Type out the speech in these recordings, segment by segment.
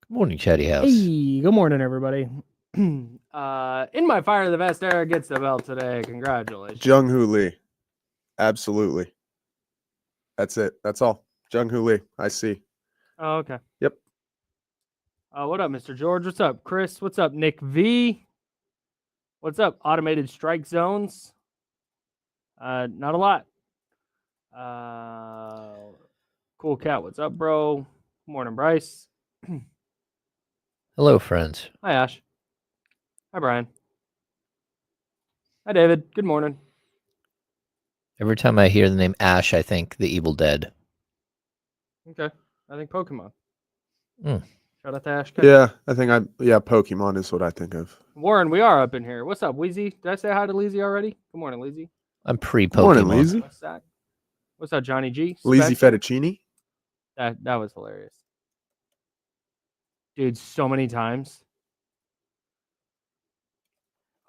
Good morning, Chatty House. Hey, good morning, everybody. In my Fire the Vest, Eric gets the belt today. Congratulations. Jung-Hoo Lee. Absolutely. That's it. That's all. Jung-Hoo Lee. I see. Oh, okay. Yep. What up, Mr. George? What's up, Chris? What's up, Nick V? What's up, Automated Strike Zones? Not a lot. Cool Cat, what's up, bro? Morning, Bryce. Hello, friends. Hi, Ash. Hi, Brian. Hi, David. Good morning. Every time I hear the name Ash, I think The Evil Dead. Okay. I think Pokemon. Mm. Shout out to Ash. Yeah, Pokemon is what I think of. Warren, we are up in here. What's up, Wheezy? Did I say hi to Leezy already? Good morning, Leezy. I'm pre-Pokemon. Morning, Leezy. What's up, Johnny G? Leezy Fettuccine? That was hilarious. Dude, so many times.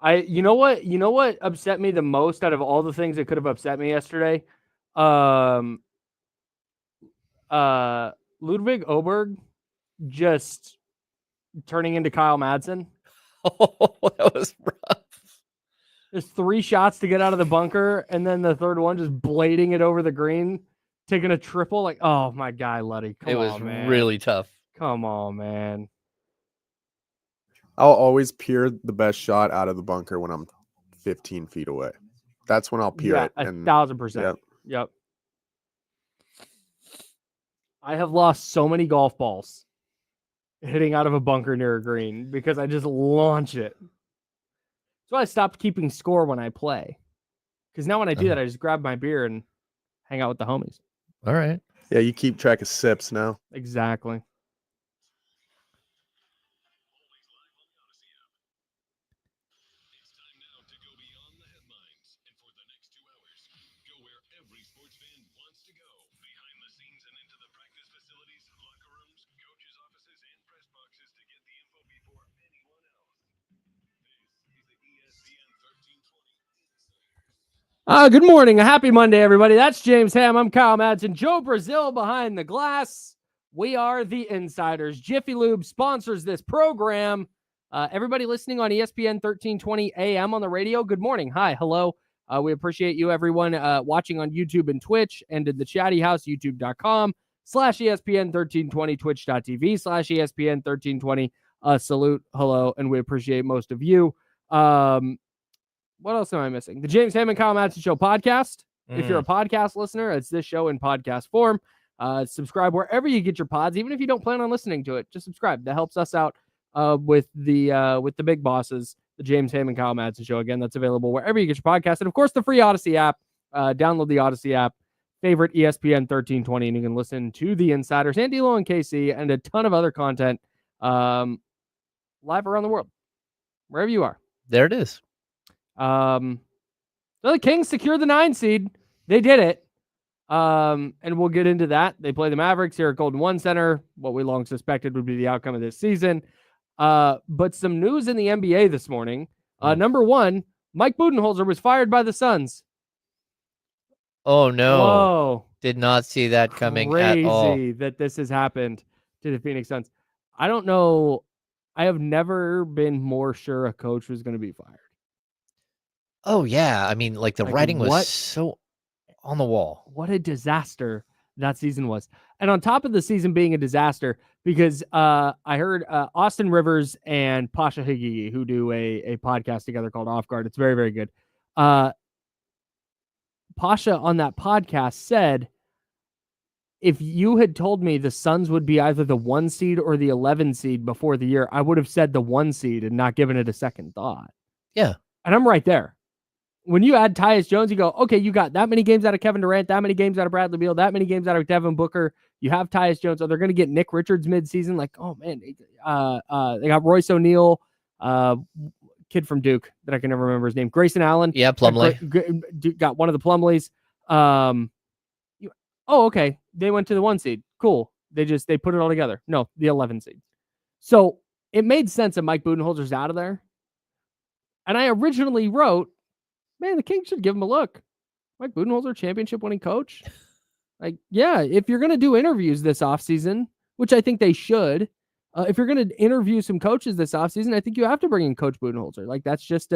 You know what upset me the most out of all the things that could have upset me yesterday? Ludwig Oberg just turning into Kyle Madsen. Oh, that was rough. There's 3 shots to get out of the bunker, and then the third one just blading it over the green, taking a triple. Like, oh my guy, Luddy. Come on, man. It was really tough. Come on, man. I'll always peer the best shot out of the bunker when I'm 15 feet away. That's when I'll peer it. 1,000%. Yep. I have lost so many golf balls hitting out of a bunker near a green because I just launch it. That's why I stopped keeping score when I play. Because now when I do that, I just grab my beer and hang out with the homies. All right. Yeah, you keep track of sips now. Exactly. Good morning. A happy Monday, everybody. That's James Ham. I'm Kyle Madsen. Joe Brazil behind the glass. We are the Insiders. Jiffy Lube sponsors this program. Everybody listening on ESPN 1320 AM on the radio, good morning. Hi, hello. We appreciate you, everyone, watching on YouTube and Twitch, and in the Chatty House, youtube.com/ESPN 1320, twitch.tv/ESPN 1320. Salute, hello, and we appreciate most of you. What else am I missing? The James Ham and Kyle Madsen Show podcast. If you're a podcast listener, it's this show in podcast form. Subscribe wherever you get your pods, even if you don't plan on listening to it. Just subscribe. That helps us out with the big bosses. The James Ham and Kyle Madsen Show. Again, that's available wherever you get your podcast, and of course the free Odyssey app. Download the Odyssey app. Favorite ESPN 1320, and you can listen to the Insiders and D'Lo and KC and a ton of other content live around the world, wherever you are. There it is. So the Kings secure the 9 seed. They did it. And we'll get into that. They play the Mavericks here at Golden One Center. What we long suspected would be the outcome of this season. But some news in the NBA this morning. Number one, Mike Budenholzer was fired by the Suns. Oh, no. Whoa. Did not see that coming Crazy at all. That this has happened to the Phoenix Suns. I don't know. I have never been more sure a coach was going to be fired. Oh, yeah. I mean, like the writing was so on the wall. What a disaster that season was. And on top of the season being a disaster, because I heard Austin Rivers and Pasha Higigi, who do a podcast together called Off Guard. It's very, very good. Pasha on that podcast said, if you had told me the Suns would be either the 1 seed or the 11 seed before the year, I would have said the 1 seed and not given it a second thought. Yeah. And I'm right there. When you add Tyus Jones, you go, okay, you got that many games out of Kevin Durant, that many games out of Bradley Beal, that many games out of Devin Booker. You have Tyus Jones. So they're going to get Nick Richards midseason. Like, oh, man. They got Royce O'Neal, kid from Duke that I can never remember his name. Grayson Allen. Yeah, Plumlee. Got one of the Plumleys. Okay. They went to the 1 seed. Cool. They put it all together. No, the 11 seed. So it made sense that Mike Budenholzer's out of there. And I originally wrote, man, the Kings should give him a look. Mike Budenholzer, championship-winning coach. Like, yeah, if you're going to do interviews this offseason, which I think they should, If you're going to interview some coaches this offseason, I think you have to bring in Coach Budenholzer. Like that's just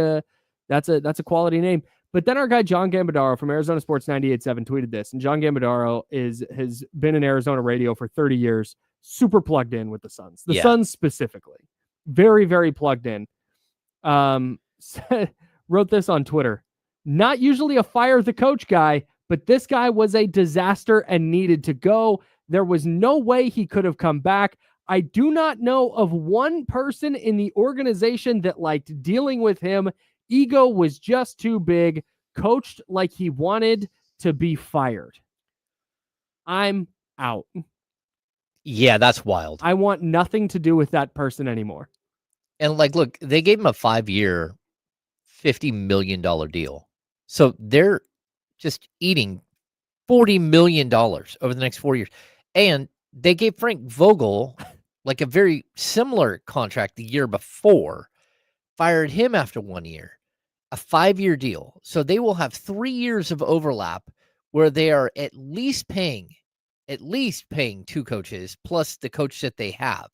that's a quality name. But then our guy John Gambadaro from Arizona Sports 98.7 tweeted this, and John Gambadaro has been in Arizona radio for 30 years, super plugged in with the Suns. The Suns specifically, very, very plugged in. Wrote this on Twitter. Not usually a fire the coach guy, but this guy was a disaster and needed to go. There was no way he could have come back. I do not know of one person in the organization that liked dealing with him. Ego was just too big. Coached like he wanted to be fired. I'm out. Yeah, that's wild. I want nothing to do with that person anymore. And like, look, they gave him a 5-year, $50 million deal. So they're just eating $40 million over the next 4 years. And they gave Frank Vogel like a very similar contract the year before, fired him after 1 year, a 5-year deal. So they will have 3 years of overlap where they are at least paying 2 coaches plus the coach that they have.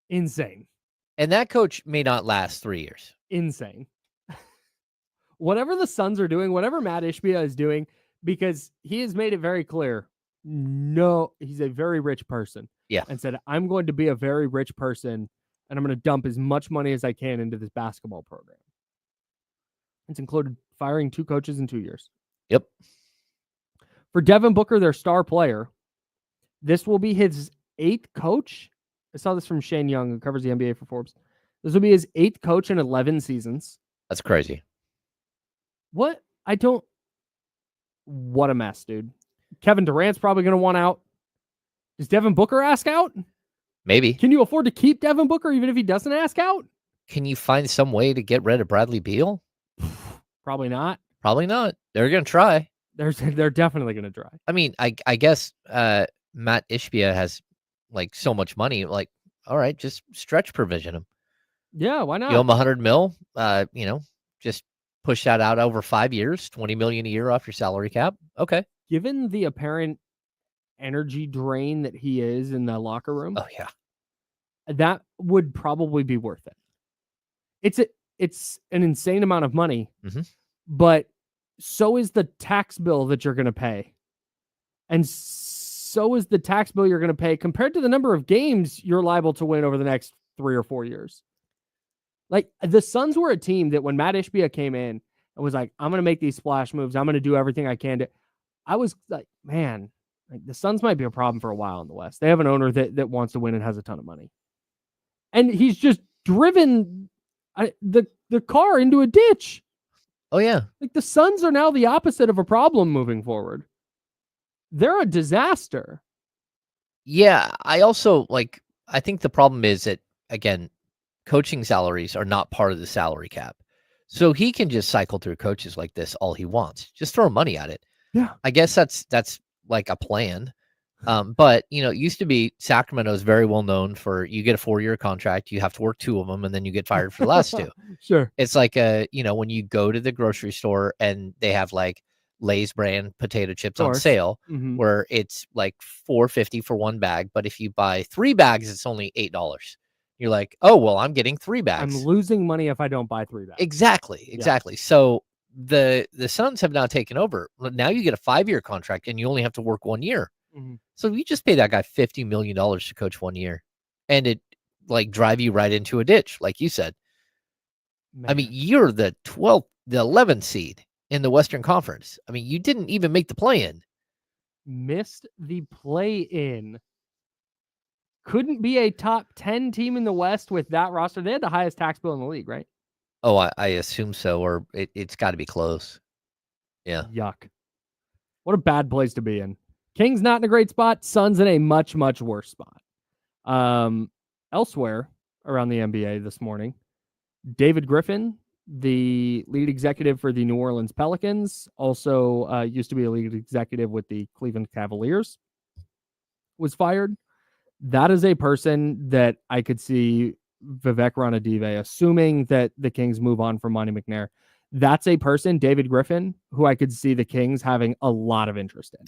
Insane. And that coach may not last 3 years. Insane. Whatever the Suns are doing, whatever Matt Ishbia is doing, because he has made it very clear, no, he's a very rich person. Yeah. And said, I'm going to be a very rich person, and I'm going to dump as much money as I can into this basketball program. It's included firing 2 coaches in 2 years. Yep. For Devin Booker, their star player, this will be his 8th coach. I saw this from Shane Young, who covers the NBA for Forbes. This will be his 8th coach in 11 seasons. That's crazy. What? What a mess, dude. Kevin Durant's probably going to want out. Does Devin Booker ask out? Maybe. Can you afford to keep Devin Booker even if he doesn't ask out? Can you find some way to get rid of Bradley Beal? Probably not. Probably not. They're going to try. They're definitely going to try. I mean, I guess Matt Ishbia has like so much money. Like, all right, just stretch provision him. Yeah, why not? You owe him $100 million. Just push that out over 5 years, $20 million a year off your salary cap. Okay. Given the apparent energy drain that he is in the locker room, oh yeah, that would probably be worth it. It's an insane amount of money, but so is the tax bill that you're going to pay, and so is the tax bill you're going to pay compared to the number of games you're liable to win over the next 3 or 4 years. Like the Suns were a team that when Matt Ishbia came in and was like, I'm going to make these splash moves, I'm going to do everything I can to. I was like, man, like the Suns might be a problem for a while in the West. They have an owner that wants to win and has a ton of money. And he's just driven the car into a ditch. Oh, yeah. Like the Suns are now the opposite of a problem moving forward. They're a disaster. Yeah, I think the problem is that, again, coaching salaries are not part of the salary cap. So he can just cycle through coaches like this all he wants. Just throw money at it. Yeah. I guess that's like a plan. But, it used to be Sacramento is very well known for you get a 4-year contract, you have to work 2 of them, and then you get fired for the last 2. Sure. It's like when you go to the grocery store and they have like Lay's brand potato chips on sale, where it's like $4.50 for 1 bag. But if you buy 3 bags, it's only $8. You're like, oh, well, I'm getting 3 bags. I'm losing money if I don't buy 3 bags. Exactly. Yeah. So the Suns have now taken over. Now you get a 5-year contract and you only have to work 1 year. So you just pay that guy $50 million to coach 1 year, and it like drive you right into a ditch, like you said. Man. I mean, you're the 11th seed in the Western Conference. I mean, you didn't even make the play-in. Missed the play-in. Couldn't be a top 10 team in the West with that roster. They had the highest tax bill in the league, right? Oh, I assume so, or it's got to be close. Yeah. Yuck. What a bad place to be in. Kings not in a great spot. Suns in a much, much worse spot. Elsewhere around the NBA this morning, David Griffin, the lead executive for the New Orleans Pelicans, also used to be a lead executive with the Cleveland Cavaliers, was fired. That is a person that I could see Vivek Ranadive, assuming that the Kings move on from Monty McNair. That's a person, David Griffin, who I could see the Kings having a lot of interest in.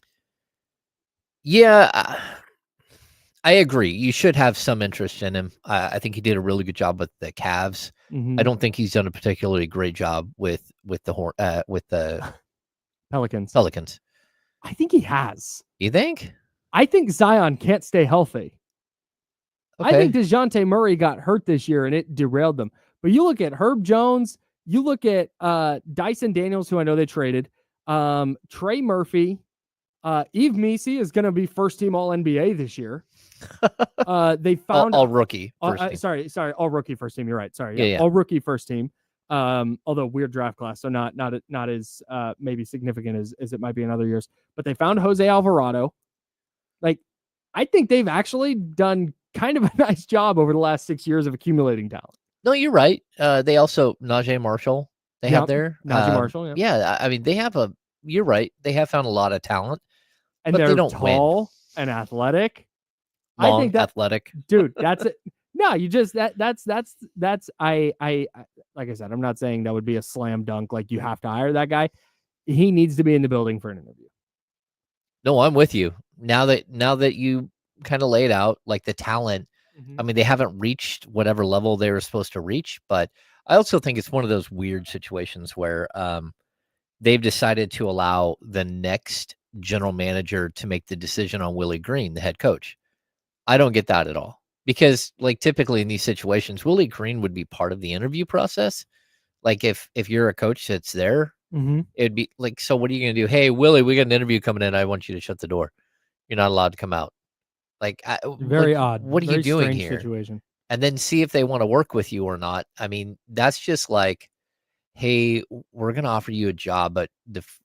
Yeah, I agree. You should have some interest in him. I think he did a really good job with the Cavs. I don't think he's done a particularly great job with the Pelicans. Pelicans. I think he has. You think? I think Zion can't stay healthy. I think DeJounte Murray got hurt this year and it derailed them. But you look at Herb Jones, you look at Dyson Daniels, who I know they traded, Trey Murphy, Yves Missi is going to be first team All NBA this year. They found all rookie. Sorry, all rookie first team. You're right. Sorry, Yeah. All rookie first team. Although weird draft class, so not as maybe significant as it might be in other years. But they found Jose Alvarado. Like, I think they've actually done kind of a nice job over the last 6 years of accumulating talent. No, you're right. They also Najee Marshall. They have there. Najee Marshall. Yeah, I mean they have You're right. They have found a lot of talent, and but they're they don't tall win. and athletic. Long, I think that, athletic, dude. That's it. No, you just that's I like I said, I'm not saying that would be a slam dunk. Like you have to hire that guy. He needs to be in the building for an interview. No, I'm with you. Now that you kind of laid out like the talent, I mean, they haven't reached whatever level they were supposed to reach, but I also think it's one of those weird situations where they've decided to allow the next general manager to make the decision on Willie Green, the head coach. I don't get that at all because, like, typically in these situations, Willie Green would be part of the interview process. Like, if you're a coach that's there, it'd be like, so what are you going to do? Hey, Willie, we got an interview coming in. I want you to shut the door. You're not allowed to come out. Like, very odd. What are you doing here? Situation. And then see if they want to work with you or not. I mean, that's just like, hey, we're going to offer you a job, but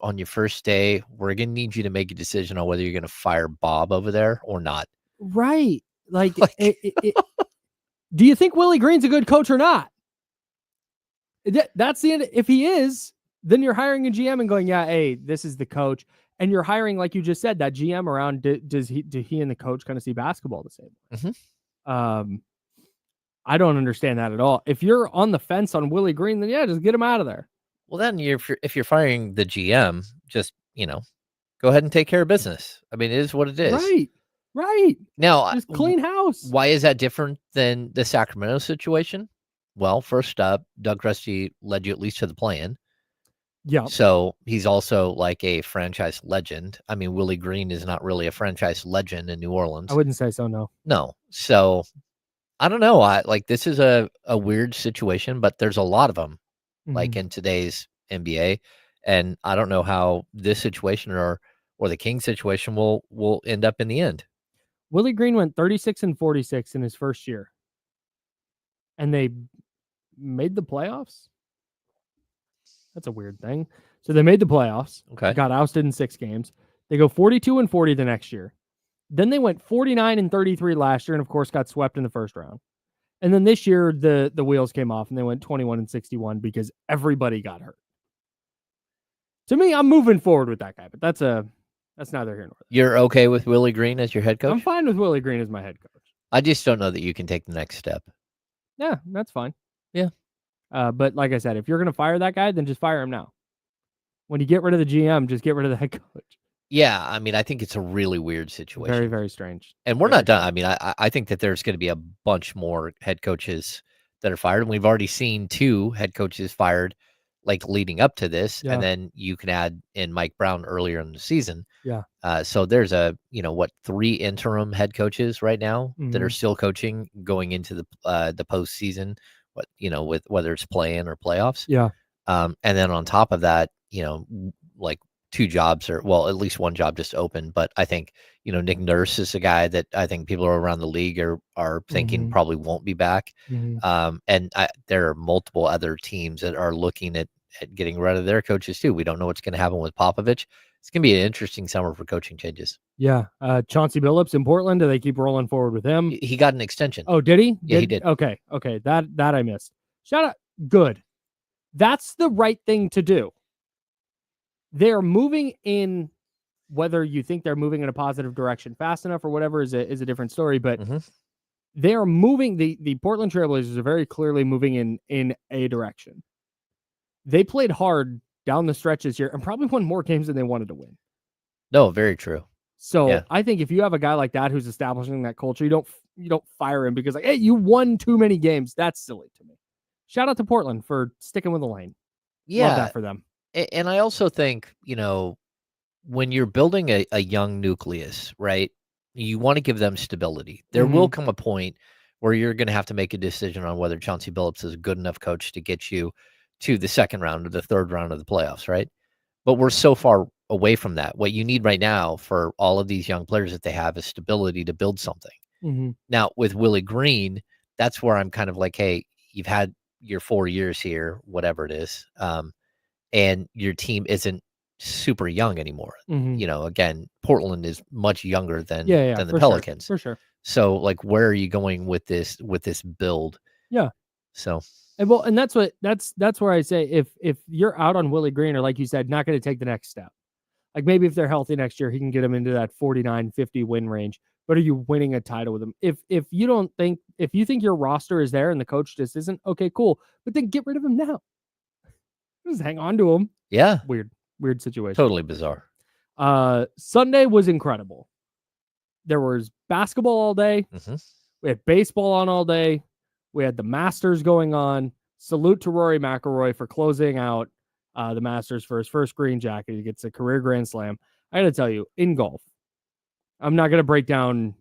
on your first day, we're going to need you to make a decision on whether you're going to fire Bob over there or not. Right. Like do you think Willie Green's a good coach or not? That's the end. If he is, then you're hiring a GM and going, yeah, hey, this is the coach. And you're hiring, like you just said, that GM around. Do he and the coach kind of see basketball the same way? I don't understand that at all. If you're on the fence on Willie Green, then yeah, just get him out of there. Well, then if you're firing the GM, just go ahead and take care of business. I mean, it is what it is. Right. Now, just clean house. Why is that different than the Sacramento situation? Well, first up, Doug Rusty led you at least to the play-in. Yeah. So he's also like a franchise legend. I mean, Willie Green is not really a franchise legend in New Orleans. I wouldn't say so, no. No. So I don't know. This is a weird situation, but there's a lot of them like in today's NBA. And I don't know how this situation or the King situation will end up in the end. Willie Green went 36-46 in his first year. And they made the playoffs? That's a weird thing. So they made the playoffs. Okay. Got ousted in 6 games. They go 42-40 the next year. Then they went 49-33 last year and, of course, got swept in the first round. And then this year, the wheels came off and they went 21-61 because everybody got hurt. To me, I'm moving forward with that guy, but that's neither here nor there. You're okay with Willie Green as your head coach? I'm fine with Willie Green as my head coach. I just don't know that you can take the next step. Yeah, that's fine. Yeah. But like I said, if you're going to fire that guy, then just fire him now. When you get rid of the GM, just get rid of the head coach. Yeah, I mean, I think it's a really weird situation. Very, very strange. And we're not done. I mean, I think that there's going to be a bunch more head coaches that are fired. And we've already seen 2 head coaches fired, like leading up to this. Yeah. And then you can add in Mike Brown earlier in the season. Yeah. So there's 3 interim head coaches right now that are still coaching going into the postseason. With whether it's play-in or playoffs. Yeah. And then on top of that, like 2 jobs or at least 1 job just opened. But I think, Nick Nurse is a guy that I think people around the league are thinking probably won't be back. And there are multiple other teams that are looking at getting rid of their coaches too. We don't know what's going to happen with Popovich. It's going to be an interesting summer for coaching changes. Yeah. Chauncey Billups in Portland. Do they keep rolling forward with him? He got an extension. Oh, did he? Yeah, he did. Okay. That I missed. Shout out. Good. That's the right thing to do. They're moving in, whether you think they're moving in a positive direction fast enough or whatever is a different story, but they are moving. The Portland Trailblazers are very clearly moving in a direction. They played hard down the stretch this year and probably won more games than they wanted to win. No, very true. So Yeah. I think if you have a guy like that who's establishing that culture, you don't fire him because like, hey, you won too many games. That's silly to me. Shout out to Portland for sticking with the lane. Yeah. Love that for them. And I also think, when you're building a young nucleus, right, you want to give them stability. There will come a point where you're going to have to make a decision on whether Chauncey Billups is a good enough coach to get you to the second round or the third round of the playoffs, right? But we're so far away from that. What you need right now for all of these young players that they have is stability to build something. Now, with Willie Green, that's where I'm kind of like, hey, you've had your 4 years here, whatever it is, and your team isn't super young anymore. Again, Portland is much younger than the Pelicans. For sure. So, like, where are you going with this build? Yeah. So, and that's where I say if you're out on Willie Green, or like you said, not going to take the next step. Like maybe if they're healthy next year, he can get them into that 49-50 win range. But are you winning a title with him? If you think your roster is there and the coach just isn't, okay, cool. But then get rid of him now. Just hang on to him. Yeah. Weird situation. Totally bizarre. Sunday was incredible. There was basketball all day. We had baseball on all day. We had the Masters going on. Salute to Rory McLlroy for closing out the Masters for his first green jacket. He gets a career Grand Slam. I got to tell you, in golf, I'm not going to break down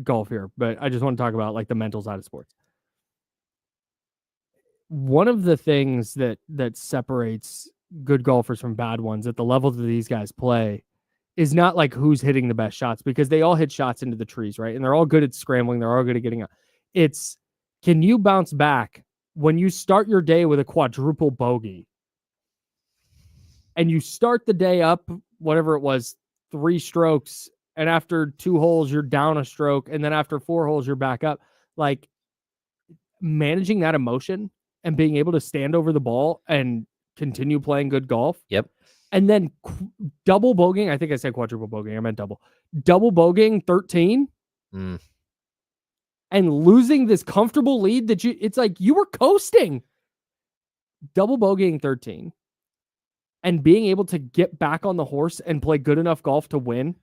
golf here, but I just want to talk about like the mental side of sports. One of the things that separates good golfers from bad ones at the level that these guys play is not like who's hitting the best shots, because they all hit shots into the trees, right? And they're all good at scrambling. They're all good at getting out. It's, can you bounce back when you start your day with a quadruple bogey and you start the day up, whatever it was, 3 strokes, and after 2 holes, you're down a stroke, and then after 4 holes, you're back up. Like, managing that emotion and being able to stand over the ball and continue playing good golf. Yep. And then double bogeying. I think I said quadruple bogeying. I meant double. Double bogeying 13. And losing this comfortable lead that it's like you were coasting. Double bogeying 13. And being able to get back on the horse and play good enough golf to win.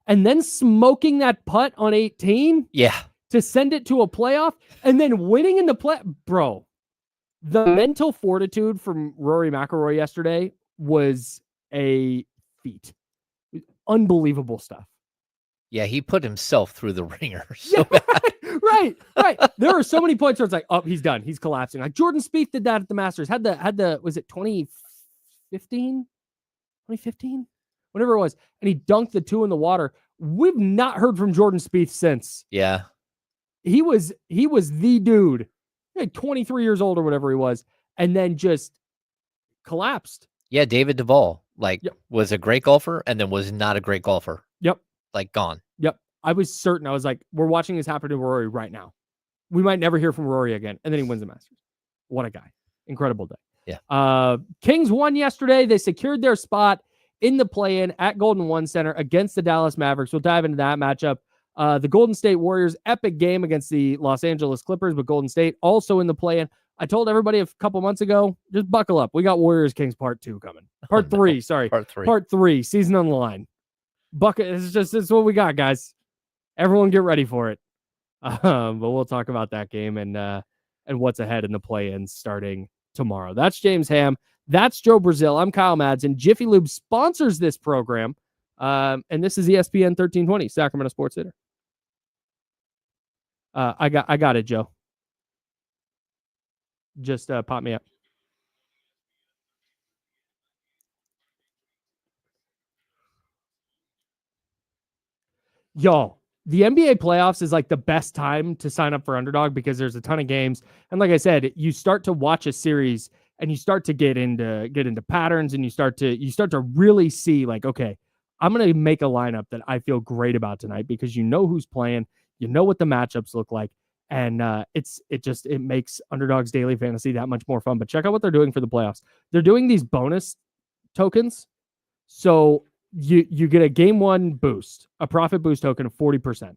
And then smoking that putt on 18. Yeah. To send it to a playoff. And then winning in the play. Bro, the mental fortitude from Rory McIlroy yesterday was a feat. Unbelievable stuff. Yeah, he put himself through the ringer. So right. There are so many points where it's like, oh, he's done. He's collapsing. Like Jordan Spieth did that at the Masters. Had the was it 2015? Whatever it was. And he dunked the 2 in the water. We've not heard from Jordan Spieth since. Yeah. He was the dude. Like 23 years old or whatever he was. And then just collapsed. Yeah, David Duval, was a great golfer and then was not a great golfer. Yep. Like, gone. Yep. I was certain. I was like, we're watching this happen to Rory right now. We might never hear from Rory again. And then he wins the Masters. What a guy. Incredible day. Yeah. Kings won yesterday. They secured their spot in the play-in at Golden One Center against the Dallas Mavericks. We'll dive into that matchup. The Golden State Warriors, epic game against the Los Angeles Clippers, but Golden State also in the play-in. I told everybody a couple months ago, just buckle up. We got Warriors Kings Part 2 coming. Part 3, sorry. Part 3, season on the line. It's what we got, guys. Everyone get ready for it. But we'll talk about that game and what's ahead in the play-in starting tomorrow. That's James Ham. That's Joe Brazil. I'm Kyle Madsen. Jiffy Lube sponsors this program. And this is ESPN 1320, Sacramento Sports Center. I got it, Joe. Just pop me up. Yo, the NBA playoffs is like the best time to sign up for Underdog because there's a ton of games. And like I said, you start to watch a series and you start to get into patterns, and you start to really see like, okay, I'm going to make a lineup that I feel great about tonight because you know who's playing, you know what the matchups look like. And it makes Underdog's daily fantasy that much more fun. But check out what they're doing for the playoffs. They're doing these bonus tokens. So you get a game 1 boost, a profit boost token of 40%.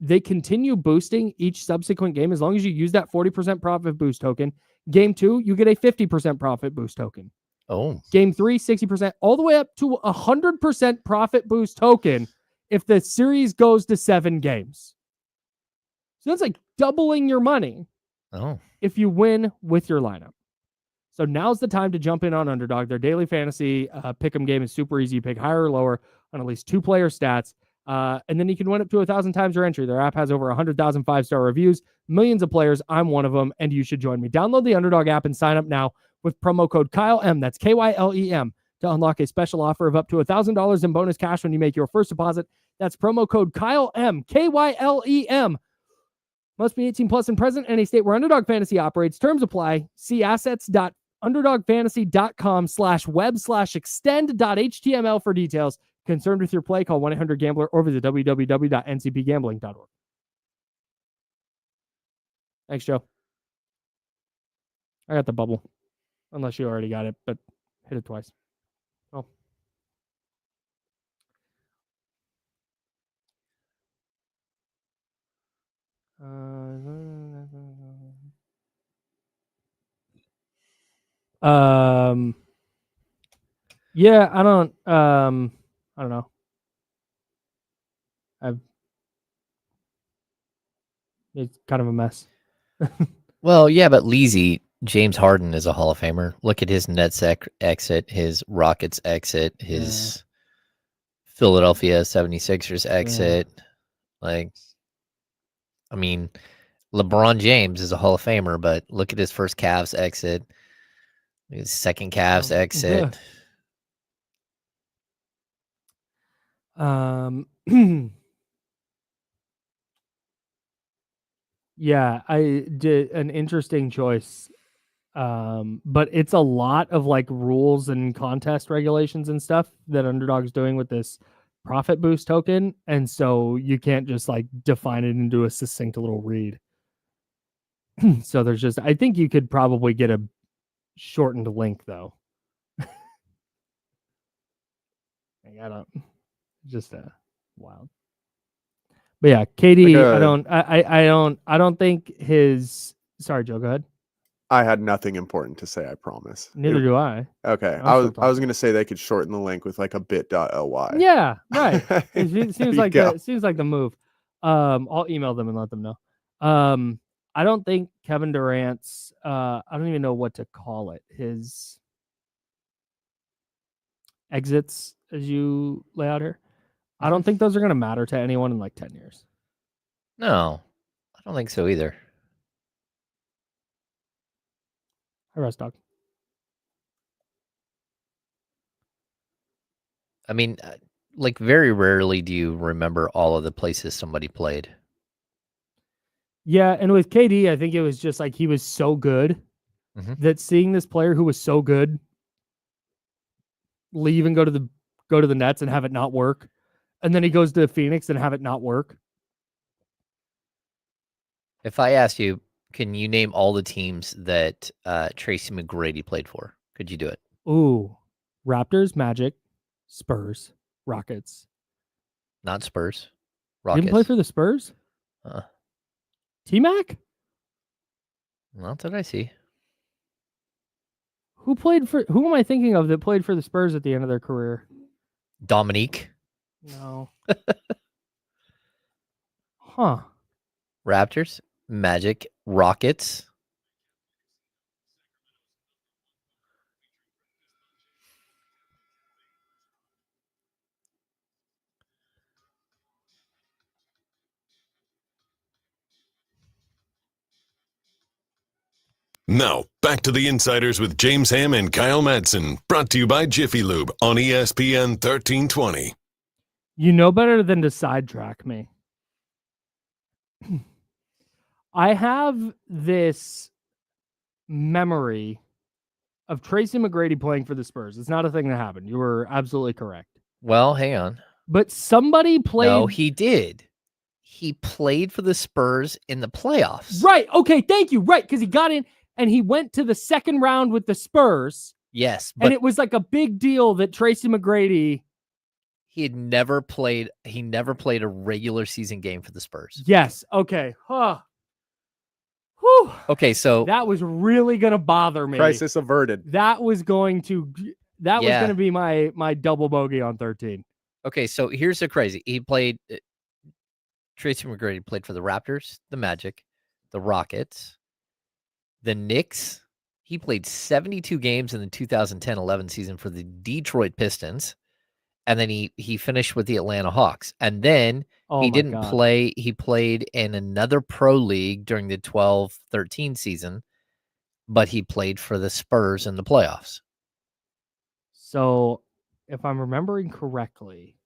They continue boosting each subsequent game as long as you use that 40% profit boost token. Game 2, you get a 50% profit boost token. Oh. Game 3, 60%, all the way up to 100% profit boost token if the series goes to 7 games. So that's like doubling your money if you win with your lineup. So now's the time to jump in on Underdog. Their daily fantasy pick'em game is super easy. You pick higher or lower on at least 2 player stats. And then you can win up to 1,000 times your entry. Their app has over 100,000 5-star reviews, millions of players. I'm one of them, and you should join me. Download the Underdog app and sign up now with promo code KYLEM. That's KYLEM to unlock a special offer of up to $1,000 in bonus cash when you make your first deposit. That's promo code KYLEM, KYLEM. Must be 18 plus and present in any state where Underdog Fantasy operates. Terms apply. See assets.underdogfantasy.com/web/extend.html for details. Concerned with your play, call 1-800-GAMBLER or visit www.ncpgambling.org. Thanks, Joe. I got the bubble. Unless you already got it, but hit it twice. Oh. Yeah, I don't know. It's kind of a mess. Well, yeah, but Leezy, James Harden is a Hall of Famer. Look at his Nets exit, his Rockets exit, his Philadelphia 76ers exit. Like, I mean, LeBron James is a Hall of Famer, but look at his first Cavs exit, his second Cavs exit. Yeah, I did an interesting choice. But it's a lot of like rules and contest regulations and stuff that Underdog's doing with this profit boost token. And so you can't just like define it into a succinct little read. So there's just, I think you could probably get a shortened link though. I don't, just wild. But yeah, KD, I don't think his, sorry, Joe, go ahead. I had nothing important to say, I promise. Neither do I. Okay. I was going to say they could shorten the link with like a bit.ly. Yeah, right. It seems like the move. I'll email them and let them know. I don't think Kevin Durant's I don't even know what to call it. His exits as you lay out here. I don't think those are going to matter to anyone in like 10 years. No, I don't think so either. Hi, Rest Dog. I mean, like very rarely do you remember all of the places somebody played. Yeah, and with KD, I think it was just like he was so good that seeing this player who was so good leave and go to the Nets and have it not work, and then he goes to Phoenix and have it not work. If I asked you, can you name all the teams that Tracy McGrady played for? Could you do it? Ooh, Raptors, Magic, Spurs, Rockets. Not Spurs. Rockets. Didn't play for the Spurs? T-Mac? Not that I see. Who am I thinking of that played for the Spurs at the end of their career? Dominique. No. Huh. Raptors, Magic, Rockets. Now, back to the Insiders with James Ham and Kyle Madsen, brought to you by Jiffy Lube on ESPN 1320. You know better than to sidetrack me. I have this memory of Tracy McGrady playing for the Spurs. It's not a thing that happened. You were absolutely correct. Well, hang on. But somebody played. No, he did. He played for the Spurs in the playoffs. Right. Okay. Thank you. Right. Because he got in and he went to the second round with the Spurs. Yes. But and it was like a big deal that Tracy McGrady. He never played a regular season game for the Spurs. Yes. Okay. Huh. Whew. Okay, so that was really going to bother me. Crisis averted. That was going to be my double bogey on 13. Okay, so here's the crazy. He played Tracy McGrady played for the Raptors, the Magic, the Rockets, the Knicks. He played 72 games in the 2010-11 season for the Detroit Pistons, and then he finished with the Atlanta Hawks. And then he didn't play. He played in another pro league during the 12-13 season, but he played for the Spurs in the playoffs. So, if I'm remembering correctly,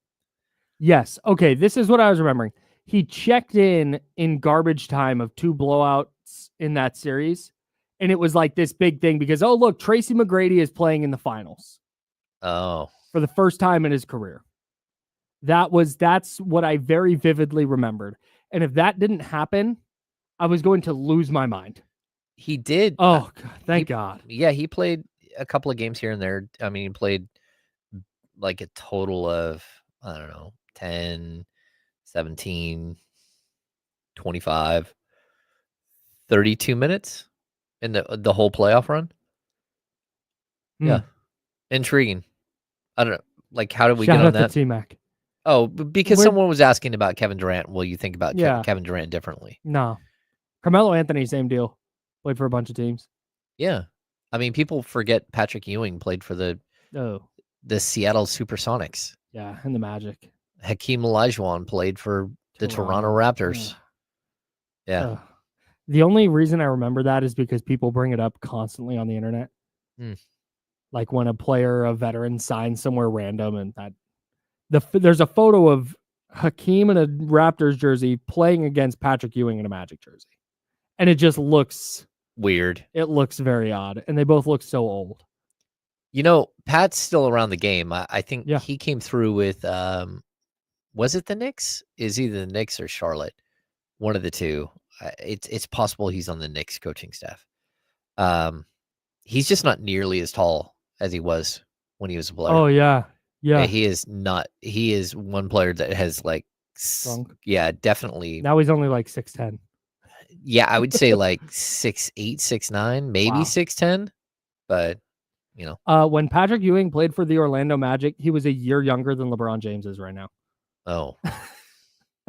yes. Okay, this is what I was remembering. He checked in garbage time of 2 blowouts in that series. And it was like this big thing because, oh, look, Tracy McGrady is playing in the finals. Oh. For the first time in his career. That's what I very vividly remembered. And if that didn't happen, I was going to lose my mind. He did. Oh, God, thank God. Yeah, he played a couple of games here and there. I mean, he played like a total of, I don't know, 10, 17, 25, 32 minutes in the whole playoff run. Yeah. Intriguing. I don't know. Like, how did we get on that? T-Mac. Oh, because someone was asking about Kevin Durant. Will you think about Kevin Durant differently? No. Carmelo Anthony, same deal. Played for a bunch of teams. Yeah. I mean, people forget Patrick Ewing played for the Seattle Supersonics. Yeah, and the Magic. Hakeem Olajuwon played for the Toronto Raptors. Yeah. The only reason I remember that is because people bring it up constantly on the internet. Like when a player, a veteran, signs somewhere random, and there's a photo of Hakeem in a Raptors jersey playing against Patrick Ewing in a Magic jersey. And it just looks weird. It looks very odd. And they both look so old. You know, Pat's still around the game. I think he came through with, was it the Knicks? Is either the Knicks or Charlotte? One of the two. It's possible he's on the Knicks coaching staff. He's just not nearly as tall as he was when he was a player. Oh, yeah. Yeah. He is not. He is one player that has like, definitely. Now he's only like 6'10". Yeah, I would say like 6'8", 6'9", maybe 6'10", but you know. When Patrick Ewing played for the Orlando Magic, he was a year younger than LeBron James is right now. Oh.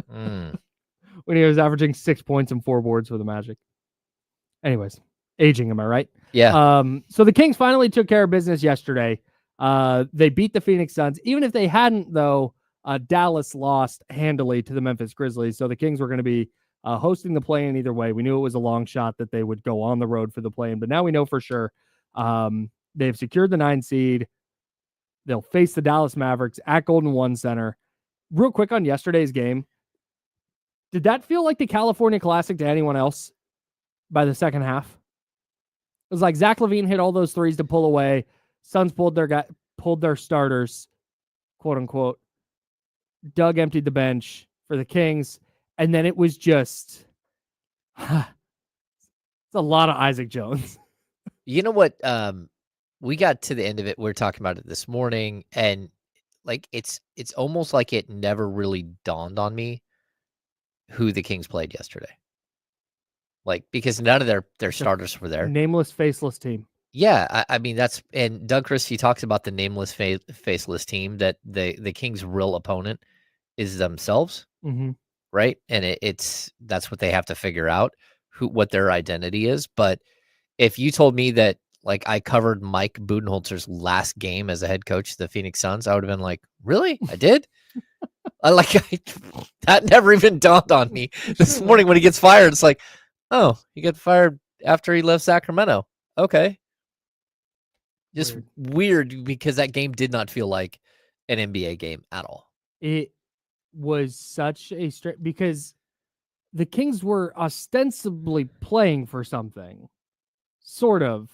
When he was averaging 6 points and 4 boards for the Magic. Anyways, aging, am I right? Yeah. So the Kings finally took care of business yesterday. They beat the Phoenix Suns. Even if they hadn't, though, Dallas lost handily to the Memphis Grizzlies. So the Kings were going to be hosting the play-in either way. We knew it was a long shot that they would go on the road for the play-in, but now we know for sure they've secured the 9 seed. They'll face the Dallas Mavericks at Golden One Center. Real quick on yesterday's game, did that feel like the California Classic to anyone else by the second half? It was like Zach LaVine hit all those threes to pull away. Suns pulled their starters, quote unquote. Doug emptied the bench for the Kings. And then it was just, it's a lot of Isaac Jones. You know what? We got to the end of it. We were talking about it this morning, and like it's almost like it never really dawned on me who the Kings played yesterday. Like, because none of their starters were there. Nameless, faceless team. Yeah, I mean and Doug Christie talks about the nameless, faceless team, that the Kings' real opponent is themselves. Mm-hmm. Right. And that's what they have to figure out, what their identity is. But if you told me that, like, I covered Mike Budenholzer's last game as a head coach of the Phoenix Suns, I would have been like, really? I did? That never even dawned on me. This morning when he gets fired, it's like, oh, he got fired after he left Sacramento. Okay. Just weird because that game did not feel like an NBA game at all. It was such a because the Kings were ostensibly playing for something, sort of.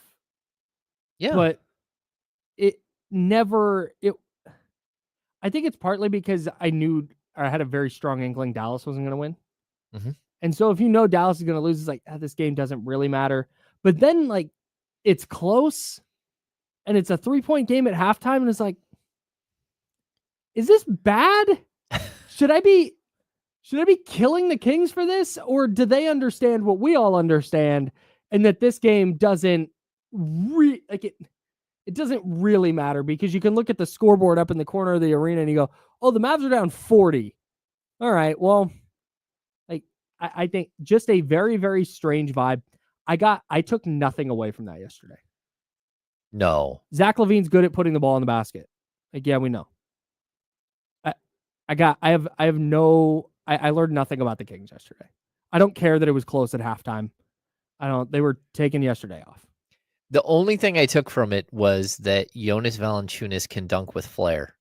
Yeah. But I think it's partly because I had a very strong inkling Dallas wasn't going to win. Mm-hmm. And so if you know Dallas is going to lose, it's like, this game doesn't really matter. But then, like, it's close and it's a 3-point game at halftime. And it's like, is this bad? Should I be killing the Kings for this? Or do they understand what we all understand, and that this game doesn't it doesn't really matter because you can look at the scoreboard up in the corner of the arena and you go, oh, the Mavs are down 40. All right, well, like I think just a very, very strange vibe. I took nothing away from that yesterday. No. Zach LaVine's good at putting the ball in the basket. Like, yeah, we know. I learned nothing about the Kings yesterday. I don't care that it was close at halftime. They were taking yesterday off. The only thing I took from it was that Jonas Valanciunas can dunk with flair.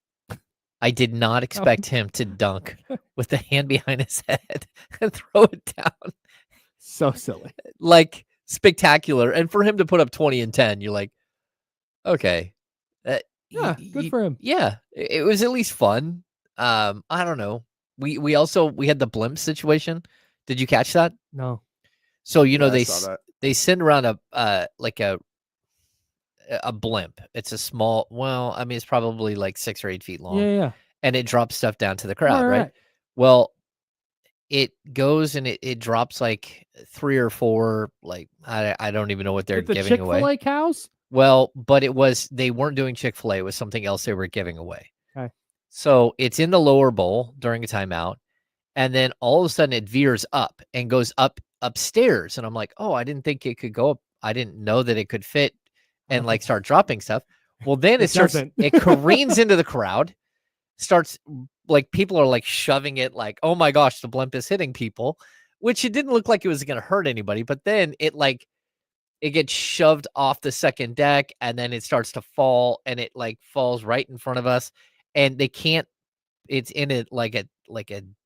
I did not expect him to dunk with the hand behind his head and throw it down. So silly. Like, spectacular. And for him to put up 20 and 10, you're like, okay. Yeah, good for him. Yeah, it was at least fun. I don't know. We had the blimp situation. Did you catch that? No. So, I saw that. they send around a blimp. It's a small, it's probably like 6 or 8 feet long. Yeah. And it drops stuff down to the crowd, Right. Well, it goes and it drops like 3 or 4, like I don't even know what they're giving away. Chick-fil-A cows? Well, but they weren't doing Chick-fil-A. It was something else they were giving away. Okay. So it's in the lower bowl during a timeout. And then all of a sudden it veers up and goes upstairs. And I'm like, oh, I didn't think it could go up. I didn't know that it could fit and like start dropping stuff. Well, then it careens into the crowd, starts like people are like shoving it like, oh my gosh, the blimp is hitting people, which it didn't look like it was going to hurt anybody. But then it gets shoved off the second deck and then it starts to fall and it like falls right in front of us. And it's in it like a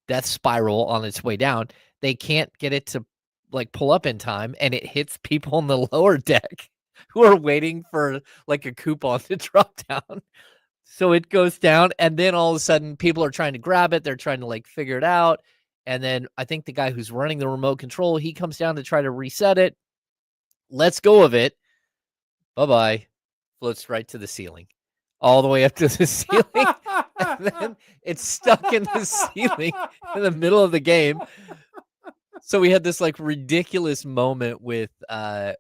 death spiral on its way down. They can't get it to like pull up in time and it hits people on the lower deck who are waiting for like a coupon to drop down. So it goes down and then all of a sudden people are trying to grab it. They're trying to like figure it out. And then I think the guy who's running the remote control, he comes down to try to reset it. Lets go of it. Bye-bye. Floats right to the ceiling. All the way up to the ceiling. And then it's stuck in the ceiling in the middle of the game. So we had this like ridiculous moment with a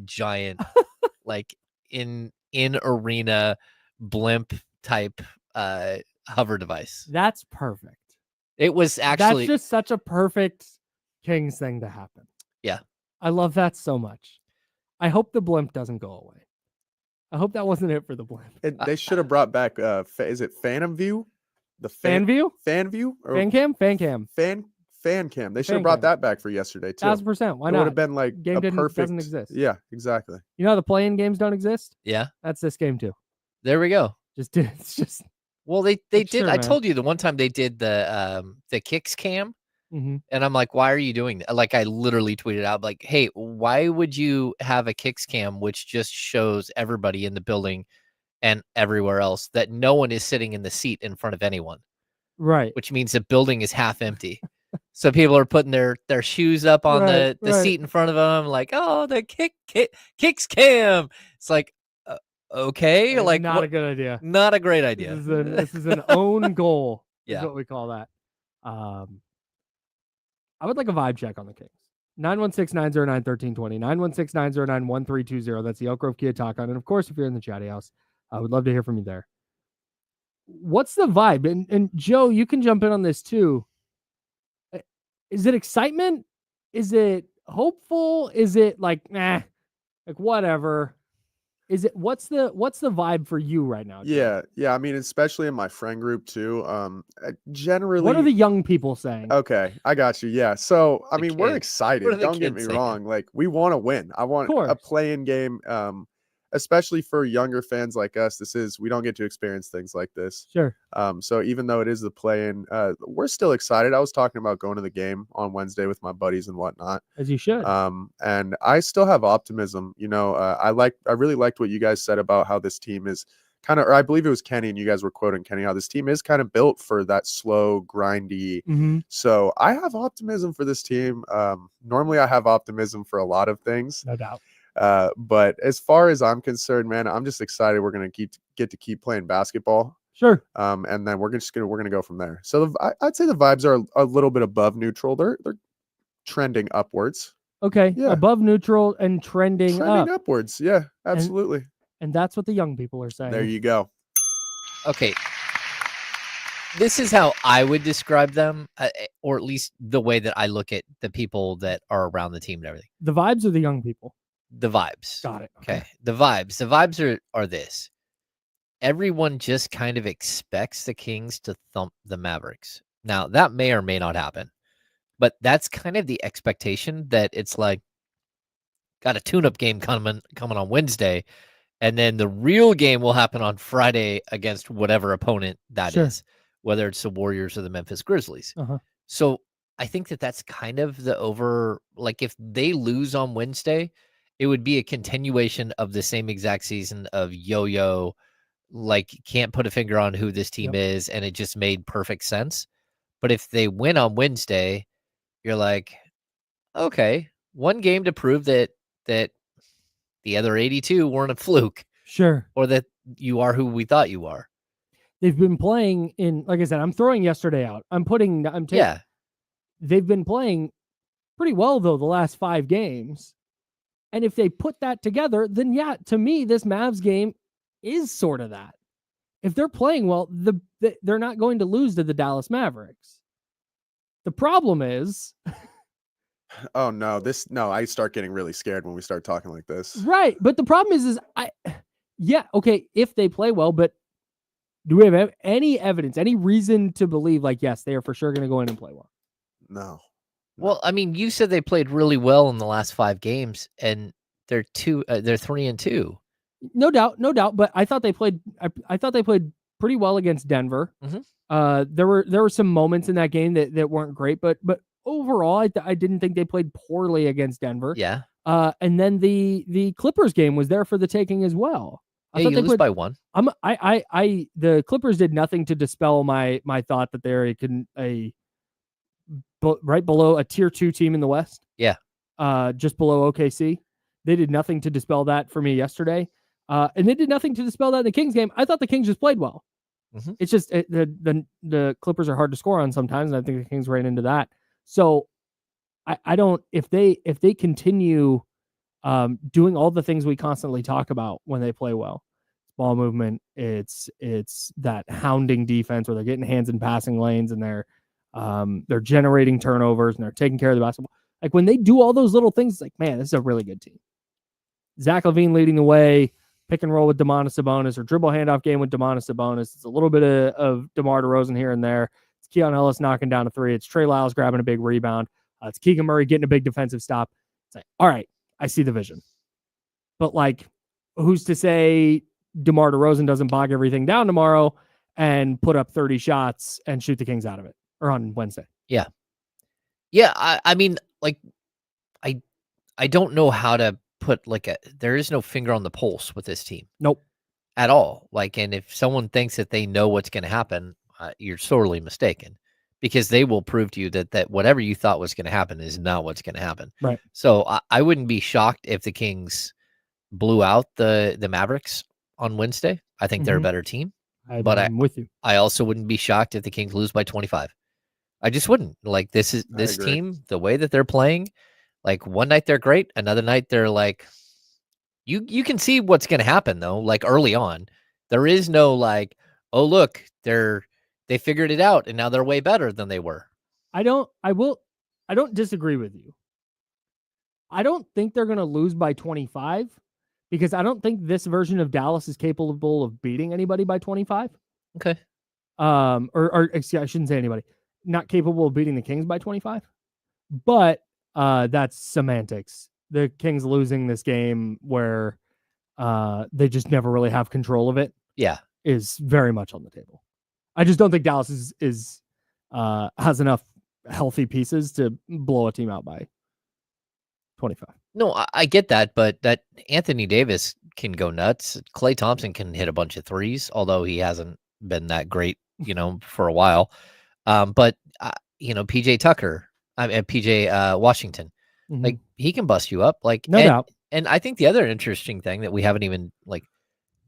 giant like in arena blimp type hover device. That's perfect. It was actually that's just such a perfect Kings thing to happen. Yeah. I love that so much. I hope the blimp doesn't go away. I hope that wasn't it for the blimp. They should have brought back is it Phantom View? The fan view? Fan view? Or Fan cam? Fan cam. Fan cam. They should have brought that back for yesterday too. 1,000%. Why it not? would have been like game a perfect. Doesn't exist. Yeah, exactly. You know how the play-in games don't exist? Yeah. That's this game too. There we go. It's just. Well, they did. Sure, I man. told you the one time they did the kicks cam. Mm-hmm. And I'm like, why are you doing that? Like, I literally tweeted out, like, hey, why would you have a kicks cam which just shows everybody in the building and everywhere else that no one is sitting in the seat in front of anyone? Right. Which means the building is half empty. So people are putting their shoes up on the seat in front of them, like, oh, the kicks cam. It's like, okay, like not a good idea. Not a great idea. This is an own goal. Yeah. Is what we call that. I would like a vibe check on the Kings. 916-909-1320, 916-909-1320. That's the Elk Grove Kia Talk on. And of course, if you're in the chatty house, I would love to hear from you there. What's the vibe? And Joe, you can jump in on this too. Is it excitement? Is it hopeful? Is it like, like whatever? Is it what's the vibe for you right now, Joe? Yeah. I mean, especially in my friend group too. Generally, what are the young people saying? Okay, I got you. Yeah. So I The mean, we're kids. excited. What are the Don't get kids me saying? wrong. Like, we want to win. I want a play-in game. Especially for younger fans like us, we don't get to experience things like this. Sure. So even though it is the play-in, we're still excited. I was talking about going to the game on Wednesday with my buddies and whatnot. As you should. And I still have optimism. You know, I really liked what you guys said about how this team is kind of, or I believe it was Kenny, and you guys were quoting Kenny, how this team is kind of built for that slow, grindy. Mm-hmm. So I have optimism for this team. Normally I have optimism for a lot of things. No doubt. But as far as I'm concerned, man, I'm just excited. We're going to get to keep playing basketball. Sure. And then we're going to go from there. So I'd say the vibes are a little bit above neutral. They're trending upwards. Okay. Yeah. Above neutral and trending up. Upwards. Yeah, absolutely. And that's what the young people are saying. There you go. Okay. This is how I would describe them, or at least the way that I look at the people that are around the team and everything. The vibes are the young people. The vibes. Got it. Okay. The vibes are this. Everyone just kind of expects the Kings to thump the Mavericks. Now, that may or may not happen, but that's kind of the expectation, that it's like, got a tune-up game coming on Wednesday, and then the real game will happen on Friday against whatever opponent that is, whether it's the Warriors or the Memphis Grizzlies. So I think that that's kind of like, if they lose on Wednesday, it would be a continuation of the same exact season of yo-yo, like, can't put a finger on who this team is, and it just made perfect sense. But if they win on Wednesday, you're like, okay, one game to prove that the other 82 weren't a fluke. Sure. Or that you are who we thought you are. They've been playing in, like I said, I'm throwing yesterday out. They've been playing pretty well, though, the last 5 games. And if they put that together, then yeah, to me, this Mavs game is sort of that. If they're playing well, they're not going to lose to the Dallas Mavericks. The problem is... Oh, no. I start getting really scared when we start talking like this. Right. But the problem is okay, if they play well, but do we have any evidence, any reason to believe, like, yes, they are for sure going to go in and play well? No. Well, I mean, you said they played really well in the last 5 games, and they're 3-2. No doubt. But I thought they played. I thought they played pretty well against Denver. There were some moments in that game that weren't great, but overall, I didn't think they played poorly against Denver. Yeah. And then the Clippers game was there for the taking as well. I thought you lose by 1. The Clippers did nothing to dispel my thought that they're right below a tier 2 team in the West. Yeah. Just below OKC. They did nothing to dispel that for me yesterday. And they did nothing to dispel that in the Kings game. I thought the Kings just played well. It's just the Clippers are hard to score on sometimes, and I think the Kings ran into that. So I don't, if they continue doing all the things we constantly talk about when they play well, ball movement, it's that hounding defense where they're getting hands in passing lanes, and they're generating turnovers, and they're taking care of the basketball. Like, when they do all those little things, it's like, man, this is a really good team. Zach LaVine leading the way, pick and roll with Domantas Sabonis, or dribble handoff game with Domantas Sabonis. It's a little bit of DeMar DeRozan here and there. It's Keon Ellis knocking down a 3. It's Trey Lyles grabbing a big rebound. It's Keegan Murray getting a big defensive stop. It's like, all right, I see the vision. But, like, who's to say DeMar DeRozan doesn't bog everything down tomorrow and put up 30 shots and shoot the Kings out of it, or on Wednesday? Yeah. Yeah, I mean, like, I don't know how to put, like, there is no finger on the pulse with this team. Nope. At all. Like, and if someone thinks that they know what's going to happen, you're sorely mistaken, because they will prove to you that whatever you thought was going to happen is not what's going to happen. Right. So I wouldn't be shocked if the Kings blew out the Mavericks on Wednesday. I think they're a better team. I'm with you. I also wouldn't be shocked if the Kings lose by 25. I just wouldn't. Like, this team, the way that they're playing, like, one night they're great, another night they're like, you can see what's going to happen, though. Like, early on, there is no, like, oh, look, they figured it out and now they're way better than they were. I don't disagree with you. I don't think they're going to lose by 25, because I don't think this version of Dallas is capable of beating anybody by 25. Okay. I shouldn't say anybody. Not capable of beating the Kings by 25. But that's semantics. The Kings losing this game where they just never really have control of it. Yeah. Is very much on the table. I just don't think Dallas is has enough healthy pieces to blow a team out by 25. No, I get that, but that Anthony Davis can go nuts. Klay Thompson can hit a bunch of threes, although he hasn't been that great, for a while. But PJ Tucker, PJ Washington, like, he can bust you up, like, no doubt. And I think the other interesting thing that we haven't even, like,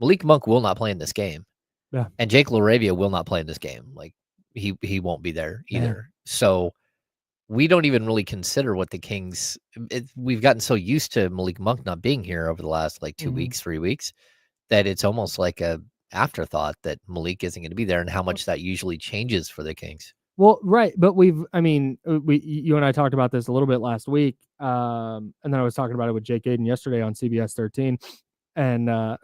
Malik Monk will not play in this game. Yeah. And Jake LaRavia will not play in this game. Like, he won't be there either. Yeah. So we don't even really consider what the Kings, we've gotten so used to Malik Monk not being here over the last, like, 2 weeks, 3 weeks, that it's almost like a afterthought that Malik isn't going to be there, and how much that usually changes for the Kings. Well, right, but you and I talked about this a little bit last week, and then I was talking about it with Jake Aiden yesterday on CBS 13, and no,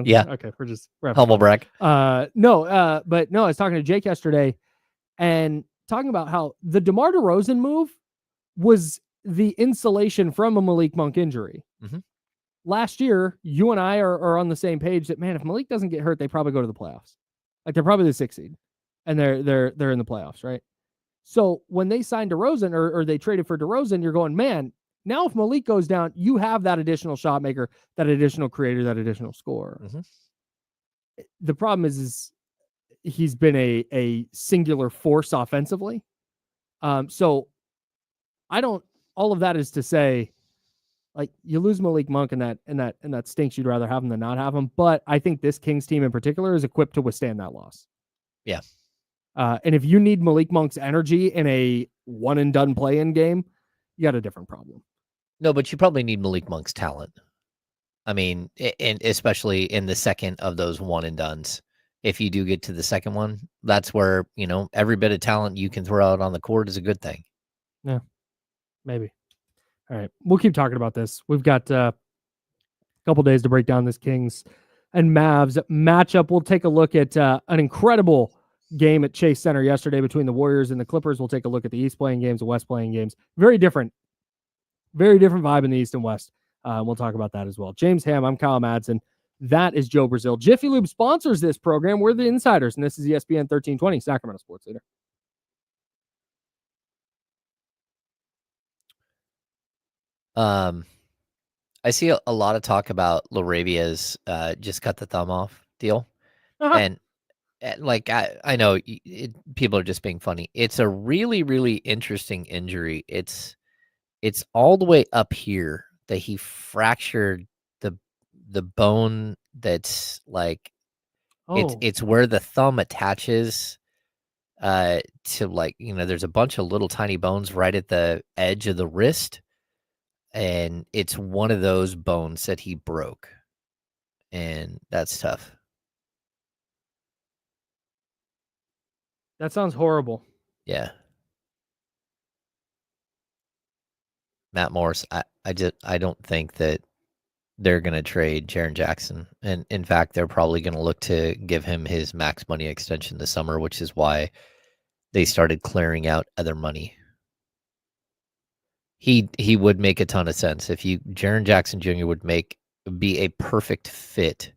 Yeah. okay, we're just Humble brag. but no, I was talking to Jake yesterday, and talking about how the DeMar DeRozan move was the insulation from a Malik Monk injury. Mm-hmm. Last year, you and I are on the same page that, man, if Malik doesn't get hurt, they probably go to the playoffs. Like, they're probably the 6th seed, and they're in the playoffs, right? So when they signed DeRozan or they traded for DeRozan, you're going, man, now if Malik goes down, you have that additional shot maker, that additional creator, that additional scorer. Mm-hmm. The problem is he's been a singular force offensively. So I don't. All of that is to say, like, you lose Malik Monk and that stinks. You'd rather have him than not have him. But I think this Kings team in particular is equipped to withstand that loss. Yeah. And if you need Malik Monk's energy in a one and done play-in game, you got a different problem. No, but you probably need Malik Monk's talent. I mean, and especially in the second of those one and dones. If you do get to the second one, that's where, every bit of talent you can throw out on the court is a good thing. Yeah, maybe. All right. We'll keep talking about this. We've got a couple days to break down this Kings and Mavs matchup. We'll take a look at an incredible game at Chase Center yesterday between the Warriors and the Clippers. We'll take a look at the East playing games, the West playing games. Very different vibe in the East and West. We'll talk about that as well. James Ham, I'm Kyle Madsen. That is Joe Brazil. Jiffy Lube sponsors this program. We're the insiders, and this is ESPN 1320, Sacramento Sports Leader. I see a lot of talk about Larabia's just cut the thumb off deal. And like, I know people are just being funny. It's a really, really interesting injury. It's all the way up here that he fractured the bone that's like, it's where the thumb attaches to, like, there's a bunch of little tiny bones right at the edge of the wrist. And it's one of those bones that he broke. And that's tough. That sounds horrible. Yeah. Matt Morris, I don't think that they're going to trade Jaren Jackson. And in fact, they're probably going to look to give him his max money extension this summer, which is why they started clearing out other money. He would make a ton of sense if Jaren Jackson Jr. would be a perfect fit.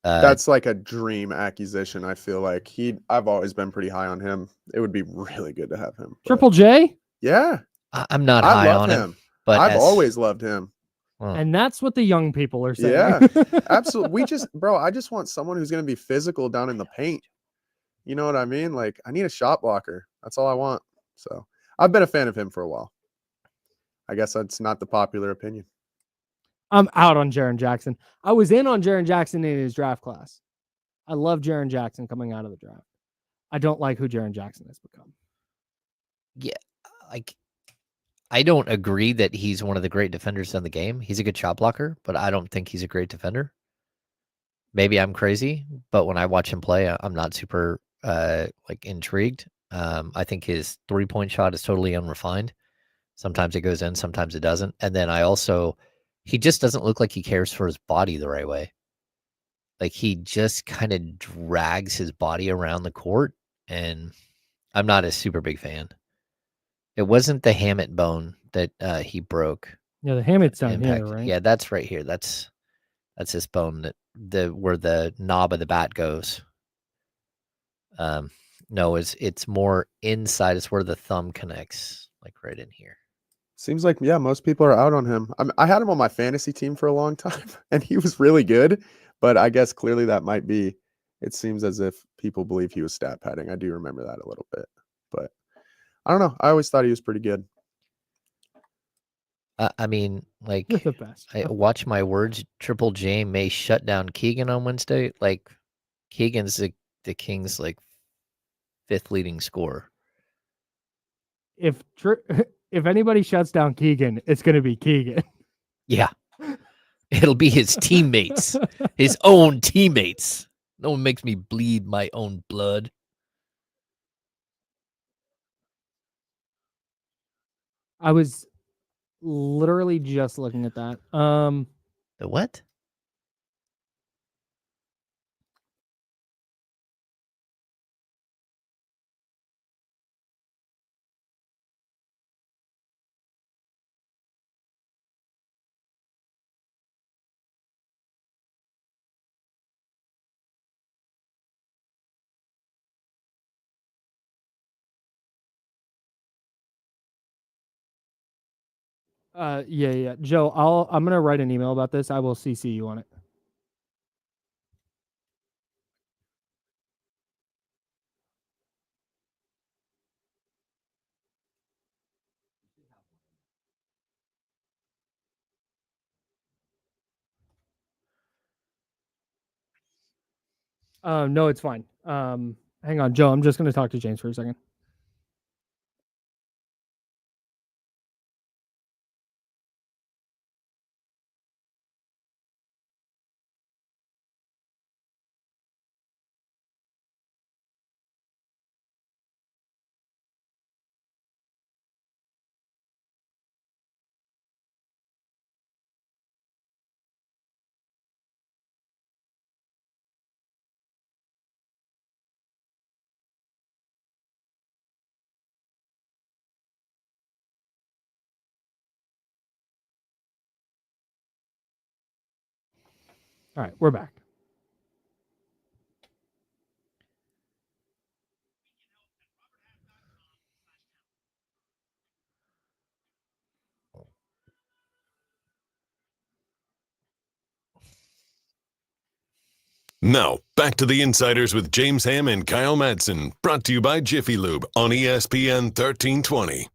That's like a dream acquisition. I feel like I've always been pretty high on him. It would be really good to have him. Triple J? Yeah. I'm not high on him, but I've always loved him. And that's what the young people are saying. Yeah, absolutely. I just want someone who's going to be physical down in the paint. You know what I mean? Like, I need a shot blocker. That's all I want. So I've been a fan of him for a while. I guess that's not the popular opinion. I'm out on Jaren Jackson. I was in on Jaren Jackson in his draft class. I love Jaren Jackson coming out of the draft. I don't like who Jaren Jackson has become. Yeah, like, I don't agree that he's one of the great defenders in the game. He's a good shot blocker, but I don't think he's a great defender. Maybe I'm crazy, but when I watch him play, I'm not super intrigued. I think his 3-point shot is totally unrefined. Sometimes it goes in, sometimes it doesn't. And then he just doesn't look like he cares for his body the right way. Like, he just kind of drags his body around the court, and I'm not a super big fan. It wasn't the hamate bone that he broke. Yeah, the hamate's down here, right? Yeah, that's right here. That's this bone where the knob of the bat goes. No, it's more inside. It's where the thumb connects, like right in here. Seems like, yeah, most people are out on him. I had him on my fantasy team for a long time, and he was really good. But I guess clearly that might be, it seems as if people believe he was stat padding. I do remember that a little bit. But I don't know. I always thought he was pretty good. I mean, like, You're the best. I watch my words. Triple J may shut down Keegan on Wednesday. Like, Keegan's the Kings' like 5th leading scorer. If anybody shuts down Keegan, it's going to be Keegan. Yeah. It'll be his teammates, his own teammates. No one makes me bleed my own blood. I was literally just looking at that. The what? Yeah. Joe, I'm gonna write an email about this. I will CC you on it. No, it's fine. Hang on, Joe. I'm just gonna talk to James for a second. All right, we're back. Now, back to the Insiders with James Ham and Kyle Madsen, brought to you by Jiffy Lube on ESPN 1320.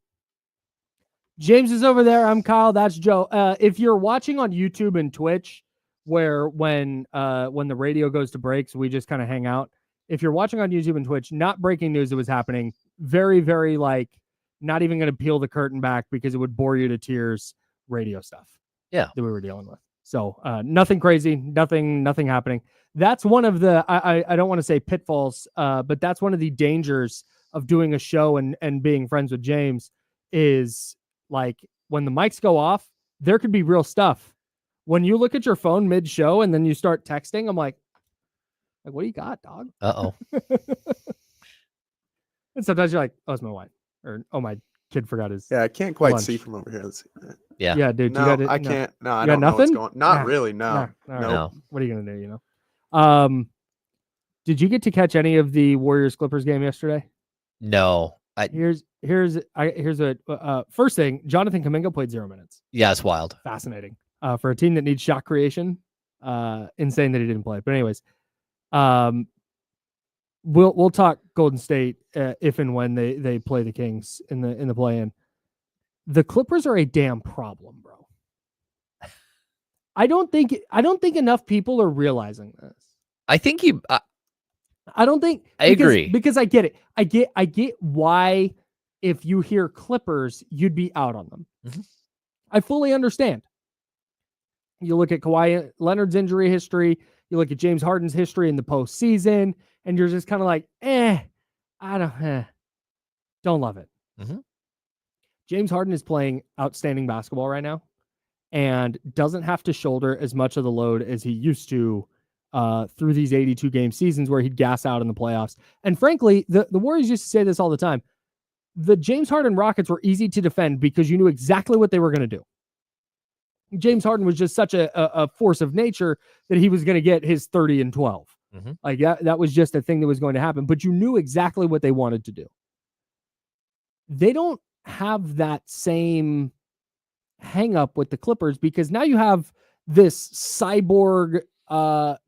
James is over there. I'm Kyle. That's Joe. If you're watching on YouTube and Twitch, where when the radio goes to breaks, we just kind of hang out. If you're watching on YouTube and Twitch, not breaking news, it was happening. Very, very like not even going to peel the curtain back because it would bore you to tears. Radio stuff. Yeah. That we were dealing with. So nothing crazy, nothing happening. That's one of the I don't want to say pitfalls, but that's one of the dangers of doing a show and being friends with James is like when the mics go off, there could be real stuff. When you look at your phone mid-show and then you start texting, I'm like, what do you got, dog? Uh-oh. And sometimes you're like, oh, it's my wife. Or, oh, my kid forgot his Yeah, I can't quite lunch. See from over here. Let's see. Yeah. Yeah, dude. No, I can't. No, I don't know what's going. Not really. No. No. What are you gonna do? You know. Did you get to catch any of the Warriors Clippers game yesterday? No. Here's a first thing. Jonathan Kuminga played 0 minutes. Yeah, it's wild. Fascinating. For a team that needs shot creation, insane that he didn't play. But anyways, we'll talk Golden State if and when they play the Kings in the play-in. The Clippers are a damn problem, bro. I don't think enough people are realizing this. I think you. I don't think. I agree because I get it. I get why if you hear Clippers, you'd be out on them. Mm-hmm. I fully understand. You look at Kawhi Leonard's injury history. You look at James Harden's history in the postseason, and you're just kind of like, don't love it. Mm-hmm. James Harden is playing outstanding basketball right now and doesn't have to shoulder as much of the load as he used to through these 82-game seasons where he'd gas out in the playoffs. And frankly, the Warriors used to say this all the time. The James Harden Rockets were easy to defend because you knew exactly what they were going to do. James Harden was just such a force of nature that he was going to get his 30 and 12. Mm-hmm. Like that was just a thing that was going to happen, but you knew exactly what they wanted to do. They don't have that same hang up with the Clippers because now you have this cyborg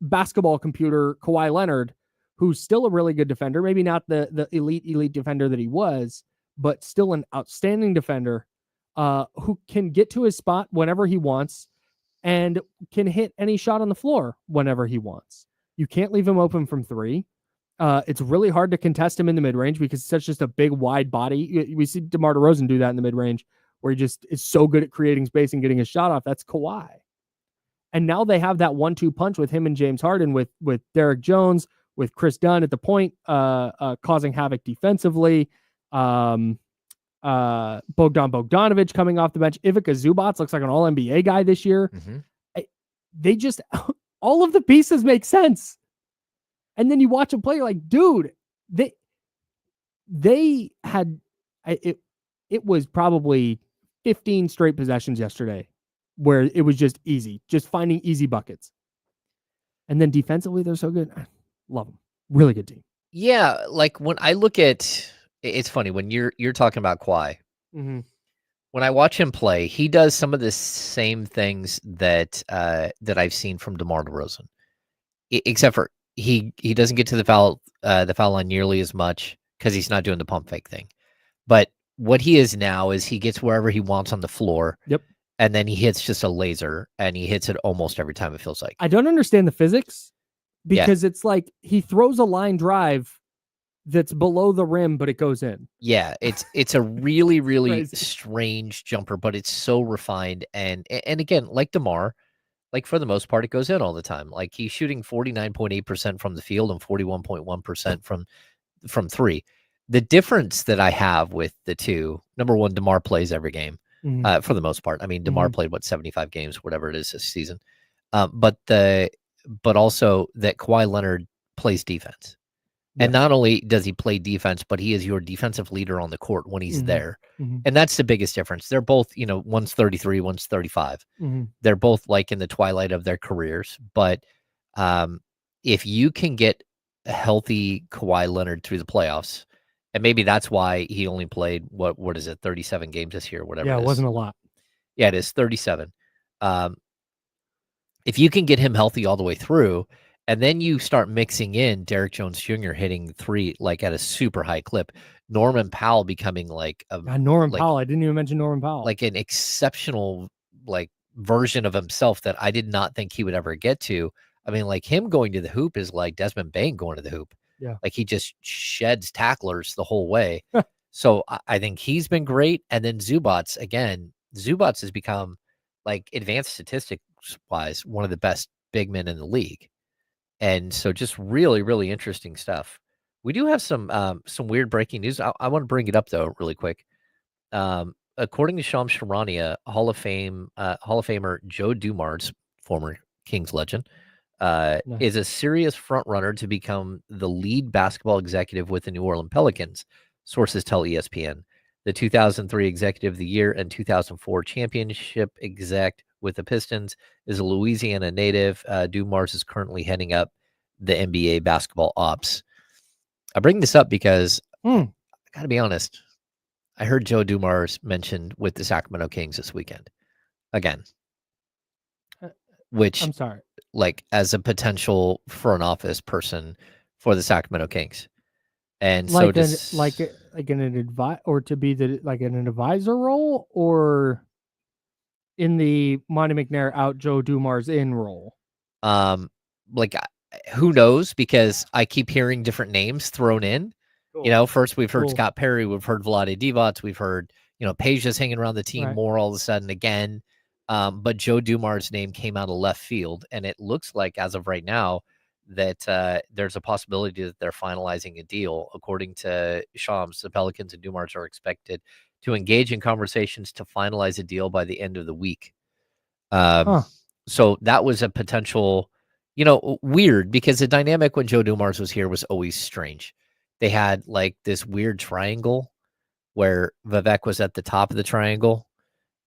basketball computer, Kawhi Leonard, who's still a really good defender, maybe not the elite defender that he was, but still an outstanding defender who can get to his spot whenever he wants and can hit any shot on the floor whenever he wants. You can't leave him open from three. It's really hard to contest him in the mid-range because it's such just a big, wide body. We see DeMar DeRozan do that in the mid-range where he just is so good at creating space and getting his shot off. That's Kawhi. And now they have that 1-2 punch with him and James Harden, with Derek Jones, with Chris Dunn at the point, causing havoc defensively. Bogdan Bogdanovic coming off the bench. Ivica Zubac looks like an all-NBA guy this year. They just, all of the pieces make sense. And then you watch them play, you're like, dude, they had, it was probably 15 straight possessions yesterday where it was just easy, just finding easy buckets. And then defensively, they're so good. Love them. Really good team. Yeah, like when I look at, it's funny when you're talking about Kawhi. Mm-hmm. When I watch him play, he does some of the same things that I've seen from DeMar DeRozan, except for he doesn't get to the foul line nearly as much because he's not doing the pump fake thing. But what he is now is he gets wherever he wants on the floor. Yep. And then he hits just a laser, and he hits it almost every time, it feels like. I don't understand the physics because it's like he throws a line drive that's below the rim, but it goes in. Yeah, it's a really, really strange jumper, but it's so refined. And again, like DeMar, like for the most part, it goes in all the time. Like he's shooting 49.8% from the field and 41.1% from three. The difference that I have with the two, number one, DeMar plays every game. For the most part. I mean, DeMar played 75 games, whatever it is this season. But also that Kawhi Leonard plays defense. And not only does he play defense, but he is your defensive leader on the court when he's there. And that's the biggest difference. They're both, one's 33, one's 35. They're both like in the twilight of their careers. But if you can get a healthy Kawhi Leonard through the playoffs, and maybe that's why he only played, what is it, 37 games this year, whatever. Yeah, it wasn't a lot. Yeah, it is 37. If you can get him healthy all the way through, and then you start mixing in Derek Jones Jr. hitting three like at a super high clip, Norman Powell becoming like Powell. I didn't even mention Norman Powell. Like an exceptional version of himself that I did not think he would ever get to. I mean, like him going to the hoop is like Desmond Bane going to the hoop. Yeah. Like he just sheds tacklers the whole way. So I think he's been great. And then Zubac has become, like, advanced statistics wise, one of the best big men in the league. And so just really, really interesting stuff. We do have some weird breaking news. I want to bring it up though, really quick. According to Shams Charania, Hall of Famer Joe Dumars, former Kings legend, is a serious front runner to become the lead basketball executive with the New Orleans Pelicans. Sources tell ESPN. The 2003 Executive of the Year and 2004 championship exec with the Pistons is a Louisiana native. Dumars is currently heading up the NBA basketball ops. I bring this up because I got to be honest. I heard Joe Dumars mentioned with the Sacramento Kings this weekend again, which I'm sorry, like as a potential front office person for the Sacramento Kings. And like so an advisor role, or in the Monty McNair out Joe Dumars in role. Who knows? Because I keep hearing different names thrown in. Cool. First we've heard Scott Perry, we've heard Vlade Divac, we've heard Peja's hanging around the team more all of a sudden again. But Joe Dumars' name came out of left field, and it looks like as of right now that there's a possibility that they're finalizing a deal. According to Shams, the Pelicans and Dumars are expected to engage in conversations to finalize a deal by the end of the week. So that was a potential, weird, because the dynamic when Joe Dumars was here was always strange. They had like this weird triangle where Vivek was at the top of the triangle,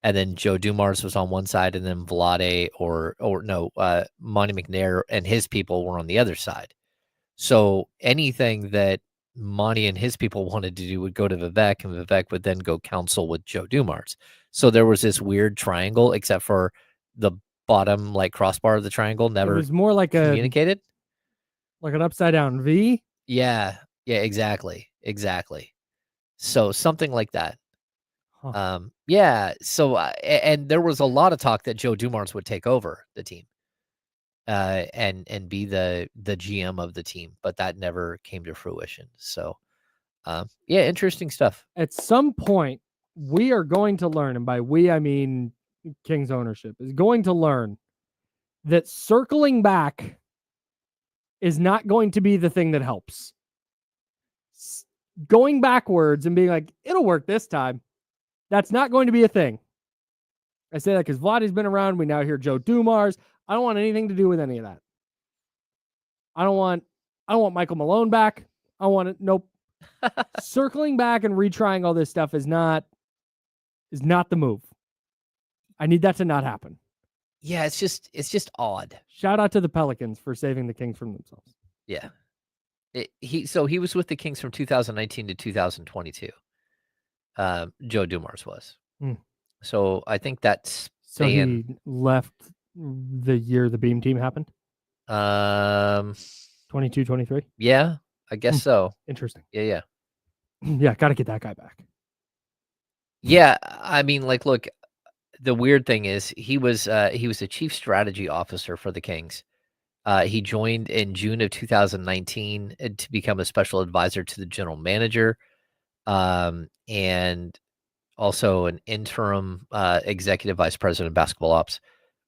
and then Joe Dumars was on one side, and then Vlade Monty McNair and his people were on the other side. So anything that Monty and his people wanted to do would go to Vivek, and Vivek would then go counsel with Joe Dumars. So there was this weird triangle, except for the bottom crossbar of the triangle never. It was more like communicated, like an upside down V. Yeah, exactly. So something like that. So and there was a lot of talk that Joe Dumars would take over the team and be the GM of the team, but that never came to fruition. So interesting stuff. At some point we are going to learn, and by we I mean Kings ownership is going to learn that circling back is not going to be the thing that helps. Going backwards and being like, it'll work this time, that's not going to be a thing. I say that because Vladdy's been around. We now hear Joe Dumars. I don't want anything to do with any of that. I don't want Michael Malone back. I want it. Nope. Circling back and retrying all this stuff is not the move. I need that to not happen. Yeah, it's just odd. Shout out to the Pelicans for saving the Kings from themselves. Yeah. He was with the Kings from 2019 to 2022. Joe Dumars was. So I think that's so he left the year the Beam team happened. 22, 23. Yeah, I guess so. Interesting. Yeah. Yeah, got to get that guy back. Yeah, I mean, like, look, the weird thing is he was a chief strategy officer for the Kings. He joined in June of 2019 to become a special advisor to the general manager, and also an interim executive vice president of basketball ops.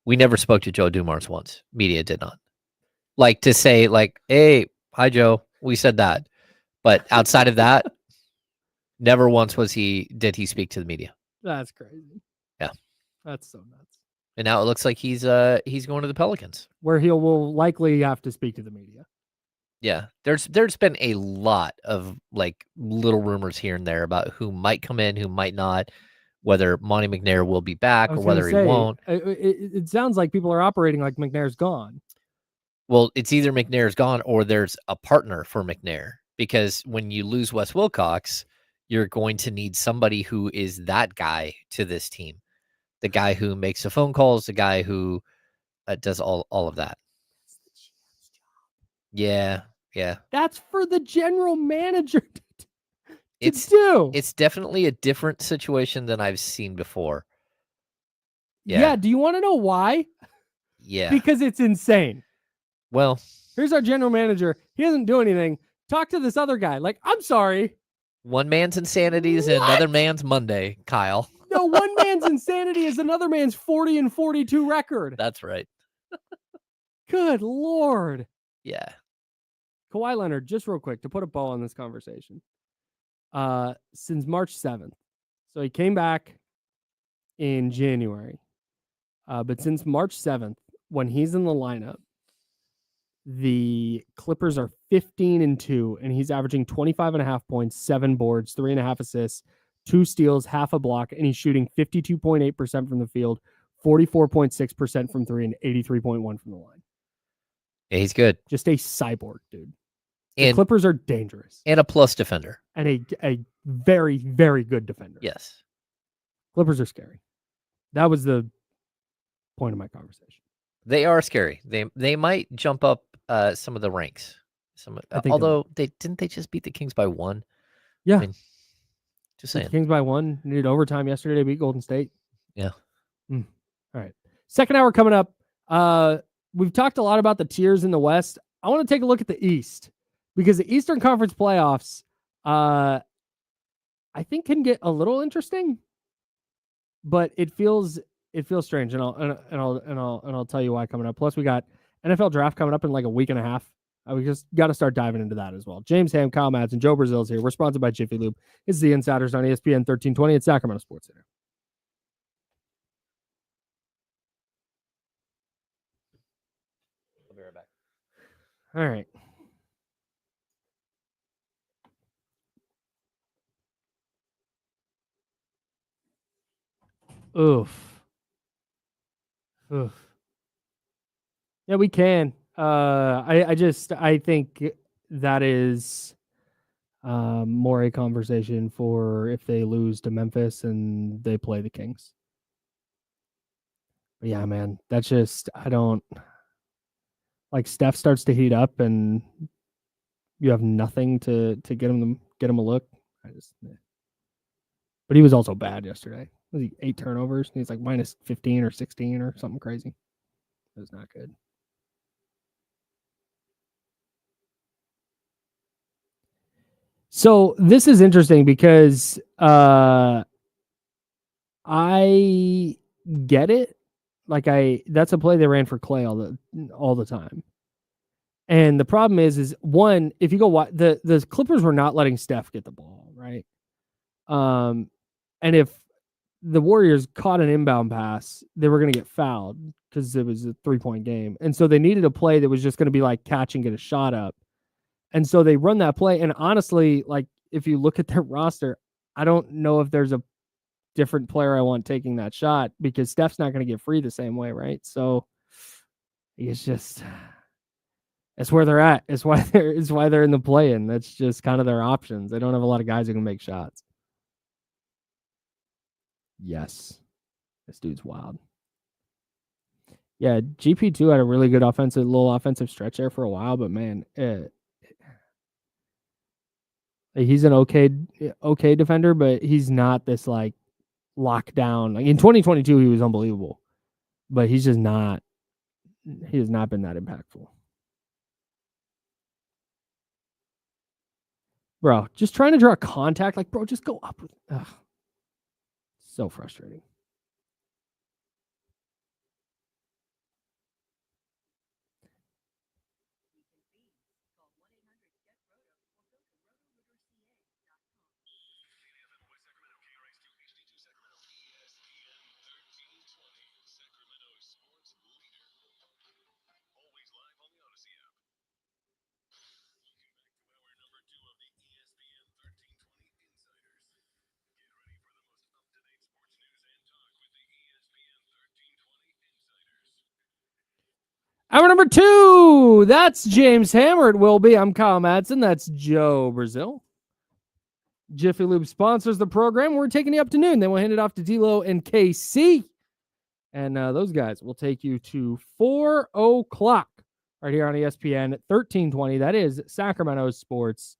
We never spoke to Joe Dumars once. Media did not. Like to say, like, hey, hi, Joe. We said that. But outside of that, never once did he speak to the media. That's crazy. Yeah. That's so nuts. And now it looks like he's going to the Pelicans, where he will likely have to speak to the media. Yeah, there's been a lot of like little rumors here and there about who might come in, who might not, whether Monty McNair will be back or whether he won't. It sounds like people are operating like McNair's gone. Well, it's either McNair's gone or there's a partner for McNair, because when you lose Wes Wilcox, you're going to need somebody who is that guy to this team. The guy who makes the phone calls, the guy who does all of that. Yeah. That's for the general manager to do. It's definitely a different situation than I've seen before. Yeah. Do you want to know why? Yeah. Because it's insane. Well, here's our general manager. He doesn't do anything. Talk to this other guy. Like, I'm sorry. One man's insanity is another man's Monday, Kyle. No, one man's insanity is another man's 40-42 record. That's right. Good Lord. Yeah. Kawhi Leonard, just real quick, to put a bow on this conversation. Since March 7th. So he came back in January. But since March 7th, when he's in the lineup, the Clippers are 15-2, and he's averaging 25.5 points, 7 boards, 3.5 assists, 2 steals, half a block, and he's shooting 52.8% from the field, 44.6% from 3, and 83.1 from the line. Yeah, he's good. Just a cyborg, dude. The And Clippers are dangerous. And a plus defender. And a very, very good defender. Yes. Clippers are scary. That was the point of my conversation. They are scary. They might jump up some of the ranks. Although they just beat the Kings by 1. Yeah. I mean, just saying. The Kings by 1. Needed overtime yesterday to beat Golden State. Yeah. All right. Second hour coming up. We've talked a lot about the tiers in the West. I want to take a look at the East, because the Eastern Conference playoffs, I think, can get a little interesting, but it feels strange, and I'll tell you why coming up. Plus, we got NFL draft coming up in like a week and a half. We just got to start diving into that as well. James Ham, Kyle Madsen, Joe Brazil's here. We're sponsored by Jiffy Lube. It's the Insiders on ESPN 1320 at Sacramento Sports Center. I'll be right back. All right. Oof. Yeah, we can. I think that is more a conversation for if they lose to Memphis and they play the Kings. But yeah, man, that's just, I don't like, Steph starts to heat up and you have nothing to get him a look. But he was also bad yesterday. Was he 8 turnovers? He's like minus 15 or 16 or something crazy. It was not good. So this is interesting because I get it. That's a play they ran for Clay all the time. And the problem is one, if you go watch, the Clippers were not letting Steph get the ball, right? And if the Warriors caught an inbound pass, they were going to get fouled because it was a 3-point game. And so they needed a play that was just going to be like catch and get a shot up. And so they run that play. And honestly, like if you look at their roster, I don't know if there's a different player I want taking that shot because Steph's not going to get free the same way, right? So it's just, that's where they're at. It's why they're in the play-in. That's just kind of their options. They don't have a lot of guys who can make shots. Yes. This dude's wild. Yeah, GP2 had a really good little offensive stretch there for a while, but man, he's an okay defender, but he's not this like lockdown. Like in 2022, he was unbelievable, but he's just not. He has not been that impactful. Bro, just trying to draw contact. Like, bro, just go up. Ugh. So frustrating. Hour number 2. That's James Hammer. It will be. I'm Kyle Madsen. That's Joe Brazil. Jiffy Lube sponsors the program. We're taking you up to noon. Then we'll hand it off to D-Lo and KC. And those guys will take you to 4 o'clock right here on ESPN 1320. That is Sacramento Sports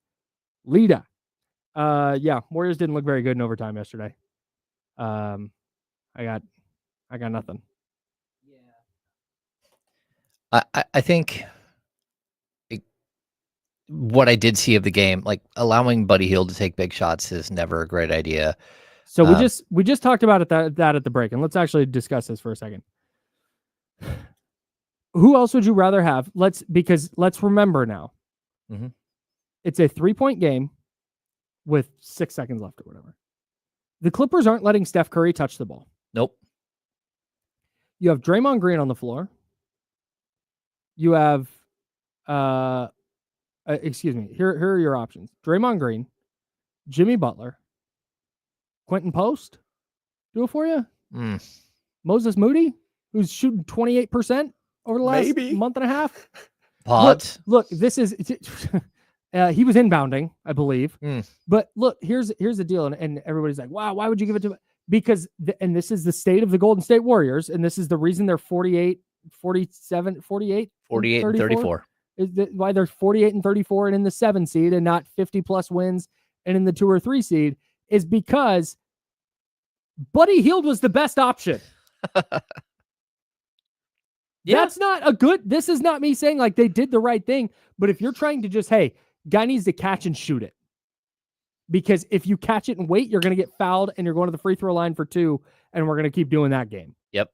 Leader. Yeah, Warriors didn't look very good in overtime yesterday. I got nothing. I think what I did see of the game, like allowing Buddy Hield to take big shots is never a great idea. So we just talked about that at the break, and let's actually discuss this for a second. Who else would you rather have? Let's remember now. Mm-hmm. It's a 3-point game with 6 seconds left or whatever. The Clippers aren't letting Steph Curry touch the ball. Nope. You have Draymond Green on the floor. You have, excuse me, here are your options. Draymond Green, Jimmy Butler, Quentin Post, do it for you? Moses Moody, who's shooting 28% over the last month and a half. Look, this is, he was inbounding, I believe. But look, here's the deal. And everybody's like, wow, why would you give it to, because, and this is the state of the Golden State Warriors. And this is the reason they're 48 and 34 is why they're 48 and 34 and in the 7 seed and not 50 plus wins and in the 2 or 3 seed is because Buddy Hield was the best option. That's not a good, this is not me saying like they did the right thing, but if you're trying to just, hey, guy needs to catch and shoot it, because if you catch it and wait, you're going to get fouled and you're going to the free throw line for 2 and we're going to keep doing that game. Yep.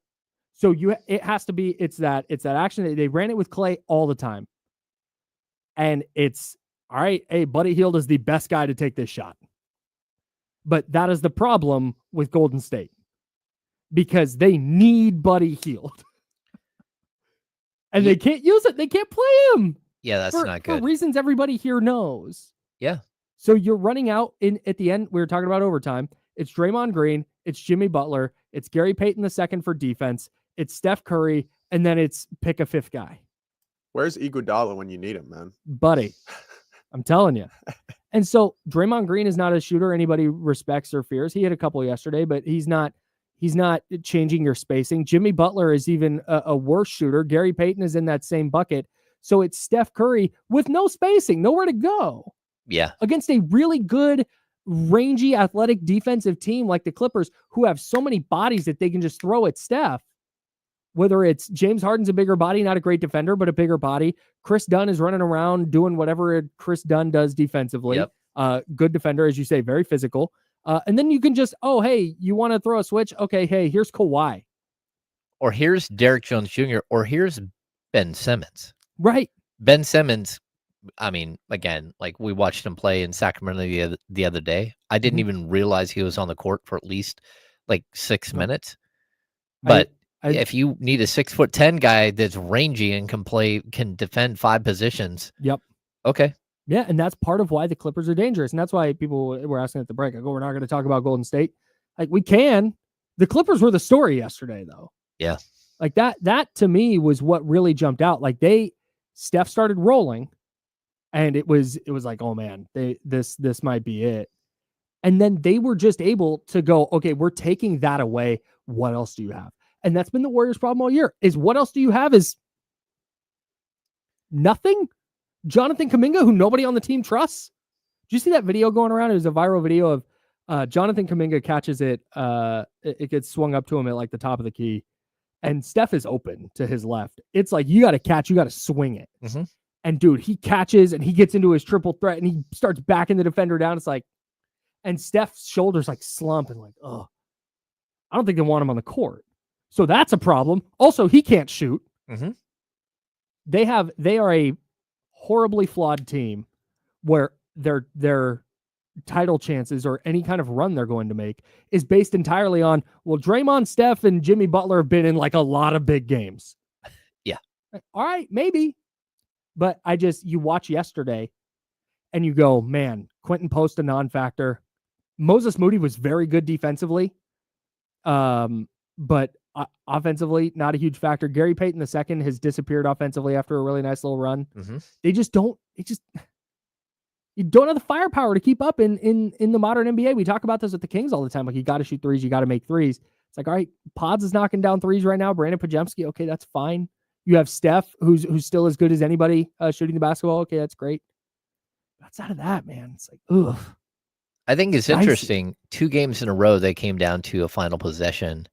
So it has to be, it's that action. They ran it with Clay all the time. And it's, all right, hey, Buddy Hield is the best guy to take this shot. But that is the problem with Golden State. Because they need Buddy Hield. And they can't use it. They can't play him. Yeah, that's not good. For reasons everybody here knows. Yeah. So you're running out at the end. We were talking about overtime. It's Draymond Green. It's Jimmy Butler. It's Gary Payton II for defense. It's Steph Curry, and then it's pick a 5th guy. Where's Iguodala when you need him, man? Buddy, I'm telling you. And so Draymond Green is not a shooter anybody respects or fears. He hit a couple yesterday, but he's not changing your spacing. Jimmy Butler is even a worse shooter. Gary Payton is in that same bucket. So it's Steph Curry with no spacing, nowhere to go. Yeah. Against a really good, rangy, athletic defensive team like the Clippers, who have so many bodies that they can just throw at Steph. Whether it's James Harden's a bigger body, not a great defender, but a bigger body. Chris Dunn is running around doing whatever Chris Dunn does defensively. Yep. Good defender, as you say, very physical. And then you can just, oh, hey, you want to throw a switch? Okay, hey, here's Kawhi. or here's Derek Jones Jr., or here's Ben Simmons. Right. Ben Simmons, I mean, again, like we watched him play in Sacramento the other day. I didn't even realize he was on the court for at least like 6 minutes. But if you need a 6'10" guy that's rangy and can defend 5 positions. Yep. Okay. Yeah, and that's part of why the Clippers are dangerous. And that's why people were asking at the break, I go, we're not going to talk about Golden State. Like, we can. The Clippers were the story yesterday, though. Yeah. Like, that to me was what really jumped out. Like, Steph started rolling, and it was like, oh, man, this might be it. And then they were just able to go, okay, we're taking that away. What else do you have? And that's been the Warriors' problem all year, is what else do you have is nothing. Jonathan Kuminga, who nobody on the team trusts. Did you see that video going around? It was a viral video of Jonathan Kuminga catches it. It gets swung up to him at like the top of the key, and Steph is open to his left. It's like, you got to catch, you got to swing it. Mm-hmm. And dude, he catches and he gets into his triple threat and he starts backing the defender down. It's like, and Steph's shoulders like slump and like, oh, I don't think they want him on the court. So that's a problem. Also, he can't shoot. Mm-hmm. They are a horribly flawed team where their title chances or any kind of run they're going to make is based entirely on, well, Draymond, Steph, and Jimmy Butler have been in like a lot of big games. Yeah. All right, maybe. But you watch yesterday and you go, man, Quentin Post a non-factor. Moses Moody was very good defensively. But offensively, not a huge factor. Gary Payton II has disappeared offensively after a really nice little run. Mm-hmm. You don't have the firepower to keep up in the modern NBA. We talk about this with the Kings all the time. Like, you got to shoot threes, you got to make threes. It's like, all right, Pods is knocking down threes right now. Brandon Pajemski, okay, that's fine. You have Steph, who's still as good as anybody shooting the basketball. Okay, that's great. Outside of that, man, it's like, ugh. I think it's interesting. 2 games in a row, they came down to a final possession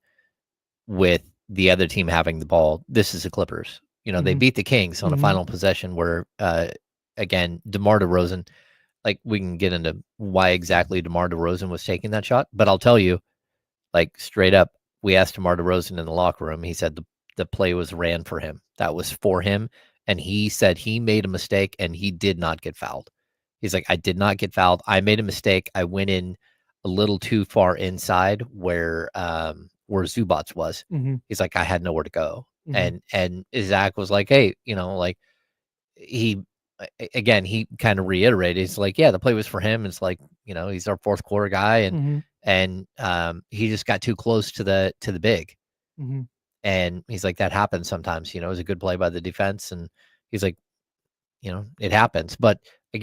with the other team having the ball. This is the Clippers. They beat the Kings on a final possession where, again, DeMar DeRozan, like, we can get into why exactly DeMar DeRozan was taking that shot. But I'll tell you, like, straight up, we asked DeMar DeRozan in the locker room. He said the play was ran for him. That was for him. And he said he made a mistake and he did not get fouled. He's like, I did not get fouled. I made a mistake. I went in a little too far inside where Zubats was. Mm-hmm. He's like, I had nowhere to go. Mm-hmm. And Zach was like, hey, like, he kind of reiterated, he's like, yeah, the play was for him. It's like, he's our fourth quarter guy, and he just got too close to the big. Mm-hmm. And he's like, that happens sometimes. It was a good play by the defense, and he's like, it happens. But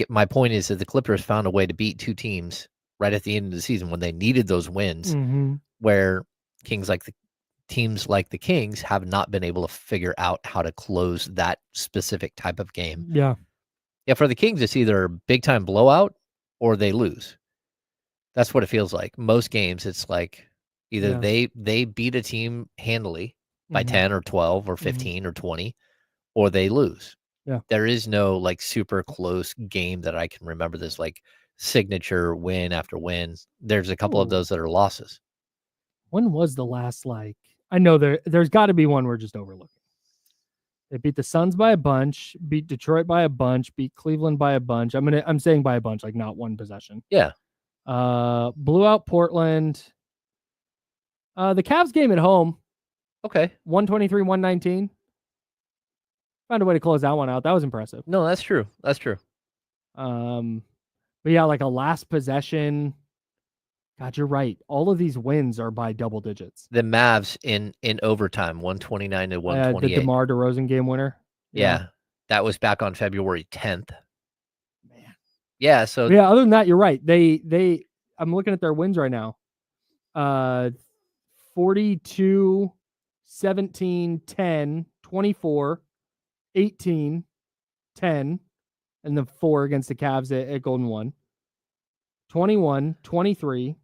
my point is that the Clippers found a way to beat 2 teams right at the end of the season when they needed those wins, where teams like the Kings have not been able to figure out how to close that specific type of game. Yeah. Yeah, for the Kings, it's either a big-time blowout or they lose. That's what it feels like. Most games, it's like either they beat a team handily by 10 or 12 or 15 or 20, or they lose. Yeah. There is no, like, super close game that I can remember this, like, signature win after win. There's a couple of those that are losses. When was the last, like, I know there's got to be one we're just overlooking. They beat the Suns by a bunch, beat Detroit by a bunch, beat Cleveland by a bunch. I'm saying by a bunch, like not one possession. Yeah. Blew out Portland. The Cavs game at home. Okay. 123-119. Found a way to close that one out. That was impressive. No, that's true. That's true. But yeah, like a last possession. God, you're right. All of these wins are by double digits. The Mavs in overtime, 129 to 128. The DeMar DeRozan game winner. Yeah. That was back on February 10th. Man. Yeah, so yeah, other than that, you're right. They I'm looking at their wins right now. 42, 17, 10, 24, 18, 10, and the 4 against the Cavs at Golden 1. 21, 23,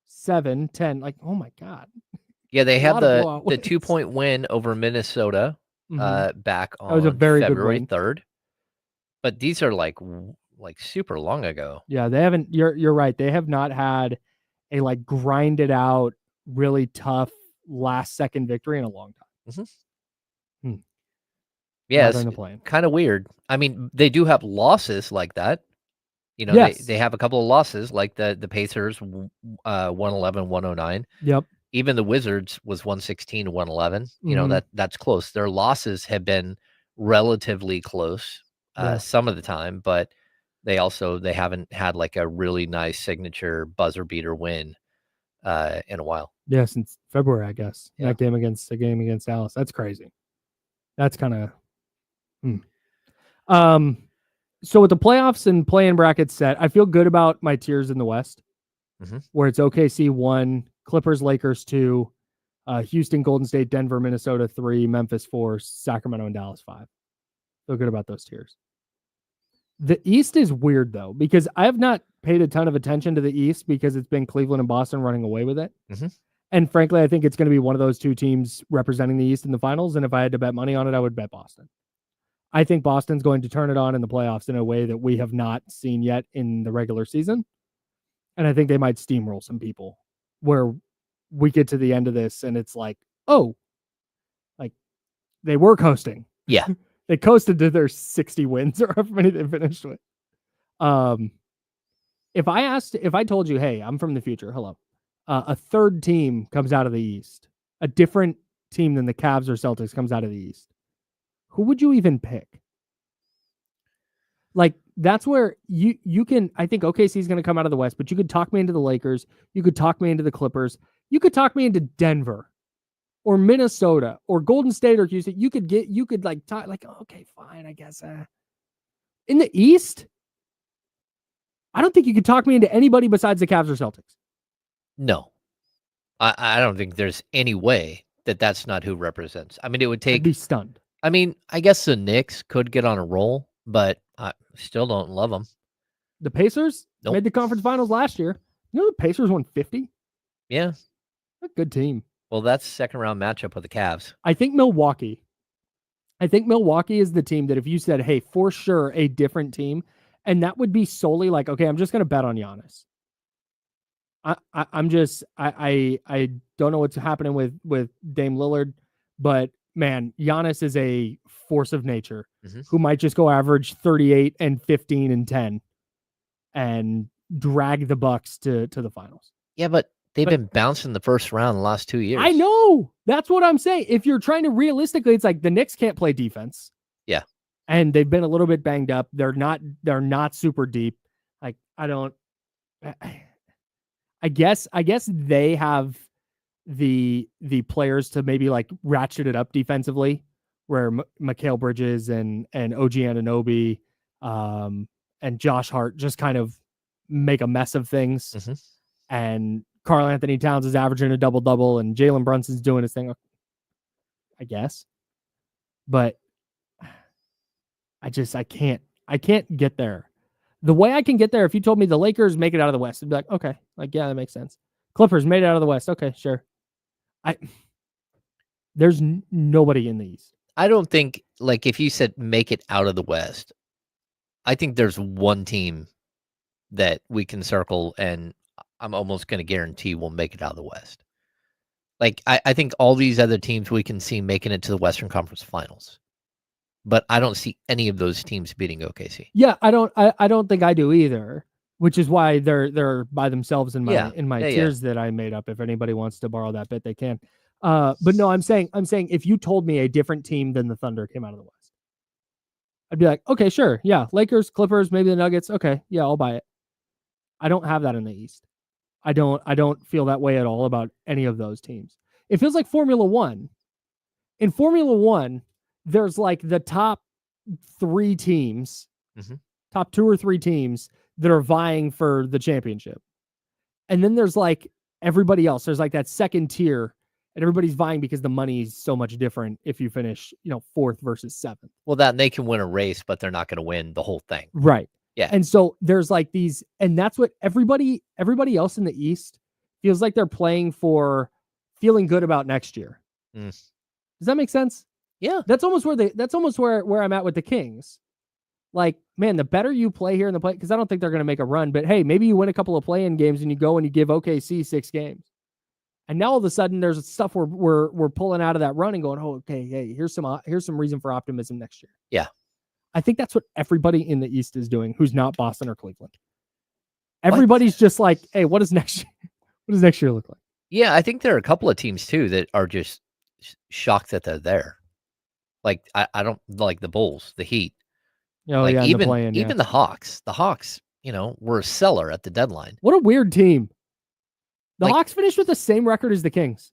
7, 10. Like, oh my God. Yeah, they had the 2-point win over Minnesota back on that was a very February good 3rd. But these are like super long ago. Yeah, they haven't. You're right. They have not had a like grinded out, really tough last second victory in a long time. Yeah, Not in it's the play-in. kind of weird. I mean, they do have losses like that. You know, Yes. they have a couple of losses like the Pacers, 111, 109. Yep. Even the Wizards was 116 to 111. You know, Mhm. that's close. Their losses have been relatively close Yeah. some of the time, but they haven't had like a really nice signature buzzer beater win in a while. Yeah, since February, I guess. Yeah. That game against Dallas. That's crazy. That's kind of so with the playoffs and play-in brackets set, I feel good about my tiers in the West, where it's OKC 1, Clippers, Lakers 2, Houston, Golden State, Denver, Minnesota 3, Memphis 4, Sacramento, and Dallas 5. Feel good about those tiers. The East is weird, though, because I have not paid a ton of attention to the East because it's been Cleveland and Boston running away with it. And frankly, I think it's going to be one of those two teams representing the East in the finals. And if I had to bet money on it, I would bet Boston. I think Boston's going to turn it on in the playoffs in a way that we have not seen yet in the regular season. And I think they might steamroll some people where we get to the end of this and it's like, oh, like they were coasting. Yeah. They coasted to their 60 wins or however many they finished with. If I told you, hey, I'm from the future, hello, a third team comes out of the East, a different team than the Cavs or Celtics comes out of the East, who would you even pick? Like, that's where you can, I think OKC is going to come out of the West, but you could talk me into the Lakers. You could talk me into the Clippers. You could talk me into Denver or Minnesota or Golden State or Houston. You could like talk like, okay, fine, I guess. In the East, I don't think you could talk me into anybody besides the Cavs or Celtics. No, I don't think there's any way that that's not who represents. I mean, it would I'd take. be stunned. I mean, I guess the Knicks could get on a roll, but I still don't love them. The Pacers Nope. made the conference finals last year. You know, the Pacers won 50. Yeah. A good team. Well, that's second round matchup with the Cavs. I think Milwaukee is the team that if you said, hey, for sure, a different team, and that would be solely like, okay, I'm just going to bet on Giannis. I don't know what's happening with Dame Lillard, but man, Giannis is a force of nature who might just go average 38 and 15 and 10 and drag the Bucks to the finals. Yeah, but they've been bouncing the first round the last 2 years. I know. That's what I'm saying. If you're trying to realistically, it's like the Knicks can't play defense. Yeah. And they've been a little bit banged up. They're not super deep. Like, I guess they have the players to maybe like ratchet it up defensively, where Mikal Bridges and OG Anunoby and Josh Hart just kind of make a mess of things. And Karl Anthony Towns is averaging a double-double and Jalen Brunson's doing his thing, I guess. But I can't get there. The way I can get there, if you told me the Lakers make it out of the West, I'd be like, okay, like, yeah, that makes sense. Clippers made it out of the West. Okay, sure. There's nobody in the East. I don't think, like, if you said make it out of the West, I think there's one team that we can circle and I'm almost going to guarantee will make it out of the West. Like, I think all these other teams we can see making it to the Western Conference Finals. But I don't see any of those teams beating OKC. Yeah, I don't think I do either, which is why they're by themselves in my tiers that I made up. If anybody wants to borrow that bit, they can. But no, I'm saying if you told me a different team than the Thunder came out of the West, I'd be like, okay, sure. Yeah. Lakers, Clippers, maybe the Nuggets. Okay. Yeah, I'll buy it. I don't have that in the East. I don't feel that way at all about any of those teams. It feels like Formula One. In Formula One, there's like the top 3 teams, top 2 or 3 teams that are vying for the championship. And then there's like everybody else. There's like that second tier and everybody's vying because the money is so much different if you finish, 4th versus 7th. Well, they can win a race, but they're not going to win the whole thing. Right. Yeah. And so there's like these, and that's what everybody else in the East feels like they're playing for, feeling good about next year. Does that make sense? Yeah. That's almost where I'm at with the Kings. Like, man, the better you play here in the play, because I don't think they're going to make a run, but hey, maybe you win a couple of play-in games and you go and you give OKC 6 games. And now all of a sudden there's stuff we're pulling out of that run and going, oh, okay, hey, here's some reason for optimism next year. Yeah. I think that's what everybody in the East is doing who's not Boston or Cleveland. Everybody's just like, hey, what does next year look like? Yeah, I think there are a couple of teams too that are just shocked that they're there. Like I don't like the Bulls, the Heat. Oh, like yeah, even the play-in, even the Hawks. The Hawks, were a seller at the deadline. What a weird team. The Like- Hawks finished with the same record as the Kings.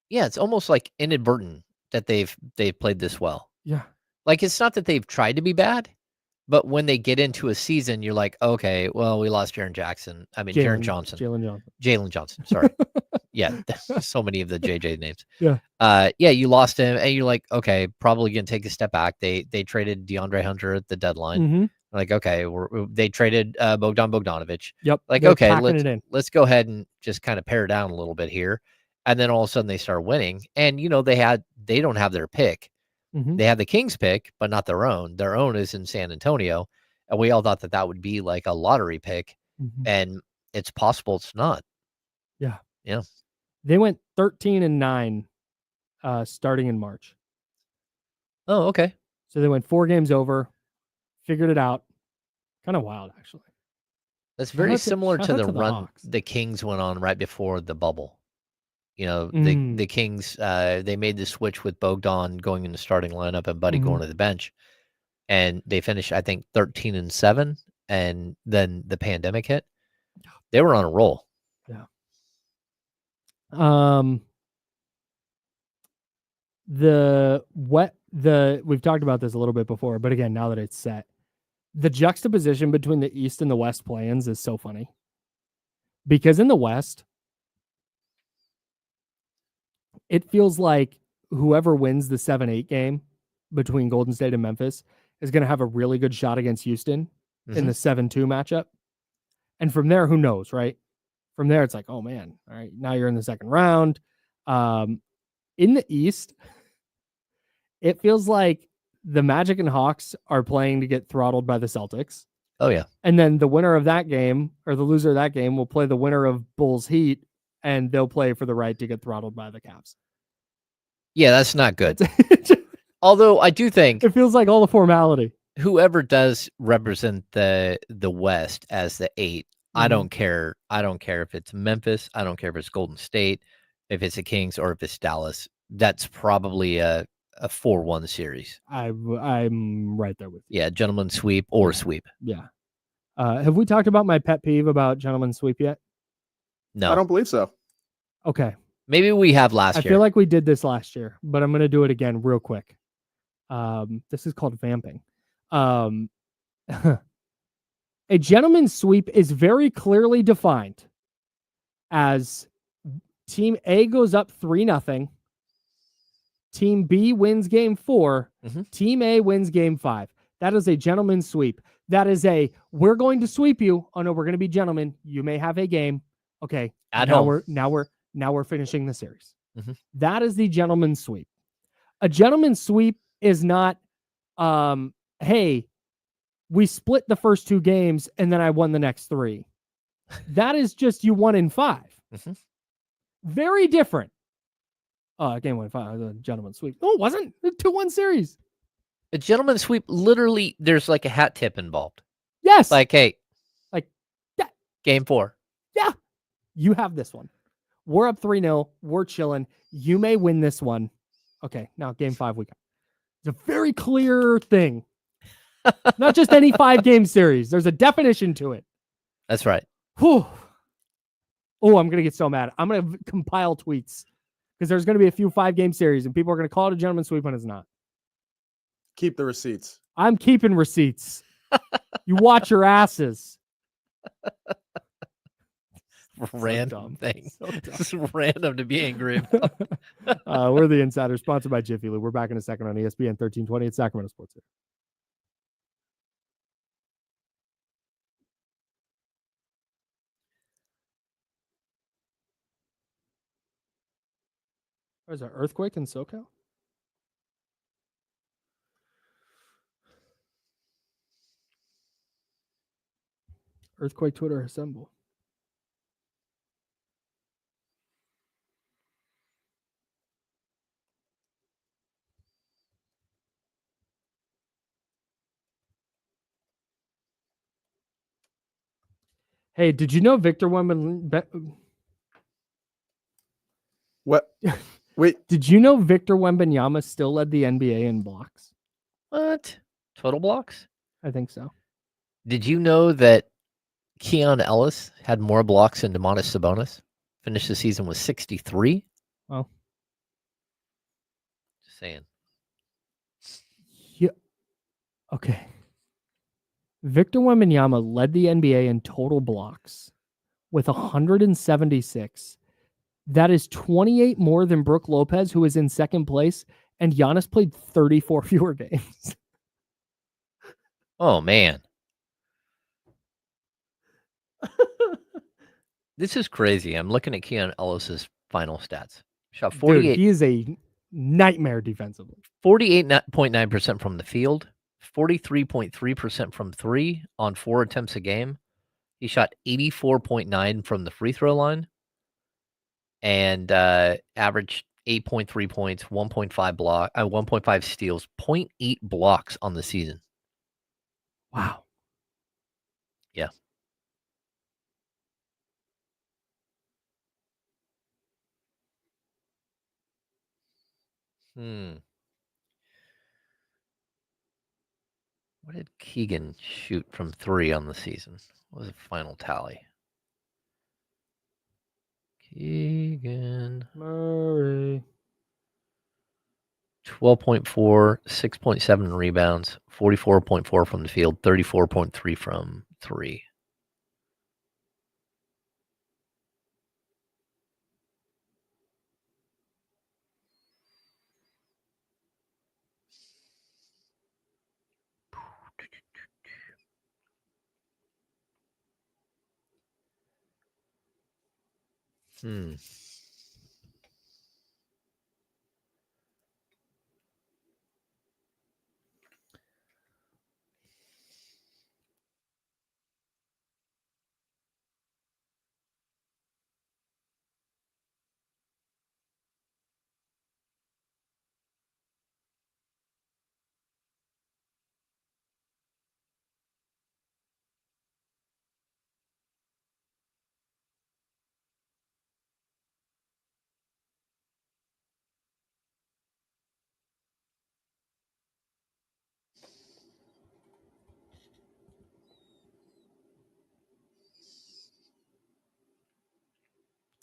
Yeah, it's almost like inadvertent that they've played this well. Yeah. Like it's not that they've tried to be bad, but when they get into a season, you're like, okay, well, we lost Jalen Johnson. Jalen Johnson. Sorry. Yeah, so many of the JJ names. Yeah. You lost him, and you're like, okay, probably gonna take a step back. They traded DeAndre Hunter at the deadline. Mm-hmm. Like, okay, they traded Bogdan Bogdanovic. Yep. Like, They're okay, packing it in. let's go ahead and just kind of pare down a little bit here. And then all of a sudden they start winning. And they don't have their pick. Mm-hmm. They have the Kings pick, but not their own. Their own is in San Antonio. And we all thought that would be like a lottery pick. Mm-hmm. And it's possible it's not. Yeah. Yeah. They went 13-9 starting in March. Oh, okay. So they went 4 games over, figured it out. Kind of wild, actually. That's very similar to the run Hawks. the Kings went on right before the bubble. The Kings, they made the switch with Bogdan going in the starting lineup and Buddy going to the bench. And they finished, I think, 13-7. And then the pandemic hit. They were on a roll. Yeah. We've talked about this a little bit before, but again, now that it's set, the juxtaposition between the East and the West play-ins is so funny. Because in the West, it feels like whoever wins the 7-8 game between Golden State and Memphis is going to have a really good shot against Houston in the 7-2 matchup. And from there, who knows, right? From there, it's like, oh man, all right, now you're in the second round. In the East, it feels like the Magic and Hawks are playing to get throttled by the Celtics. Oh, yeah. And then the winner of that game, or the loser of that game, will play the winner of Bulls Heat, and they'll play for the right to get throttled by the Cavs. Yeah, that's not good. Although I do think it feels like all the formality. Whoever does represent the West as the 8, I don't care. I don't care if it's Memphis. I don't care if it's Golden State, if it's the Kings, or if it's Dallas. That's probably a 4-1 series. I'm right there with you. Yeah, gentleman sweep or sweep. Yeah. Have we talked about my pet peeve about gentleman sweep yet? No. I don't believe so. Okay. Maybe we have last year. I feel like we did this last year, but I'm going to do it again real quick. This is called vamping. A gentleman's sweep is very clearly defined as Team A goes up 3-0. Team B wins game 4. Team A wins game 5. That is a gentleman's sweep. That is we're going to sweep you. Oh no, we're going to be gentlemen. You may have a game. Okay. Now we're finishing the series. That is the gentleman's sweep. A gentleman's sweep is not, hey, we split the first 2 games and then I won the next 3. That is just you won in 5. Very different. Game 1-5, the gentleman's sweep. No, it wasn't. The 2-1 series. A gentleman's sweep, literally, there's like a hat tip involved. Yes. Like, hey. Like, yeah. Game 4. Yeah. You have this one. We're up 3-0. We're chilling. You may win this one. Okay, now game 5 we got. It's a very clear thing. Not just any 5-game series. There's a definition to it. That's right. Whew. Oh, I'm going to get so mad. I'm going to compile tweets because there's going to be a few 5-game series and people are going to call it a gentleman's sweep when it's not. Keep the receipts. I'm keeping receipts. You watch your asses. Random thing. This is random to be angry about. We're the Insiders, sponsored by Jiffy Lube. We're back in a second on ESPN 1320 at Sacramento Sports. There's an earthquake in SoCal? Earthquake Twitter assemble. Hey, did you know Victor Wembanyama? What? Wait, Did you know Victor Wembanyama still led the NBA in blocks? What? Total blocks? I think so. Did you know that Keon Ellis had more blocks than Domantas Sabonis? Finished the season with 63? Well, Just saying. yeah. Okay. Victor Wembanyama led the NBA in total blocks with 176. That is 28 more than Brook Lopez, who is in second place, and Giannis played 34 fewer games. Oh, man. This is crazy. I'm looking at Keon Ellis's final stats. Shot 48, Dude, he is a nightmare defensively. 48.9% from the field, 43.3% from three on 4 attempts a game. He shot 84.9 from the free throw line and averaged 8.3 points, 1.5 steals, 0.8 blocks on the season. Wow. Yeah. What did Keegan shoot from three on the season? What was the final tally? Keegan. Murray. 12.4, 6.7 rebounds, 44.4 from the field, 34.3 from three.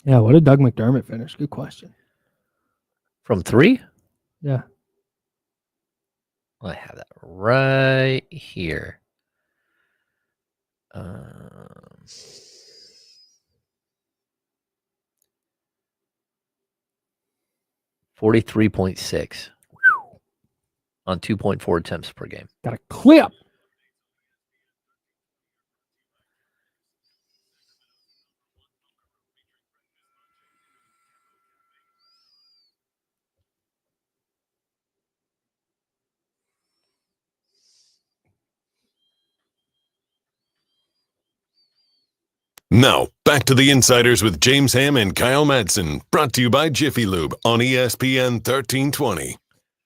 Yeah, what did Doug McDermott finish? Good question. From three? Yeah. I have that right here. 43.6 on 2.4 attempts per game. Got a clip. Now, back to the Insiders with James Ham and Kyle Madsen, brought to you by Jiffy Lube on ESPN 1320.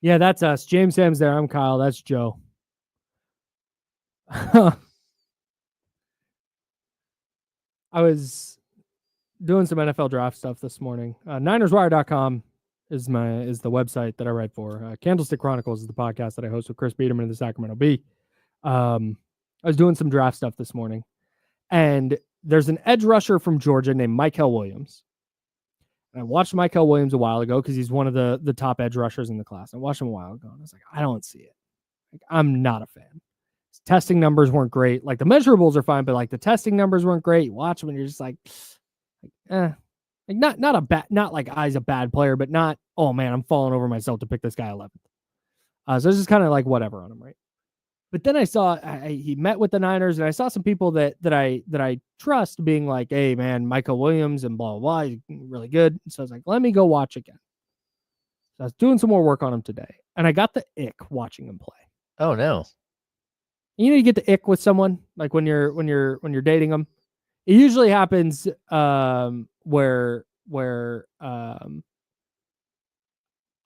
Yeah, that's us. James Ham's there. I'm Kyle. That's Joe. I was doing some NFL draft stuff this morning. NinersWire.com is the website that I write for. Candlestick Chronicles is the podcast that I host with Chris Biederman of the Sacramento Bee. I was doing some draft stuff this morning, and there's an edge rusher from Georgia named Mykel Williams. And I watched Mykel Williams a while ago because he's one of the top edge rushers in the class. I watched him a while ago, and I was like, I don't see it. Like, I'm not a fan. His testing numbers weren't great. Like, the measurables are fine, but like the testing numbers weren't great. You watch him, and you're just like not like he's a bad player, but not, oh man, I'm falling over myself to pick this guy 11th. So it's just kind of like whatever on him, right? But then I saw he met with the Niners, and I saw some people that I trust being like, hey man, Mykel Williams and blah blah blah, he's really good. So I was like, let me go watch again. So I was doing some more work on him today, and I got the ick watching him play. Oh no. You know, you get the ick with someone like when you're dating them. It usually happens where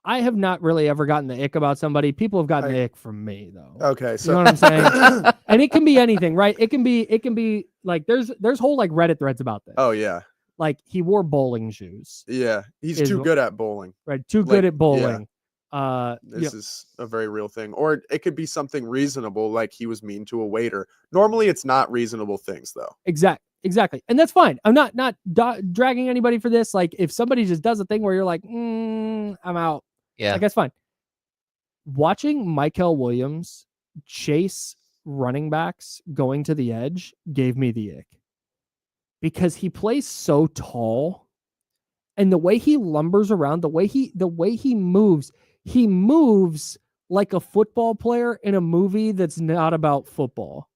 I have not really ever gotten the ick about somebody. People have gotten the ick from me though. Okay, so you know what I'm saying? And it can be anything, right? It can be like there's whole like Reddit threads about this. Oh yeah. Like he wore bowling shoes. Yeah, he's too good at bowling. Right, too good at bowling. This is a very real thing. Or it could be something reasonable, like he was mean to a waiter. Normally, it's not reasonable things, though. Exactly. And that's fine. I'm not dragging anybody for this. Like, if somebody just does a thing where you're like, I'm out. Yeah. Like, that's fine. Watching Michael Williams chase running backs going to the edge gave me the ick. Because he plays so tall. And the way he lumbers around, the way he moves like a football player in a movie that's not about football.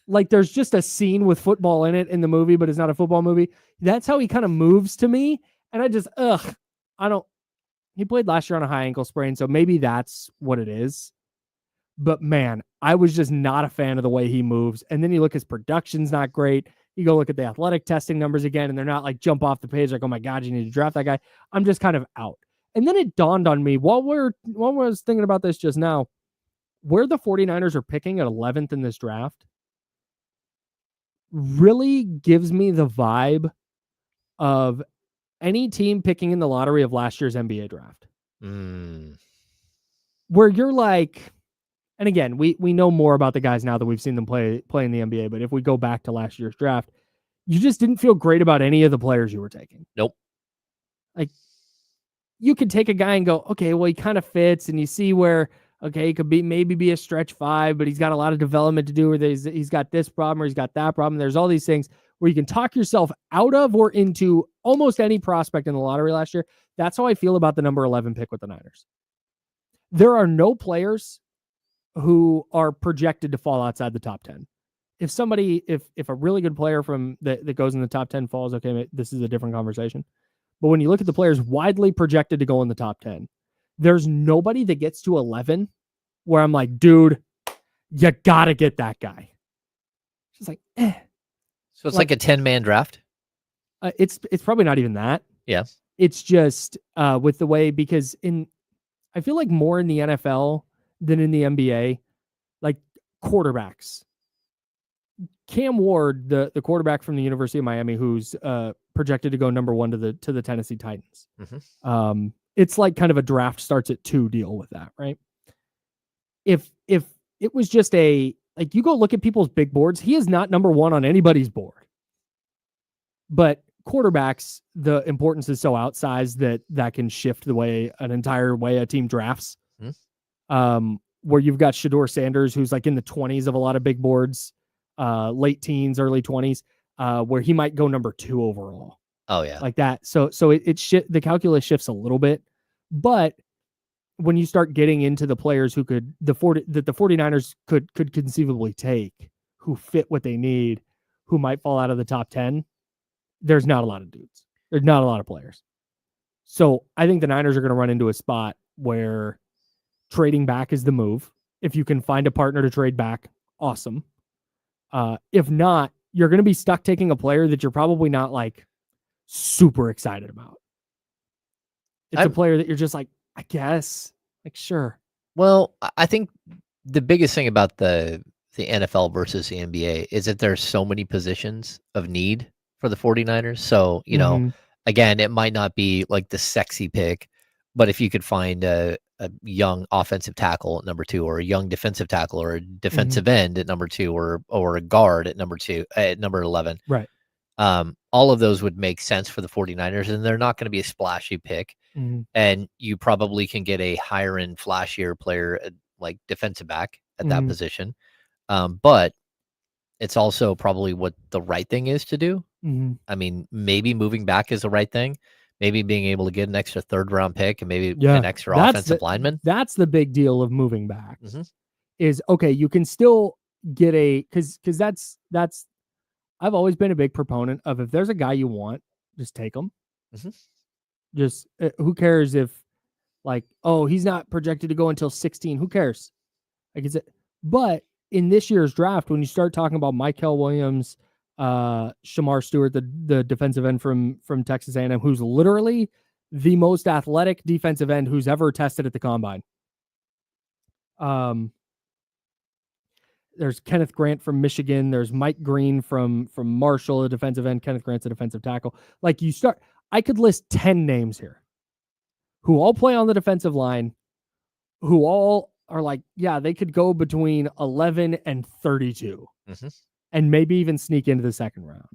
Like there's just a scene with football in it in the movie, but it's not a football movie. That's how he kind of moves to me. And I just, he played last year on a high ankle sprain, so maybe that's what it is. But man, I was just not a fan of the way he moves. And then you look, his production's not great. You go look at the athletic testing numbers again, and they're not like jump off the page like, oh my God, you need to draft that guy. I'm just kind of out. And then it dawned on me while I was thinking about this just now, where the 49ers are picking at 11th in this draft really gives me the vibe of any team picking in the lottery of last year's NBA draft. Where you're like, and again, we know more about the guys now that we've seen them play in the NBA, but if we go back to last year's draft, you just didn't feel great about any of the players you were taking. Nope. Like, you could take a guy and go, okay, well, he kind of fits, and you see where, okay, he could maybe be a stretch 5, but he's got a lot of development to do, or he's got this problem, or he's got that problem. There's all these things where you can talk yourself out of or into almost any prospect in the lottery last year. That's how I feel about the number 11 pick with the Niners. There are no players who are projected to fall outside the top 10. If a really good player from that goes in the top 10 falls, okay, this is a different conversation. But when you look at the players widely projected to go in the top 10, there's nobody that gets to 11 where I'm like, dude, you got to get that guy. She's like, So it's like a 10-man draft? It's probably not even that. Yeah. It's just with the way, because I feel like more in the NFL than in the NBA, like quarterbacks. Cam Ward, the quarterback from the University of Miami, who's projected to go number 1 to the Tennessee Titans. Mm-hmm. It's like kind of a draft starts at 2 deal with that, right? If it was just you go look at people's big boards, he is not number 1 on anybody's board. But quarterbacks, the importance is so outsized that can shift an entire way a team drafts. Mm-hmm. Where you've got Shedeur Sanders, who's like in the 20s of a lot of big boards, late teens, early 20s, where he might go number 2 overall. Oh yeah. Like that. So the calculus shifts a little bit, but when you start getting into the players who the 49ers could conceivably take, who fit what they need, who might fall out of the top 10, there's not a lot of dudes. There's not a lot of players. So I think the Niners are going to run into a spot where trading back is the move. If you can find a partner to trade back, awesome. If not, you're going to be stuck taking a player that you're probably not like super excited about. It's a player that you're just like, I guess, like, sure. Well, I think the biggest thing about the NFL versus the NBA is that there's so many positions of need for the 49ers. So, you know, again, it might not be like the sexy pick, but if you could find a young offensive tackle at number 2, or a young defensive tackle, or a defensive end at number 2, or a guard at number 11. Right. All of those would make sense for the 49ers, and they're not going to be a splashy pick. Mm-hmm. And you probably can get a higher end, flashier player like defensive back at that position. But it's also probably what the right thing is to do. Mm-hmm. I mean, maybe moving back is the right thing. Maybe being able to get an extra 3rd round pick and maybe an extra offensive lineman. That's the big deal of moving back. Mm-hmm. Is okay, you can still get because that's I've always been a big proponent of, if there's a guy you want, just take him. Mm-hmm. Just who cares if like, oh, he's not projected to go until 16. Who cares? Like, but in this year's draft, when you start talking about Michael Williams, Shamar Stewart, the defensive end from Texas A&M, who's literally the most athletic defensive end who's ever tested at the combine. There's Kenneth Grant from Michigan. There's Mike Green from Marshall, a defensive end. Kenneth Grant's a defensive tackle. Like I could list 10 names here who all play on the defensive line, who all are like, yeah, they could go between 11 and 32 and maybe even sneak into the second round.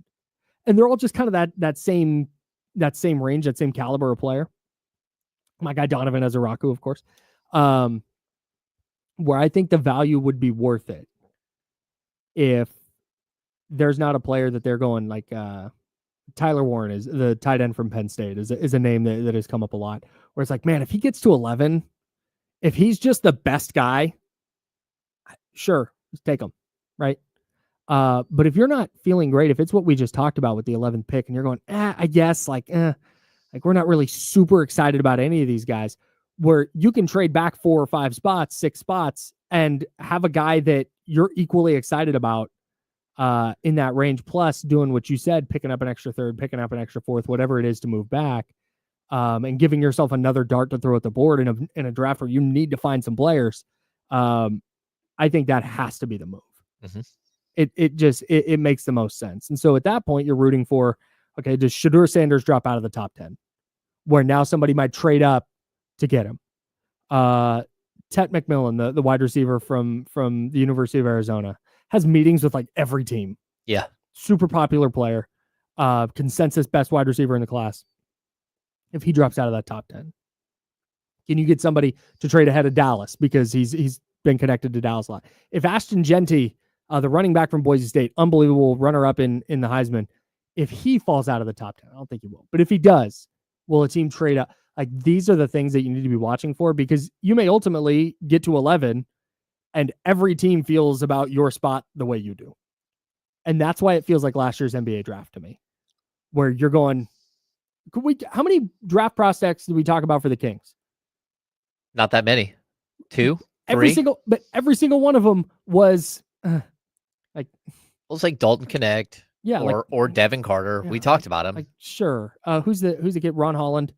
And they're all just kind of that same range, that same caliber of player. My guy Donovan Azaraku, of course, where I think the value would be worth it if there's not a player that they're going like Tyler Warren is the tight end from Penn State is a name that has come up a lot, where it's like, man, if he gets to 11, if he's just the best guy, sure, just take him, right? But if you're not feeling great, if it's what we just talked about with the 11th pick and you're going, I guess like we're not really super excited about any of these guys, where you can trade back 4 or 5 spots, 6 spots, and have a guy that you're equally excited about in that range, plus doing what you said, picking up an extra third, picking up an extra fourth, whatever it is to move back, and giving yourself another dart to throw at the board in a draft where you need to find some players. I think that has to be the move. It makes the most sense. And so at that point, you're rooting for, okay, does Shadur Sanders drop out of the top 10, where now somebody might trade up to get him? Tet McMillan, the wide receiver from the University of Arizona, has meetings with like every team. Yeah. Super popular player, consensus best wide receiver in the class. If he drops out of that top 10, can you get somebody to trade ahead of Dallas because he's been connected to Dallas a lot? If Ashton Genty, the running back from Boise State, unbelievable runner-up in the Heisman, if he falls out of the top 10, I don't think he will, but if he does, will a team trade up? Like, these are the things that you need to be watching for, because you may ultimately get to 11 and every team feels about your spot the way you do. And that's why it feels like last year's NBA draft to me, where you're going, how many draft prospects did we talk about for the Kings? Not that many. 2, 3. Every single one of them was like, it was like Dalton Connect, or Devin Carter. Yeah, we talked about him. Like, sure. Who's the kid? Ron Holland.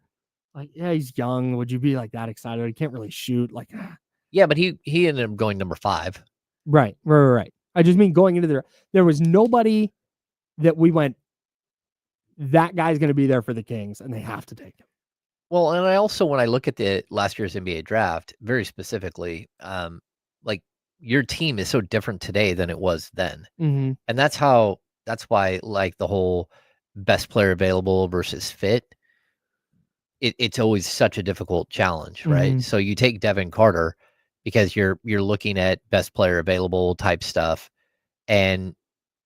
Like, yeah, he's young. Would you be like that excited? He can't really shoot. Like, yeah, but he ended up going number 5. Right. I just mean going into there was nobody that we went, that guy's going to be there for the Kings and they have to take him. Well, and I also, when I look at the last year's NBA draft, very specifically, like, your team is so different today than it was then. Mm-hmm. And that's why, like, the whole best player available versus fit, it's always such a difficult challenge, right? Mm-hmm. So you take Devin Carter because you're looking at best player available type stuff, and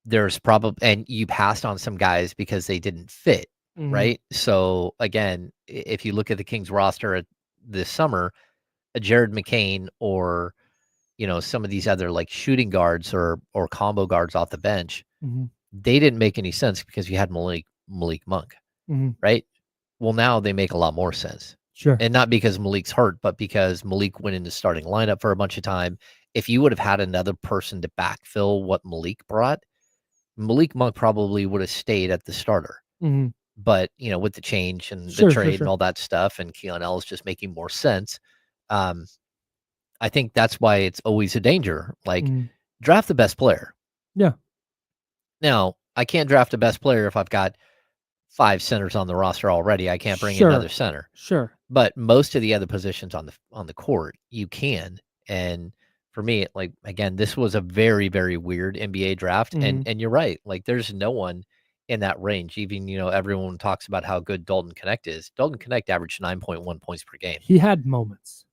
there's and you passed on some guys because they didn't fit, Mm-hmm. right? So again, if you look at the Kings roster this summer, a Jared McCain or some of these other like shooting guards or combo guards off the bench, Mm-hmm. they didn't make any sense because you had Malik Monk, Mm-hmm. right? Well, now they make a lot more sense. Sure. And not because Malik's hurt, but because Malik went in the starting lineup for a bunch of time. If you would have had another person to backfill what Malik brought, Malik Monk probably would have stayed at the starter. Mm-hmm. But, with the change and the trade and all that stuff, and Keon Ellis just making more sense, I think that's why it's always a danger. Like, draft the best player. Yeah. Now, I can't draft a best player if I've got 5 centers on the roster already. I can't bring in another center. Sure. But most of the other positions on the court, you can. And for me, like, again, this was a very, very weird NBA draft. And you're right. Like, there's no one in that range. Even, everyone talks about how good Dalton Connect is. Dalton Connect averaged 9.1 points per game. He had moments.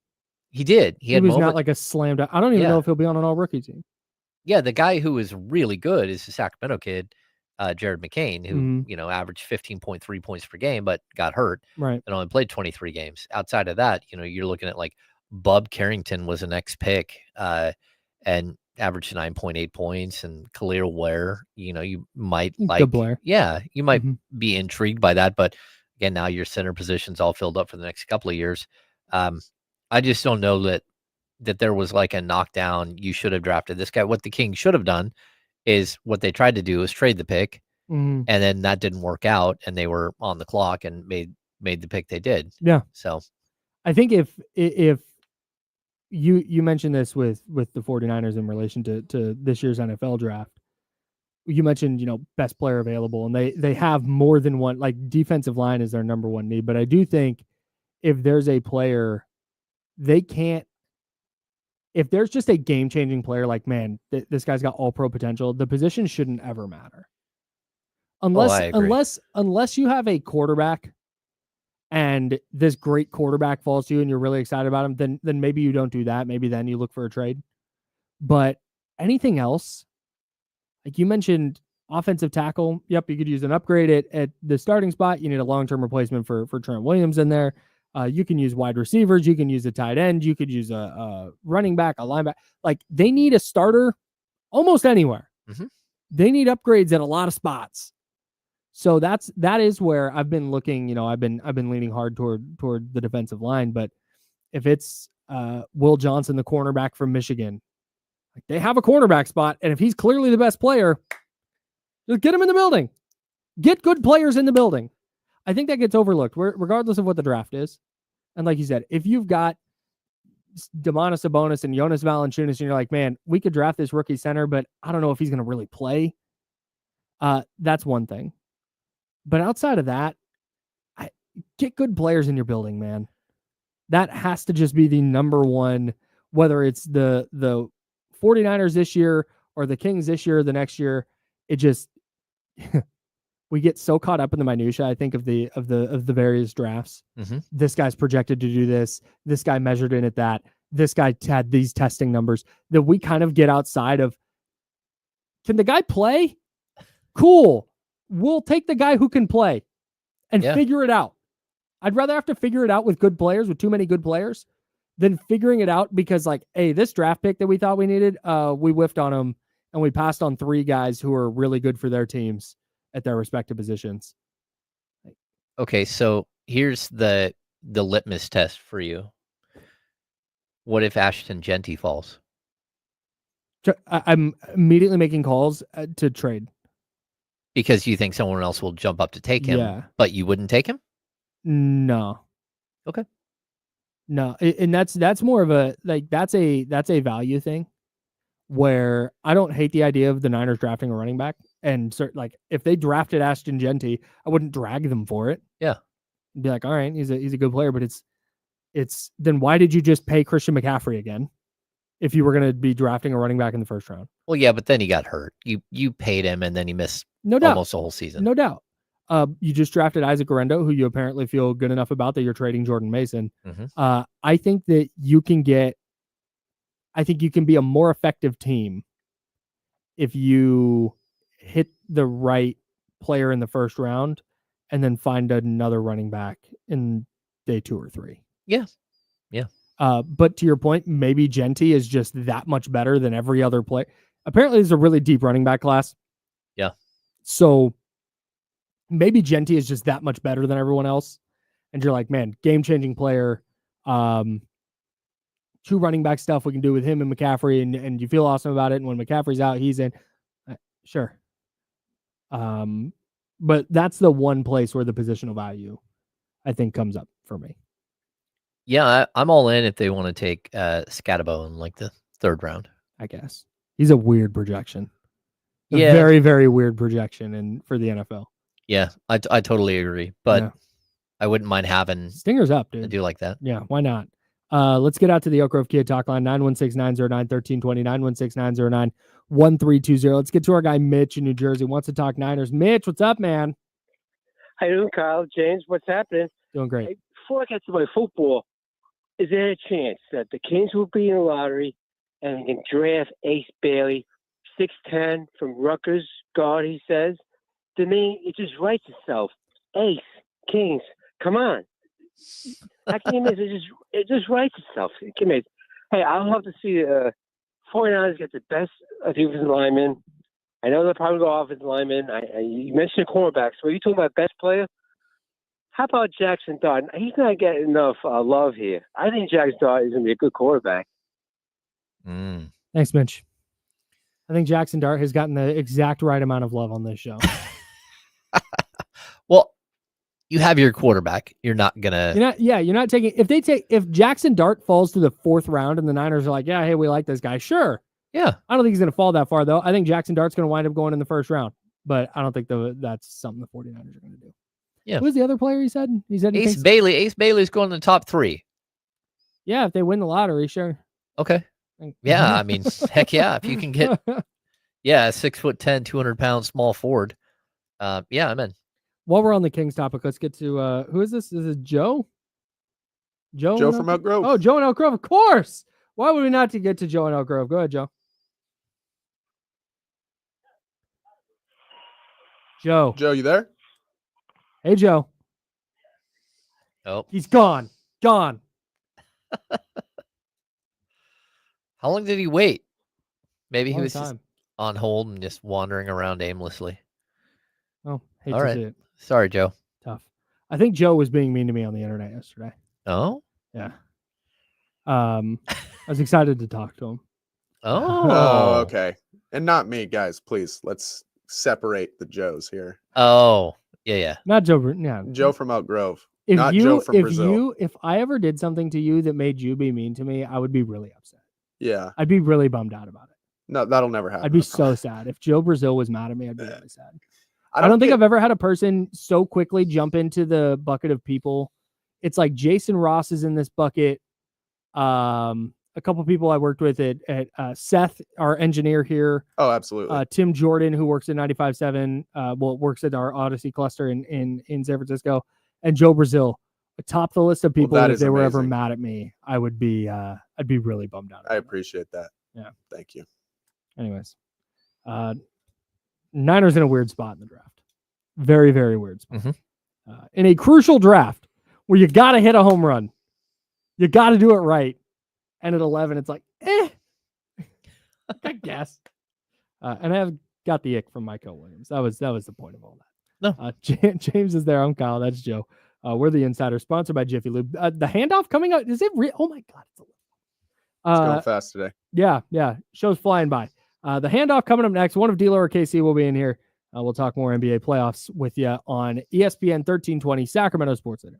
He did. He had was moments. Not like a slam dunk. I don't even know if he'll be on an all-rookie team. Yeah, the guy who is really good is the Sacramento kid, Jared McCain, who, averaged 15.3 points per game, but got hurt. Right. And only played 23 games. Outside of that, you're looking at like Bub Carrington was the next pick, and averaged 9.8 points, and Khalil Ware, you might like, you might be intrigued by that. But again, now your center position's all filled up for the next couple of years. I just don't know that there was like a knockdown. You should have drafted this guy. What the Kings should have done is what they tried to do is trade the pick, and then that didn't work out, and they were on the clock and made made the pick they did. Yeah. So I think if you mentioned this with the 49ers in relation to this year's NFL draft, you mentioned, best player available, and they have more than one, like defensive line is their number one need. But I do think if there's a player, if there's just a game-changing player, like, man, this guy's got all-pro potential, the position shouldn't ever matter. I agree. Unless you have a quarterback and this great quarterback falls to you and you're really excited about him, then maybe you don't do that. Maybe then you look for a trade. But anything else, like you mentioned, offensive tackle, yep, you could use an upgrade at the starting spot. You need a long-term replacement for Trent Williams in there. You can use wide receivers. You can use a tight end. You could use a running back, a linebacker. Like, they need a starter almost anywhere. Mm-hmm. They need upgrades at a lot of spots. So that is where I've been looking. I've been leaning hard toward the defensive line. But if it's Will Johnson, the cornerback from Michigan, like, they have a cornerback spot, and if he's clearly the best player, just get him in the building. Get good players in the building. I think that gets overlooked, regardless of what the draft is. And like you said, if you've got Domantas Sabonis and Jonas Valanciunas, and you're like, man, we could draft this rookie center, but I don't know if he's going to really play. That's one thing. But outside of that, get good players in your building, man. That has to just be the number one, whether it's the 49ers this year or the Kings this year or the next year. It just we get so caught up in the minutia, I think, of the various drafts. Mm-hmm. This guy's projected to do this. This guy measured in at that. This guy had these testing numbers, that we kind of get outside of, can the guy play? Cool. We'll take the guy who can play and figure it out. I'd rather have to figure it out with good players, with too many good players, than figuring it out because, like, hey, this draft pick that we thought we needed, we whiffed on him and we passed on 3 guys who are really good for their teams at their respective positions. Okay, so here's the litmus test for you. What if Ashton Genty falls? I'm immediately making calls to trade. Because you think someone else will jump up to take him, but you wouldn't take him? No. Okay. No, and that's more of a, like, that's a value thing, where I don't hate the idea of the Niners drafting a running back, and like, if they drafted Ashton Genty, I wouldn't drag them for it. Yeah. I'd be like, all right, he's a good player, but it's then why did you just pay Christian McCaffrey again if you were going to be drafting a running back in the first round? Well, yeah, but then he got hurt. You paid him, and then he missed almost the whole season. No doubt. You just drafted Isaac Guerrero, who you apparently feel good enough about that you're trading Jordan Mason. Mm-hmm. I think that you can be a more effective team if you hit the right player in the first round and then find another running back in day 2 or 3. Yeah. Yeah. But to your point, maybe Genty is just that much better than every other player. Apparently, there's a really deep running back class. Yeah. So maybe Genty is just that much better than everyone else. And you're like, man, game-changing player. 2 running back stuff we can do with him and McCaffrey, and you feel awesome about it. And when McCaffrey's out, he's in. Sure. But that's the one place where the positional value, I think, comes up for me. Yeah, I'm all in if they want to take Scatabo in like the 3rd round. I guess he's a weird projection. Yeah, very, very weird projection for the NFL. Yeah, I totally agree, but I wouldn't mind having Stingers up, dude. a deal like that. Yeah, why not? Let's get out to the Oak Grove Kia talk line, 916-909-1320, 916-909-1320. Let's get to our guy Mitch in New Jersey. Wants to talk Niners. Mitch, what's up, man? How you doing, Kyle? James, what's happening? Doing great. Hey, before I get to my football, is there a chance that the Kings will be in the lottery and they can draft Ace Bailey, 6'10", from Rutgers, guard, he says? To me, it just writes itself. Ace, Kings, come on. I can't miss it. It just writes itself. Hey, I'd love to see the 49ers get the best defensive lineman. I know they'll probably go offensive lineman. You mentioned cornerbacks. So are you talking about best player? How about Jackson Dart? He's not getting enough love here. I think Jackson Dart is going to be a good quarterback. Thanks, Mitch. I think Jackson Dart has gotten the exact right amount of love on this show. Well, you have your quarterback. You're not gonna. You're not taking if Jackson Dart falls to the 4th round and the Niners are like, yeah, hey, we like this guy. Sure. Yeah. I don't think he's gonna fall that far though. I think Jackson Dart's gonna wind up going in the 1st round, but I don't think that's something the 49ers are gonna do. Yeah. Who was the other player he said? He said Ace Bailey. Ace Bailey's going in the top 3. Yeah, if they win the lottery, sure. Okay. Yeah, I mean, heck yeah. If you can get, 6'10", 200-pound small forward. Yeah, I'm in. While we're on the Kings topic, let's get to who is this? This is Joe. Joe from Elk Grove. Oh, Joe in Elk Grove, of course. Why would we not get to Joe in Elk Grove? Go ahead, Joe. Joe, you there? hey, Joe. Oh, He's gone. how long did he wait? Maybe he Long was time. just on hold and just wandering around aimlessly. Oh, hate All to right. see it. Sorry, Joe. Tough. I think Joe was being mean to me on the internet yesterday. Oh, Yeah. I was excited to talk to him. Oh, okay. And not me, guys. Please, let's separate the Joes here. Oh, yeah. Not Joe. Yeah. Joe from Elk Grove, not Joe from Brazil. If I ever did something to you that made you be mean to me, I would be really upset. Yeah. I'd be really bummed out about it. No, that'll never happen. I'd be so sad. If Joe Brazil was mad at me, I'd be really sad. I don't think I've ever had a person so quickly jump into the bucket of people. It's like Jason Ross is in this bucket. A couple people I worked with at Seth, our engineer here. Oh, absolutely. Tim Jordan, who works at 95.7, works at our Odyssey cluster in San Francisco, and Joe Brazil. Atop the list of people, that if is they were ever amazing. mad at me, I'd be really bummed out. I appreciate that. Yeah. Thank you. Anyways, Niners in a weird spot in the draft. Very, very weird spot. In a crucial draft where you got to hit a home run. You got to do it right. And at 11, it's like, I guess. And I have got the ick from Michael Williams. That was the point of all that. No. James is there. I'm Kyle. That's Joe. We're the Insider, sponsored by Jiffy Lube. The handoff coming out. Is it real? Oh my God. It's going fast today. Yeah. Show's flying by. The handoff coming up next. One of D-Lo or KC will be in here. We'll talk more NBA playoffs with you on ESPN 1320 Sacramento Sports Center.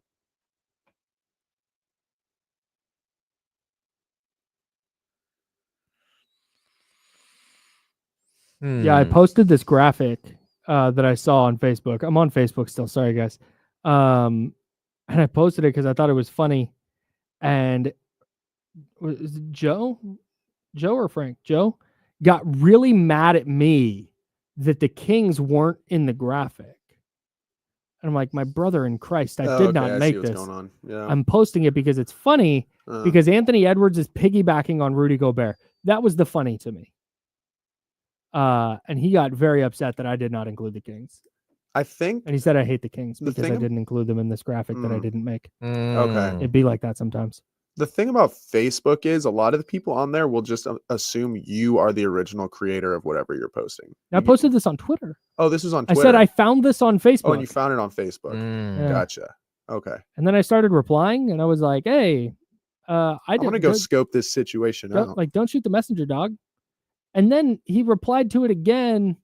Yeah, I posted this graphic that I saw on Facebook. I'm on Facebook still. Sorry, guys. And I posted it because I thought it was funny. And was it Joe or Frank? Joe got really mad at me that the Kings weren't in the graphic. And I'm like, my brother in Christ, I did not make this. Going on. Yeah. I'm posting it because it's funny because Anthony Edwards is piggybacking on Rudy Gobert. That was the funny to me. And he got very upset that I did not include the Kings. I think. And he said, I hate the Kings because I didn't include them in this graphic that I didn't make. Okay. It'd be like that sometimes. The thing about Facebook is a lot of the people on there will just assume you are the original creator of whatever you're posting. I posted this on Twitter. Oh, this was on Twitter. I said I found this on Facebook. Oh, and you found it on Facebook. Yeah. Gotcha. Okay. And then I started replying, and I was like, "Hey, I'm gonna go scope this situation out. Don't shoot the messenger, dog." And then he replied to it again,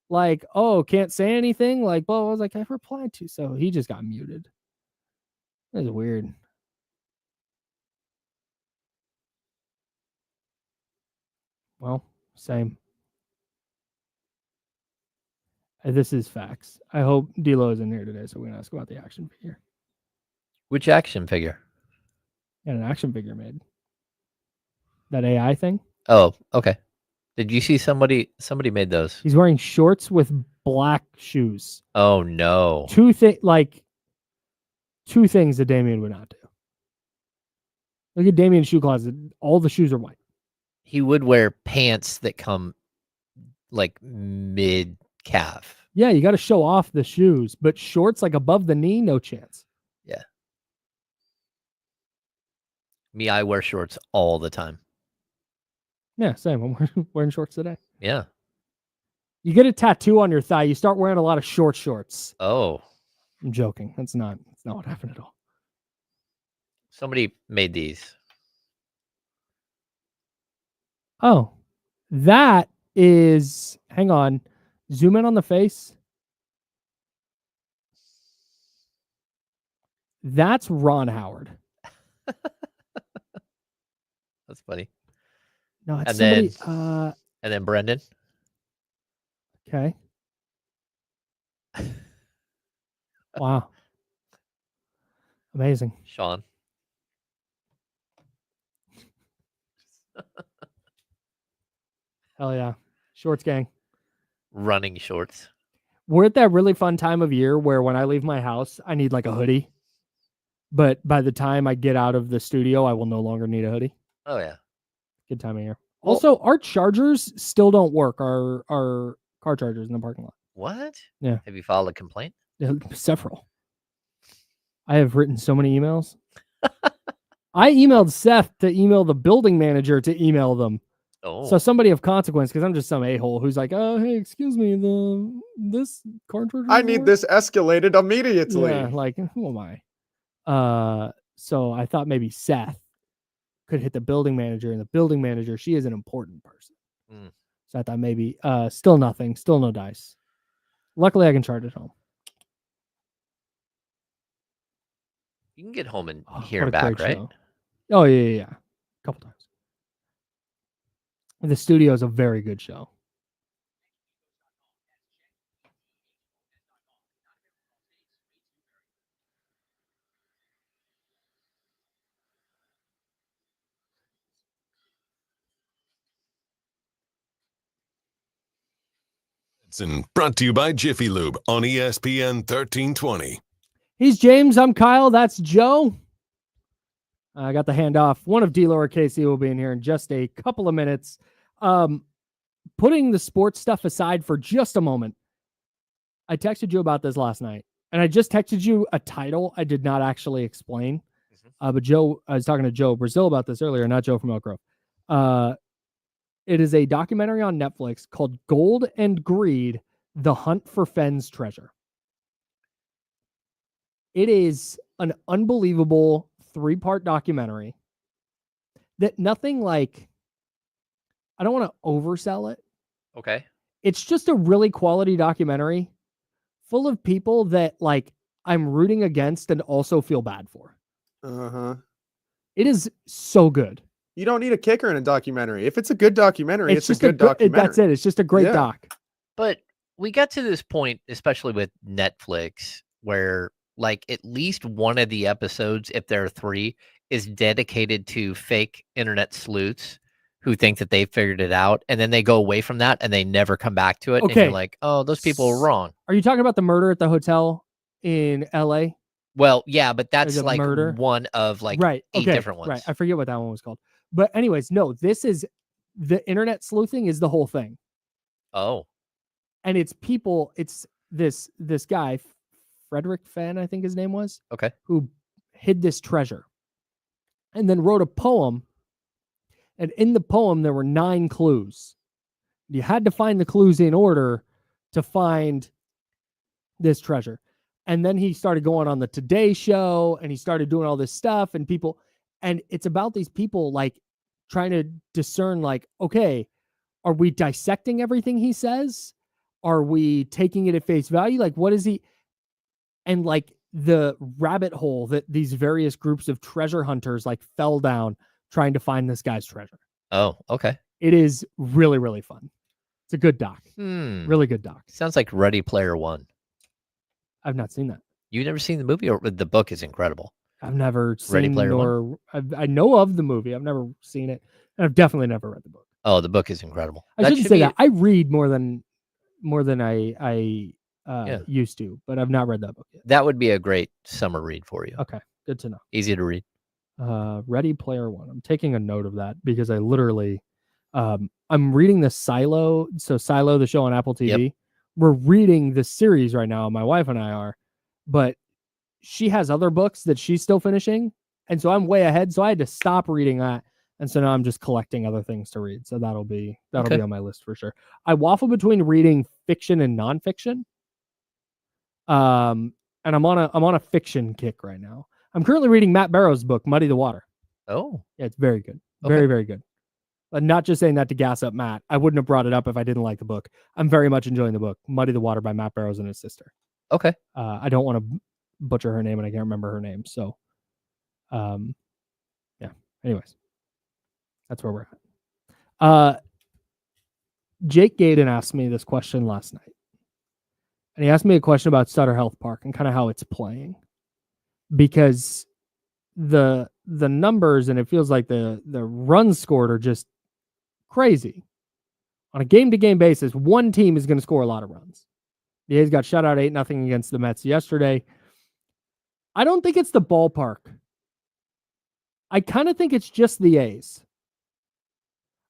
like, "Oh, can't say anything." Like, well, I was like, "I replied to," so he just got muted. That was weird. Well, same. This is facts. I hope D-Lo is in here today, so we're going to ask about the action figure. Which action figure? Got an action figure made. That AI thing? Oh, okay. Did you see somebody made those? He's wearing shorts with black shoes. Oh, no. Two things that Damien would not do. Look at Damien's shoe closet. All the shoes are white. He would wear pants that come like mid-calf. Yeah, you got to show off the shoes, but shorts like above the knee, no chance. Yeah. Me, I wear shorts all the time. Yeah, same. I'm wearing shorts today. Yeah. You get a tattoo on your thigh, you start wearing a lot of shorts. Oh. I'm joking. That's not what happened at all. Somebody made these. Oh, that is, hang on, zoom in on the face. That's Ron Howard. That's funny. No, it's And somebody. then- And then Brendan. Okay. Wow. Amazing. Sean. Hell yeah. Shorts gang. Running shorts. We're at that really fun time of year where when I leave my house, I need like a hoodie. But by the time I get out of the studio, I will no longer need a hoodie. Oh, yeah. Good time of year. Well- Also, our chargers still don't work. Our car chargers in the parking lot. What? Yeah. Have you filed a complaint? Several. I have written so many emails. I emailed Seth to email the building manager to email them. Oh. So somebody of consequence, because I'm just some a-hole who's like, oh, hey, excuse me, this car charger. I need this escalated immediately. Yeah, like, who am I? So I thought maybe Seth could hit the building manager, and the building manager, she is an important person. Mm. So I thought maybe still nothing, still no dice. Luckily, I can charge at home. You can get home and Oh, here what and a back, great right? show. Oh, yeah. A couple times. The studio is a very good show. And brought to you by Jiffy Lube on ESPN 1320. He's James. I'm Kyle. That's Joe. I got the handoff. One of D-Lower KC will be in here in just a couple of minutes. Putting the sports stuff aside for just a moment, I texted you about this last night, and I just texted you a title I did not actually explain. But Joe, I was talking to Joe Brazil about this earlier, not Joe from Elk Grove. It is a documentary on Netflix called Gold and Greed, The Hunt for Fenn's Treasure. It is an unbelievable 3-part documentary that nothing like, I don't want to oversell it. Okay. It's just a really quality documentary full of people that like I'm rooting against and also feel bad for. Uh-huh. It is so good. You don't need a kicker in a documentary. If it's a good documentary, it's a just good documentary. That's it. It's just a great Yeah. doc. But we got to this point, especially with Netflix, where like at least one of the episodes, if there are 3, is dedicated to fake internet sleuths who think that they figured it out, and then they go away from that and they never come back to it. And Okay. you're like, oh, those people are wrong. Are you talking about the murder at the hotel in LA? Well, yeah, but that's it like murder? one of like right. 8 Okay. different ones. Right. I forget what that one was called. But anyways, no, this is the internet sleuthing is the whole thing. Oh, And it's people, it's this guy, Frederick Fenn, I think his name was. okay. Who hid this treasure and then wrote a poem. And in the poem, there were 9 clues. You had to find the clues in order to find this treasure. And then he started going on the Today Show and he started doing all this stuff and people, and it's about these people like trying to discern like, okay, are we dissecting everything he says? Are we taking it at face value? Like, what is he? And like the rabbit hole that these various groups of treasure hunters like fell down trying to find this guy's treasure. Oh, okay. It is really, really fun. It's a good doc. Really good doc. Sounds like Ready Player One. I've not seen that. You've never seen the movie, or the book is incredible. I've never Ready seen Player or I know of the movie. I've never seen it. And I've definitely never read the book. Oh, the book is incredible. I shouldn't say that. I read more than I used to, but I've not read that book yet. That would be a great summer read for you. Okay, good to know. Easy to read. Ready Player One. I'm taking a note of that because I literally, I'm reading the Silo. So Silo, the show on Apple TV. Yep. We're reading the series right now. My wife and I are, but she has other books that she's still finishing, and so I'm way ahead. So I had to stop reading that, and so now I'm just collecting other things to read. So that'll be Okay. on my list for sure. I waffle between reading fiction and nonfiction. And I'm on a fiction kick right now. I'm currently reading Matt Barrow's book, Muddy the Water. Oh, Yeah, it's very good. Okay. Very, very good. But not just saying that to gas up Matt. I wouldn't have brought it up if I didn't like the book. I'm very much enjoying the book, Muddy the Water by Matt Barrows and his sister. okay. I don't want to butcher her name and I can't remember her name. So, yeah. Anyways, that's where we're at. Jake Gaden asked me this question last night, and he asked me a question about Sutter Health Park and kind of how it's playing, because the numbers, and it feels like the runs scored are just crazy. On a game-to-game basis, one team is going to score a lot of runs. The A's got shut out 8-0 against the Mets yesterday. I don't think it's the ballpark. I kind of think it's just the A's.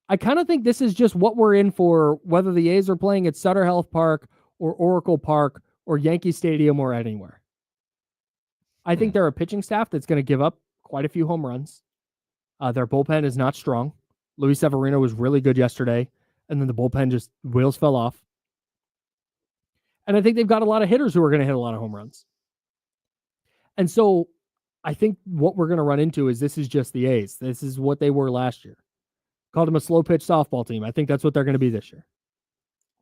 I kind of think this is just what we're in for, whether the A's are playing at Sutter Health Park or Oracle Park or Yankee Stadium or anywhere. I think they're a pitching staff that's going to give up quite a few home runs. Their bullpen is not strong. Luis Severino was really good yesterday, and then the bullpen just wheels fell off. And I think they've got a lot of hitters who are going to hit a lot of home runs. And so I think what we're going to run into is this is just the A's. This is what they were last year. Called them a slow pitch softball team. I think that's what they're going to be this year.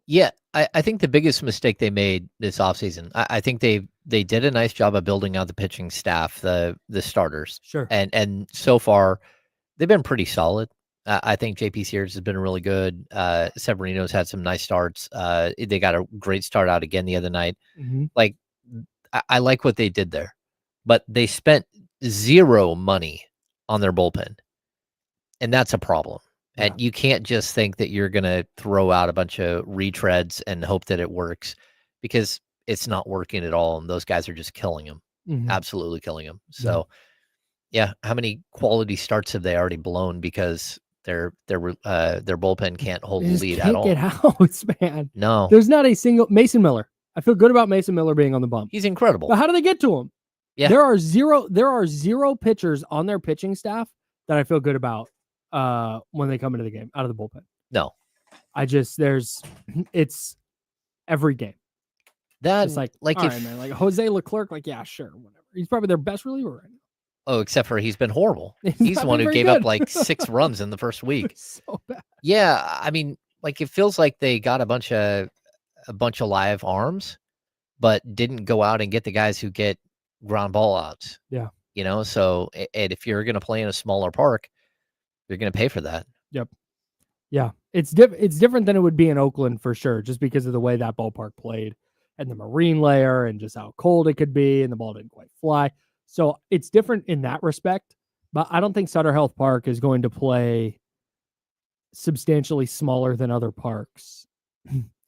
Yeah, I think the biggest mistake they made this offseason, I think they did a nice job of building out the pitching staff, the starters. Sure. And so far, they've been pretty solid. I think JP Sears has been really good. Severino's had some nice starts. They got a great start out again the other night. Mm-hmm. Like, I like what they did there. But they spent zero money on their bullpen. And that's a problem. And you can't just think that you're going to throw out a bunch of retreads and hope that it works, because it's not working at all. And those guys are just killing them, absolutely killing them. So, yeah, how many quality starts have they already blown because their bullpen can't hold the lead at all? Get outs, man. No, there's not a single Mason Miller. I feel good about Mason Miller being on the bump. He's incredible. But how do they get to him? Yeah, there are zero pitchers on their pitching staff that I feel good about. When they come into the game out of the bullpen. No, it's every game. That's like if, right, man, like Jose Leclerc, like, yeah, sure, whatever. He's probably their best reliever right now. Oh, except for he's been horrible. He's the one who gave up like 6 runs in the first week. So bad. Yeah, I mean, like, it feels like they got a bunch of live arms, but didn't go out and get the guys who get ground ball outs. Yeah, so and if you're going to play in a smaller park, you're going to pay for that. Yep. Yeah. It's different than it would be in Oakland for sure, just because of the way that ballpark played and the marine layer and just how cold it could be, and the ball didn't quite fly. So it's different in that respect, but I don't think Sutter Health Park is going to play substantially smaller than other parks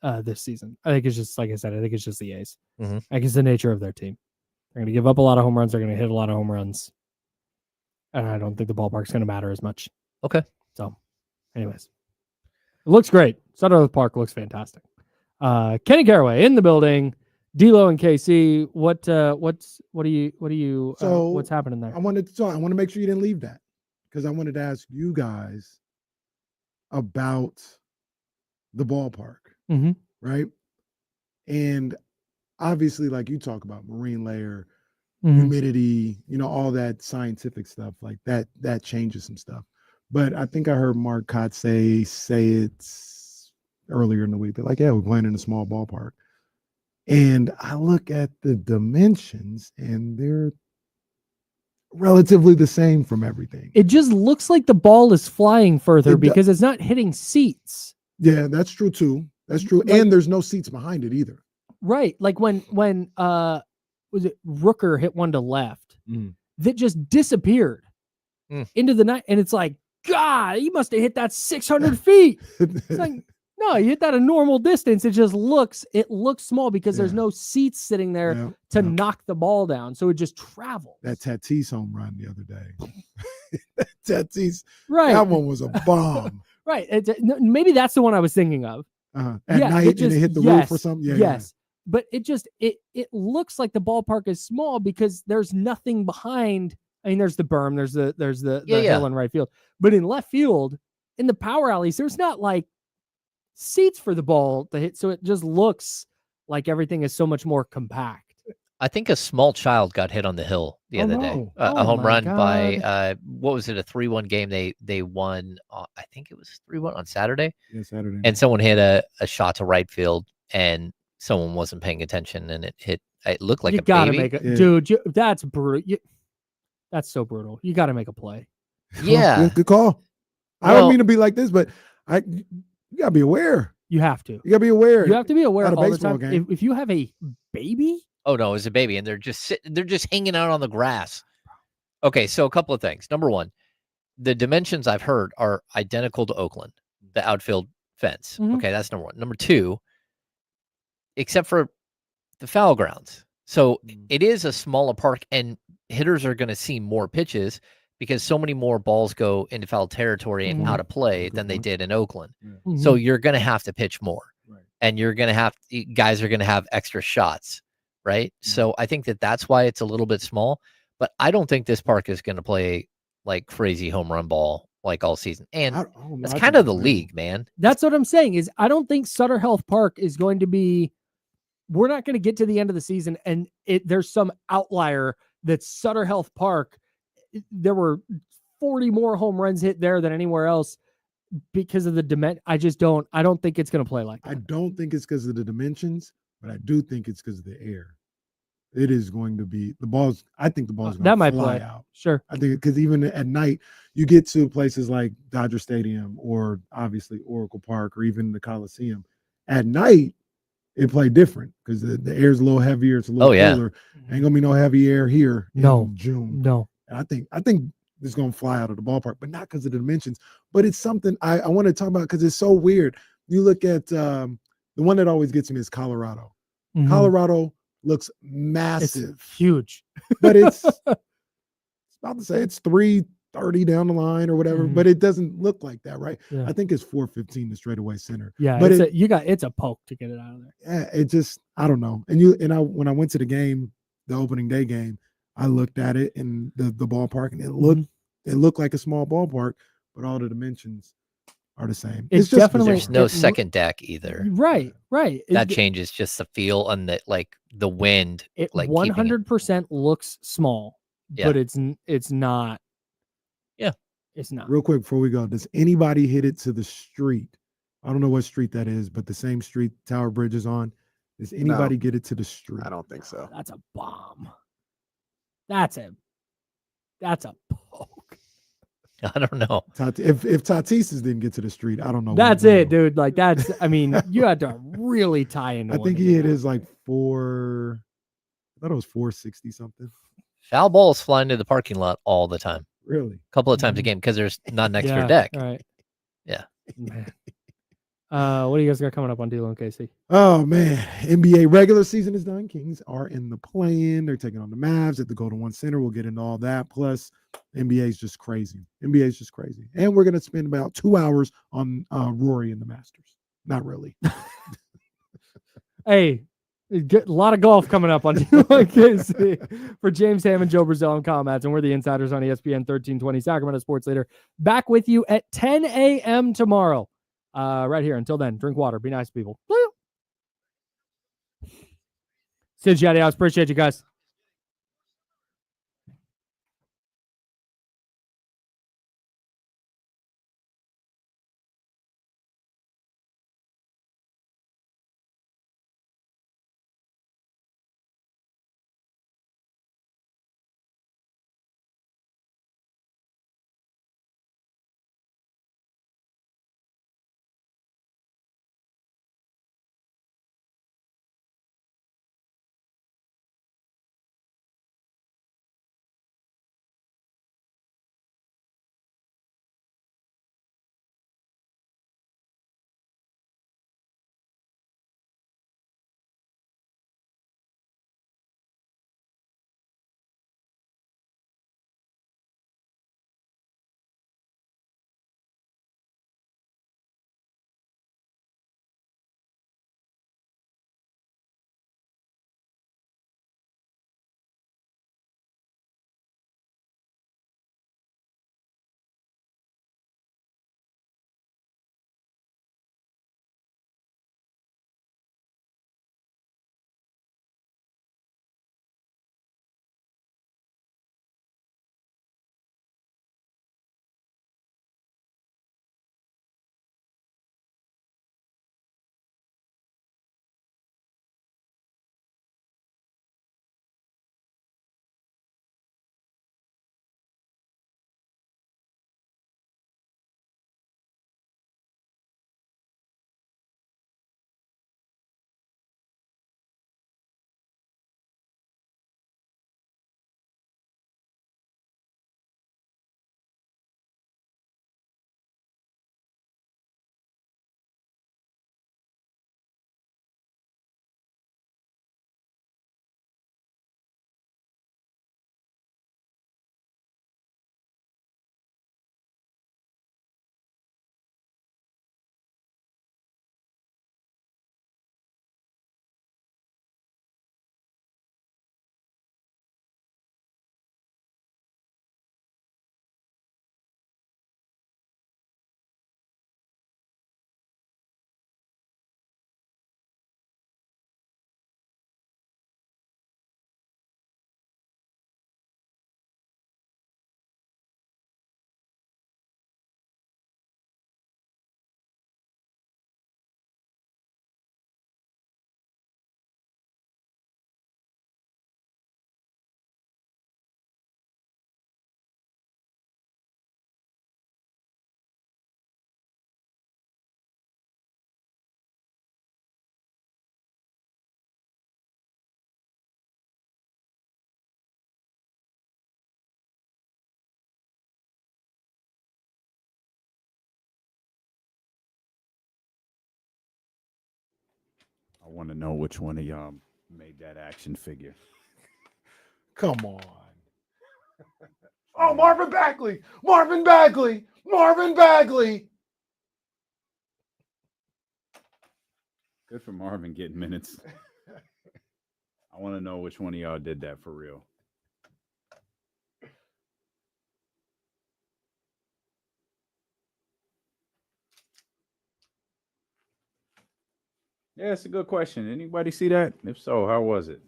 this season. I think it's just, like I said, I think it's just the A's. Mm-hmm. I think it's the nature of their team. They're going to give up a lot of home runs. They're going to hit a lot of home runs. And I don't think the ballpark's going to matter as much. Okay. So, anyways, it looks great. Sutter Health Park looks fantastic. Kenny Caraway in the building. D'Lo and KC. What do you? So what's happening there? I want to make sure you didn't leave that, because I wanted to ask you guys about the ballpark, right? And obviously, like you talk about marine layer, humidity, all that scientific stuff, like that changes some stuff. But I think I heard Mark Cott say it's earlier in the week. They're like, yeah, we're playing in a small ballpark. And I look at the dimensions and they're relatively the same from everything. It just looks like the ball is flying further because it's not hitting seats. Yeah, that's true too. That's true. Like, and there's no seats behind it either. Right. Like when was it Rooker hit one to left that just disappeared into the night. And it's like, God, he must have hit that 600 feet. It's like, no, you hit that a normal distance. It just looks small because there's no seats sitting there to knock the ball down. So it just travels. That Tatis home run the other day. Tatis, right? That one was a bomb. Right. Maybe that's the one I was thinking of. At night, and it hit the roof or something. Yeah, yes. But it looks like the ballpark is small because there's nothing behind. I mean, there's the berm, there's the hill in right field, but in left field, in the power alleys, there's not like seats for the ball to hit. So it just looks like everything is so much more compact. I think a small child got hit on the hill the other day. A home run by what was it? A 3-1 game. They won. I think it was 3-1 on Saturday. Yeah, Saturday. And someone hit a shot to right field, and someone wasn't paying attention, and it hit It looked like you a gotta baby. make it, Yeah. dude. That's brutal. That's so brutal. You got to make a play. Yeah. Good call. I Well- don't mean to be like this, but you gotta be aware. You have to. You gotta be aware. You have to be aware At a all the baseball time. game. If you have a baby, Oh no, it was a baby, and they're just hanging out on the grass. Okay, so a couple of things. Number one, the dimensions I've heard are identical to Oakland, the outfield fence. Mhm. Okay, that's number one. Number two, except for the foul grounds. So it is a smaller park, and hitters are going to see more pitches because so many more balls go into foul territory and Mhm. out of play Good than they point. did in Oakland. Mhm. So you're going to have to pitch more, Right. and you're going to have guys are going to have extra shots, right? So I think that's why it's a little bit small. But I don't think this park is going to play like crazy home run ball like all season, and I don't know. that's I kind think of the it will. league, man. that's what I'm saying. Is I don't think Sutter Health Park is going to be. We're not going to get to the end of the season, and there's some outlier that Sutter Health Park. There were 40 more home runs hit there than anywhere else because of the dimension. I don't think it's going to play like that. I don't think it's because of the dimensions, but I do think it's because of the air. It is going to be the balls. I think the ball's going That to might fly play. out. Sure. I think because even at night, you get to places like Dodger Stadium or obviously Oracle Park or even the Coliseum. At night, it played different because the air's a little heavier. It's a little Oh, yeah. cooler. Ain't gonna be no heavy air here No. in June. No. And I think it's gonna fly out of the ballpark, but not because of the dimensions. But it's something I want to talk about because it's so weird. You look at the one that always gets me is Colorado. Mhm. Colorado looks It's massive, huge. but it's about to say it's 330 down the line or whatever, Mhm. but it doesn't look like that, right? Yeah. I think it's 415 the straightaway center. Yeah, but it's a poke to get it out of there. yeah, it just I don't know. When I went to the game, the opening day game, I looked at it in the ballpark and it looked like a small ballpark, but all the dimensions are the same. It's just definitely- There's no it- second deck either. Right. That changes just the feel and the wind. It like 100% looks small, Yeah. but it's not. Yeah. It's not. real quick before we go. Does anybody hit it to the street? I don't know what street that is, but the same street Tower Bridge is on. Does anybody get it to the street? I don't think so. That's a bomb. That's a poke. I don't know. If Tatis's didn't get to the street, I don't know. That's what it, dude. Like that's. I mean, you had to really tie into. I one think to he get hit that. his like 4. I thought it was 460 something. Foul balls fly into the parking lot all the time. Really? A couple of times a Mhm. game because there's not an extra Yeah, deck. Right. Yeah. Man. What do you guys got coming up on D'Lo and KC? Oh man, NBA regular season is done. Kings are in the play-in. They're taking on the Mavs at the Golden One Center. We'll get into all that. Plus, NBA is just crazy. NBA is just crazy. And we're gonna spend about 2 hours on Rory and the Masters. Not really. Hey, a lot of golf coming up on D'Lo and KC. For James Hammond, Joe Brazil, and Kyle Madsen, we're the Insiders on ESPN 1320, Sacramento Sports Leader. Back with you at 10 a.m. tomorrow. Right here. Until then, drink water. Be nice to people. Sid Shoutout. Appreciate you guys. want to know which one of y'all made that action figure. Come on. Oh, Marvin Bagley. Marvin Bagley. Marvin Bagley. Good for Marvin getting minutes. I want to know which one of y'all did that for real. Yeah, it's a good question. Anybody see that? If so, how was it?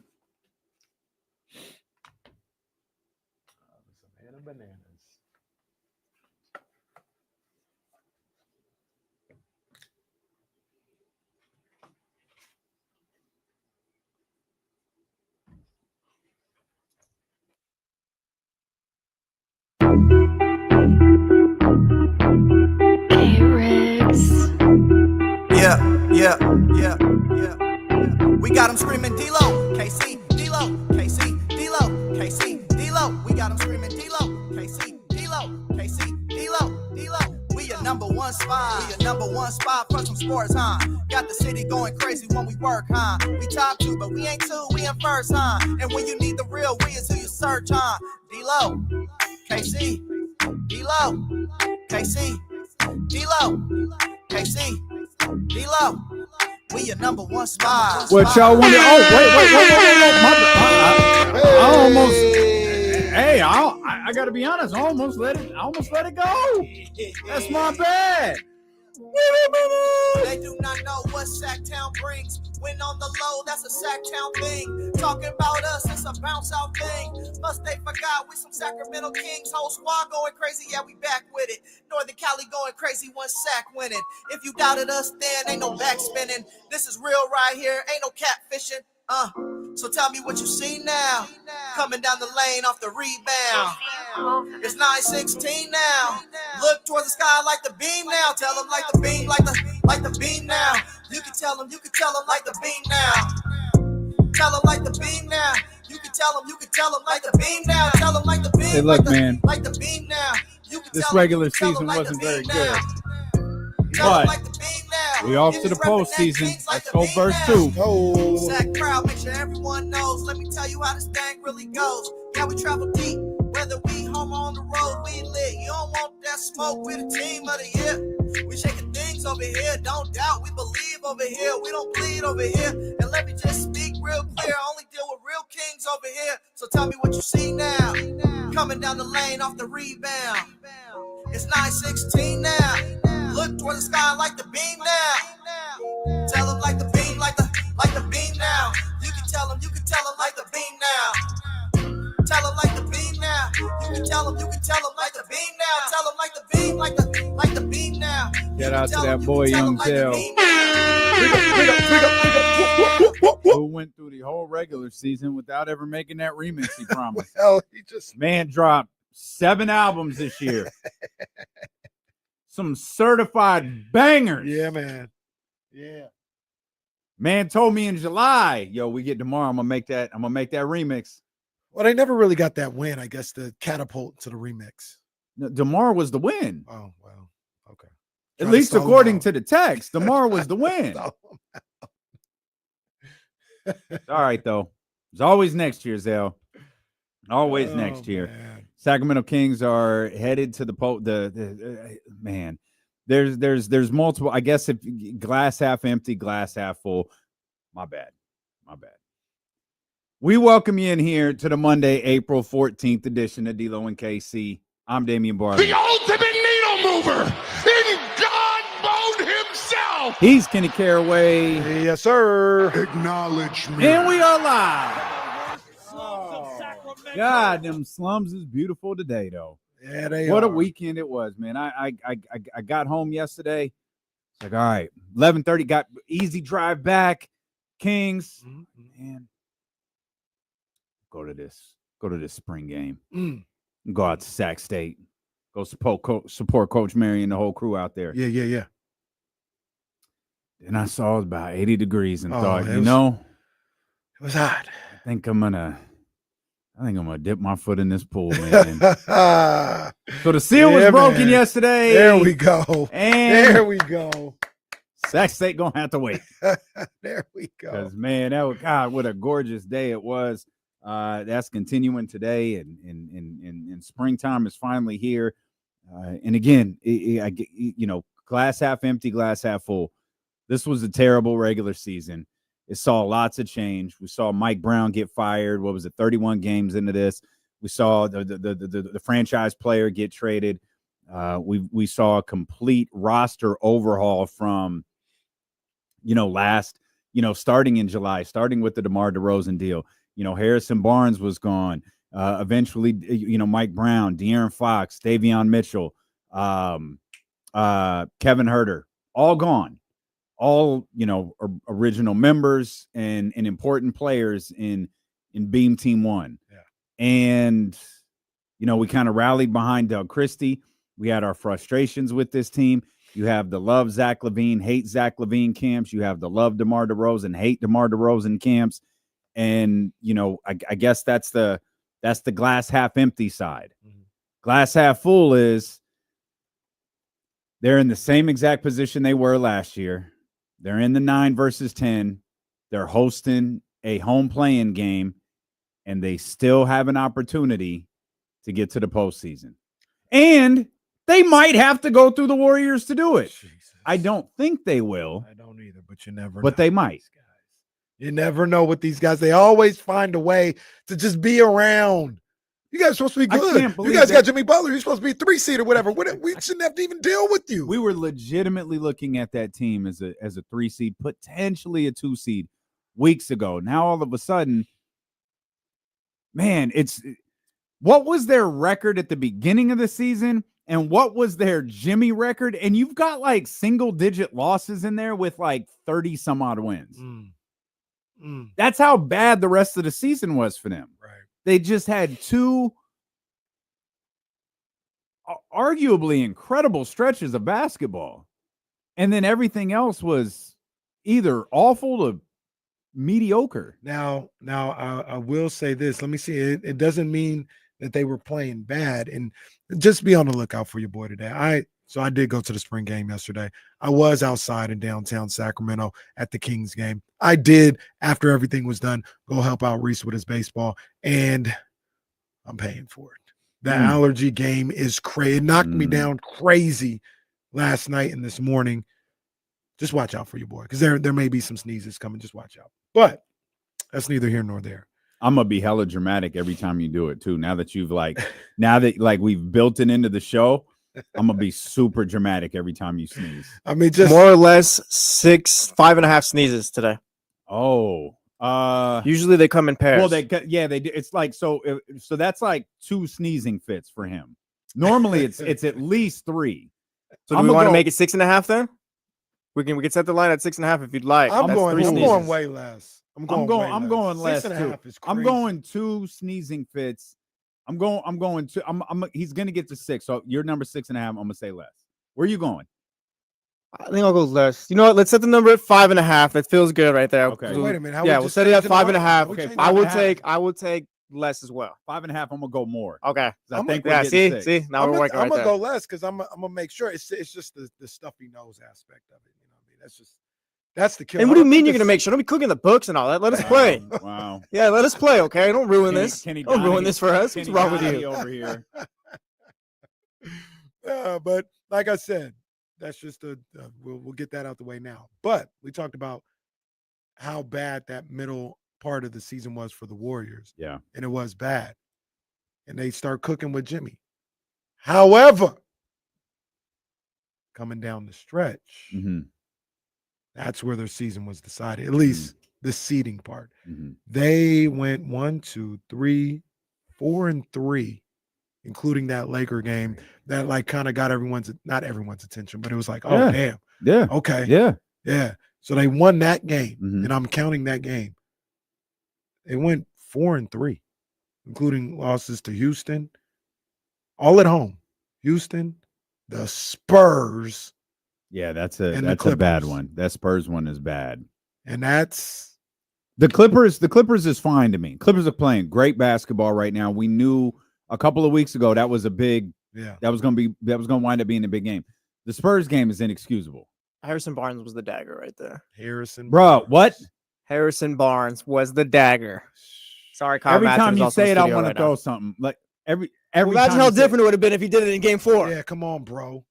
Bananas. Hey, Riggs. Yeah. We got him screaming D-Lo, KC, D-Lo, KC, D-Lo, KC, D-Lo. We got him screaming D-Lo, KC, D-Lo, KC, D-Lo, D-Lo. We your number one spot. We your number one spot for some sports, huh? Got the city going crazy when we work, huh? We top 2, but we ain't 2, we in first, huh? And when you need the real, we is who you search, huh? D-Lo, KC, D-Lo, KC, D-Lo, KC, D-Lo. We your number one spot. What y'all want to? Oh, wait. I almost. Hey, I got to be honest. I almost let it go. That's my bad. They do not know what Sacktown brings. When on the low, that's a Sacktown thing. Talking about us, it's a bounce out thing. Must they forgot we some Sacramento Kings. Whole squad going crazy, yeah, we back with it. Northern Cali going crazy, one sack winning. If you doubted us, then ain't no back spinning. This is real right here, ain't no catfishing. So tell me what you see now. Coming down the lane off the rebound. It's 9-16 now. Look towards the sky like the beam now. Tell them like the beam, like the beam now. You can tell them like the beam now. Tell them like the beam now. You can tell them like the beam now. Tell them like the beam. Hey, look, man. Like the beam now. This regular season wasn't very good. But we off to the postseason. Let's go verse 2. Sack crowd, make sure everyone knows. Let me tell you how this thing really goes. Yeah, we travel deep. Whether we home or on the road, we lit. You don't want that smoke, we the team of the year. We shaking things over here, don't doubt. We believe over here, we don't bleed over here. And let me just speak real clear. I only deal with real kings over here. So tell me what you see now. Coming down the lane off the rebound. It's 9-16 now. Look toward the sky like the beam now. Tell them like the beam, like the beam now. You can tell them like the beam now. Tell them like the beam now. You can tell them like the beam now. Tell them like the beam, like the beam now. Shout out to that boy, Young Tell, who went through the whole regular season without ever making that remix he promised. Hell, he just Man dropped 7 albums this year. Some certified bangers. Yeah, man. Yeah. Man told me in July, yo, we get tomorrow. I'm gonna make that remix. Well, they never really got that win, I guess, to catapult to the remix. No, DeMar was the win. Oh, well, okay. At least according to the text, DeMar was the win. All right, though. It's always next year, Zell. Always next year. Man. Sacramento Kings are headed to the man. There's multiple. I guess if glass half empty, glass half full. My bad. We welcome you in here to the Monday, April 14th edition of D-Lo and KC. I'm Damian Barber. The ultimate needle mover in God mode himself. He's Kenny Caraway. Yes, sir. Acknowledge me. And we are live. God, them slums is beautiful today, though. Yeah, they What are. a weekend it was, man. I got home yesterday. It's like, all right, 11:30, got easy drive back. Kings, man. Go to this spring game. Go out to Sac State. Go support Coach Mary and the whole crew out there. Yeah. And I saw it was about 80 degrees and Oh, thought, it was hot. I think I'm gonna dip my foot in this pool, man. So the seal was broken yesterday. There we go. And there we go. Sac State gonna have to wait. There we go. Because man, God, what a gorgeous day it was. That's continuing today, and springtime is finally here. And again, glass half empty, glass half full. This was a terrible regular season. It saw lots of change. We saw Mike Brown get fired. What was it? 31 games into this. We saw the franchise player get traded. We saw a complete roster overhaul from, starting in July, starting with the DeMar DeRozan deal. Harrison Barnes was gone. Eventually, Mike Brown, De'Aaron Fox, Davion Mitchell, Kevin Huerter, all gone. All, original members and important players in Beam Team 1. Yeah. And, we kind of rallied behind Doug Christie. We had our frustrations with this team. You have the love Zach LaVine, hate Zach LaVine camps. You have the love DeMar DeRozan, hate DeMar DeRozan camps. And, I guess that's the glass half empty side. Mm-hmm. Glass half full is they're in the same exact position they were last year. They're in the 9 versus 10. They're hosting a home playing game, and they still have an opportunity to get to the postseason. And they might have to go through the Warriors to do it. Jesus. I don't think they will. I don't either, but you never know. But they might. You never know with these guys. They always find a way to just be around. You guys are supposed to be good. You guys got Jimmy Butler. You're supposed to be 3 seed or whatever. We shouldn't have to even deal with you. We were legitimately looking at that team as a 3 seed, potentially a 2 seed weeks ago. Now all of a sudden, man, what was their record at the beginning of the season and what was their Jimmy record? And you've got like single digit losses in there with like 30 some odd wins. That's how bad the rest of the season was for them. Right. They just had 2 arguably incredible stretches of basketball. And then everything else was either awful to mediocre. Now I will say this. Let me see. It doesn't mean that they were playing bad. And just be on the lookout for your boy today. So I did go to the spring game yesterday. I was outside in downtown Sacramento at the Kings game. I did, after everything was done, go help out Reese with his baseball, and I'm paying for it. The allergy game is crazy. It knocked me down crazy last night and this morning. Just watch out for your boy, because there may be some sneezes coming. Just watch out. But that's neither here nor there. I'm gonna be hella dramatic every time you do it too. Now that we've built it into the show, I'm gonna be super dramatic every time you sneeze. I mean, just more or less 5.5 sneezes today. Oh, usually they come in pairs. Well, they do. It's like so that's like 2 sneezing fits for him. Normally, it's at least 3. So do we want to make it 6.5 then? We can set the line at 6.5 if you'd like. I'm going way less. I'm going less too. I'm going 2 sneezing fits. He's gonna get to 6. So your number 6.5. I'm gonna say less. Where are you going? I think I'll go less. You know what? Let's set the number at 5.5. That feels good right there. Okay. Wait a minute. We'll set it at 5.5. Okay. I will take less as well. 5.5. I'm gonna go more. Okay. I think see. Now we're working right there. I'm gonna go less because I'm gonna make sure it's just the stuffy nose aspect of it. You know what I mean? That's the killer. And what do you mean you're gonna make sure? Don't be cooking the books and all that. Let us play. Wow. Yeah, let us play. Okay. Don't ruin this. Don't ruin this for us. What's wrong with you over here? But like I said, that's just we'll get that out the way now. But we talked about how bad that middle part of the season was for the Warriors. Yeah. And it was bad. And they start cooking with Jimmy. However, coming down the stretch, that's where their season was decided, at least the seeding part. They went 1, 2, 3, 4, and 3, including that Laker game that like kind of got not everyone's attention, but it was like, oh, damn. Yeah. Okay. Yeah. So they won that game, and I'm counting that game. They went 4 and 3, including losses to Houston, all at home. Houston, the Spurs. Yeah, that's a bad one. That Spurs one is bad. And that's the Clippers. The Clippers is fine to me. Clippers are playing great basketball right now. We knew a couple of weeks ago that was a big that was going to wind up being a big game. The Spurs game is inexcusable. Harrison Barnes was the dagger right there. Harrison. Bro, Barnes. what? Harrison Barnes was the dagger. Sorry, Kyle Every Madsen time is you also in say the it, I studio want to right throw now. something. Like every Imagine time how you say it. different it would have been if he did it in Game 4. Yeah, come on, bro.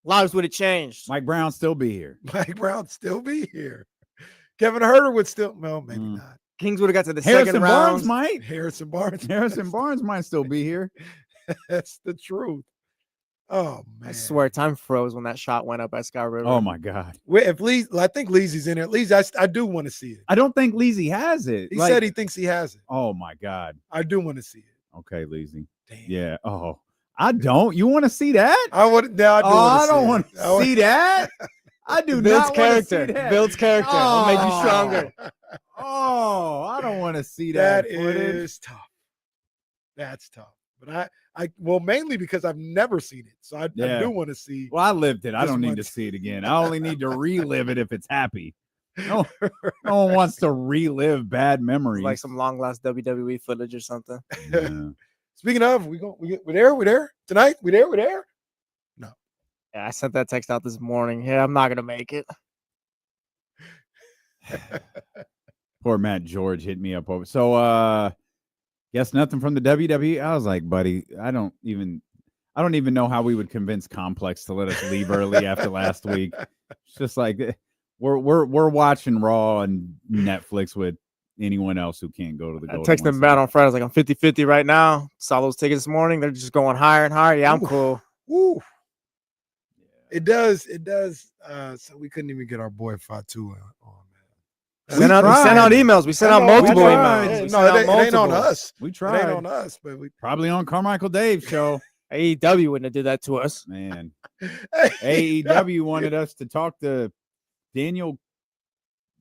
Lives would have changed. Mike Brown still be here. Mike Brown still be here. Kevin Herter would still. No, maybe not. Kings would have got to the Harrison second Barnes round. might. Harrison Barnes. Harrison Barnes might still be here. That's the truth. Oh man, I swear, time froze when that shot went up at Sky River. Oh my God. Wait, if Lee, I think Leezy's in there. Leezy, I do want to see it. I don't think Leezy has it. He said he thinks he has it. Oh my God. I do want to see it. Okay, Leezy. Damn. Yeah. Oh, I don't. You want to see that? I would. Now I do. I don't want to see that. I do Builds not want to character. see that. Builds character. It'll make you stronger. Oh, I don't want to see that. That footage. is tough. That's tough. But well, mainly because I've never seen it, so I do want to see. Well, I lived it. I This don't need one- to see it again. I only need to relive it if it's happy. No, no one wants to relive bad memories. Like some long lost WWE footage or something. Yeah. Speaking of, we're there tonight. We're there. Yeah, I sent that text out this morning. Yeah, I'm not gonna make it. Poor Matt George hit me up over. So guess nothing from the WWE. I was like, buddy, I don't even know how we would convince Complex to let us leave early after last week. It's just like we're watching Raw and Netflix with anyone else who can't go to the I Golden texted One them out on Friday. I was like, I'm 50-50 right now. Saw those tickets this morning. They're just going higher and higher. Yeah, I'm Ooh. cool. Woo. It does. So we couldn't even get our boy Fatu on, man. We sent out emails. We sent out multiple emails. Yeah, We no, sent out it ain't on multiple. us. We It tried. ain't on us, but we Probably on Carmichael Dave's show. AEW wouldn't have did that to us. Man, AEW wanted us to talk to Daniel,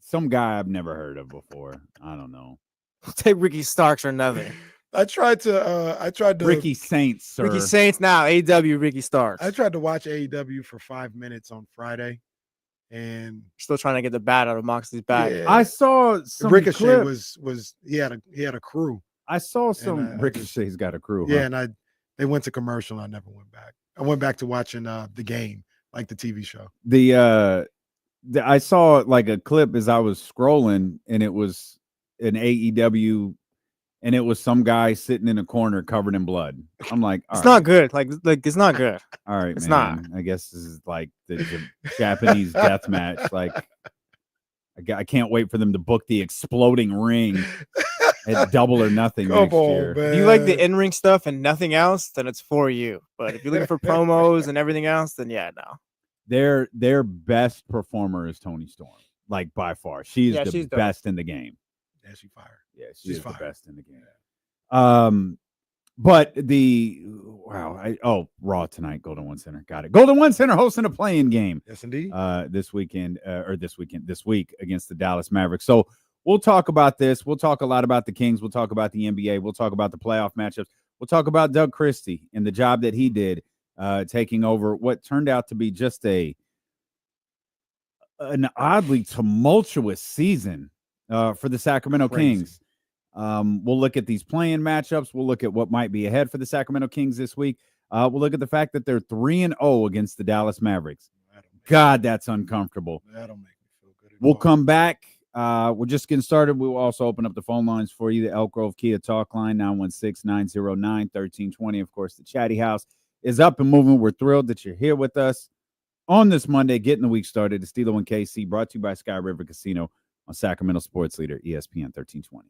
some guy I've never heard of before. I don't know. Take Ricky Starks or nothing. I tried to Ricky Saints, sir. Ricky Saints now. AEW Ricky Starks. I tried to watch AEW for 5 minutes on Friday, and Still trying to get the bat out of Moxley's bag. Yeah. I saw some Ricochet clip. was he had a crew. I saw some. I Ricochet's got a crew. Yeah, huh? and they went to commercial. And I never went back. I went back to watching the game, like the TV show. I saw like a clip as I was scrolling, and it was an AEW, and it was some guy sitting in a corner covered in blood. I'm like, It's all not right, good. Like it's not good. all right, it's man. I guess this is like the Japanese death match. Like, I can't wait for them to book the exploding ring at Double or Nothing Come next on, year. man. If you like the in-ring stuff and nothing else, then it's for you. But if you're looking for promos and everything else, then yeah, no. Their best performer is Toni Storm, like by far. She's Yeah, the she's dope. best in the game. Yeah, she fired. Yeah, She's she's the fire. best in the game. But Raw tonight, Golden One Center. Got it. Golden One Center hosting a playing game Yes, indeed. this week against the Dallas Mavericks. So we'll talk about this. We'll talk a lot about the Kings. We'll talk about the NBA. We'll talk about the playoff matchups. We'll talk about Doug Christie and the job that he did taking over what turned out to be just an oddly tumultuous season for the Sacramento Crazy. Kings. We'll look at these playing matchups. We'll look at what might be ahead for the Sacramento Kings this week. We'll look at the fact that they're 3-0 against the Dallas Mavericks. God, that's uncomfortable. That'll make me feel good. We'll come back. We're just getting started. We will also open up the phone lines for you. The Elk Grove Kia Talk line, 916-909-1320. Of course, the Chatty House is up and moving. We're thrilled that you're here with us on this Monday, getting the week started. The Steelo and KC, brought to you by Sky River Casino on Sacramento Sports Leader, ESPN 1320.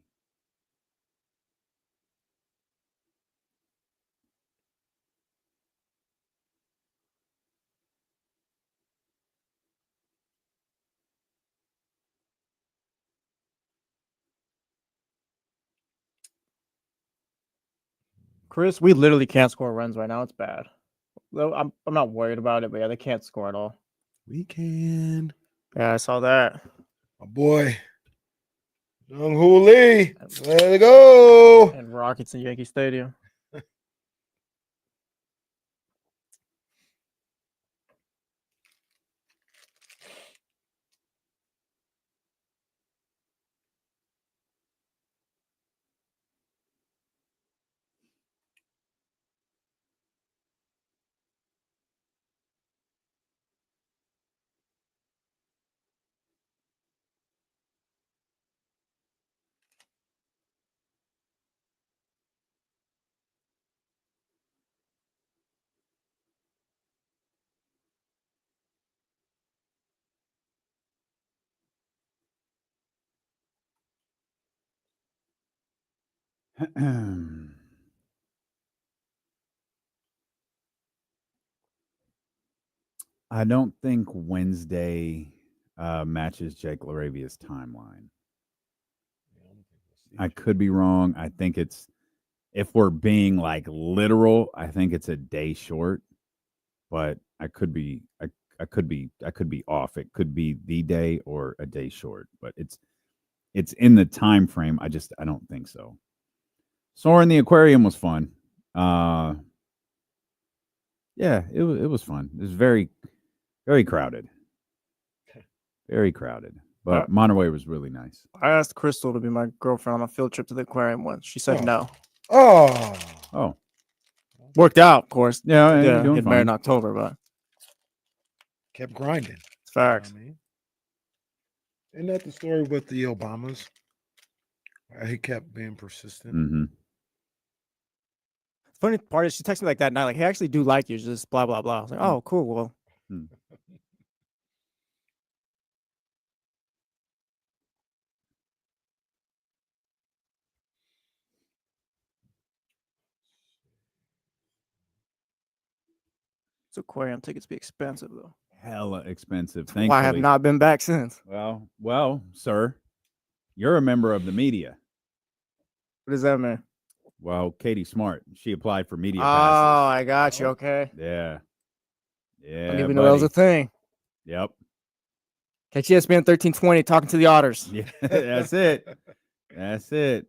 Chris, we literally can't score runs right now. It's bad. Though I'm not worried about it, but yeah, they can't score at all. We can. Yeah, I saw that. My boy. Jung Hoo Lee. Let it go. And Rockets in Yankee Stadium. I don't think Wednesday matches Jake LaRavia's timeline. I could be wrong. I think it's, if we're being like literal, I think it's a day short, but I could be off. It could be the day or a day short, but it's in the time frame. I don't think so. Soaring the Aquarium was fun. Yeah, it was fun. It was very, very crowded. Very crowded. But Monterey was really nice. I asked Crystal to be my girlfriend on a field trip to the aquarium once. She said no. Oh. Worked out, of course. Yeah, you're yeah. doing Get married in fine. October, but Kept grinding. it's facts. You know what I mean? Isn't that the story with the Obamas? He kept being persistent. Mm-hmm. Funny part is she texted me like that night, like, "Hey, I actually do like you." Just blah blah blah. I was like, "Oh, cool. Well, it's aquarium tickets be expensive though. Hella expensive. That's why I have not been back since. Well, sir, you're a member of the media. What does that mean? Well, Katie Smart, she applied for media Oh, passes. I got you. Okay. Yeah. I didn't even know that was a thing. Yep. Catch ESPN 1320 talking to the Otters. Yeah, that's it. That's it.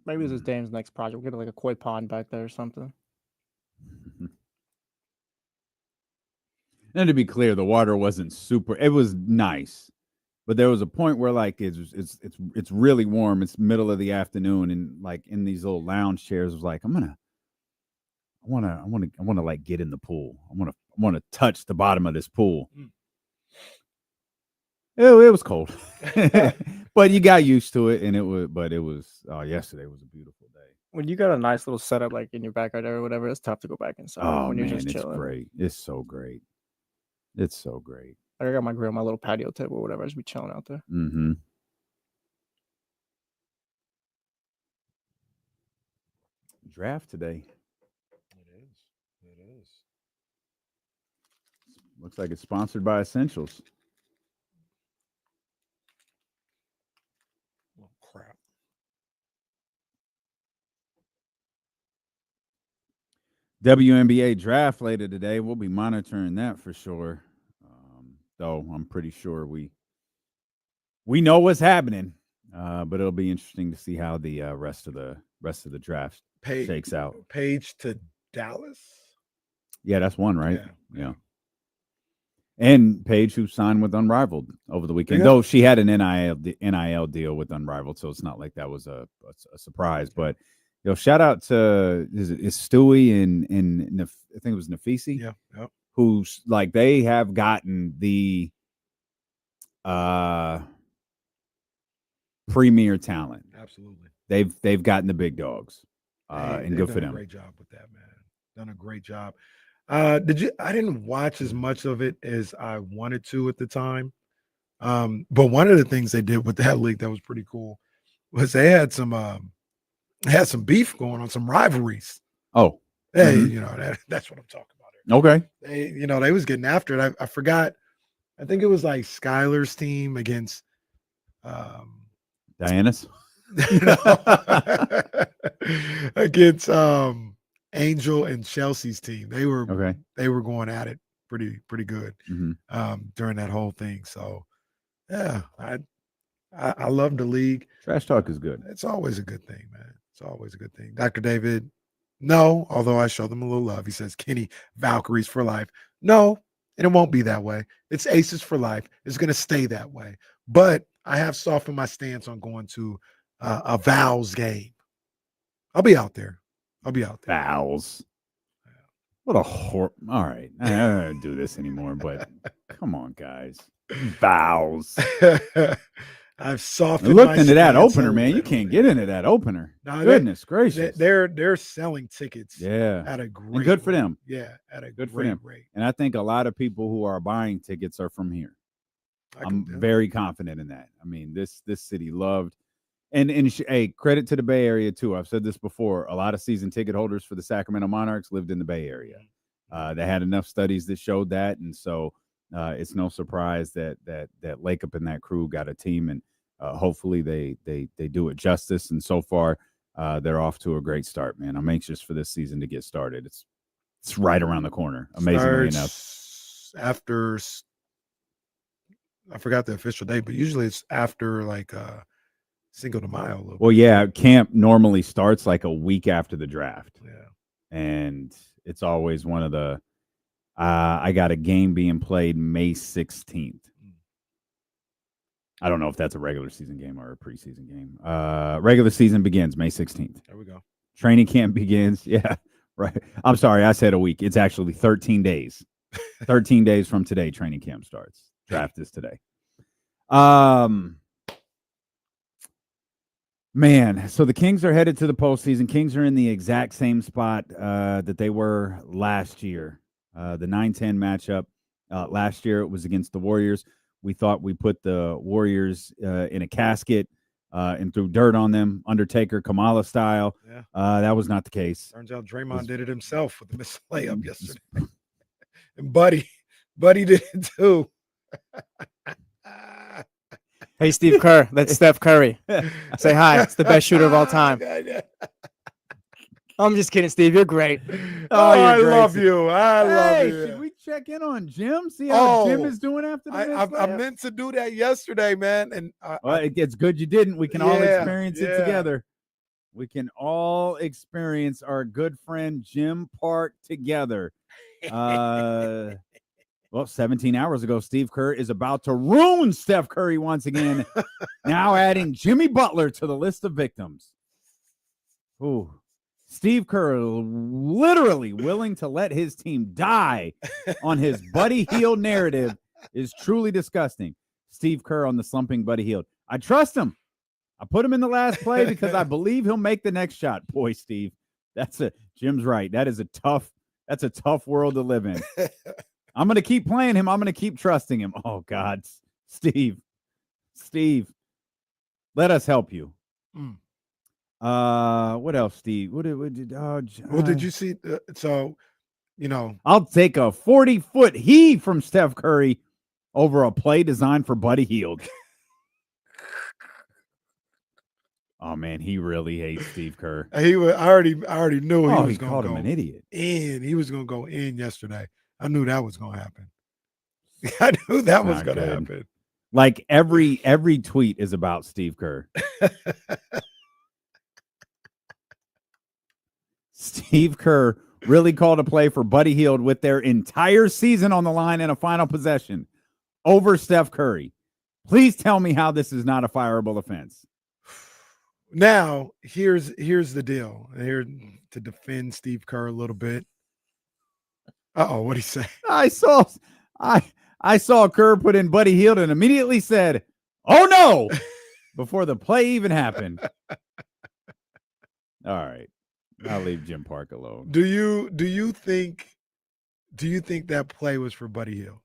Maybe this is Dame's next project. We'll get like a koi pond back there or something. And to be clear, the water wasn't super. It was nice, but there was a point where like it's really warm. It's middle of the afternoon, and like in these little lounge chairs, it was like I want to like get in the pool. I want to touch the bottom of this pool. It was cold, but you got used to it, and it was. Yesterday was a beautiful day. When you got a nice little setup like in your backyard or whatever, it's tough to go back inside. Oh when you're man, just it's chilling. great. It's so great. It's so great. Like I got my grill, my little patio table, or whatever. I just be chilling out there. Mm-hmm. Draft today. It is. Looks like it's sponsored by Essentials. Oh, crap. WNBA draft later today. We'll be monitoring that for sure. Though I'm pretty sure we know what's happening. But it'll be interesting to see how the rest of the draft shakes out. Page to Dallas. Yeah, that's one, right? Yeah. And Paige, who signed with Unrivaled over the weekend, though she had an NIL deal with Unrivaled, so it's not like that was a surprise. But shout out to is Stewie and I think it was Nafisi, Yep. Who's like they have gotten the premier talent. Absolutely. They've gotten the big dogs, and good for them. Great job with that, man. Done a great job. I didn't watch as much of it as I wanted to at the time. But one of the things they did with that league that was pretty cool was they had some beef going on, some rivalries. Oh, hey, that's what I'm talking about. Okay. They was getting after it. I forgot. I think it was like Skylar's team against Diana's against Angel and Chelsea's team. They were going at it pretty good during that whole thing. So yeah, I love the league. Trash talk is good. It's always a good thing, man. It's always a good thing. Dr. David, no, although I show them a little love. He says Kenny Valkyries for life. No, and it won't be that way. It's Aces for life. It's going to stay that way. But I have softened my stance on going to a Vows game. I'll be out there. Vows. What a All right. I don't do this anymore, but come on, guys. Vows. I've softened. Look into that opener, man. You can't get into that opener. No, Goodness gracious. They're selling tickets. Yeah. At a great and good for rate. them. Yeah, at a Good for great them. rate. And I think a lot of people who are buying tickets are from here. I'm very confident in that. I mean, this city loved. And hey, credit to the Bay Area too. I've said this before. A lot of season ticket holders for the Sacramento Monarchs lived in the Bay Area. They had enough studies that showed that, and so it's no surprise that Lakeup and that crew got a team, and hopefully they do it justice. And so far, they're off to a great start, man. I'm anxious for this season to get started. It's right around the corner. Amazingly enough, after I forgot the official date, but usually it's after like Cinco de Mayo. Well, yeah, camp normally starts like a week after the draft. Yeah, and it's always one of the. I got a game being played May 16th. I don't know if that's a regular season game or a preseason game. Regular season begins May 16th. There we go. Training camp begins. Yeah, right. I'm sorry, I said a week. It's actually 13 days. 13 days from today, training camp starts. Draft is today. Man, so the Kings are headed to the postseason. Kings are in the exact same spot that they were last year. The 9-10 matchup. Last year, it was against the Warriors. We thought we put the Warriors in a casket and threw dirt on them, Undertaker, Kamala style. Yeah. That was not the case. Turns out Draymond did it himself with the missed layup yesterday. And Buddy did it too. Hey, Steve Kerr, that's Steph Curry. Say hi. It's the best shooter of all time. I'm just kidding, Steve. You're great. I love you. I love you. Should we check in on Jim? See how Jim is doing after the I meant to do that yesterday, man. And it's good you didn't. We can all experience it together. We can all experience our good friend Jim Park together. Well, 17 hours ago, Steve Kerr is about to ruin Steph Curry once again. Now adding Jimmy Butler to the list of victims. Ooh. Steve Kerr literally willing to let his team die on his Buddy Hield narrative is truly disgusting. Steve Kerr on the slumping Buddy Hield. I trust him. I put him in the last play because I believe he'll make the next shot. Boy, Steve, Jim's right. That's a tough world to live in. I'm going to keep playing him. I'm going to keep trusting him. Oh, God. Steve, let us help you. What else, Steve? What did well, did you see? I'll take a 40-foot heave from Steph Curry over a play designed for Buddy Hield. Oh man, he really hates Steve Kerr. I already knew he was going to called him an idiot. He was going to go in yesterday. I knew that was going to happen. I knew that was going to happen. Like every tweet is about Steve Kerr. Steve Kerr really called a play for Buddy Hield with their entire season on the line in a final possession over Steph Curry. Please tell me how this is not a fireable offense. Now, here's the deal. Here to defend Steve Kerr a little bit. What'd he say? I saw Kerr put in Buddy Hield and immediately said, "Oh no," before the play even happened. All right. I'll leave Jim Park alone. Do you think that play was for Buddy Hield?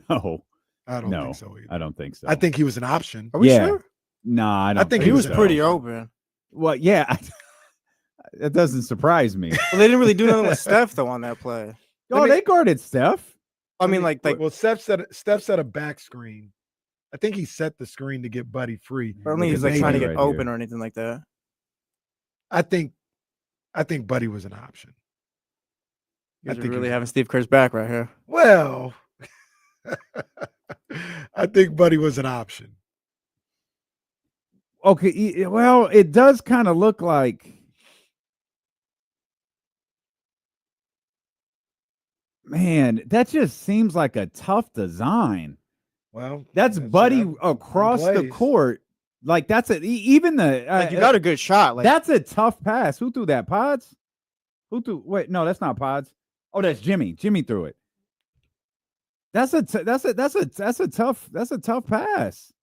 No. I don't think so either. I don't think so. I think he was an option. Are we sure? Nah, I think he was pretty open. Well, yeah. That doesn't surprise me. Well, they didn't really do nothing with Steph though on that play. They guarded Steph. I mean, well, Steph set a back screen. I think he set the screen to get Buddy free. I don't think he was like trying to get open or anything like that. I think Buddy was an option. You guys are really having Steve Kerr's back right here. Well, I think Buddy was an option. Okay, well, it does kind of look like Man, that just seems like a tough design. Well, That's Buddy across the plays. court. Like that's even the Like you got a good shot. Like that's a tough pass. Who threw that? Pods? Who threw? Wait, no, that's not Pods. Oh, that's Jimmy. Jimmy threw it. That's a tough pass.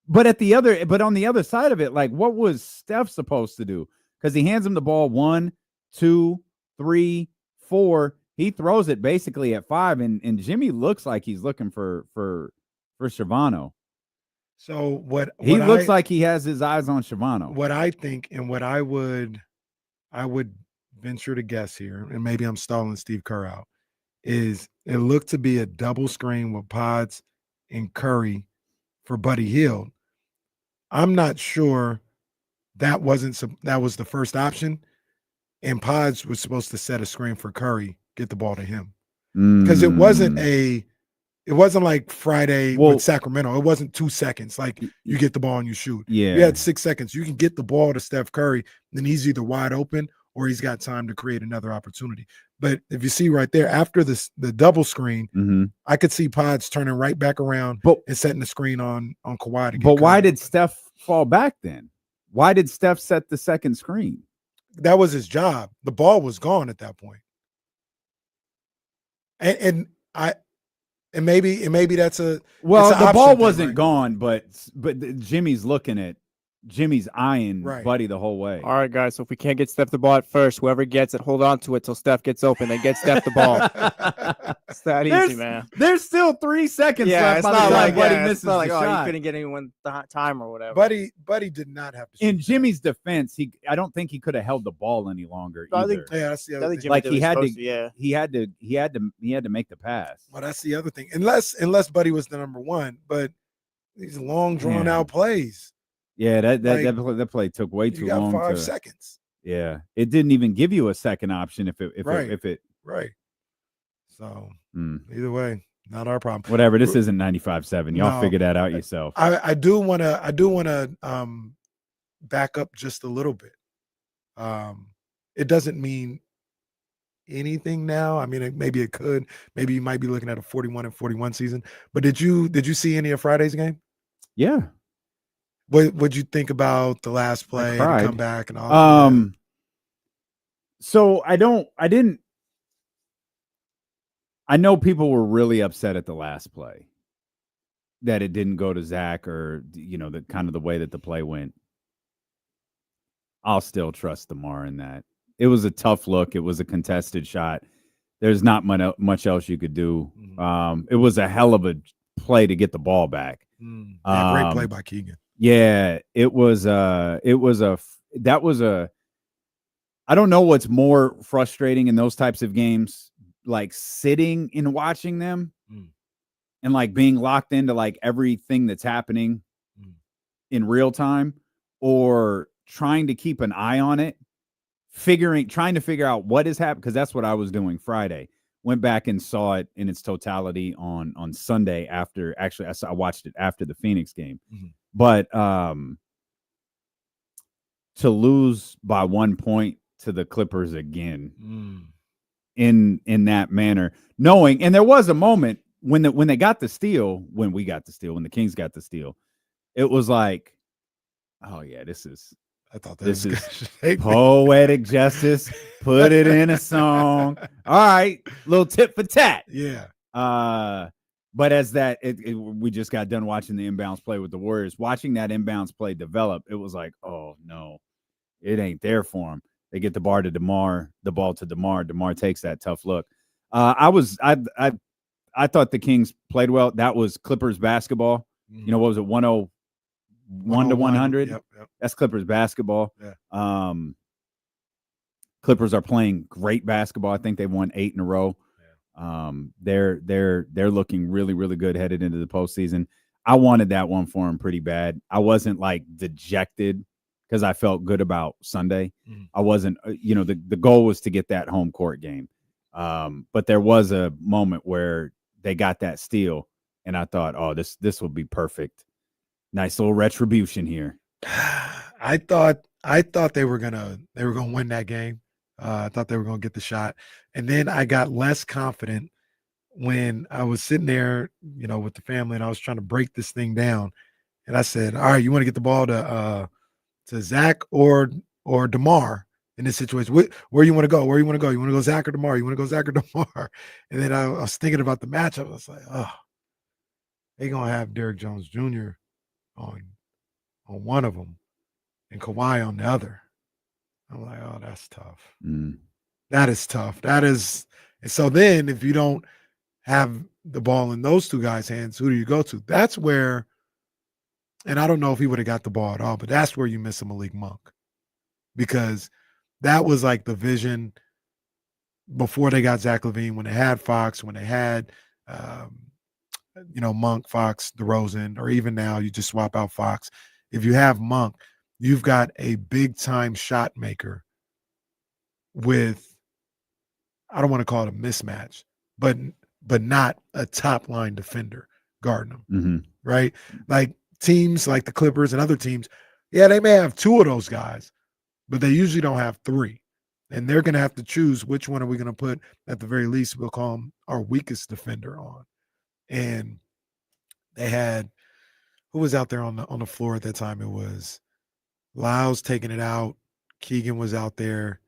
But on the other side of it, like what was Steph supposed to do? Because he hands him the ball 1, 2, 3, 4. He throws it basically at 5, and Jimmy looks like he's looking for Shavano. So what He looks like he has his eyes on Shavano. What I think and what I would venture to guess here, and maybe I'm stalling Steve Kerr out, is it looked to be a double screen with Pods and Curry for Buddy Hield. I'm not sure that was the first option, and Pods was supposed to set a screen for Curry, get the ball to him, because it wasn't like Friday with Sacramento. It wasn't 2 seconds. Like you get the ball and you shoot. Yeah, you had 6 seconds. You can get the ball to Steph Curry, then he's either wide open or he's got time to create another opportunity. But if you see right there, after the double screen, I could see Pods turning right back around and setting the screen on Kawhi. But why did Steph fall back then? Why did Steph set the second screen? That was his job. The ball was gone at that point. And maybe that's a the ball wasn't gone, but Jimmy's eyeing Buddy the whole way. All right, guys. So if we can't get Steph the ball at first, whoever gets it, hold on to it till Steph gets open. Then get Steph the ball. It's that easy, man. There's still 3 seconds left. It's not like Buddy misses not like, the oh, shot. you couldn't get anyone time or whatever. Buddy did not have to. In Jimmy's defense, I don't think he could have held the ball any longer either. That's the other thing. Like he had to make the pass. Well, that's the other thing. Unless Buddy was the number one, but these long drawn out plays. Yeah, that play took way too long. 5 seconds. Yeah, it didn't even give you a second option if it right. So either way, not our problem. Whatever. This isn't 95.7. Y'all figure that out yourself. I do want to back up just a little bit. It doesn't mean anything now. I mean, maybe it could. Maybe you might be looking at a 41-41 season. But did you see any of Friday's game? Yeah. What'd you think about the last play, the comeback, and all that? So I know people were really upset at the last play that it didn't go to Zach, or the kind of the way that the play went. I'll still trust DeMar in that. It was a tough look. It was a contested shot. There's not much else you could do. It was a hell of a play to get the ball back. Great play by Keegan. Yeah, I don't know what's more frustrating in those types of games, like sitting and watching them and like being locked into like everything that's happening in real time, or trying to keep an eye on it, trying to figure out what is happening. Because that's what I was doing Friday. Went back and saw it in its totality on Sunday I watched it after the Phoenix game. But to lose by 1 point to the Clippers again in that manner, knowing, and there was a moment when they got the steal, when the Kings got the steal, it was like, oh yeah, this is poetic justice. Put it in a song. All right, little tit for tat. Yeah. But as we just got done watching the inbounds play with the Warriors, watching that inbounds play develop, it was like, oh no, it ain't there for him. They get the ball to DeMar. DeMar takes that tough look. I thought the Kings played well. That was Clippers basketball. What was it? 101 to 100. Yep. That's Clippers basketball. Yeah. Clippers are playing great basketball. I think they won 8 in a row. They're looking really, really good headed into the postseason. I wanted that one for them pretty bad. I wasn't like dejected because I felt good about Sunday. I wasn't, the goal was to get that home court game. But there was a moment where they got that steal, and I thought, oh, this will be perfect. Nice little retribution here. I thought they were gonna win that game. I thought they were going to get the shot. And then I got less confident when I was sitting there, with the family, and I was trying to break this thing down. And I said, all right, you want to get the ball to Zach or DeMar in this situation? Where you want to go? Where you want to go? You want to go Zach or DeMar? You want to go Zach or DeMar? And then I was thinking about the matchup. I was like, oh, they're going to have Derrick Jones Jr. on one of them and Kawhi on the other. I'm like, oh, that's tough. That is tough. That is. And so then if you don't have the ball in those two guys' hands, who do you go to? That's where, and I don't know if he would have got the ball at all, but that's where you miss a Malik Monk, because that was like the vision before they got Zach LaVine, when they had Fox, when they had, Monk, Fox, DeRozan, or even now you just swap out Fox. If you have Monk, you've got a big-time shot maker with, I don't want to call it a mismatch, but not a top-line defender guarding them, right? Like teams like the Clippers and other teams, yeah, they may have two of those guys, but they usually don't have three. And they're going to have to choose which one are we going to put, at the very least, we'll call him our weakest defender on. And they had, who was out there on the floor at that time? It was Lyles taking it out. Keegan was out there.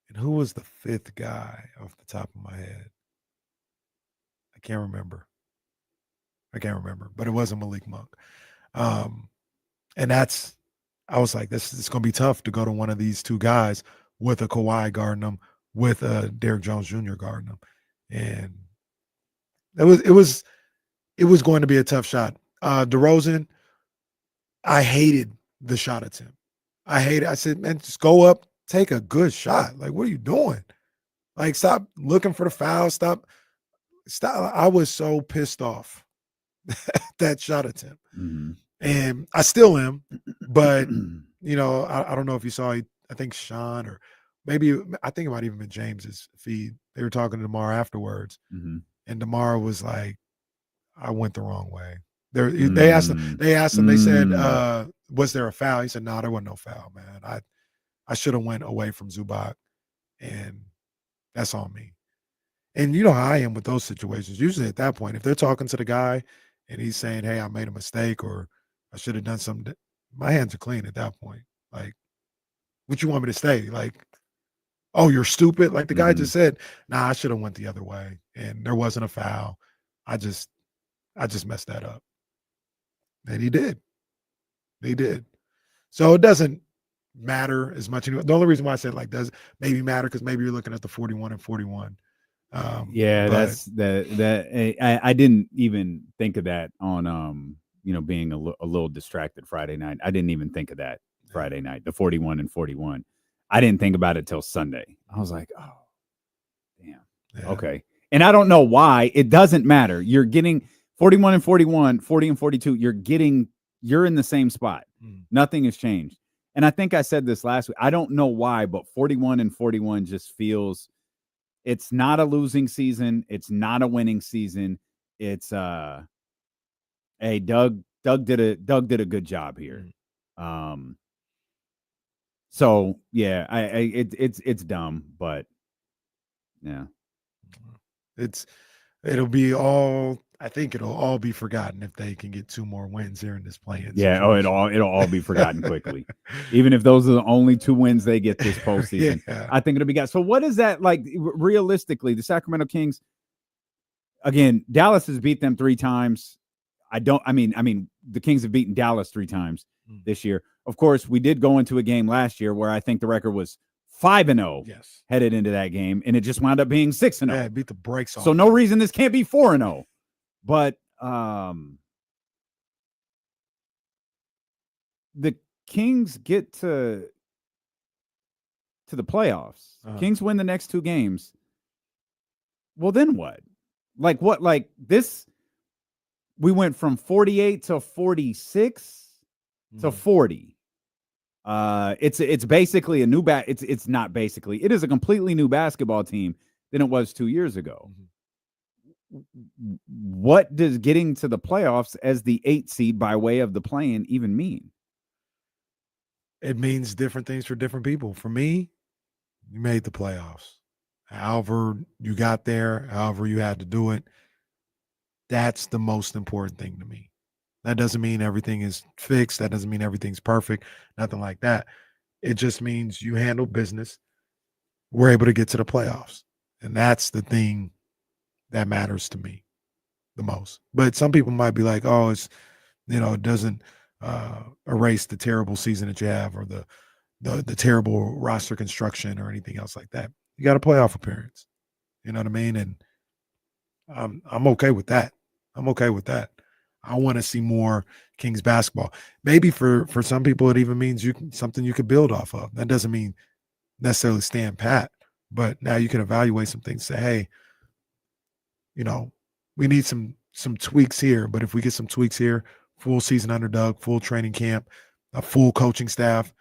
And who was the fifth guy off the top of my head? I can't remember, but it wasn't Malik Monk. And I was like, it's going to be tough to go to one of these two guys with a Kawhi guarding them, with a Derrick Jones Jr. guarding them. And it was going to be a tough shot. DeRozan, I hated the shot attempt. I said, man, just go up, take a good shot. Like, what are you doing? Like, stop looking for the foul. Stop. I was so pissed off at that shot attempt. And I still am, but, I don't know if you saw, I think Sean, or maybe, I think it might even been James's feed. They were talking to DeMar afterwards. And DeMar was like, I went the wrong way. They asked him, they said, was there a foul? He said, no, there wasn't no foul, man. I should have went away from Zubac, and that's on me. And you know how I am with those situations. Usually at that point, if they're talking to the guy and he's saying, hey, I made a mistake, or I should have done something, my hands are clean at that point. Like, what you want me to say? Like, oh, you're stupid? Like the guy just said, nah, I should have went the other way, and there wasn't a foul. I just messed that up. And he did. So it doesn't matter as much anymore. The only reason why I said like does maybe matter because maybe you're looking at the 41 and 41. That's that. I didn't even think of that on being a little distracted Friday night. I didn't even think of that Friday night, the 41 and 41. I didn't think about it till Sunday. I was like, oh, damn. Yeah. Okay. And I don't know why. It doesn't matter. You're getting 41 and 41, 40 and 42. You're in the same spot. Nothing has changed. And I think I said this last week. I don't know why, but 41 and 41 just feels, it's not a losing season. It's not a winning season. It's hey, Doug did a good job here. So yeah, it's dumb, but yeah. I think it'll all be forgotten if they can get 2 more wins here in this play-in. Yeah, situation. It'll all be forgotten quickly. Even if those are the only 2 wins they get this postseason. Yeah. I think it'll be got. So what is that like realistically? The Sacramento Kings, again, Dallas has beat them 3 times. I mean, the Kings have beaten Dallas 3 times this year. Of course, we did go into a game last year where I think the record was 5-0 headed into that game, and it just wound up being 6-0. Yeah, it beat the brakes off. So no reason this can't be 4-0. But the Kings get to the playoffs. Kings win the next 2 games. Well, then what? Like what? Like this? We went from 48 to 46 to 40. It's basically a new it's not basically. It is a completely new basketball team than it was 2 years ago. What does getting to the playoffs as the 8 seed by way of the play-in even mean? It means different things for different people. For me, You made the playoffs. However you got there, however you had to do it, that's the most important thing to me. That doesn't mean everything is fixed. That doesn't mean everything's perfect. Nothing like that. It just means you handle business. We're able to get to the playoffs. And that's the thing that matters to me the most. But some people might be like, oh, it's, it doesn't erase the terrible season that you have or the terrible roster construction or anything else like that. You got a playoff appearance. You know what I mean? And I'm okay with that. I'm okay with that. I want to see more Kings basketball. Maybe for some people, it even means something you could build off of. That doesn't mean necessarily stand pat, but now you can evaluate some things. Say, hey, we need some tweaks here. But if we get some tweaks here, full season under Doug, full training camp, a full coaching staff,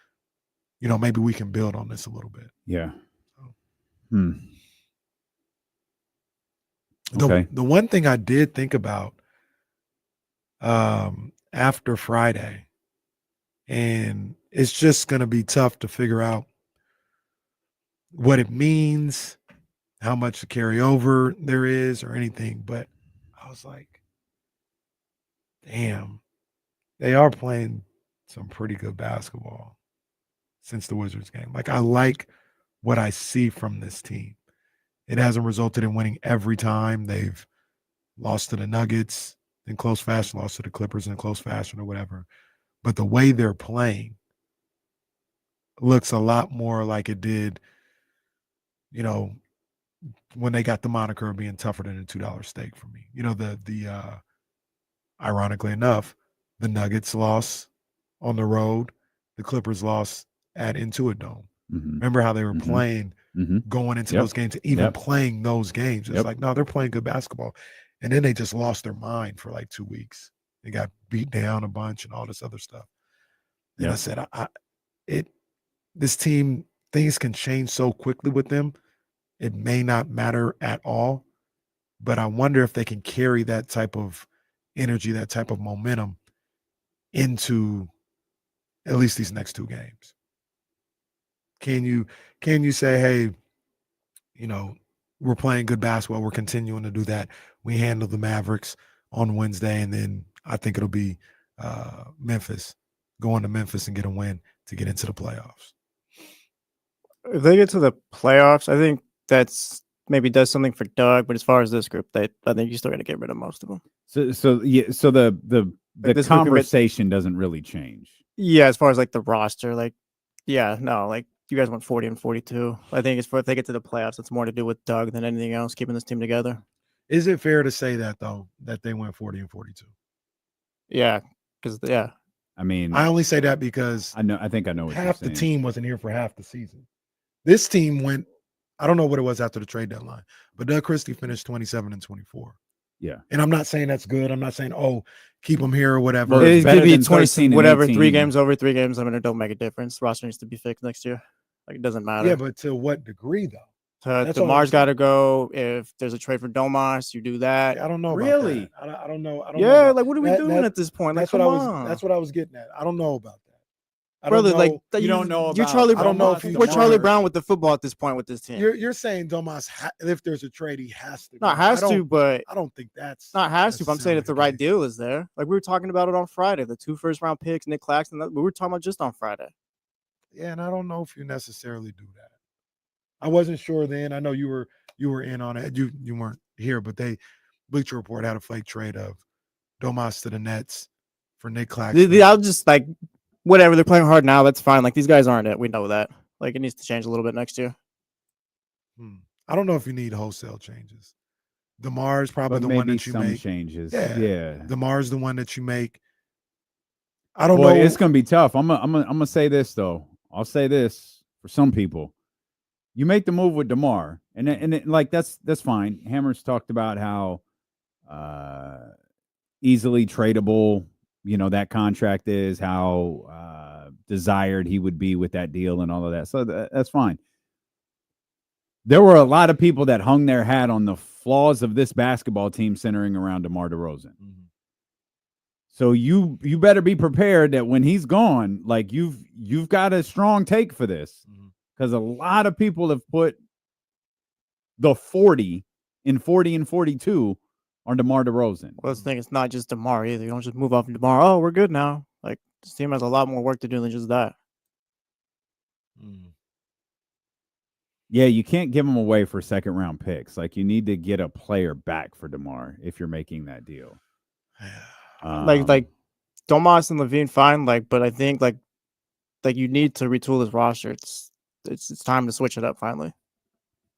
maybe we can build on this a little bit. Yeah. The one thing I did think about after Friday, and it's just going to be tough to figure out what it means, how much to carry over there is or anything, but I was like, damn, they are playing some pretty good basketball since the Wizards game. Like, I like what I see from this team. It hasn't resulted in winning every time. They've lost to the Nuggets in close fashion, lost to the Clippers in close fashion or whatever. But the way they're playing looks a lot more like it did, when they got the moniker of being tougher than a $2 steak for me. Ironically enough, the Nuggets lost on the road. The Clippers lost at Intuit Dome. Mm-hmm. Remember how they were playing going into those games, even playing those games. It's like, no, they're playing good basketball. And then they just lost their mind for like 2 weeks. They got beat down a bunch and all this other stuff. And I said, this team, things can change so quickly with them. It may not matter at all, but I wonder if they can carry that type of energy, that type of momentum into at least these next 2 games. Can you say, hey, we're playing good basketball, we're continuing to do that. We handle the Mavericks on Wednesday, and then I think it'll be Memphis, going to Memphis and get a win to get into the playoffs. If they get to the playoffs, I think that's maybe does something for Doug. But as far as this group, I think you're still going to get rid of most of them. So the conversation doesn't really change. Yeah, as far as like the roster, you guys went 40 and 42. I think if they get to the playoffs, it's more to do with Doug than anything else, keeping this team together. Is it fair to say that, though, that they went 40 and 42? Yeah, because I mean, I only say that because I think I know what half the team wasn't here for half the season. This team went, I don't know what it was after the trade deadline, but Doug Christie finished 27 and 24. Yeah. And I'm not saying that's good. I'm not saying, keep them here or whatever. Well, it's going to be 20, whatever, 18. 3 games over, 3 games. I mean, it don't make a difference. Roster needs to be fixed next year. It doesn't matter. Yeah, but to what degree, though? DeMar's got to go. If there's a trade for Domas, you do that. I don't know. Really? About that. I don't know. Yeah, what are we doing at this point? That's what I was getting at. I don't know about that. Brother, you don't know about. You're Charlie. I don't know if we're Charlie Brown with the football at this point with this team. You're saying Domas, if there's a trade, he has to. Not has to, but I don't think that's not has to. But I'm saying if the right deal is there, like we were talking about it on Friday, the 2 first-round picks, Nick Claxton. We were talking about just on Friday. Yeah, and I don't know if you necessarily do that. I wasn't sure then. I know you were in on it. You weren't here, but Bleacher Report had a fake trade of Domas to the Nets for Nick Claxton. I'll just whatever, they're playing hard now. That's fine. These guys aren't it. We know that. It needs to change a little bit next year. I don't know if you need wholesale changes. DeMar's probably the one that you make. Changes. Yeah. DeMar's the one that you make. I don't know. It's gonna be tough. I'm gonna say this though. I'll say this for some people. You make the move with DeMar, and that's fine. Hammer's talked about how easily tradable, that contract is, how desired he would be with that deal and all of that. So that's fine. There were a lot of people that hung their hat on the flaws of this basketball team centering around DeMar DeRozan. Mm-hmm. So you better be prepared that when he's gone, you've got a strong take for this. Mm-hmm. because a lot of people have put the 40 and 42 on DeMar DeRozan. Well, this thing, it's not just DeMar either. You don't just move off of DeMar. Oh, we're good now. Like, this team has a lot more work to do than just that. Yeah, you can't give them away for second round picks. Like, you need to get a player back for DeMar if you're making that deal. Like Domas and Levine, fine. Like, but I think like you need to retool this roster. It's time to switch it up finally.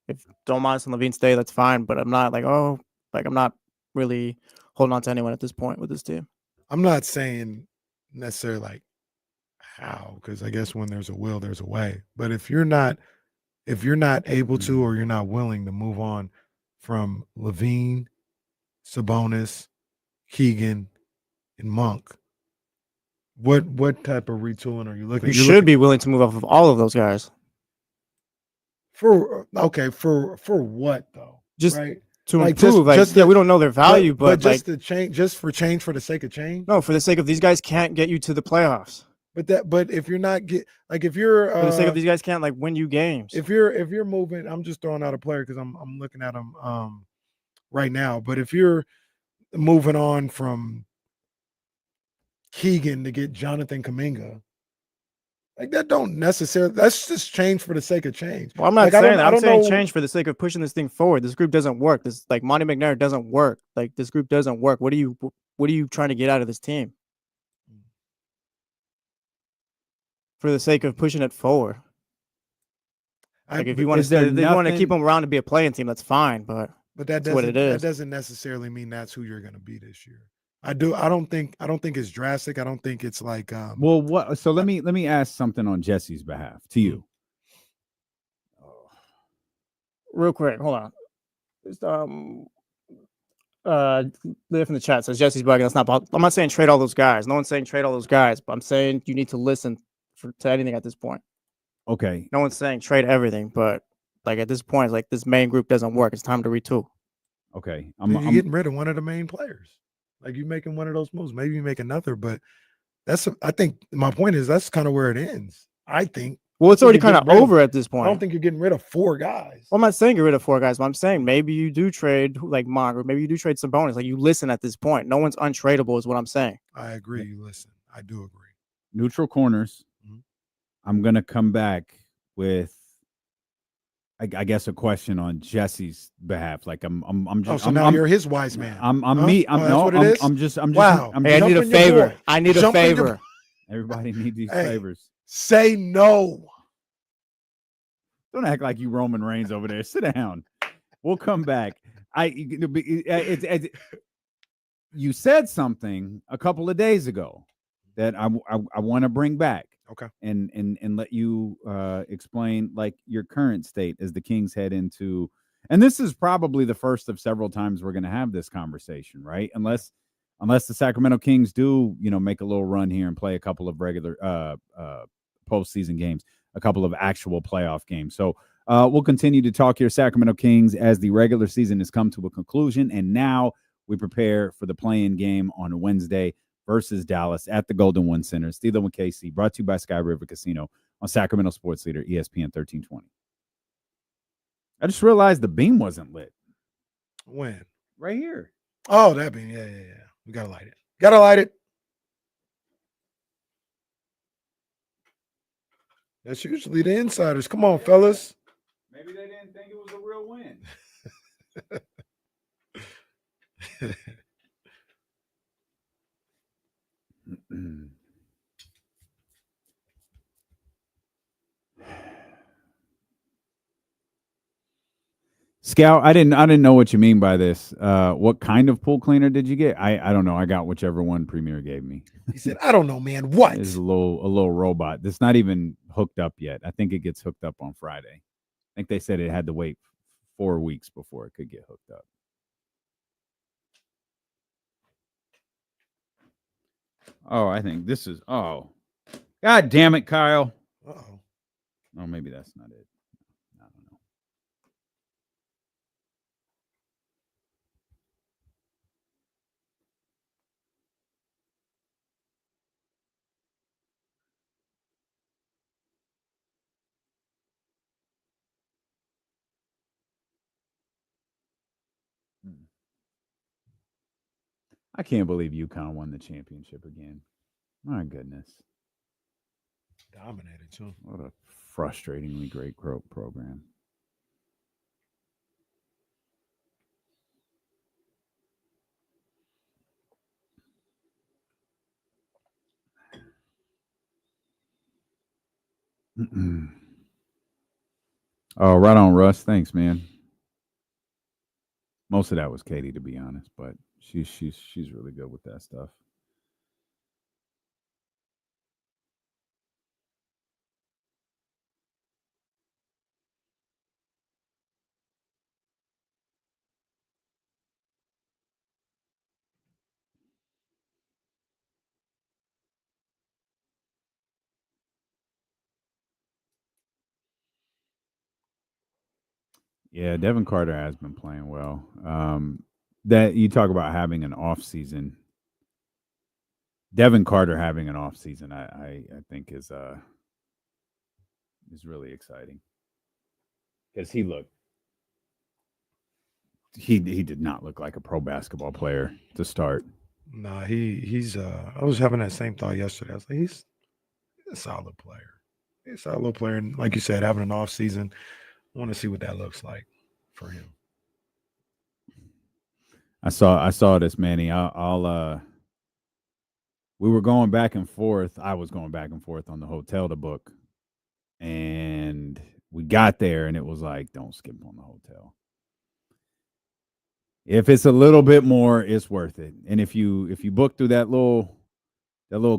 If Domas and Levine stay, that's fine. But I'm not I'm not really holding on to anyone at this point with this team. I'm not saying necessarily like how, because I guess when there's a will, there's a way. But if you're not able to, or you're not willing to move on from Levine, Sabonis, Keegan, and Monk, what type of retooling are you looking You at? should be willing to move off of all of those guys. For what though? Just right? to Like, improve. We don't know their value, but just to change, just for change for the sake of change. No, for the sake of these guys can't get you to the playoffs. But if you're not if you're For the sake of these guys can't win you games. If you're moving, I'm just throwing out a player because I'm looking at him right now. But if you're moving on from Keegan to get Jonathan Kuminga, like that don't necessarily. That's just change for the sake of change. Well, I'm not saying that. I'm saying change for the sake of pushing this thing forward. This group doesn't work. This Monty McNair doesn't work. Like, this group doesn't work. What are you trying to get out of this team? For the sake of pushing it forward. Like, if you want to keep them around to be a playing team, that's fine. But that's what it is. That doesn't necessarily mean that's who you're going to be this year. I don't think it's drastic. I don't think it's like well, what? So let me ask something on Jesse's behalf to you. Real quick, hold on. Just live in the chat says Jesse's bugging. That's not. I'm not saying trade all those guys. No one's saying trade all those guys, but I'm saying you need to listen to anything at this point. Okay. No one's saying trade everything, but like at this point, it's like this main group doesn't work. It's time to retool. Okay. You're getting rid of one of the main players. Like, you're making one of those moves. Maybe you make another, but I think my point is that's kind of where it ends. I think. Well, it's already kind of over at this point. I don't think you're getting rid of 4 guys. Well, I'm not saying get rid of 4 guys, but I'm saying maybe you do trade like Monk, or maybe you do trade Sabonis. Like, you listen at this point. No one's untradeable is what I'm saying. I agree. You listen. I do agree. Neutral corners. Mm-hmm. I'm going to come back with, I guess, a question on Jesse's behalf. Like, I'm just. So now you're his wise man. I'm just. Wow. Hey, I need a favor. I need a favor. Everybody needs these favors. Say no. Don't act like you Roman Reigns over there. Sit down. We'll come back. You said something a couple of days ago that I want to bring back. Okay. And let you explain like your current state as the Kings head into, and this is probably the first of several times we're going to have this conversation, right? Unless the Sacramento Kings do, make a little run here and play a couple of regular postseason games, a couple of actual playoff games. So we'll continue to talk here, Sacramento Kings, as the regular season has come to a conclusion, and now we prepare for the play-in game on Wednesday versus Dallas at the Golden One Center. Steeler with KC, brought to you by Sky River Casino on Sacramento Sports Leader, ESPN 1320. I just realized the beam wasn't lit. When? Right here. Oh, that beam. Yeah. We got to light it. That's usually the insiders. Come on, fellas. Maybe they didn't think it was a real win. Scout, I didn't know what you mean by this. What kind of pool cleaner did you get? I don't know. I got whichever one Premier gave me. He said, I don't know, man. What? It's a little robot. That's not even hooked up yet. I think it gets hooked up on Friday. I think they said it had to wait 4 weeks before it could get hooked up. Oh, I think this is. Oh, God damn it, Kyle. Uh-oh. Oh, maybe that's not it. I don't know. I can't believe UConn won the championship again. My goodness. Dominated too. What a frustratingly great program. Oh, right on, Russ. Thanks, man. Most of that was Katie, to be honest, but she's really good with that stuff. Yeah, Devin Carter has been playing well. That you talk about having an off season. Devin Carter having an off season, I think is really exciting because he did not look like a pro basketball player to start. Nah, he's I was having that same thought yesterday. I was like, he's a solid player. He's a solid player, and like you said, having an off season, I want to see what that looks like for him. I saw this, Manny. We were going back and forth. I was going back and forth on the hotel to book, and we got there, and it was like, don't skip on the hotel. If it's a little bit more, it's worth it. And if you book through that little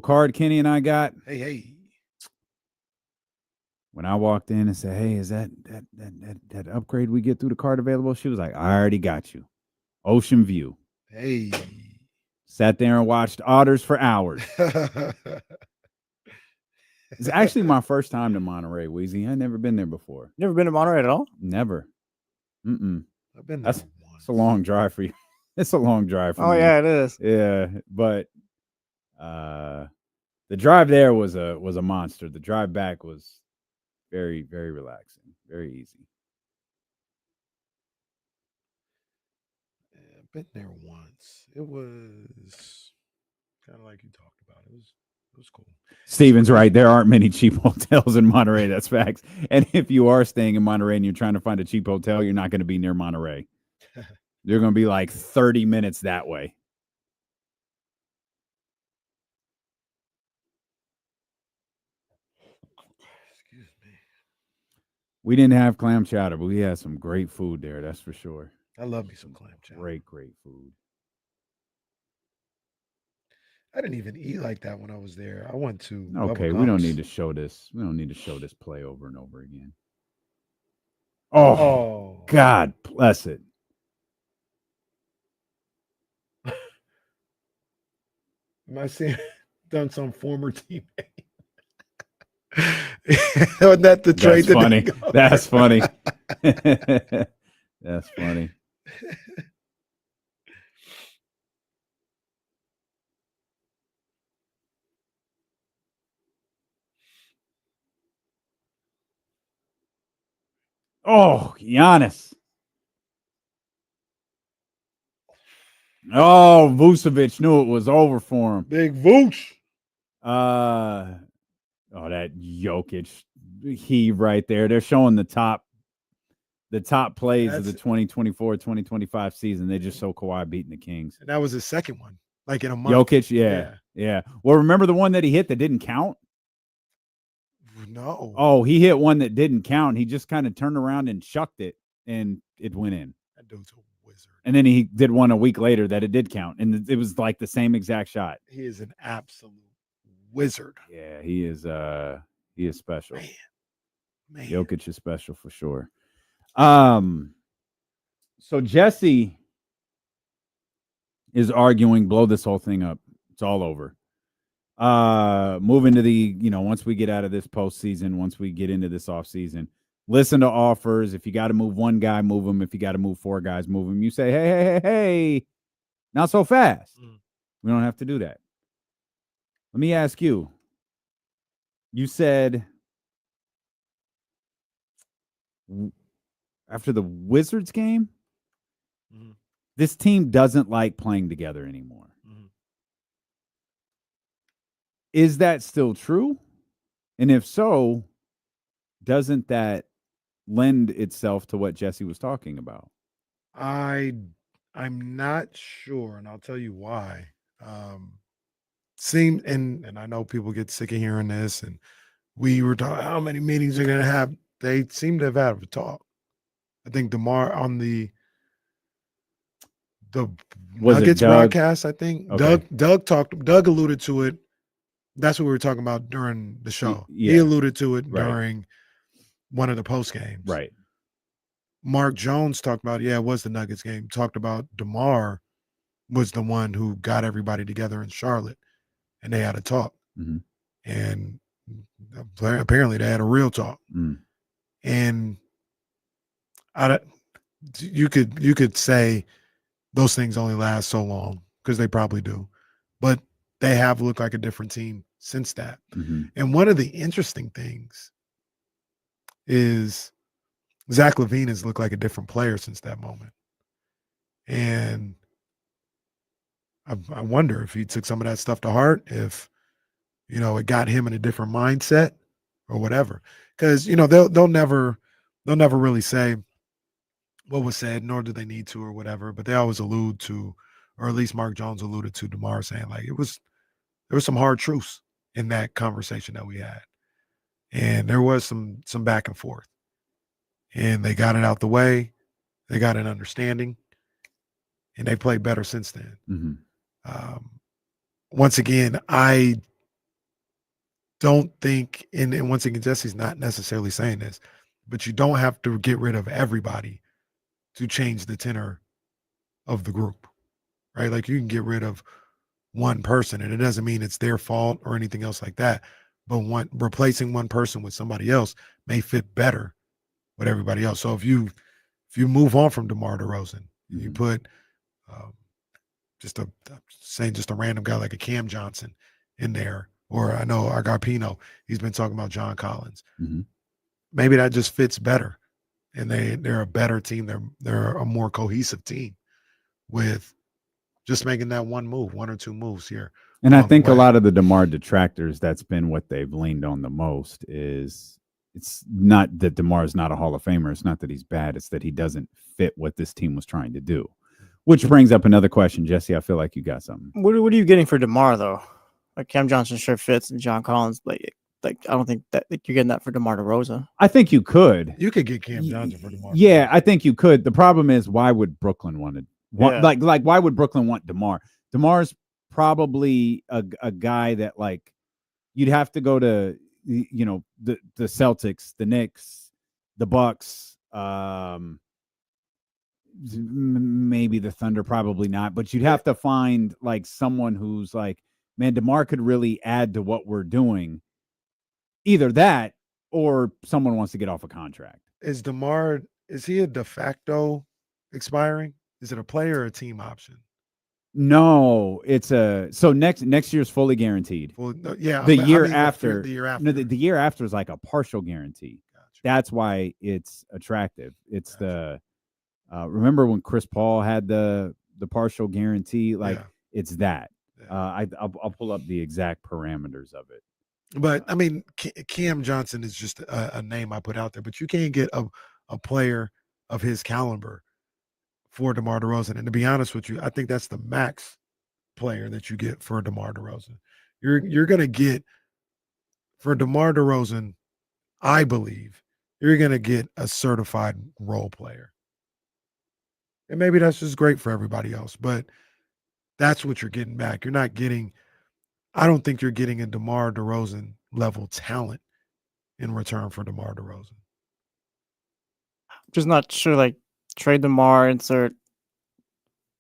card Kenny and I got, hey. When I walked in and said, "Hey, is that upgrade we get through the card available?" She was like, "I already got you. Ocean view." Hey. Sat there and watched otters for hours. It's actually my first time to Monterey, Weezy. I've never been there before. Never been to Monterey at all? Never. I've been there. It's a long drive for you. It's a long drive for me. Oh, yeah, it is. Yeah, but the drive there was a monster. The drive back was very, very relaxing, very easy. Yeah, I've been there once. It was kind of like you talked about. It was cool. Steven's right. There aren't many cheap hotels in Monterey. That's facts. And if you are staying in Monterey and you're trying to find a cheap hotel, you're not going to be near Monterey. You're going to be like 30 minutes that way. Excuse me. We didn't have clam chowder, but we had some great food there. That's for sure. I love me some clam chowder. Great food. I didn't even eat like that when I was there. I went to. Okay, we don't need to show this. We don't need to show this play over and over again. Oh. God bless it. Am I seeing done some former teammate? Wasn't that the trade? That's funny. That's funny. That's funny. Oh, Giannis. Oh, Vucevic knew it was over for him. Big Vooch. That Jokic heave right there. They're showing the top plays of the 2024-2025 season. They just show Kawhi beating the Kings. And that was his second one, like in a month. Jokic, yeah. Well, remember the one that he hit that didn't count? No. Oh, he hit one that didn't count. He just kind of turned around and chucked it, and it went in. That dude's a wizard. And then he did one a week later that it did count, and it was like the same exact shot. He is an absolute wizard. Yeah, he is special. Man. Jokic is special for sure. So Jesse is arguing, blow this whole thing up. It's all over. Moving to the, once we get out of this postseason, once we get into this offseason, listen to offers. If you got to move one guy, move him. If you got to move four guys, move him. You say, hey, not so fast. We don't have to do that. Let me ask you. You said after the Wizards game, this team doesn't like playing together anymore. Is that still true? And if so, doesn't that lend itself to what Jesse was talking about? I'm not sure, and I'll tell you why. And I know people get sick of hearing this, and we were talking how many meetings they're gonna have. They seem to have had a talk. I think DeMar on the Was it Nuggets Doug? broadcast, I think Okay. Doug alluded to it. That's what we were talking about during the show. He yeah. alluded to it Right. during one of the post games. Right. Mark Jones talked about, it was the Nuggets game. Talked about DeMar was the one who got everybody together in Charlotte, and they had a talk. Mhm. And apparently they had a real talk. Mm. And you could say those things only last so long, because they probably do, but they have looked like a different team since that. Mhm. And one of the interesting things is Zach LaVine has looked like a different player since that moment. And I wonder if he took some of that stuff to heart, if, it got him in a different mindset or whatever. Because, they'll never really say what was said, nor do they need to or whatever, but they always allude to, or at least Mark Jones alluded to DeMar saying, like, there was some hard truths in that conversation that we had. And there was some back and forth. And they got it out the way. They got an understanding. And they played better since then. Mhm. Once again, I don't think, and once again, Jesse's not necessarily saying this, but you don't have to get rid of everybody to change the tenor of the group, right? Like, you can get rid of one person, and it doesn't mean it's their fault or anything else like that. But replacing one person with somebody else may fit better with everybody else. So if you move on from DeMar DeRozan, and you put just a random guy like a Cam Johnson in there, or I know Agapino, he's been talking about John Collins. Mhm. Maybe that just fits better, and they're a better team. They're a more cohesive team with just making that one or two moves here. And I along the think a way. lot of the DeMar detractors, that's been what they've leaned on the most. Is it's not that DeMar is not a Hall of Famer. It's not that he's bad. It's that he doesn't fit what this team was trying to do. Which brings up another question, Jesse. I feel like you got something. What are you getting for DeMar though? Like, Cam Johnson sure fits, and John Collins, like I don't think that you're getting that for DeMar DeRozan. I think you could. You could get Cam Johnson for DeMar. Yeah, I think you could. The problem is, why would Brooklyn want it? Yeah. Like why would Brooklyn want DeMar? DeMar's probably a guy that, like, you'd have to go to the Celtics, the Knicks, the Bucks, maybe the Thunder, probably not, but you'd have to find like someone who's like, man, DeMar could really add to what we're doing. Either that, or someone wants to get off a contract. Is DeMar, is he a de facto expiring? Is it a player or a team option? No, it's so next year's fully guaranteed. Well, no, yeah, The I year mean, after, the year after. no, the year after is like a partial guarantee. Gotcha. That's why it's attractive. It's the remember when Chris Paul had the partial guarantee? Like, Yeah. it's that. Yeah. I'll pull up the exact parameters of it. But I mean, Cam Johnson is just a name I put out there, but you can't get a player of his caliber for DeMar DeRozan. And to be honest with you, I think that's the max player that you get for DeMar DeRozan. You're going to get, for DeMar DeRozan, I believe, you're going to get a certified role player. And maybe that's just great for everybody else, but that's what you're getting back. You're not getting, I don't think you're getting a DeMar DeRozan level talent in return for DeMar DeRozan. Just not sure, like, trade DeMar, insert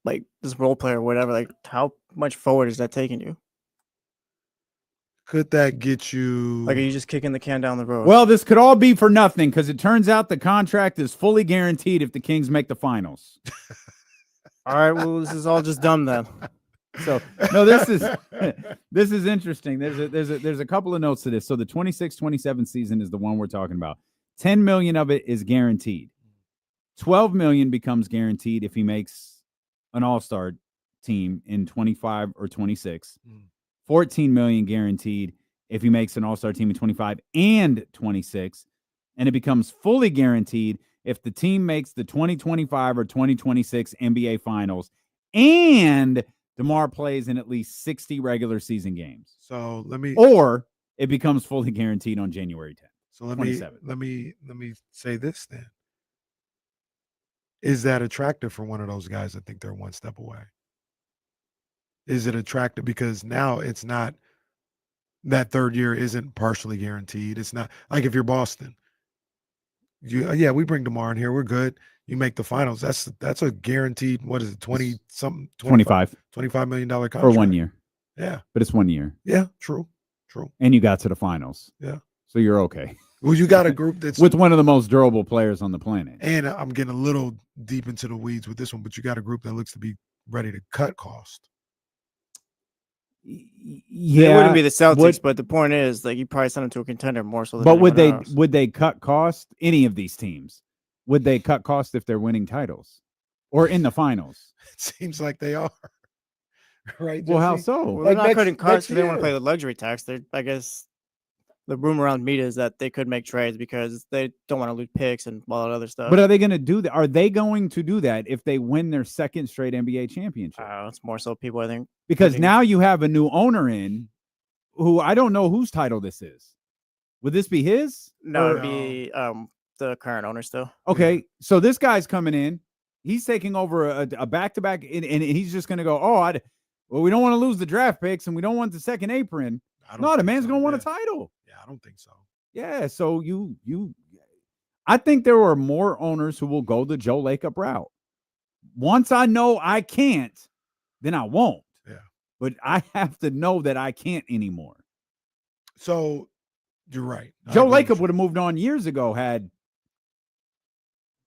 like this role player or whatever. Like, how much forward is that taking you? Could that get you? Like, are you just kicking the can down the road? Well, this could all be for nothing, because it turns out the contract is fully guaranteed if the Kings make the finals. All right, well, this is all just dumb then. So no, this is interesting. There's a couple of notes to this. So the 26-27 season is the one we're talking about. 10 million of it is guaranteed. 12 million becomes guaranteed if he makes an all-star team in 25 or 26. $14 million guaranteed if he makes an all-star team in 25 and 26, and it becomes fully guaranteed if the team makes the 2025 or 2026 NBA Finals and DeMar plays in at least 60 regular season games. So or it becomes fully guaranteed on January 10th. So let me say this then. Is that attractive for one of those guys? I think they're one step away. Is it attractive because now it's not that third year isn't partially guaranteed. It's not like if you're Boston, we bring DeMar in here, we're good. You make the finals. That's a guaranteed. What is it? 25 $25 million contract for 1 year. Yeah, but it's 1 year. Yeah, true. And you got to the finals. Yeah, so you're okay. Well, you got a group that's with one of the most durable players on the planet. And I'm getting a little deep into the weeds with this one, but you got a group that looks to be ready to cut cost. Yeah, it wouldn't be the Celtics, but the point is, like, you probably send them to a contender more so than but would anyone they cut cost? Any of these teams, would they cut cost if they're winning titles or in the finals? It seems like they are. Right? Well, how Jesse? so? Well, they're not cutting costs because they want to year. play the luxury tax. I guess the rumor around media is that they could make trades because they don't want to lose picks and all that other stuff. But are they going to do that? Are they going to do that if they win their second straight NBA championship? It's more so people, I think. Because now you have a new owner in who I don't know whose title this is. Would this be his? No, it'd be the current owner still. Okay, so this guy's coming in. He's taking over a back-to-back, and he's just going to go, well, we don't want to lose the draft picks, and we don't want the second apron. No, the man's going to want a title. Yeah, I don't think so. Yeah, so I think there are more owners who will go the Joe Lacob route. Once I know I can't, then I won't. Yeah. But I have to know that I can't anymore. So you're right. Joe Lacob would have moved on years ago had,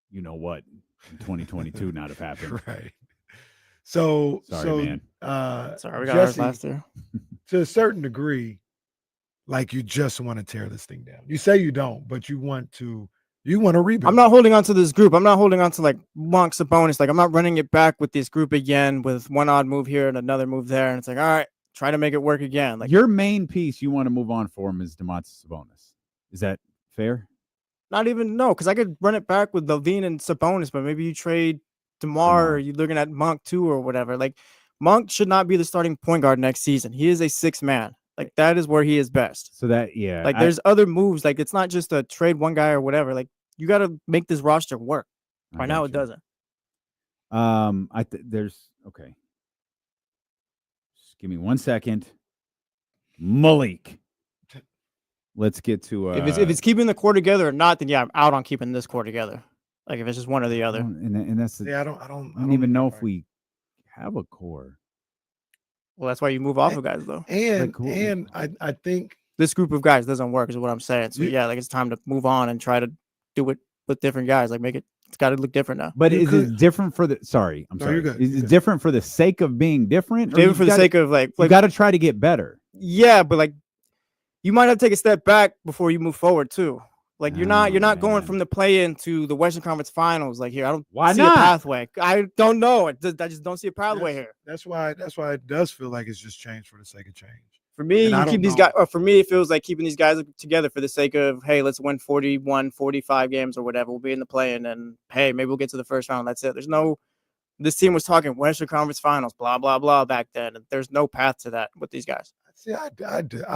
you know what, in 2022 not have happened. Right. So sorry, man. Sorry, we got ours last year. To a certain degree, like you just want to tear this thing down. You say you don't, but you want to rebuild. I'm not holding on to this group. I'm not holding on to like Monk, Sabonis. Like I'm not running it back with this group again with one odd move here and another move there. And it's like, all right, try to make it work again. Like your main piece you want to move on for him is Domantas Sabonis. Is that fair? Not even because I could run it back with Levine and Sabonis, but maybe you trade DeMar or you're looking at Monk too or whatever. Like Monk should not be the starting point guard next season. He is a sixth man. Like that is where he is best. So that there's other moves. Like it's not just a trade one guy or whatever. Like you got to make this roster work. Right now it doesn't. There's okay. Just give me 1 second. Malik. Let's get to if it's keeping the core together or not, then I'm out on keeping this core together. Like if it's just one or the other. And that's the, I don't even know if we have a core. Well, that's why you move off of guys though. And I think this group of guys doesn't work is what I'm saying. So like it's time to move on and try to do it with different guys. Like it's got to look different now. But is it different for the sorry, I'm sorry. You're good. Is it different for the sake of being different? Different for the sake of like you got to try to get better. Yeah, but like you might have to take a step back before you move forward too. Like you're not going from the play-in to the Western Conference Finals. Like here, I don't see a pathway. I don't know. I just don't see a pathway here. That's why it does feel like it's just change for the sake of change. For me, you keep these guys. Or for me, it feels like keeping these guys together for the sake of, hey, let's win 41, 45 games or whatever. We'll be in the play-in, and hey, maybe we'll get to the first round. That's it. This team was talking Western Conference Finals, blah blah blah back then. And there's no path to that with these guys. See, I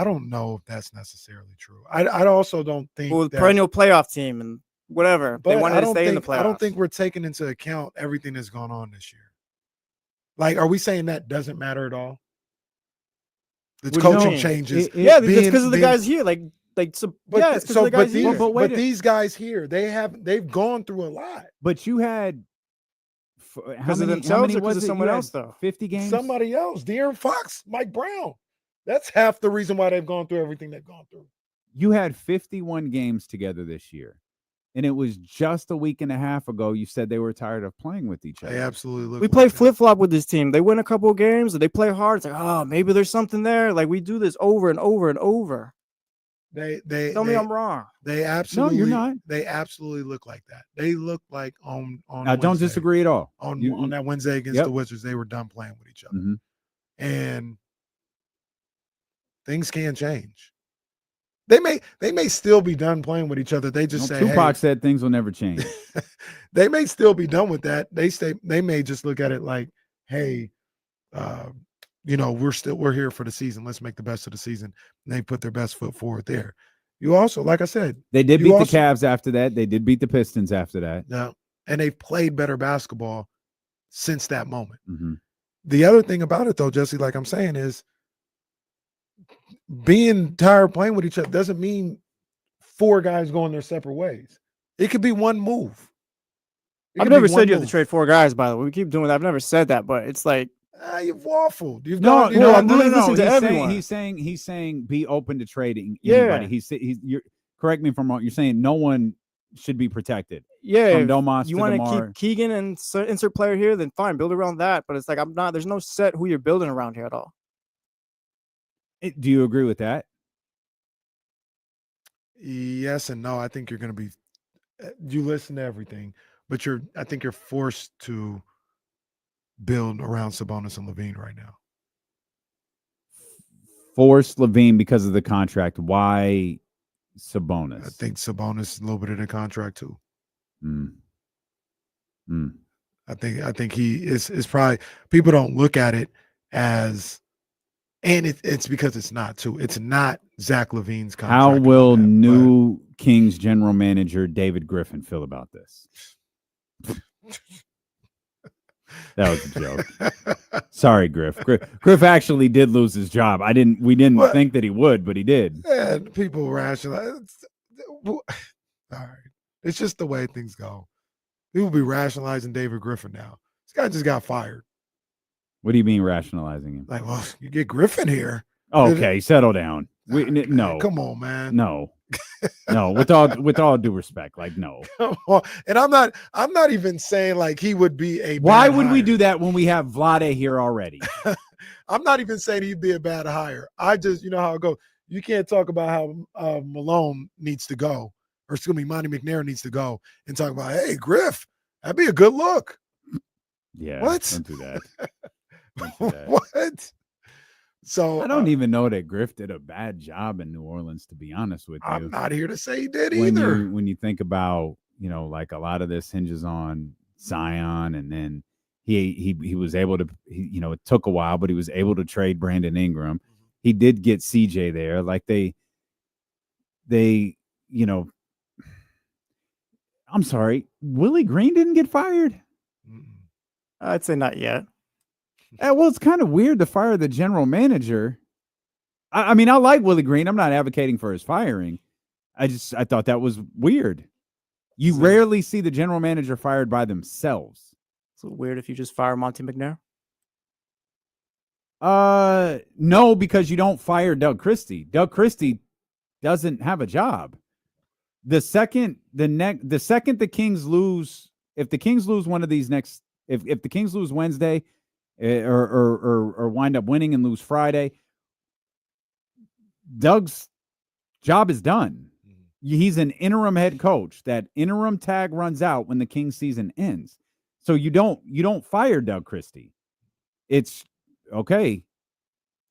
don't know if that's necessarily true. I also don't think perennial playoff team and whatever they wanted to stay in the playoffs. I don't think we're taking into account everything that's gone on this year. Like, are we saying that doesn't matter at all? The coaching changes. That's because of the guys here. But these guys here, they've gone through a lot. But you had how many was it? Someone else though? 50 games. Somebody else. De'Aaron Fox, Mike Brown. That's half the reason why they've gone through everything they've gone through. You had 51 games together this year. And it was just a week and a half ago you said they were tired of playing with each other. They absolutely look. We play flip-flop with this team. They win a couple of games and they play hard. It's like, maybe there's something there. Like we do this over and over and over. They tell me I'm wrong. They absolutely No, you're not. They absolutely look like that. They look like on I don't disagree at all. On that Wednesday against the Wizards, they were done playing with each other. Mm-hmm. And things can change. They may still be done playing with each other. They just say, Tupac hey, said things will never change. they may still be done with that. They may just look at it like, hey, we're here for the season. Let's make the best of the season. And they put their best foot forward there. You also, like I said, they did beat the Cavs after that. They did beat the Pistons after that. Yeah, and they've played better basketball since that moment. Mm-hmm. The other thing about it, though, Jesse, like I'm saying, is being tired playing with each other doesn't mean 4 guys going their separate ways. It could be one move. I've never said you have to trade 4 guys, by the way. We keep doing that. I've never said that, but it's like you've waffled. I'm listening to everyone. He's saying be open to trading anybody. You're correct me if I'm wrong. You're saying no one should be protected. Yeah, from Domas you want to keep Keegan and insert player here, then fine, build around that. But it's like there's no set who you're building around here at all. Do you agree with that? Yes and no. I think you're going to be. You listen to everything, but I think you're forced to build around Sabonis and Levine right now. Forced Levine because of the contract. Why Sabonis? I think Sabonis a little bit of the contract too. I think he is probably, people don't look at it as, and it's because it's not too. It's not Zach LaVine's contract. How will new Kings general manager David Griffin feel about this? That was a joke. Sorry, Griff. Griff actually did lose his job. We didn't think that he would, but he did. And people rationalize. All right. It's just the way things go. People be rationalizing David Griffin now. This guy just got fired. What do you mean rationalizing him? Like, well, you get Griffin here. Okay, settle down. No. Come on, man. No. No, with all due respect, like no. Come on. And I'm not even saying like he would be a Why bad would we hire. do that when we have Vlade here already? I'm not even saying he'd be a bad hire. I just, you know how it goes. You can't talk about how Malone needs to go, or excuse me, Monty McNair needs to go, and talk about, hey, Griff, that'd be a good look. Yeah. What? Don't do that. Don't do that. What? So I don't even know that Griff did a bad job in New Orleans, to be honest with you. I'm not here to say he did either. When you think about, like a lot of this hinges on Zion, and then he was able to, it took a while, but he was able to trade Brandon Ingram. He did get CJ there. Like they, I'm sorry, Willie Green didn't get fired. I'd say not yet. Well, it's kind of weird to fire the general manager. I mean, I like Willie Green. I'm not advocating for his firing. I thought that was weird. You rarely see the general manager fired by themselves. It's weird if you just fire Monty McNair. No, because you don't fire Doug Christie. Doug Christie doesn't have a job. The second the Kings lose, if the Kings lose one of these next, if the Kings lose Wednesday, or wind up winning and lose Friday, Doug's job is done. He's an interim head coach. That interim tag runs out when the Kings season ends. So you don't fire Doug Christie. It's okay.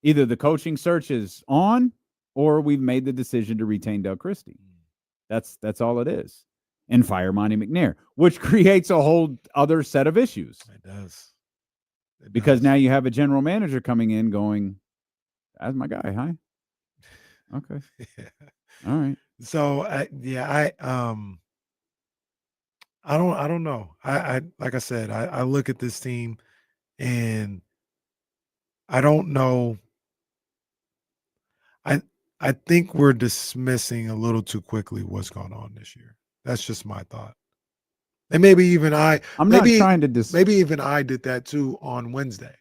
Either the coaching search is on, or we've made the decision to retain Doug Christie. That's all it is. And fire Monty McNair, which creates a whole other set of issues. It does. Because now you have a general manager coming in going, that's my guy, huh? Okay. Yeah. All right. So I don't know. I like I said, I look at this team and I don't know. I think we're dismissing a little too quickly what's going on this year. That's just my thought. And maybe even I'm not trying to maybe even I did that too on Wednesday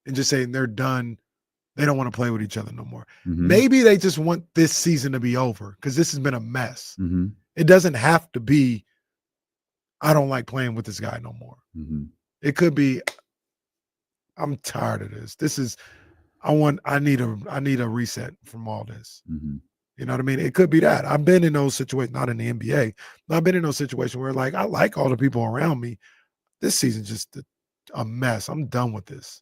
and just saying they're done. They don't want to play with each other no more. Mm-hmm. Maybe they just want this season to be over because this has been a mess. Mm-hmm. It doesn't have to be, I don't like playing with this guy no more. Mm-hmm. It could be, I'm tired of this. I need a reset from all this. Mm-hmm. You know what I mean? It could be that. I've been in those situations, not in the NBA, but I've been in those situations where like, I like all the people around me. This season's just a mess. I'm done with this.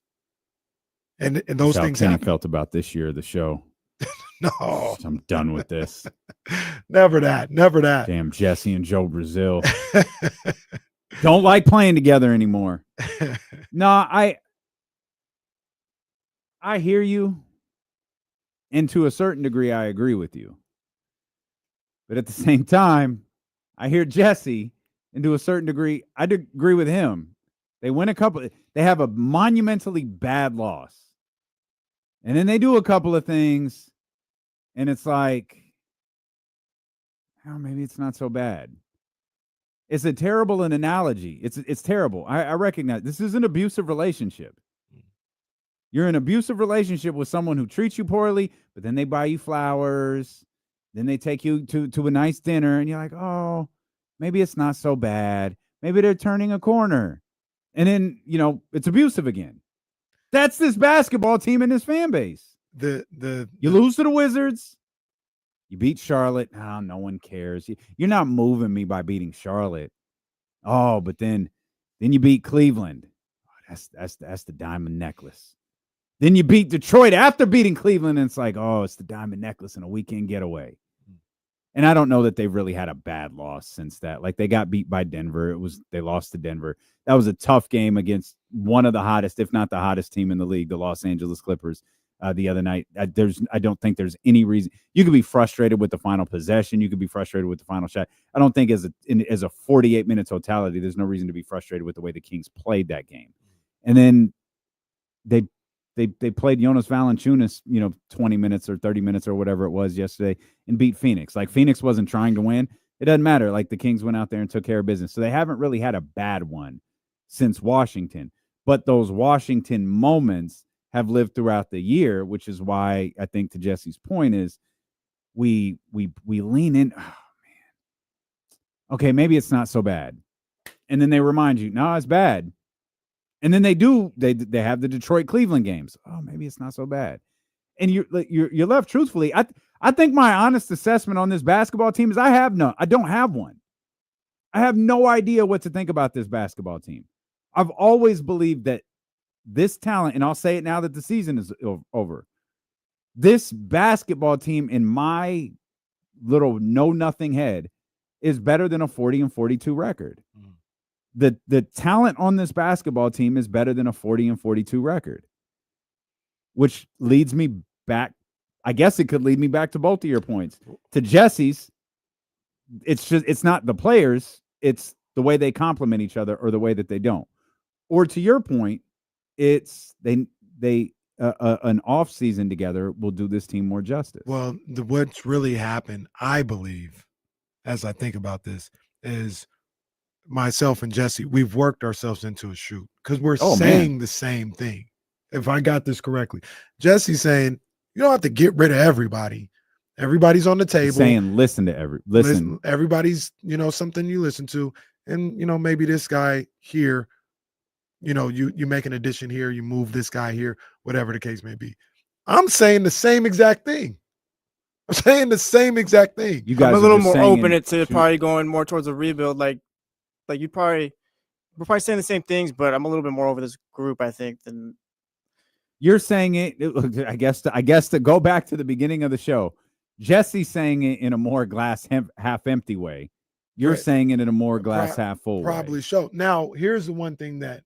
And those things Kenny happen. felt about this year of the show. No, I'm done with this. never that. Damn Jesse and Joe Brazil. Don't like playing together anymore. No, I hear you. And to a certain degree, I agree with you. But at the same time, I hear Jesse, and to a certain degree, I agree with him. They win they have a monumentally bad loss. And then they do a couple of things, and it's like, oh, maybe it's not so bad. It's a terrible analogy. It's terrible. I recognize this is an abusive relationship. You're in an abusive relationship with someone who treats you poorly, but then they buy you flowers. Then they take you to a nice dinner, and you're like, oh, maybe it's not so bad. Maybe they're turning a corner. And then, it's abusive again. That's this basketball team and this fan base. You lose to the Wizards. You beat Charlotte. Oh, no one cares. You're not moving me by beating Charlotte. Oh, but then you beat Cleveland. Oh, that's the diamond necklace. Then you beat Detroit after beating Cleveland, and it's like, oh, it's the diamond necklace and a weekend getaway. And I don't know that they've really had a bad loss since that. Like, they got beat by Denver. They lost to Denver. That was a tough game against one of the hottest, if not the hottest team in the league, the Los Angeles Clippers, the other night. I don't think there's any reason. You could be frustrated with the final possession. You could be frustrated with the final shot. I don't think as a 48-minute totality, there's no reason to be frustrated with the way the Kings played that game. And then they played Jonas Valanciunas, 20 minutes or 30 minutes or whatever it was yesterday, and beat Phoenix. Like, Phoenix wasn't trying to win. It doesn't matter. Like, the Kings went out there and took care of business. So they haven't really had a bad one since Washington. But those Washington moments have lived throughout the year, which is why I think, to Jesse's point, is we lean in. Oh, man. Okay, maybe it's not so bad. And then they remind you, no, it's bad. And then they have the Detroit Cleveland games. Oh, maybe it's not so bad. And you're left truthfully. I think my honest assessment on this basketball team is I don't have one. I have no idea what to think about this basketball team. I've always believed that this talent, and I'll say it now that the season is over, this basketball team in my little know-nothing head is better than a 40-42 record. The talent on this basketball team is better than a 40-42 record, which leads me back. I guess it could lead me back to both of your points. To Jesse's, it's not the players, it's the way they complement each other or the way that they don't. Or to your point, it's an off season together will do this team more justice. Well, what's really happened, I believe, as I think about this, is myself and Jesse, we've worked ourselves into a shoot because we're saying the same thing. If I got this correctly, Jesse's saying you don't have to get rid of everybody. Everybody's on the table. Saying listen. Everybody's something you listen to, and maybe this guy here, you make an addition here, you move this guy here, whatever the case may be. I'm saying the same exact thing. I'm saying the same exact thing. You guys I'm a little more open to probably going more towards a rebuild. Like we're probably saying the same things, but I'm a little bit more over this group, I think, than you're saying it. I guess to go back to the beginning of the show, Jesse's saying it in a more glass half empty way. You're saying it in a more glass half full probably way. So now here's the one thing that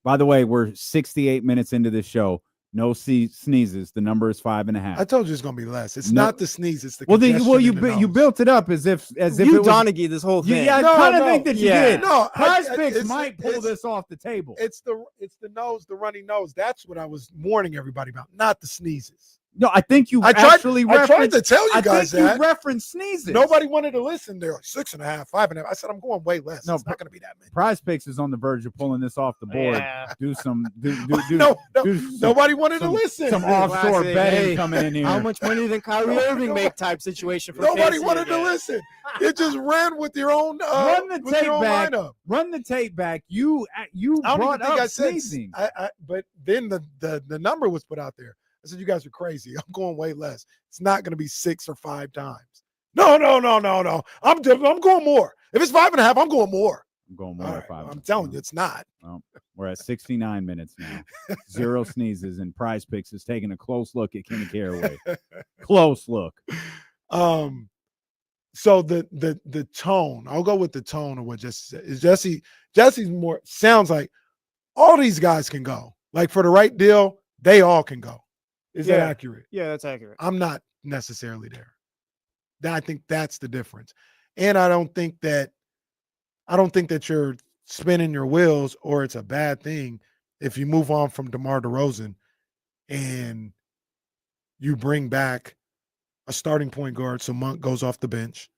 by the way, we're 68 minutes into this show. No sneezes. The number is 5.5. I told you it's gonna be less. It's not the sneeze. It's the you built it up as if you it was Donaghy this whole thing. Yeah, I kind of think that you did. No, Prize Picks might pull this off the table. It's the nose, the runny nose. That's what I was warning everybody about, not the sneezes. No, I think you I tried to tell you guys that. You referenced sneezes. Nobody wanted to listen. They're like 6.5, 5.5. I said I'm going way less. No, it's not going to be that many. Prize Picks is on the verge of pulling this off the board. Yeah. Nobody wanted to listen. Some offshore betting coming in here. How much money did Kyrie Irving make? Type situation. For nobody wanted to listen. It just ran with your own. Run the tape back. Run the tape back. You brought up sneezing. But then the number was put out there. I said, you guys are crazy. I'm going way less. It's not going to be 6 or 5 times. No. I'm going more. If it's 5.5, I'm going more. I'm going more All than right, 5 I'm minutes. telling you, it's not. Well, we're at 69 minutes now. 0 sneezes, and Prize Picks is taking a close look at Kenny Caraway. Close look. So the tone, I'll go with the tone of what Jesse said. Is Jesse's more sounds like all these guys can go. Like for the right deal, they all can go. Is that accurate? Yeah, that's accurate. I'm not necessarily there. I think that's the difference. And I don't think that you're spinning your wheels or it's a bad thing if you move on from DeMar DeRozan and you bring back a starting point guard so Monk goes off the bench.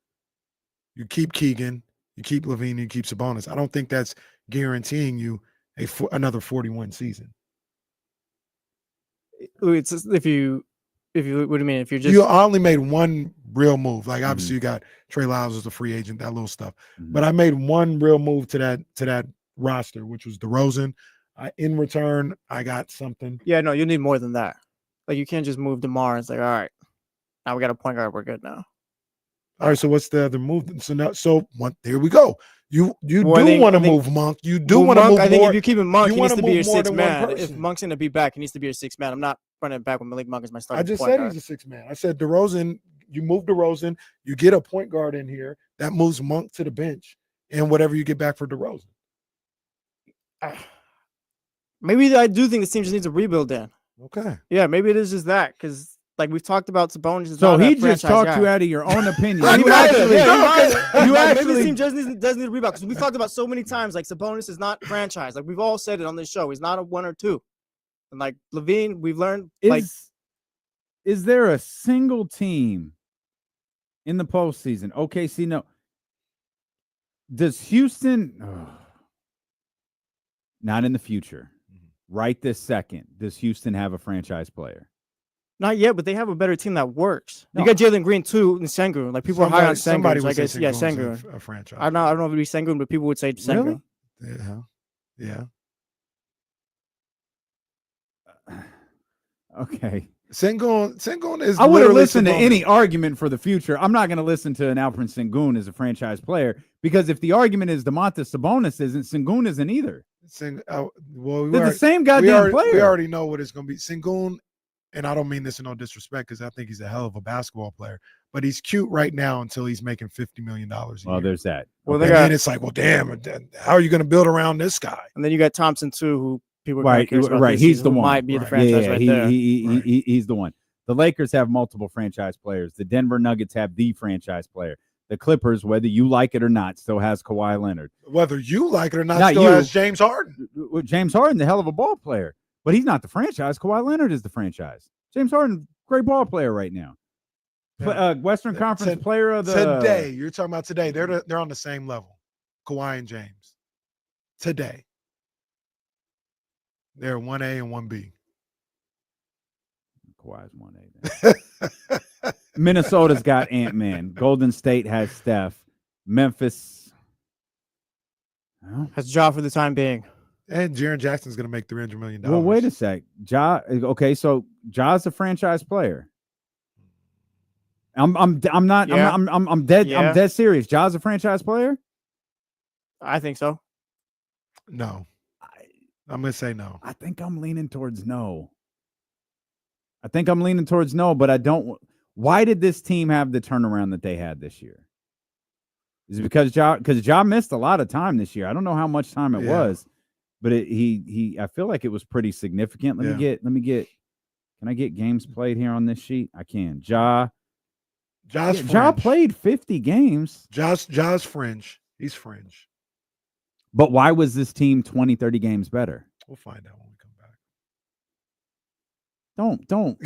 You keep Keegan, you keep Levine, you keep Sabonis. I don't think that's guaranteeing you another 40-win season. It's just if you what do you mean? If you're just You only made one real move. Like obviously you got Trey Lyles as a free agent, that little stuff. But I made one real move to that roster, which was DeRozan. In return, I got something. Yeah, no, you need more than that. Like you can't just move DeMar and say, all right, now we got a point guard, we're good now. All right, so what's the other move? There we go. You do want to move Monk. You do want to move I think more. if you keep him Monk, he needs to be your more sixth than one man. If person. Monk's going to be back, he needs to be your sixth man. I'm not running it back with Malik Monk as my starting I just point said guard. he's a sixth man. I said DeRozan, you move DeRozan, you get a point guard in here that moves Monk to the bench, and whatever you get back for DeRozan. Maybe I do think this team just needs a rebuild, Dan. Okay. Yeah, maybe it is just that because like we've talked about Sabonis. So he just talked you out of your own opinion. You actually Maybe this team does need a rebound because we've talked about so many times. Like Sabonis is not franchise. Like we've all said it on this show. He's not a 1 or 2. And like Levine, we've learned. Is there a single team in the postseason? OKC, no. Does Houston? Not in the future. Right this second, does Houston have a franchise player? Not yet, but they have a better team that works. No. You got Jalen Green too, and Sengun. Like people are high on Sengun. Somebody So I would say guess yeah, Sengun's Sengun. a franchise. I don't know if it'd be Sengun, but people would say Sengun. Really? Yeah. Okay. Sengun is. I would have literally listened to Sabonis. any argument for the future. I'm not going to listen to an Alfred Sengun as a franchise player because if the argument is Domantas Sabonis isn't, Sengun isn't either. Well, They're the same goddamn player. We already know what it's going to be. Sengun, and I don't mean this in no disrespect because I think he's a hell of a basketball player, but he's cute right now until he's making $50 million a year. Well, there's that. Well, And then it's like, well, damn, how are you going to build around this guy? And then you got Thompson too, who people are Right, curious about right. this He's season, the who one. might be the Right. franchise right there. He's the one. The Lakers have multiple franchise players. The Denver Nuggets have the franchise player. The Clippers, whether you like it or not, still has Kawhi Leonard. Whether you like it or not Not still you. has James Harden. James Harden, the hell of a ball player, but he's not the franchise. Kawhi Leonard is the franchise. James Harden, great ball player right now. Western Conference Player of the today. You're talking about today. They're on the same level. Kawhi and James. Today. They're 1A and 1B. Kawhi's 1A. Minnesota's got Ant-Man. Golden State has Steph. Memphis has Ja for the time being. And Jaren Jackson's going to make $300 million. Well, wait a sec. Ja. Okay, so Ja's a franchise player. I'm not. Yeah. I'm dead. Yeah. I'm dead serious. Ja's a franchise player. I think so. No. I'm going to say no. I think I'm leaning towards no. But I don't. Why did this team have the turnaround that they had this year? Is it because Ja missed a lot of time this year? I don't know how much time it was, but I feel like it was pretty significant. Let me get. Can I get games played here on this sheet? I can. Ja played 50 games. Ja's fringe. He's fringe. But why was this team 20, 30 games better? We'll find out when we come back.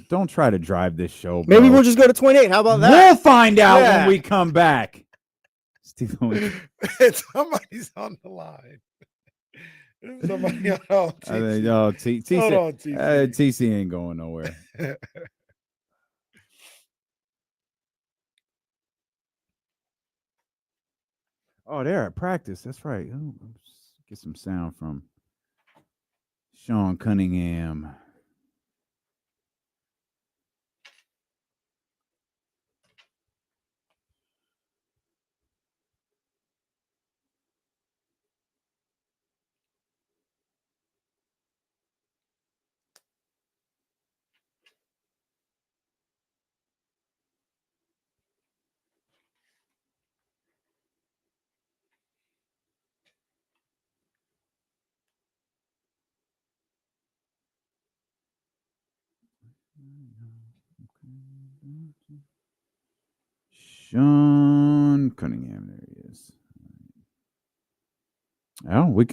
Don't try to drive this show. Maybe bro. we'll just go to 28. How about that? We'll find out when we come back. Somebody's on the line. Somebody on TC. Hold on, TC. TC ain't going nowhere. Oh, they're at practice. That's right. Oh, get some sound from Sean Cunningham. Sean Cunningham, there he is. Oh, we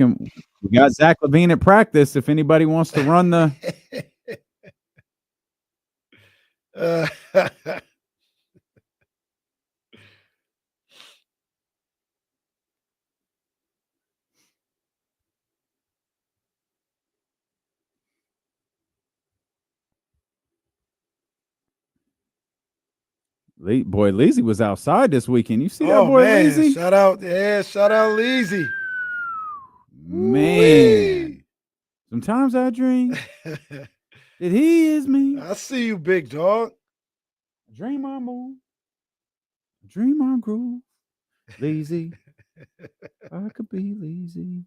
got Zach Levine at practice if anybody wants to run the. Boy, Leezy was outside this weekend. You see that boy, Leezy? Shout out Leezy. Man. Wee. Sometimes I dream that he is me. I see you, big dog. Dream on move. Dream on groove. Lazy. I could be lazy.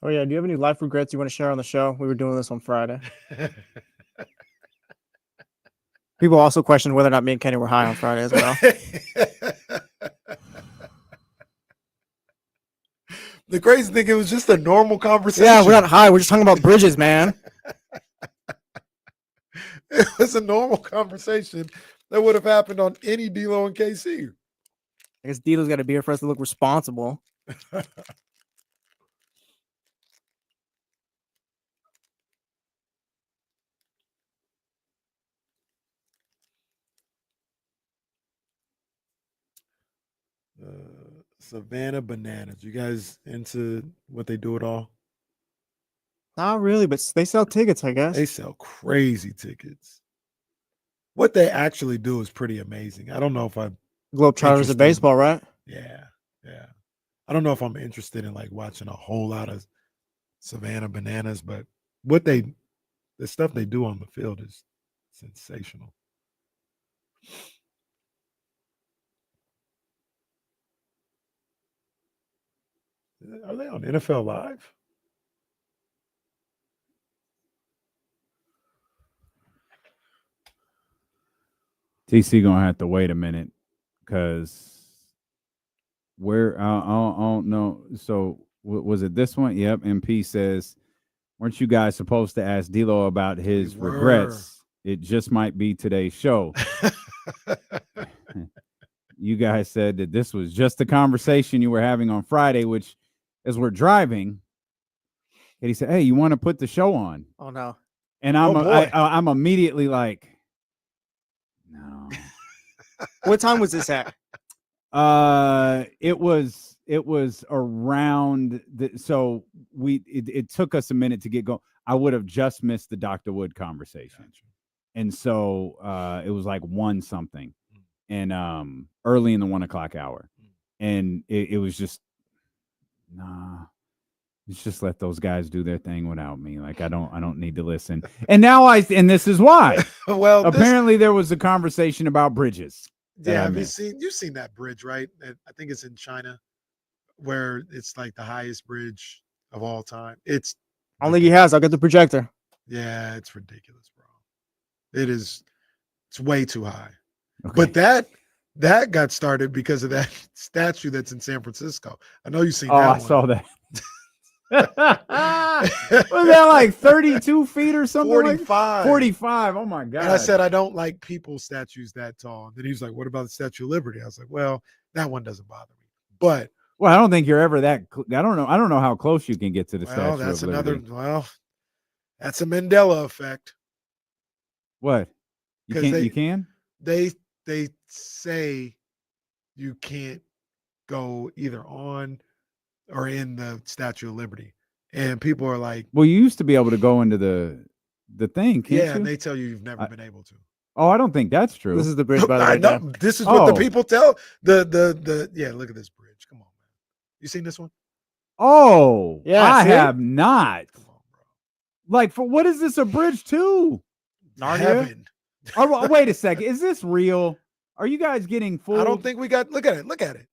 Oh yeah, do you have any life regrets you want to share on the show? We were doing this on Friday. People also questioned whether or not me and Kenny were high on Friday as well. The crazy thing, it was just a normal conversation. Yeah, we're not high. We're just talking about bridges, man. It was a normal conversation that would have happened on any D-Lo and KC. I guess Dito's got to be here for us to look responsible. Savannah Bananas. You guys into what they do at all? Not really, but they sell tickets, I guess. They sell crazy tickets. What they actually do is pretty amazing. I don't know if I'm Globetrotters of baseball, right? Yeah. I don't know if I'm interested in like watching a whole lot of Savannah Bananas, but the stuff they do on the field is sensational. Are they on NFL Live? TC gonna have to wait a minute because I don't know. So was it this one? Yep. MP says, weren't you guys supposed to ask D'Lo about his regrets? It just might be today's show. You guys said that this was just the conversation you were having on Friday, which as we're driving, and he said, hey, you want to put the show on? Oh, no. And I'm immediately like, no. What time was this at? It was around so it took us a minute to get going. I would have just missed the Dr. Wood conversation. Gotcha. And so it was like 1 something and early in the 1 o'clock hour. And it was just let's just let those guys do their thing without me. Like I don't need to listen. And now and this is why. Well, apparently there was a conversation about bridges. Yeah, you've seen that bridge, right? I think it's in China, where it's like the highest bridge of all time. I don't think he has. I'll get the projector. Yeah, it's ridiculous, bro. It's way too high. Okay. But that got started because of that statue that's in San Francisco. I know you've seen that. I saw that. Was that like 32 feet or something? 45. 45. Oh my God. And I said, I don't like people statues that tall. And then he was like, what about the Statue of Liberty? I was like, well, that one doesn't bother me. But well, I don't think you're ever that. I don't know how close you can get to the well, Statue that's of Liberty. That's a Mandela effect. What? You 'Cause can't. You can. They say you can't go either on or in the Statue of Liberty. And people are like, well, you used to be able to go into the thing, can't you? and they tell you you've never been able to. Oh, I don't think that's true. This is the bridge, by the way. I know. Dan. This is what the people tell the yeah, look at this bridge. Come on, man. You seen this one? Oh, yeah, I see? have not. Come on, bro. Like, for what is this a bridge to? Narnia? Heaven. Oh, wait a second. Is this real? Are you guys getting fooled? I don't think we got. Look at it. Look at it.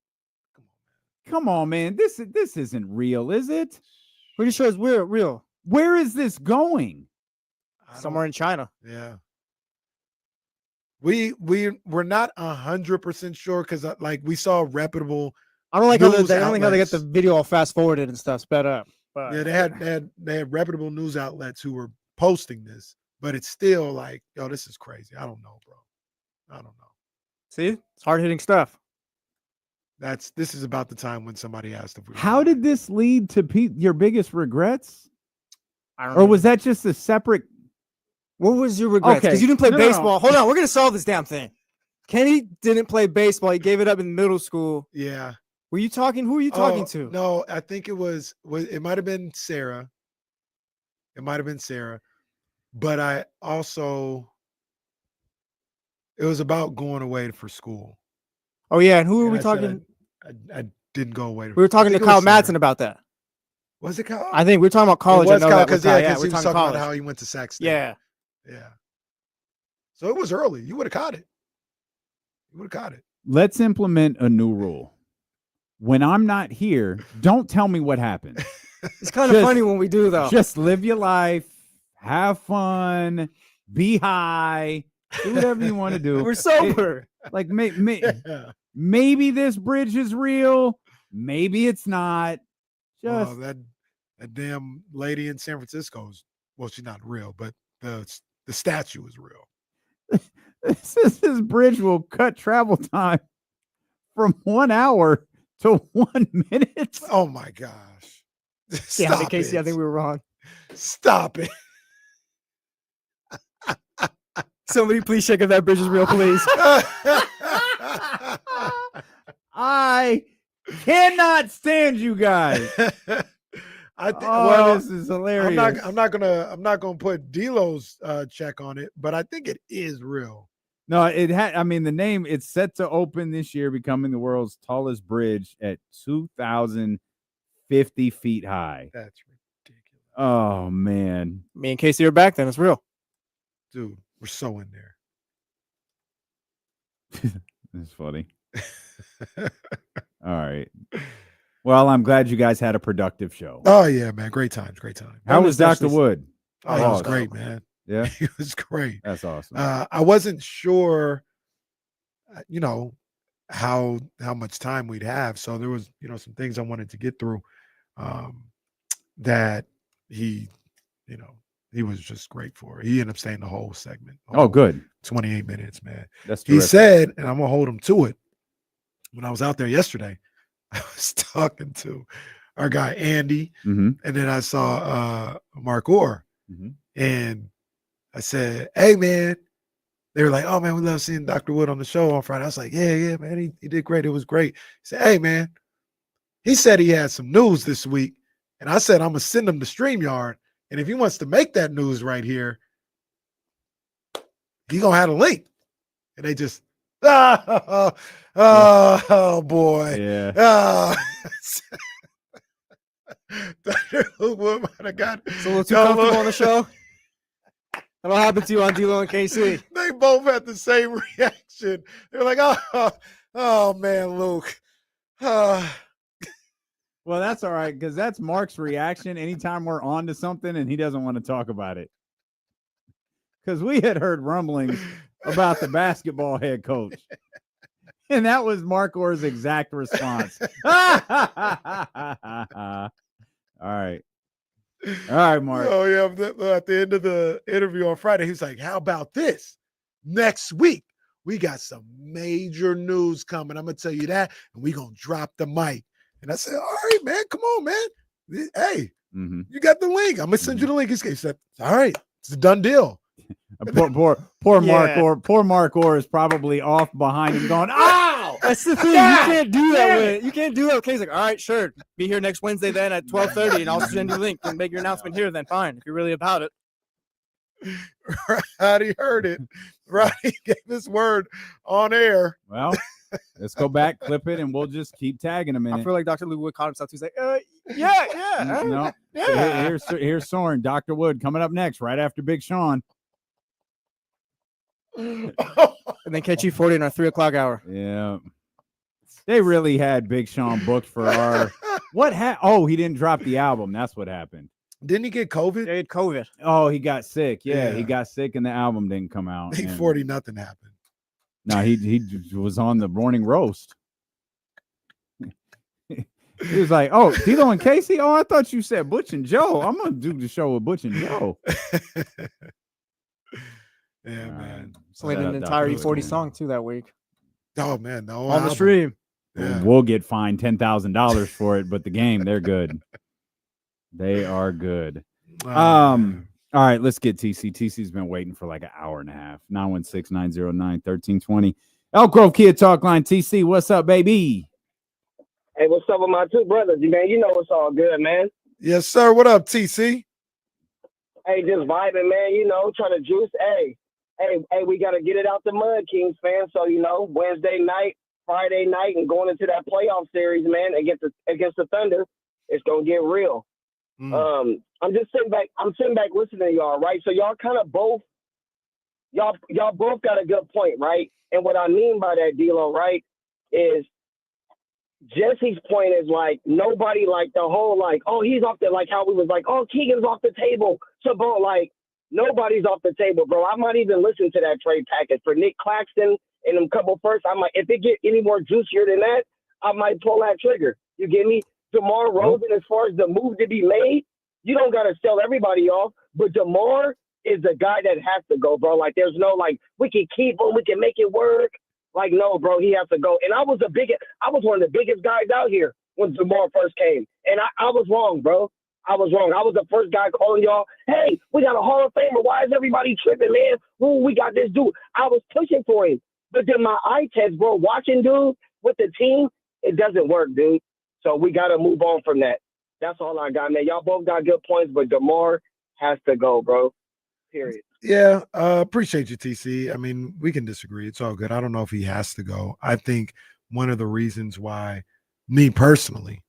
Come on, man. This isn't real, is it? Pretty sure it's real. Where is this going? Somewhere in China. Yeah. We're not 100% sure because like we saw reputable. I don't like how news they get the outlets. video all fast forwarded and stuff sped up. But Yeah, they had reputable news outlets who were posting this, but it's still like, yo, this is crazy. I don't know, bro. I don't know. see, it's hard hitting stuff. This is about the time when somebody asked if we. How did this lead to your biggest regrets? I don't Or know. was that just a separate? What was your regrets? Because Okay. you didn't play No. baseball. Hold on, we're gonna solve this damn thing. Kenny didn't play baseball. He gave it up in middle school. Yeah. Were you talking? Who were you talking to? No, I think it might have been Sarah. It might have been Sarah. But I also it was about going away for school. Oh yeah, and who were And we I said talking? I didn't go away. We were talking I to think it was Kyle Sarah. Madsen about that. Was it Kyle? I think we were talking about college. It was I know Kyle that with because Kyle. he we're was talking talking college. about how he went to Sac State. Yeah. Yeah. So it was early. You would have caught it. You would have caught it. Let's implement a new rule. When I'm not here, don't tell me what happened. It's kind of Just- funny when we do though. Just live your life, have fun, be high, do whatever you want to do. We're sober. Like Yeah. maybe this bridge is real, maybe it's not. Just That damn lady in San Francisco's, well, she's not real, but the statue is real. this bridge will cut travel time from 1 hour to 1 minute. Oh my gosh. Damn Stop it, Casey. I it. think we were wrong. Stop it. Somebody please check if that bridge is real, please. I cannot stand you guys. I think This is hilarious. I'm not gonna put D'Lo's check on it, but I think it is real. No, it had. I mean, the name. It's set to open this year, becoming the world's tallest bridge at 2,050 feet high. That's ridiculous. Oh man, Me and Casey are back then. It's real. Dude, we're so in there. that's funny. All right. Well, I'm glad you guys had a productive show. Oh yeah, man. Great times. How was Dr. Wood? Oh, he was Awesome. great, man. Yeah, He was great. that's awesome. I wasn't sure, how much time we'd have. So there was, some things I wanted to get through. That he was just great for. He ended up staying the whole segment. Oh, good. 28 minutes, man. That's He terrific. said, and I'm gonna hold him to it. When I was out there yesterday, I was talking to our guy Andy, Mhm. and then I saw Mark Orr, Mhm. and I said, "Hey, man." They were like, "Oh man, we love seeing Dr. Wood on the show on Friday." I was like, "Yeah, man, he did great. It was great." He said, "Hey, man," he said he had some news this week, and I said I'm gonna send him to StreamYard, and if he wants to make that news right here, he gonna have a link. And they just, oh boy, Yeah. Dr. Wood might have got It's a little too comfortable on the show. That'll happen to you on D'Lo and KC. They both had the same reaction. They're like, oh man, Luke. Well, that's all right because that's Mark's reaction anytime we're on to something and he doesn't want to talk about it. Because we had heard rumblings about the basketball head coach. And that was Mark Orr's exact response. All right. All right, Mark. Oh, yeah. At the end of the interview on Friday, he's like, how about this? Next week, we got some major news coming. I'm going to tell you that, and we're going to drop the mic. And I said, all right, man, come on, man. Hey, you got the link. I'm going to send you the link. He said, all right, it's a done deal. Poor Mark Orr is probably off behind him going, ow! That's the thing. You can't do that with it. You can't do that. Okay, he's like, all right, sure. Be here next Wednesday then at 12:30, and I'll send you a link and make your announcement here. Then fine, if you're really about it. Roddy heard it. Roddy gave his word on air. Well, let's go back, clip it, and we'll just keep tagging him in I it. feel like Dr. Lou Wood caught himself. He's like, yeah. No. Yeah. Here's Soren, Dr. Wood coming up next, right after Big Sean. And then catch you 40 in our 3 o'clock hour. Yeah. They really had Big Sean booked for our he didn't drop the album. That's what happened. Didn't he get COVID? They had COVID. Oh, he got sick. Yeah, he got sick and the album didn't come out. 40, nothing happened. No, he was on the morning roast. He was like, oh, Tito and Casey? Oh, I thought you said Butch and Joe. I'm going to do the show with Butch and Joe. Yeah, man. Played an entire E40 song too that week. Oh, man. No, on the stream. Yeah. We'll get fined $10,000 for it, but the game, they're good. They are good. All right, let's get TC. TC's been waiting for like an hour and a half. 916-909-1320. Elk Grove Kid Talk Line. TC, what's up, baby? Hey, what's up with my two brothers, man? You know it's all good, man. Yes, sir. What up, TC? Hey, just vibing, man. You know, trying to juice. Hey, we got to get it out the mud, Kings fan. So, you know, Wednesday night, Friday night, and going into that playoff series, man, against the Thunder, it's gonna get real. I'm just sitting back. I'm sitting back listening to y'all, right? So y'all kind of both, y'all both got a good point, right? And what I mean by that, D-Lo, right, is Jesse's point is like nobody like the whole like, oh, he's off the, like how we was like, oh, Keegan's off the table. So, bro, like nobody's off the table, bro. I might even listen to that trade package for Nick Claxton and them couple first. I might, if it get any more juicier than that, I might pull that trigger. You get me? DeMar Rosen, as far as the move to be made, you don't got to sell everybody off, but DeMar is the guy that has to go, bro. Like, there's no, like, we can keep him, we can make it work. Like, no, bro, he has to go. And I was one of the biggest guys out here when DeMar first came. And I was wrong, bro. I was wrong. I was the first guy calling y'all, hey, we got a Hall of Famer. Why is everybody tripping, man? Ooh, we got this dude. I was pushing for him. But then my eye test, bro, watching dude with the team, it doesn't work, dude. So we got to move on from that. That's all I got, man. Y'all both got good points, but DeMar has to go, bro. Period. Yeah, appreciate you, TC. I mean, we can disagree. It's all good. I don't know if he has to go. I think one of the reasons why, me personally,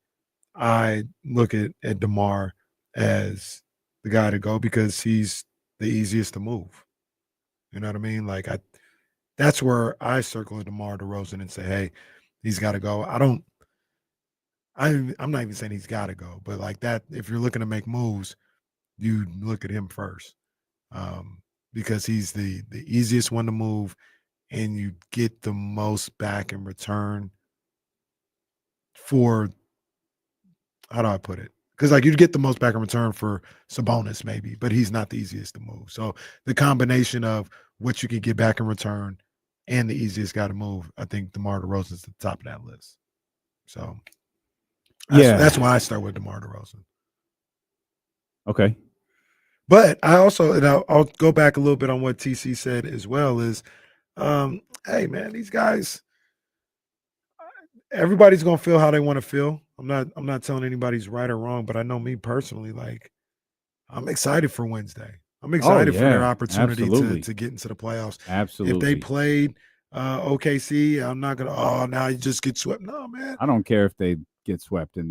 I look at DeMar as the guy to go because he's the easiest to move. You know what I mean? Like, that's where I circle DeMar DeRozan and say, hey, he's got to go. I'm not even saying he's got to go, but like that, if you're looking to make moves, you look at him first because he's the easiest one to move and you get the most back in return for, how do I put it? Because like you'd get the most back in return for Sabonis maybe, but he's not the easiest to move. So the combination of what you can get back in return and the easiest guy to move, I think DeMar DeRozan is at the top of that list. So that's why I start with DeMar DeRozan. Okay. But I also, and I'll go back a little bit on what TC said as well is, hey man, these guys, everybody's gonna feel how they want to feel. I'm not telling anybody's right or wrong, but I know me personally, like I'm excited for Wednesday. I'm excited for their opportunity to get into the playoffs. Absolutely. If they played OKC, I'm not gonna. Now you just get swept. No, man. I don't care if they get swept in.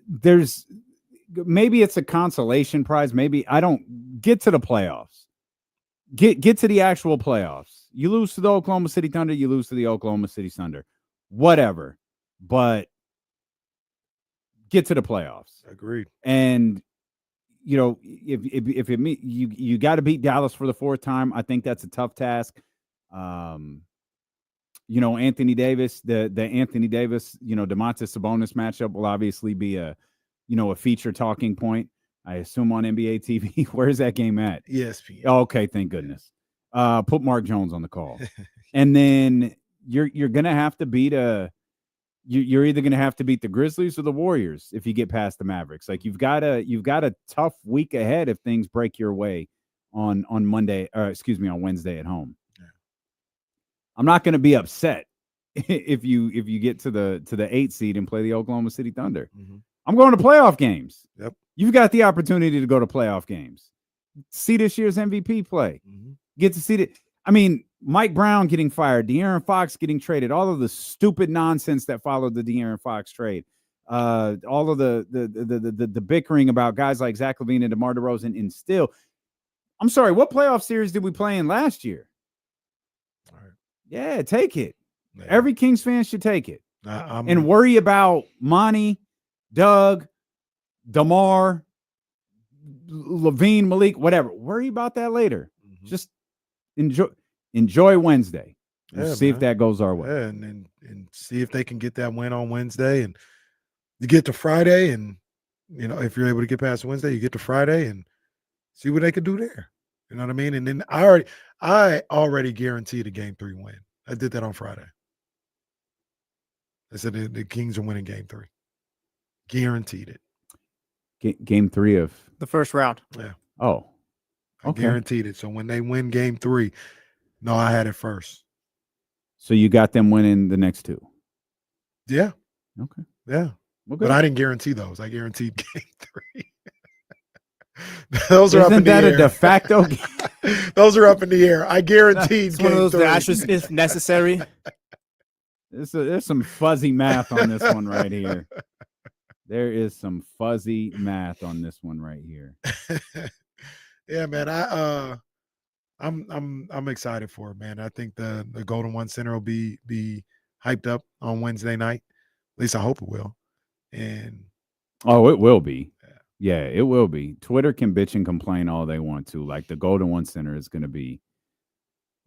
There's maybe it's a consolation prize. Maybe I don't get to the playoffs. Get to the actual playoffs. You lose to the Oklahoma City Thunder. You lose to the Oklahoma City Thunder. Whatever, but get to the playoffs. Agreed. And you know, if it mean you got to beat Dallas for the fourth time, I think that's a tough task. You know, Anthony Davis, the Anthony Davis, you know, Domantas Sabonis matchup will obviously be a a feature talking point, I assume on NBA TV. Where's that game at? ESPN. Oh, okay, thank goodness. Put Mark Jones on the call. And then you're gonna have to beat you're either gonna have to beat the Grizzlies or the Warriors if you get past the Mavericks. Like you've got a tough week ahead if things break your way on Monday, on Wednesday at home. Yeah. I'm not gonna be upset if you get to the 8 seed and play the Oklahoma City Thunder. Mm-hmm. I'm going to playoff games. Yep. You've got the opportunity to go to playoff games. See this year's MVP play. Mm-hmm. Get to see it. I mean, Mike Brown getting fired, De'Aaron Fox getting traded, all of the stupid nonsense that followed the De'Aaron Fox trade, all of the bickering about guys like Zach LaVine and DeMar DeRozan, and still, I'm sorry, what playoff series did we play in last year? All right. Yeah, take it. Yeah. Every Kings fan should take it. And worry about Monty, Doug, DeMar, LaVine, Malik, whatever. Worry about that later. Mm-hmm. Just enjoy Wednesday. We'll see if that goes our way. Yeah, and see if they can get that win on Wednesday. And you get to Friday, and if you're able to get past Wednesday, you get to Friday and see what they could do there. You know what I mean? And then I already guaranteed a Game 3 win. I did that on Friday. I said the Kings are winning Game 3. Guaranteed it. Game 3 of the first round. Yeah. Oh. Okay. I guaranteed it. So when they win Game 3, no, I had it first. So you got them winning the next 2? Yeah. Okay. Yeah. Well, but I didn't guarantee those. I guaranteed Game 3. Those are up in the air. Isn't that a de facto? Those are up in the air. I guaranteed Game 3. One of those if necessary. There's some fuzzy math on this one right here. There is some fuzzy math on this one right here. Yeah, man. I'm excited for it, man. I think the Golden One Center will be hyped up on Wednesday night. At least I hope it will. And it will be. Yeah, it will be. Twitter can bitch and complain all they want to. Like the Golden One Center is going to be,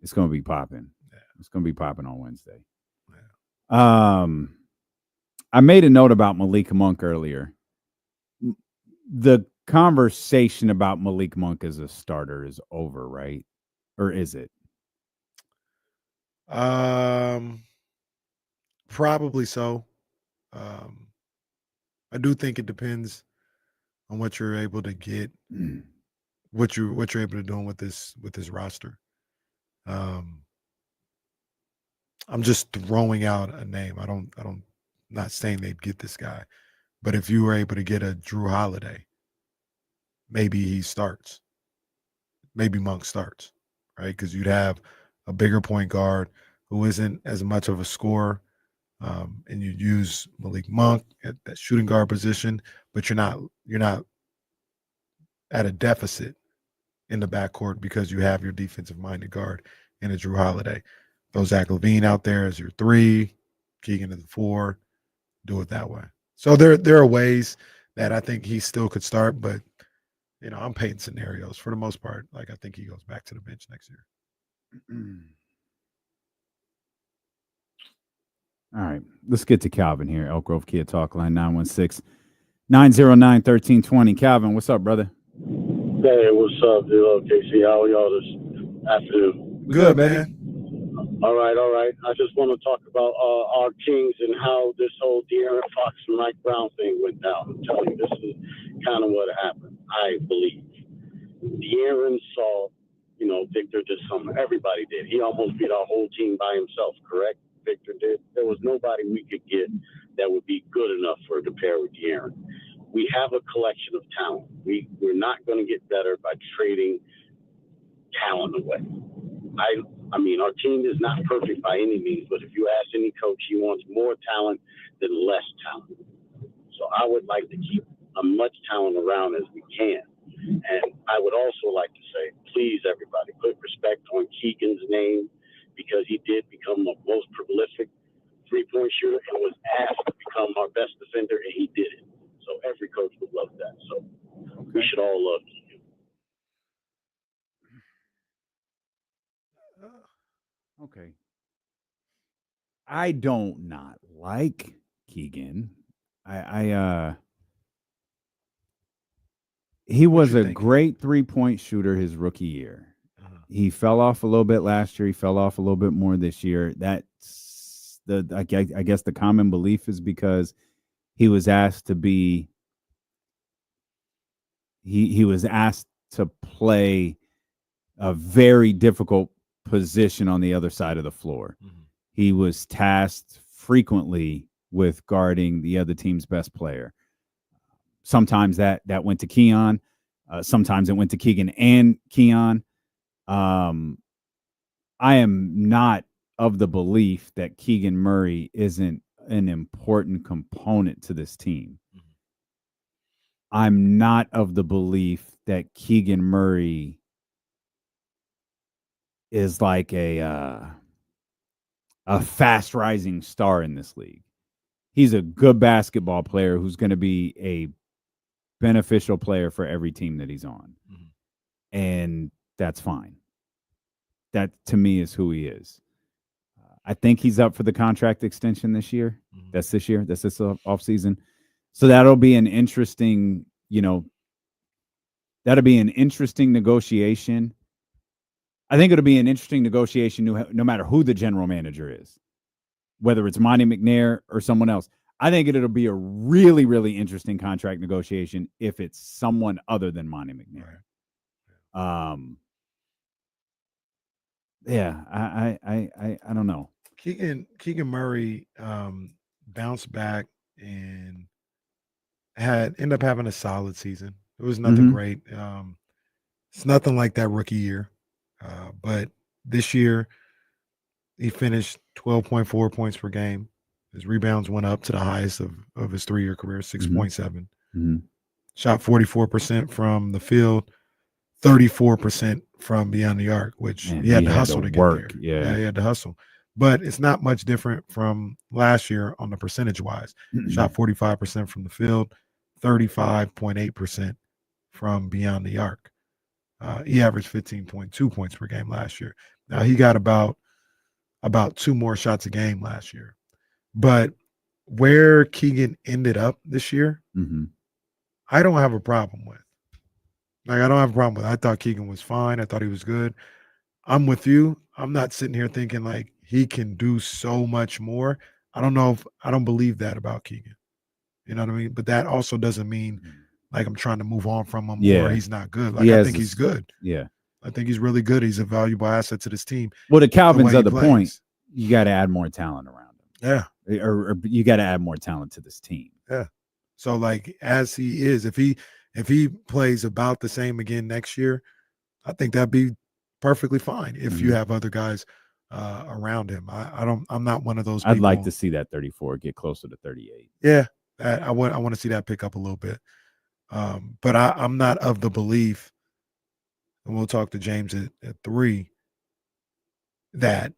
it's going to be popping. Yeah. It's going to be popping on Wednesday. Yeah. I made a note about Malik Monk earlier. The conversation about Malik Monk as a starter is over, right? Or is it? Probably so. I do think it depends on what you're able to get, what you're able to do with this roster. I'm just throwing out a name. Not saying they'd get this guy, but if you were able to get a Drew Holiday, maybe he starts. Maybe Monk starts, right? Because you'd have a bigger point guard who isn't as much of a scorer, and you use Malik Monk at that shooting guard position, but you're not at a deficit in the backcourt because you have your defensive-minded guard in a Drew Holiday. Throw Zach LaVine out there as your 3, Keegan as the 4. Do it that way. So there are ways that I think he still could start, but I'm painting scenarios for the most part. Like I think he goes back to the bench next year. All right, let's get to Calvin here. Elk Grove Kia Talk Line 916-909-1320. Calvin, what's up, brother? Hey, what's up, dude? KC, how are y'all this afternoon? Good, man. All right. I just want to talk about our Kings and how this whole De'Aaron Fox and Mike Brown thing went down. I'm telling you, this is kind of what happened, I believe. De'Aaron saw, Victor did something. Everybody did. He almost beat our whole team by himself, correct? Victor did. There was nobody we could get that would be good enough for to pair with De'Aaron. We have a collection of talent. We're not going to get better by trading talent away. I mean, our team is not perfect by any means, but if you ask any coach, he wants more talent than less talent. So I would like to keep as much talent around as we can. And I would also like to say, please, everybody, put respect on Keegan's name because he did become the most prolific three-point shooter and was asked to become our best defender, and he did it. So every coach would love that. So we should all love Keegan. Okay. I don't not like Keegan. I He What was you a thinking? great 3-point shooter his rookie year. He fell off a little bit last year. He fell off a little bit more this year. That's I guess the common belief is because he was asked to be. He was asked to play a very difficult position on the other side of the floor. He was tasked frequently with guarding the other team's best player. Sometimes that went to Keon. Sometimes it went to Keegan and Keon. I am not of the belief that Keegan Murray isn't an important component to this team. I'm not of the belief that Keegan Murray is like a fast rising star in this league. He's a good basketball player who's going to be a beneficial player for every team that he's on. And that's fine. That, to me, is who he is. I think he's up for the contract extension this year. That's this year. That's this offseason. So that'll be an interesting, that'll be an interesting negotiation. I think it'll be an interesting negotiation no matter who the general manager is, whether it's Monty McNair or someone else. I think it'll be a really, really interesting contract negotiation if it's someone other than Monty McNair. Yeah, I don't know. Keegan Murray bounced back and ended up having a solid season. It was nothing great. It's nothing like that rookie year. But this year, he finished 12.4 points per game. His rebounds went up to the highest of his 3-year career, 6.7. Shot 44% from the field, 34% from beyond the arc, which he had to hustle to get there. Yeah, he had to hustle. But it's not much different from last year on the percentage-wise. Shot 45% from the field, 35.8% from beyond the arc. He averaged 15.2 points per game last year. Now, he got about 2 more shots a game last year. But where Keegan ended up this year, I don't have a problem with. I don't have a problem with it. I thought Keegan was fine. I thought he was good. I'm with you. I'm not sitting here thinking like he can do so much more. I don't believe that about Keegan. You know what I mean? But that also doesn't mean like I'm trying to move on from him or he's not good. Like I think he's good. Yeah. I think he's really good. He's a valuable asset to this team. Well, to Calvin's other point, you got to add more talent around him. Yeah. Or you got to add more talent to this team. Yeah. So like as he is, if he plays about the same again next year, I think that'd be perfectly fine if you have other guys around him. I'm not one of those people. I'd like to see that 34 get closer to 38. Yeah. I want to see that pick up a little bit. But I'm not of the belief, and we'll talk to James at 3, that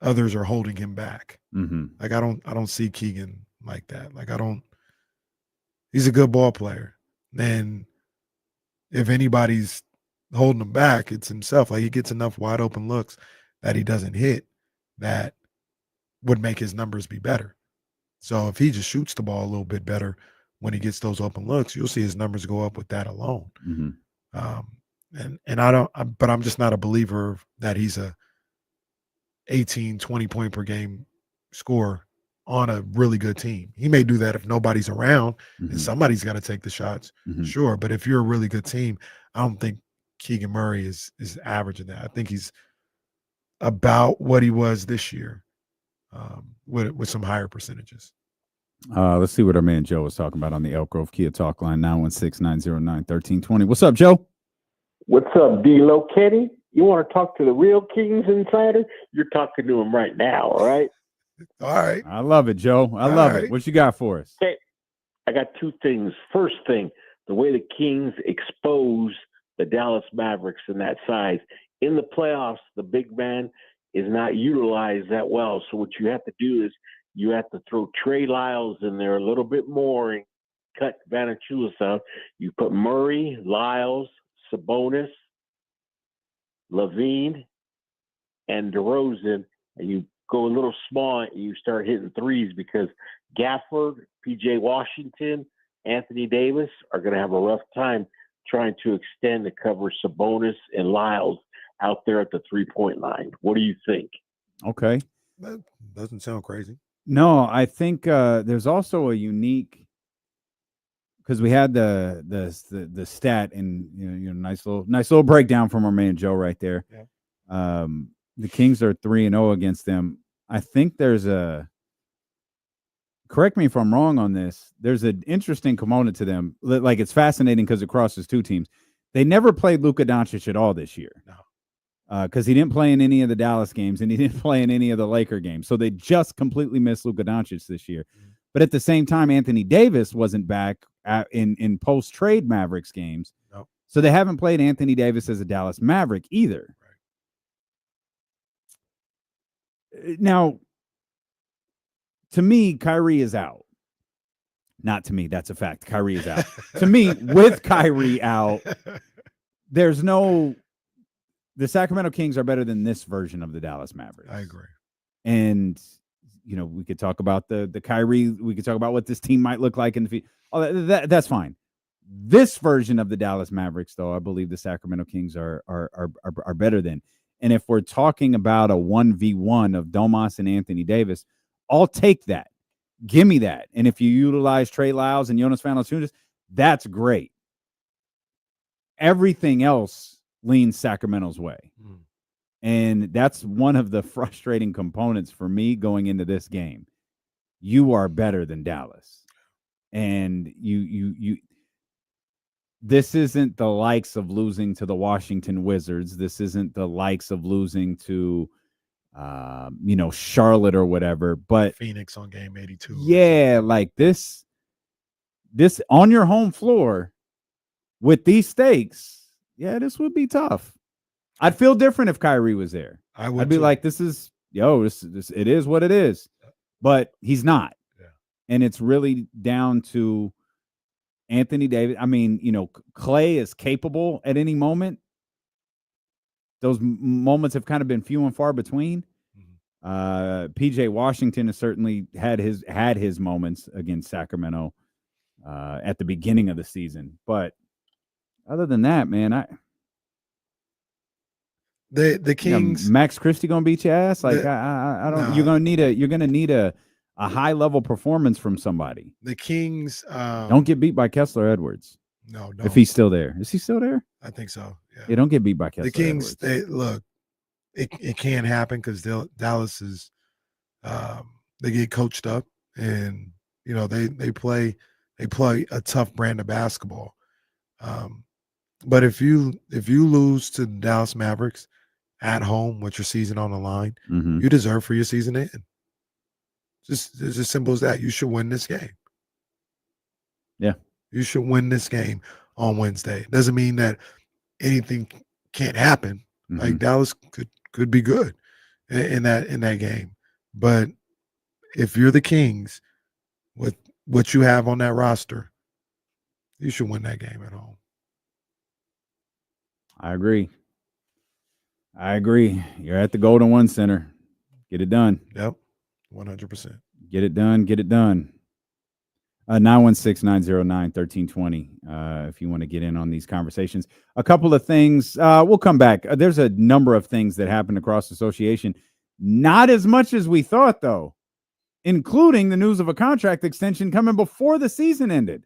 others are holding him back. Like I don't see Keegan like that. Like he's a good ball player. And if anybody's holding him back, it's himself. Like he gets enough wide open looks that he doesn't hit that would make his numbers be better. So if he just shoots the ball a little bit better when he gets those open looks, you'll see his numbers go up with that alone. But I'm just not a believer that he's a 18, 20 point per game scorer on a really good team. He may do that if nobody's around and somebody's got to take the shots. Sure. But if you're a really good team, I don't think Keegan Murray is averaging that. I think he's about what he was this year with some higher percentages. Let's see what our man Joe was talking about on the Elk Grove Kia Talk line, 916-909-1320. What's up, Joe? What's up, D-Lo Kenny? You want to talk to the real Kings Insider? You're talking to him right now, all right? All right. I love it, Joe. I love it. What you got for us? Okay. I got 2 things. First thing, the way the Kings expose the Dallas Mavericks in that size. In the playoffs, the big man is not utilized that well. So what you have to do is you have to throw Trey Lyles in there a little bit more and cut Valanciunas out. You put Murray, Lyles, Sabonis, Levine, and DeRozan, and you go a little small and you start hitting threes because Gafford, P.J. Washington, Anthony Davis are going to have a rough time trying to extend to cover Sabonis and Lyles out there at the 3-point line. What do you think? Okay. That doesn't sound crazy. No, I think there's also a unique, because we had the stat and nice little breakdown from our man Joe right there. Yeah. The Kings are 3-0 against them. I think there's correct me if I'm wrong on this, there's an interesting component to them. Like, it's fascinating because it crosses two teams. They never played Luka Doncic at all this year. No. Because he didn't play in any of the Dallas games and he didn't play in any of the Laker games. So they just completely missed Luka Doncic this year. Mm-hmm. But at the same time, Anthony Davis wasn't back in post-trade Mavericks games. No. So they haven't played Anthony Davis as a Dallas Maverick either. Right. Now, to me, Kyrie is out. Not to me, that's a fact. Kyrie is out. To me, with Kyrie out, the Sacramento Kings are better than this version of the Dallas Mavericks. I agree. And, we could talk about the Kyrie. We could talk about what this team might look like in the future. That's fine. This version of the Dallas Mavericks, though, I believe the Sacramento Kings are better than. And if we're talking about a 1v1 of Domas and Anthony Davis, I'll take that. Give me that. And if you utilize Trey Lyles and Jonas Valanciunas, that's great. Everything else leans Sacramento's way. Mm. And that's one of the frustrating components for me going into this game. You are better than Dallas. And you this isn't the likes of losing to the Washington Wizards. This isn't the likes of losing to Charlotte or whatever, but Phoenix on game 82. Yeah, like this on your home floor with these stakes, this would be tough. I'd feel different if Kyrie was there. I'd be like, this is it is what it is. But he's not. Yeah. And it's really down to Anthony Davis. I mean, Clay is capable at any moment. Those moments have kind of been few and far between. PJ Washington has certainly had his moments against Sacramento at the beginning of the season. But other than that, man, the Kings, Max Christie gonna beat your ass. Like I don't. No. You're gonna need a high level performance from somebody. The Kings don't get beat by Kessler Edwards. No, if he's still there. Is he still there? I think so. Yeah, don't get beat by Kessler. The Kings, Edwards. It can't happen because Dallas is they get coached up and they play a tough brand of basketball. But if you lose to the Dallas Mavericks at home with your season on the line, mm-hmm. you deserve for your season to end. It's as simple as that. You should win this game. Yeah. You should win this game on Wednesday. Doesn't mean that anything can't happen. Mm-hmm. Like Dallas could be good in that game. But if you're the Kings with what you have on that roster, you should win that game at home. I agree. You're at the Golden One Center. Get it done. Yep. 100%. Get it done. 916-909-1320. If you want to get in on these conversations. A couple of things. We'll come back. There's a number of things that happened across the association. Not as much as we thought, though, including the news of a contract extension coming before the season ended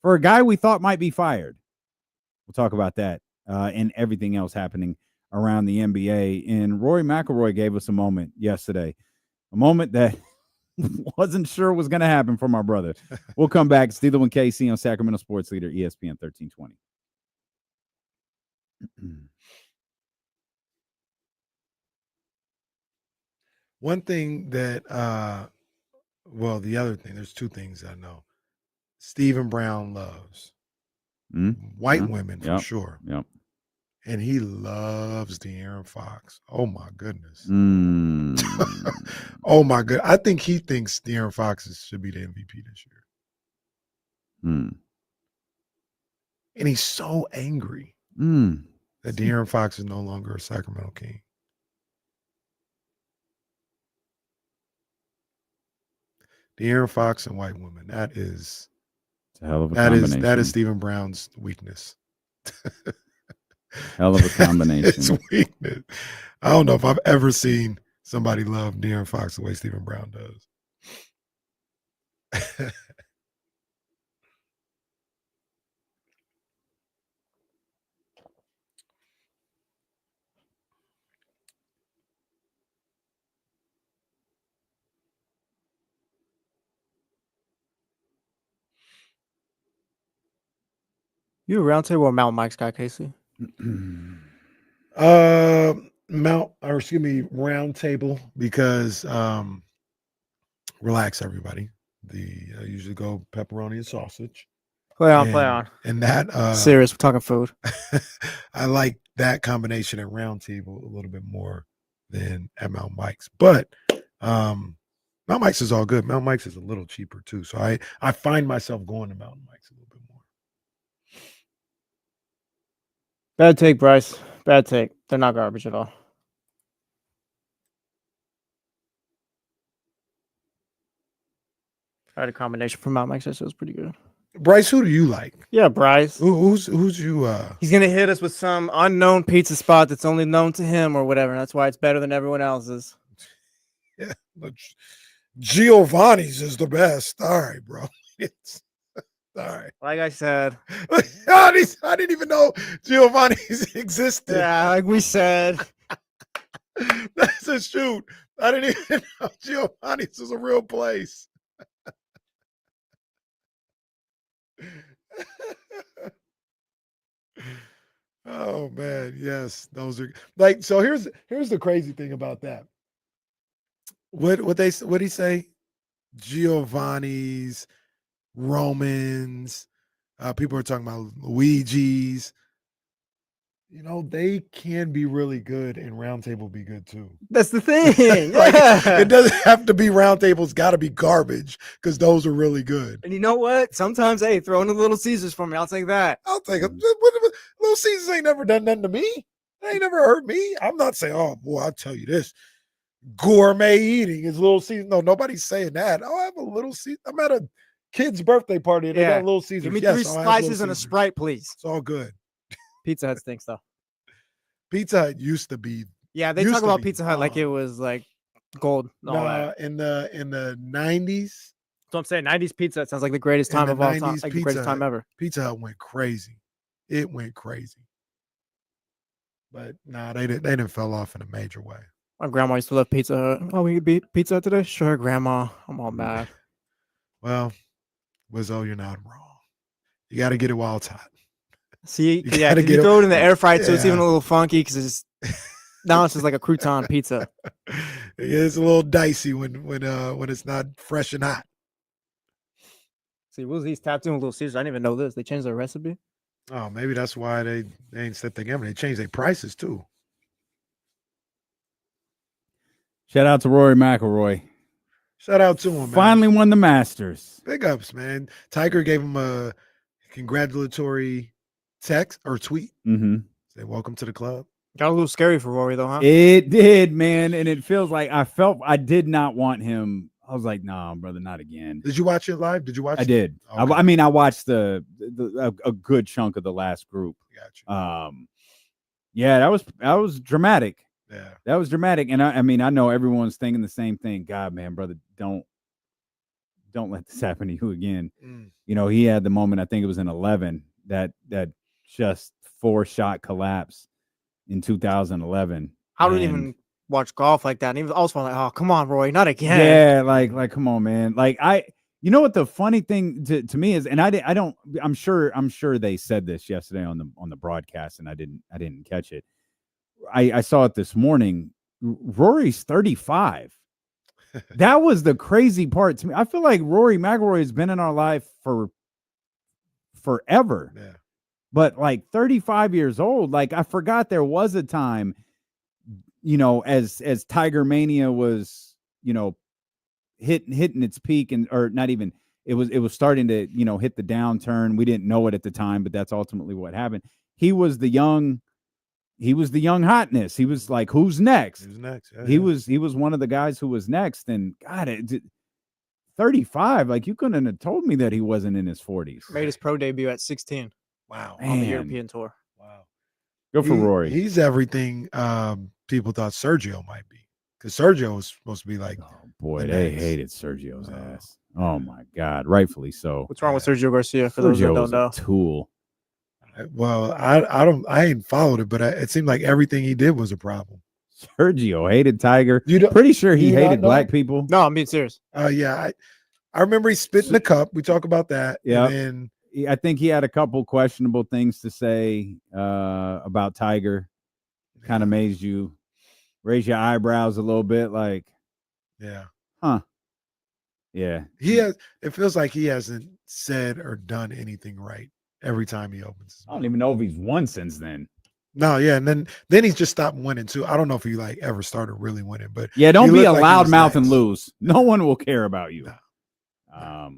for a guy we thought might be fired. We'll talk about that and everything else happening around the NBA. And Rory McLlroy gave us a moment yesterday, a moment that wasn't sure was going to happen for my brother. We'll come back. Steeler and KC on Sacramento Sports Leader, ESPN 1320. One thing that, the other thing, there's two things I know. Stephen Brown loves white women for sure. Yep. And he loves De'Aaron Fox. Oh, my goodness. Oh, my God. I think he thinks De'Aaron Fox should be the MVP this year. And he's so angry that De'Aaron Fox is no longer a Sacramento King. De'Aaron Fox and white women. That is a hell of a combination. That is Stephen Brown's weakness. Hell of a combination. It's weakness. I don't know if I've ever seen somebody love De'Aaron Fox the way Stephen Brown does. You a round table or Mount Mike's guy, Casey? Round table because relax everybody. I usually go pepperoni and sausage. Play on. And that serious, we're talking food. I like that combination at round table a little bit more than at Mount Mike's. But Mount Mike's is all good. Mount Mike's is a little cheaper too. So I find myself going to Mount Mike's a little bit more. Bad take, Bryce. Bad take. They're not garbage at all. I had a combination from Mount Mike's. I said it was pretty good. Bryce, who do you like? Yeah, Bryce. Who's you? He's gonna hit us with some unknown pizza spot that's only known to him or whatever. That's why it's better than everyone else's. Yeah, Giovanni's is the best. All right, bro. It's all right. Like I said, I didn't even know Giovanni's existed. Yeah, like we said. That's a shoot. I didn't even know Giovanni's is a real place. Oh man, yes, those are like so. Here's the crazy thing about that. What he say? Giovanni's, Romans. People are talking about Luigi's. You know, they can be really good, and round table be good too. That's the thing. Like, Yeah. it doesn't have to be round table. It's got to be garbage because those are really good. And you know what? Sometimes, hey, throw in a Little Caesars for me. I'll take that. I'll take it. Little Caesars ain't never done nothing to me. They ain't never hurt me. I'm not saying, oh boy, I'll tell you this. Gourmet eating is Little Caesars. No, nobody's saying that. Oh, I have a Little Caesar. I'm at a kid's birthday party and they got Little Caesars. Give me Yes, 3 I'll have slices Little and a Caesars. Sprite, please. It's all good. Pizza Hut stinks though. Pizza Hut used to be. Yeah, they used talk to about be Pizza Hut like it was like gold. And all that. in the 90s. So I'm saying 90s Pizza Hut sounds like the greatest time of all time. Like the greatest time ever. Pizza Hut went crazy. It went crazy. But nah, they didn't fell off in a major way. My grandma used to love Pizza Hut. Oh, we could beat Pizza Hut today? Sure, Grandma. I'm all mad. Well, Wizzo, you're not wrong. You got to get it while it's hot. See, You yeah, gotta you get throw it- it in the air fryer, so it's Yeah. even a little funky because it's now it's just like a crouton pizza. It's a little dicey when it's not fresh and hot. See, Woolsey's tapped in with Little Caesars. I didn't even know this. They changed their recipe. Oh, maybe that's why they ain't set the game. They changed their prices too. Shout out to Rory McLlroy. Shout out to him, man. Finally won the Masters. Big ups, man. Tiger gave him a congratulatory text or tweet. Mm-hmm. Say, welcome to the club. Got a little scary for Rory though, huh? It did, man. And it feels like I did not want him. I was like, nah, brother, not again. Did you watch it live? Did you watch I it? did. Okay. I mean, I watched a good chunk of the last group. Got you. Yeah, that was dramatic. Yeah. That was dramatic. And I mean, I know everyone's thinking the same thing. God, man, brother, don't let this happen to you again. You know, he had the moment, I think it was in 11, that just 4-shot collapse in 2011. I don't even watch golf like that. And even also like, oh, come on, Roy, not again. Yeah, like come on, man. Like you know what the funny thing to me is, and I'm sure they said this yesterday on the broadcast, and I didn't catch it. I saw it this morning. Rory's 35. That was the crazy part to me. I feel like Rory McIlroy has been in our life for forever. Yeah. But like 35 years old, like I forgot there was a time, you know, as Tiger Mania was, you know, hitting its peak, and or not even, it was starting to, you know, hit the downturn. We didn't know it at the time, but that's ultimately what happened. He was the young hotness. He was like, who's next? Who's next? Yeah, He was one of the guys who was next. And God, 35, like you couldn't have told me that he wasn't in his 40s. Made his pro debut at 16. Wow. on the Man. European tour. Wow. Good for Rory. He's everything people thought Sergio might be. Because Sergio was supposed to be like, Oh boy, the they next. hated Sergio's ass. Oh my God, rightfully so. What's wrong with Sergio Garcia? For those that Sergio don't was know, a tool. well, I ain't followed it, but it seemed like everything he did was a problem. Sergio hated Tiger. You don't- Pretty sure he you not hated know? black people. no, I'm being serious. Yeah, I remember he spit in the cup. We talk about that. Yeah. And then I think he had a couple questionable things to say about Tiger. Kind of made you raise your eyebrows a little bit, like, yeah. huh? Yeah. It feels like he hasn't said or done anything right every time he opens his I don't even know if he's won since then. No, yeah, and then he's just stopped winning too. I don't know if he like ever started really winning, but Yeah, don't he be a looked like he was loudmouth and next. lose. No one will care about you. No.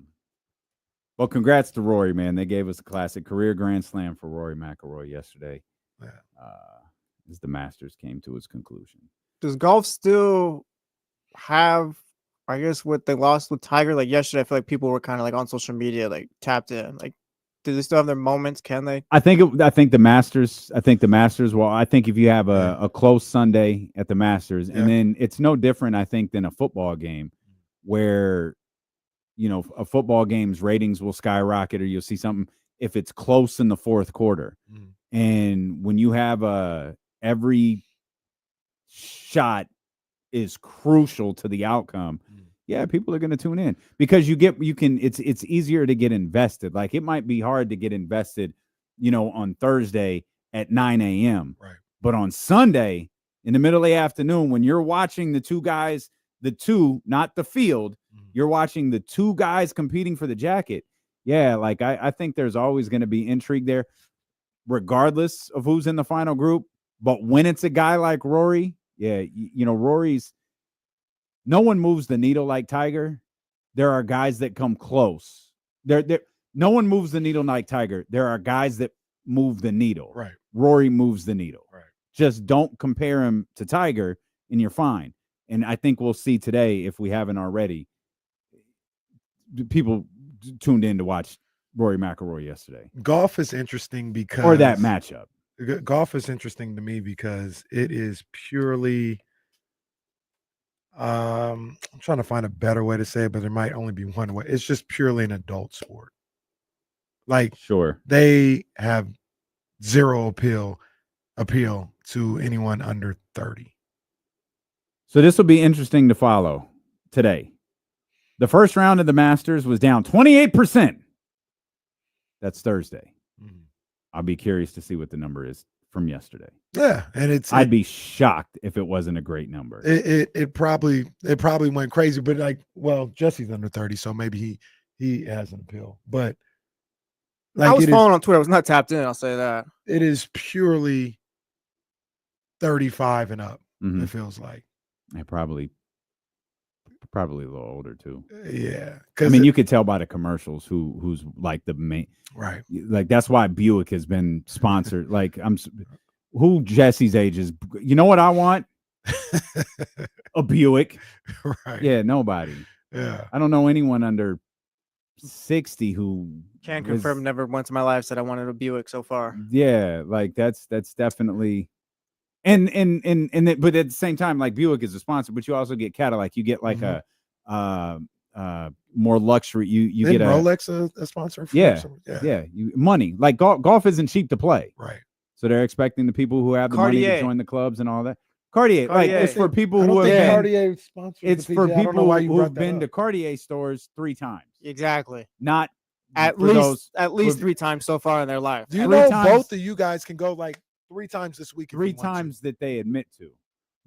Well, congrats to Rory, man. They gave us a classic career grand slam for Rory McLlroy yesterday. Yeah. As the Masters came to its conclusion. Does golf still have, I guess, what they lost with Tiger? Like yesterday, I feel like people were kind of like on social media, like tapped in. Like, do they still have their moments? Can they? I think the Masters. Well, I think if you have a close Sunday at the Masters, and then it's no different, I think, than a football game, where a football game's ratings will skyrocket, or you'll see something if it's close in the fourth quarter, and when you have every shot is crucial to the outcome. Yeah, people are going to tune in because it's easier to get invested. Like it might be hard to get invested, on Thursday at 9 a.m. Right. But on Sunday in the middle of the afternoon, when you're watching the two guys, not the field, you're watching the two guys competing for the jacket. Yeah. Like I think there's always going to be intrigue there, regardless of who's in the final group. But when it's a guy like Rory, yeah, Rory's, no one moves the needle like Tiger. There are guys that come close. No one moves the needle like Tiger. There are guys that move the needle. Right. Rory moves the needle. Right. Just don't compare him to Tiger and you're fine. And I think we'll see today, if we haven't already, people tuned in to watch Rory McIlroy yesterday. Golf is interesting because Or that matchup. Golf is interesting to me because it is purely I'm trying to find a better way to say it, but there might only be one way. It's just purely an adult sport. Like Sure. they have zero appeal to anyone under 30. So this will be interesting to follow today. The first round of the Masters was down 28%. That's Thursday. I'll be curious to see what the number is from yesterday. Yeah, and I'd be shocked if it wasn't a great number. It probably went crazy, but Jesse's under 30, so maybe he has an appeal. But I was following on Twitter. I was not tapped in. I'll say that. It is purely 35 and up. It feels like. And probably a little older too. Yeah, I mean, you could tell by the commercials who's like the main. Right. Like that's why Buick has been sponsored. Like who Jesse's age is. You know what I want? A Buick. Right. Yeah, nobody. Yeah. I don't know anyone under 60 who Can't confirm. Never once in my life said I wanted a Buick so far. Yeah, like that's definitely. But at the same time, like Buick is a sponsor, but you also get Cadillac. You get like a more luxury. You Isn't get Rolex a sponsor. Yeah. Money. Like golf isn't cheap to play. Right. So they're expecting the people who have the money to join the clubs and all that. Cartier. Like it's for people who have been. Cartier sponsors. It's for people who've been to Cartier stores 3 times. Exactly. Not at least 3 times so far in their life. Do you know both of you guys can go like 3 times this week? 3 times that they admit to.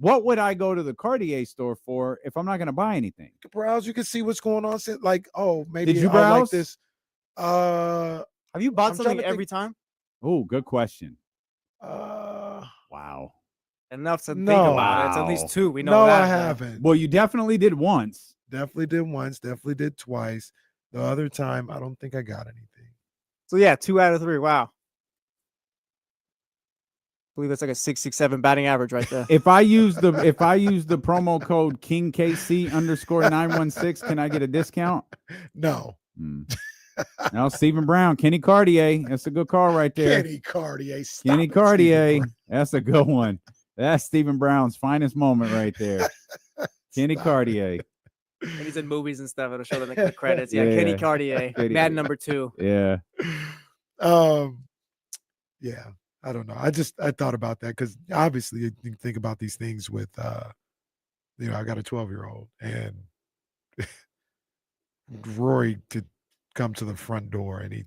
What would I go to the Cartier store for if I'm not going to buy anything? You can browse. You can see what's going on. Like, maybe did you I browse? like this. Have you bought something every time? Oh, good question. Wow. Enough to think about it. It's at least 2. We know that. I haven't. Well, you definitely did once. Definitely did once. Definitely did twice. The other time, I don't think I got anything. So yeah, 2 out of 3. Wow. I believe that's like a 667 batting average right there. If I use the promo code KingKC_916, can I get a discount? No. Now Stephen Brown, Kenny Cartier. That's a good call right there. Kenny Cartier. Kenny Cartier. That's a good one. That's Stephen Brown's finest moment right there. Kenny Cartier. When he's in movies and stuff, it'll show them the credits. Yeah, Kenny Cartier, Madden #2. Yeah. Yeah, I don't know. I thought about that because obviously you think about these things with, I got a 12-year-old and Rory to come to the front door and he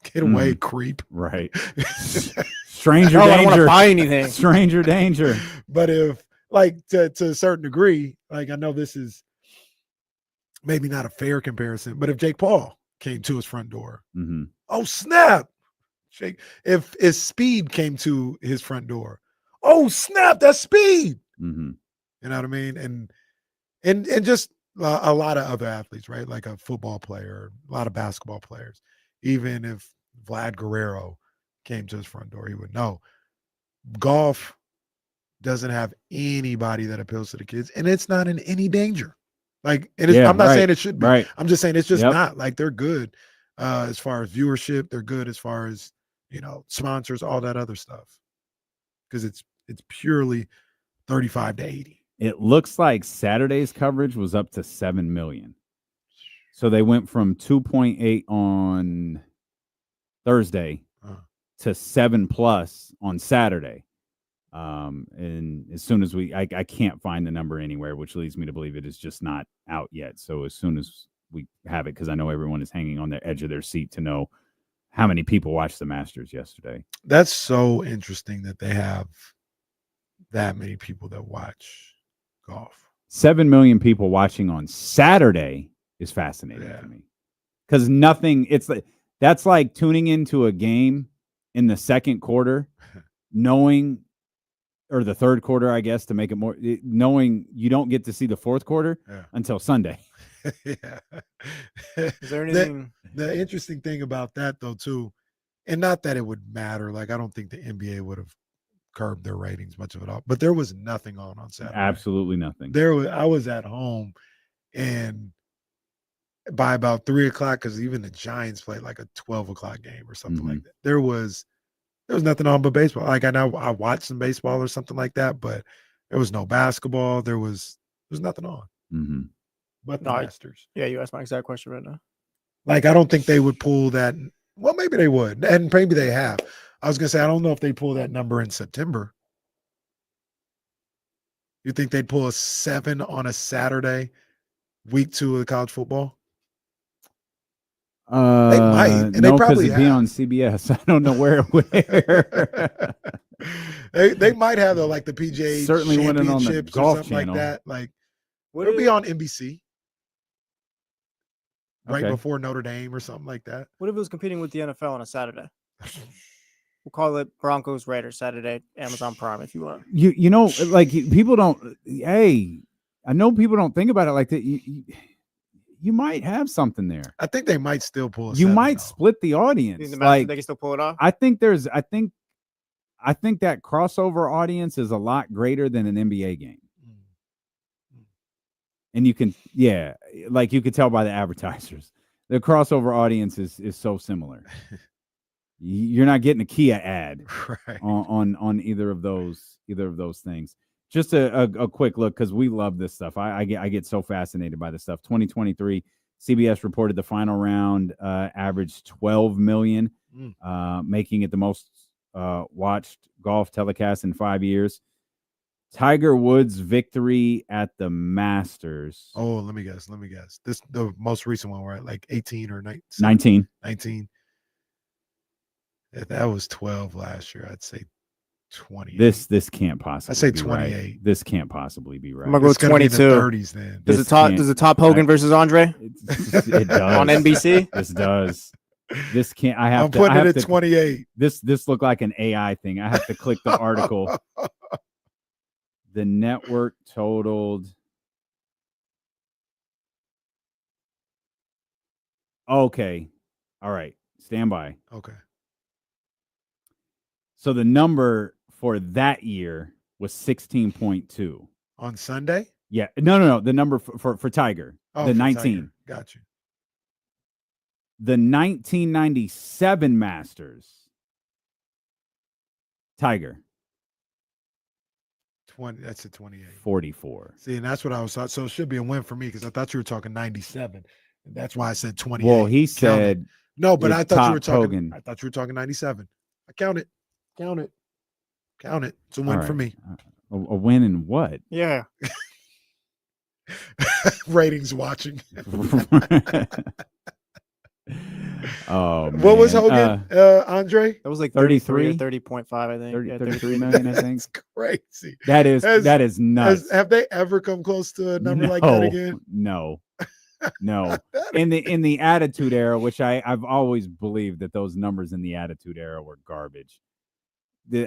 get away, creep. Right. Stranger danger. I don't want to buy anything. Stranger danger. But if to a certain degree, I know this is maybe not a fair comparison, but if Jake Paul came to his front door, oh snap! If Speed came to his front door, oh snap, that's Speed. You know what I mean? And just a lot of other athletes, right? Like a football player, a lot of basketball players. Even if Vlad Guerrero came to his front door, he would know. Golf doesn't have anybody that appeals to the kids, and it's not in any danger. I'm not saying it should be. Right. I'm just saying it's just not. They're good as far as viewership. They're good as far as sponsors, all that other stuff. Because it's purely 35 to 80. It looks like Saturday's coverage was up to 7 million. So they went from 2.8 on Thursday to 7+ on Saturday. And as soon as I can't find the number anywhere, which leads me to believe it is just not out yet. So as soon as we have it, because I know everyone is hanging on the edge of their seat to know how many people watched the Masters yesterday. That's so interesting that they have that many people that watch golf. 7 million people watching on Saturday is fascinating to me. Because that's like tuning into a game in the second quarter, knowing, or the third quarter, I guess, to make it more, knowing you don't get to see the fourth quarter until Sunday. Yeah. Is there anything? The interesting thing about that, though, too, and not that it would matter. I don't think the NBA would have curbed their ratings much of it all, but there was nothing on Saturday. Absolutely nothing. I was at home, and by about 3:00, because even the Giants played like a 12:00 game or something like that. There was nothing on but baseball. I know I watched some baseball or something like that, but there was no basketball. There was nothing on. But the Masters. Yeah, you asked my exact question right now. I don't think they would pull that. Well, maybe they would, and maybe they have. I was gonna say I don't know if they pull that number in September. You think they'd pull a 7 on a Saturday, week 2 of college football? They might, and they probably be on CBS. I don't know where. they might have the PGA certainly winning on the championships golf or something channel. like that. It'll be on NBC right Okay. before Notre Dame or something like that. What if it was competing with the NFL on a Saturday? We'll call it Broncos Raiders Saturday, Amazon Prime, if you want. People don't. Hey, I know people don't think about it like that. You might have something there. I think they might still pull. You might split the audience. They can still pull it off. I think that crossover audience is a lot greater than an NBA game. And you can, you could tell by the advertisers, the crossover audience is so similar. You're not getting a Kia ad on either of those things. Just a quick look, because we love this stuff. I get so fascinated by this stuff. 2023, CBS reported the final round averaged 12 million, making it the most watched golf telecast in 5 years. Tiger Woods' victory at the Masters. Oh, let me guess. The most recent one, right? 18 or 19. 19. If that was 12 last year, I'd say 20. This can't possibly. I say be 28. Right. This can't possibly be right. I'm gonna go with 22. 30s then. Does it top Hogan versus Andre? It does on NBC. This does. This can't. I'm putting it at 28. This looked like an AI thing. I have to click the article. The network totaled. Okay. All right. Stand by. Okay. So the number for that year was 16.2. On Sunday? Yeah. No. The number for Tiger. Oh, the for 19. Tiger. Got you. The 1997 Masters. Tiger. 20. That's a 28. 44. See, and that's what I was thought. So it should be a win for me because I thought you were talking 97. And that's why I said 28. Well, he Count said it. No, but I thought you were talking. Hogan. I thought you were talking 97. I count it. Count it. Count it. It's a win for me. A win in what? Yeah. Ratings watching. Oh, what was Hogan? Andre? That was like 33 or 30.5, I think. 33 million, I think. That's crazy. That is nuts. Have they ever come close to a number like that again? No. In the Attitude Era, which I've always believed that those numbers in the Attitude Era were garbage.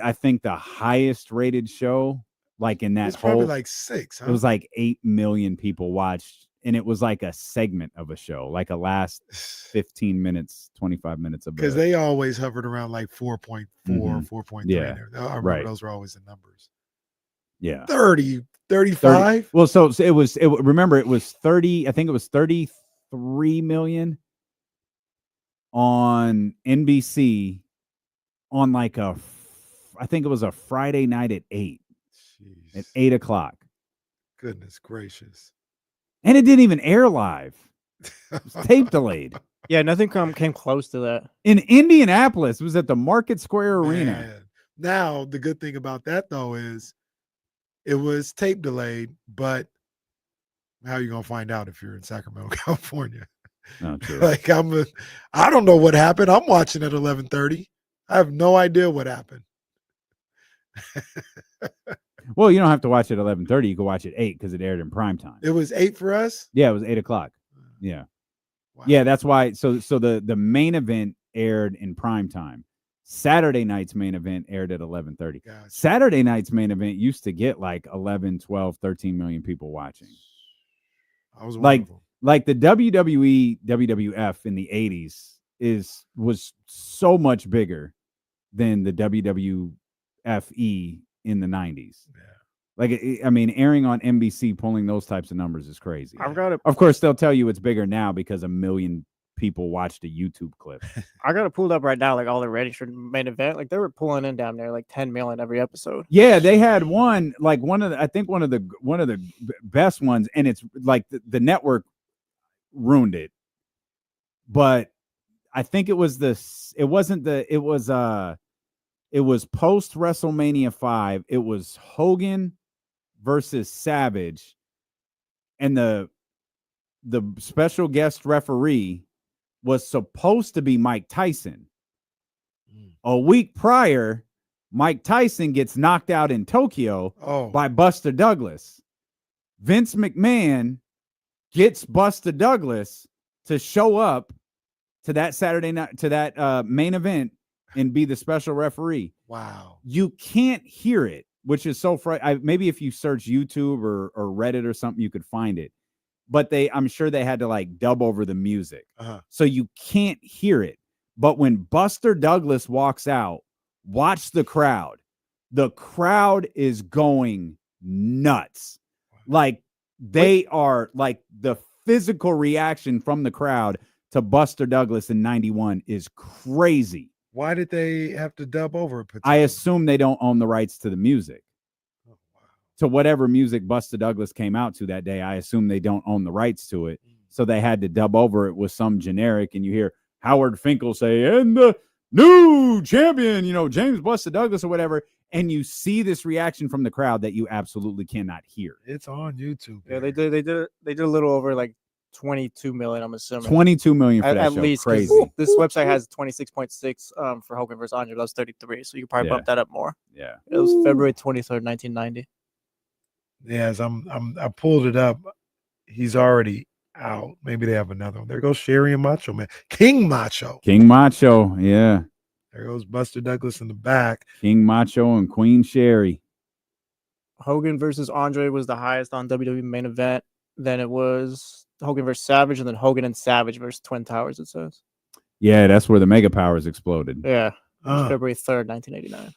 I think the highest rated show, like in that It's probably like 6. Huh? It was like 8 million people watched, and it was like a segment of a show, like a last 15 minutes, 25 minutes of because they always hovered around like 4.4, 4.3. Yeah, I remember those were always the numbers. Yeah, 30, 35. Well, so it was. Remember, it was 30. I think it was 33 million on NBC on like I think it was a Friday night at 8. Jeez. At 8 o'clock. Goodness gracious. And it didn't even air live. It was tape delayed. Yeah, nothing came close to that. In Indianapolis, it was at the Market Square Arena. Man. Now, the good thing about that, though, is it was tape delayed, but how are you going to find out if you're in Sacramento, California? No, true. Like, I don't know what happened. I'm watching at 11:30. I have no idea what happened. Well, you don't have to watch it at 11:30. You can watch it 8 because it aired in prime time. It was 8 for us? Yeah, it was 8 o'clock. Yeah. Wow. Yeah, that's why. So the main event aired in prime time. Saturday night's main event aired at 11:30. Gotcha. Saturday night's main event used to get like 11, 12, 13 million people watching. I was one of them. Like the WWE, WWF in the 80s was so much bigger than the WWFE in the 90s. Yeah. Like, I mean, airing on NBC, pulling those types of numbers is crazy. I've got it. Of course, they'll tell you it's bigger now because 1 million people watched a YouTube clip. I got it pulled up right now, like all the ratings for the main event. Like they were pulling in down there like 10 million every episode. Yeah, they had one of the best ones, and it's like the network ruined it. But I think it was it was post WrestleMania 5. It was Hogan versus Savage, and the special guest referee was supposed to be Mike Tyson. A week prior, Mike Tyson gets knocked out in Tokyo by Buster Douglas. Vince McMahon gets Buster Douglas to show up to that Saturday night, to that main event, and be the special referee. Wow. You can't hear it, which is so frightening. Maybe if you search YouTube or Reddit or something, you could find it. But I'm sure they had to like dub over the music. So you can't hear it. But when Buster Douglas walks out, watch the crowd. The crowd is going nuts. Like they are like the physical reaction from the crowd to Buster Douglas in 91 is crazy. Why did they have to dub over it? I assume they don't own the rights to the music. To whatever music Buster Douglas came out to that day, I assume they don't own the rights to it. So they had to dub over it with some generic, and you hear Howard Finkel say, and the new champion, James Buster Douglas or whatever, and you see this reaction from the crowd that you absolutely cannot hear. It's on YouTube. Yeah, they did a little over like 22 million, I'm assuming. 22 million for that at show. Least, crazy. This website has 26.6 for Hogan versus Andre. That was 33, so you could probably bump that up more. Yeah. It was February 23rd, 1990. Yes, I pulled it up. He's already out. Maybe they have another one. There goes Sherry and Macho Man. King Macho, yeah. There goes Buster Douglas in the back. King Macho and Queen Sherry. Hogan versus Andre was the highest on WWE main event. Then it was Hogan versus Savage, and then Hogan and Savage versus Twin Towers, it says. Yeah, that's where the Mega Powers exploded. Yeah. February 3rd, 1989.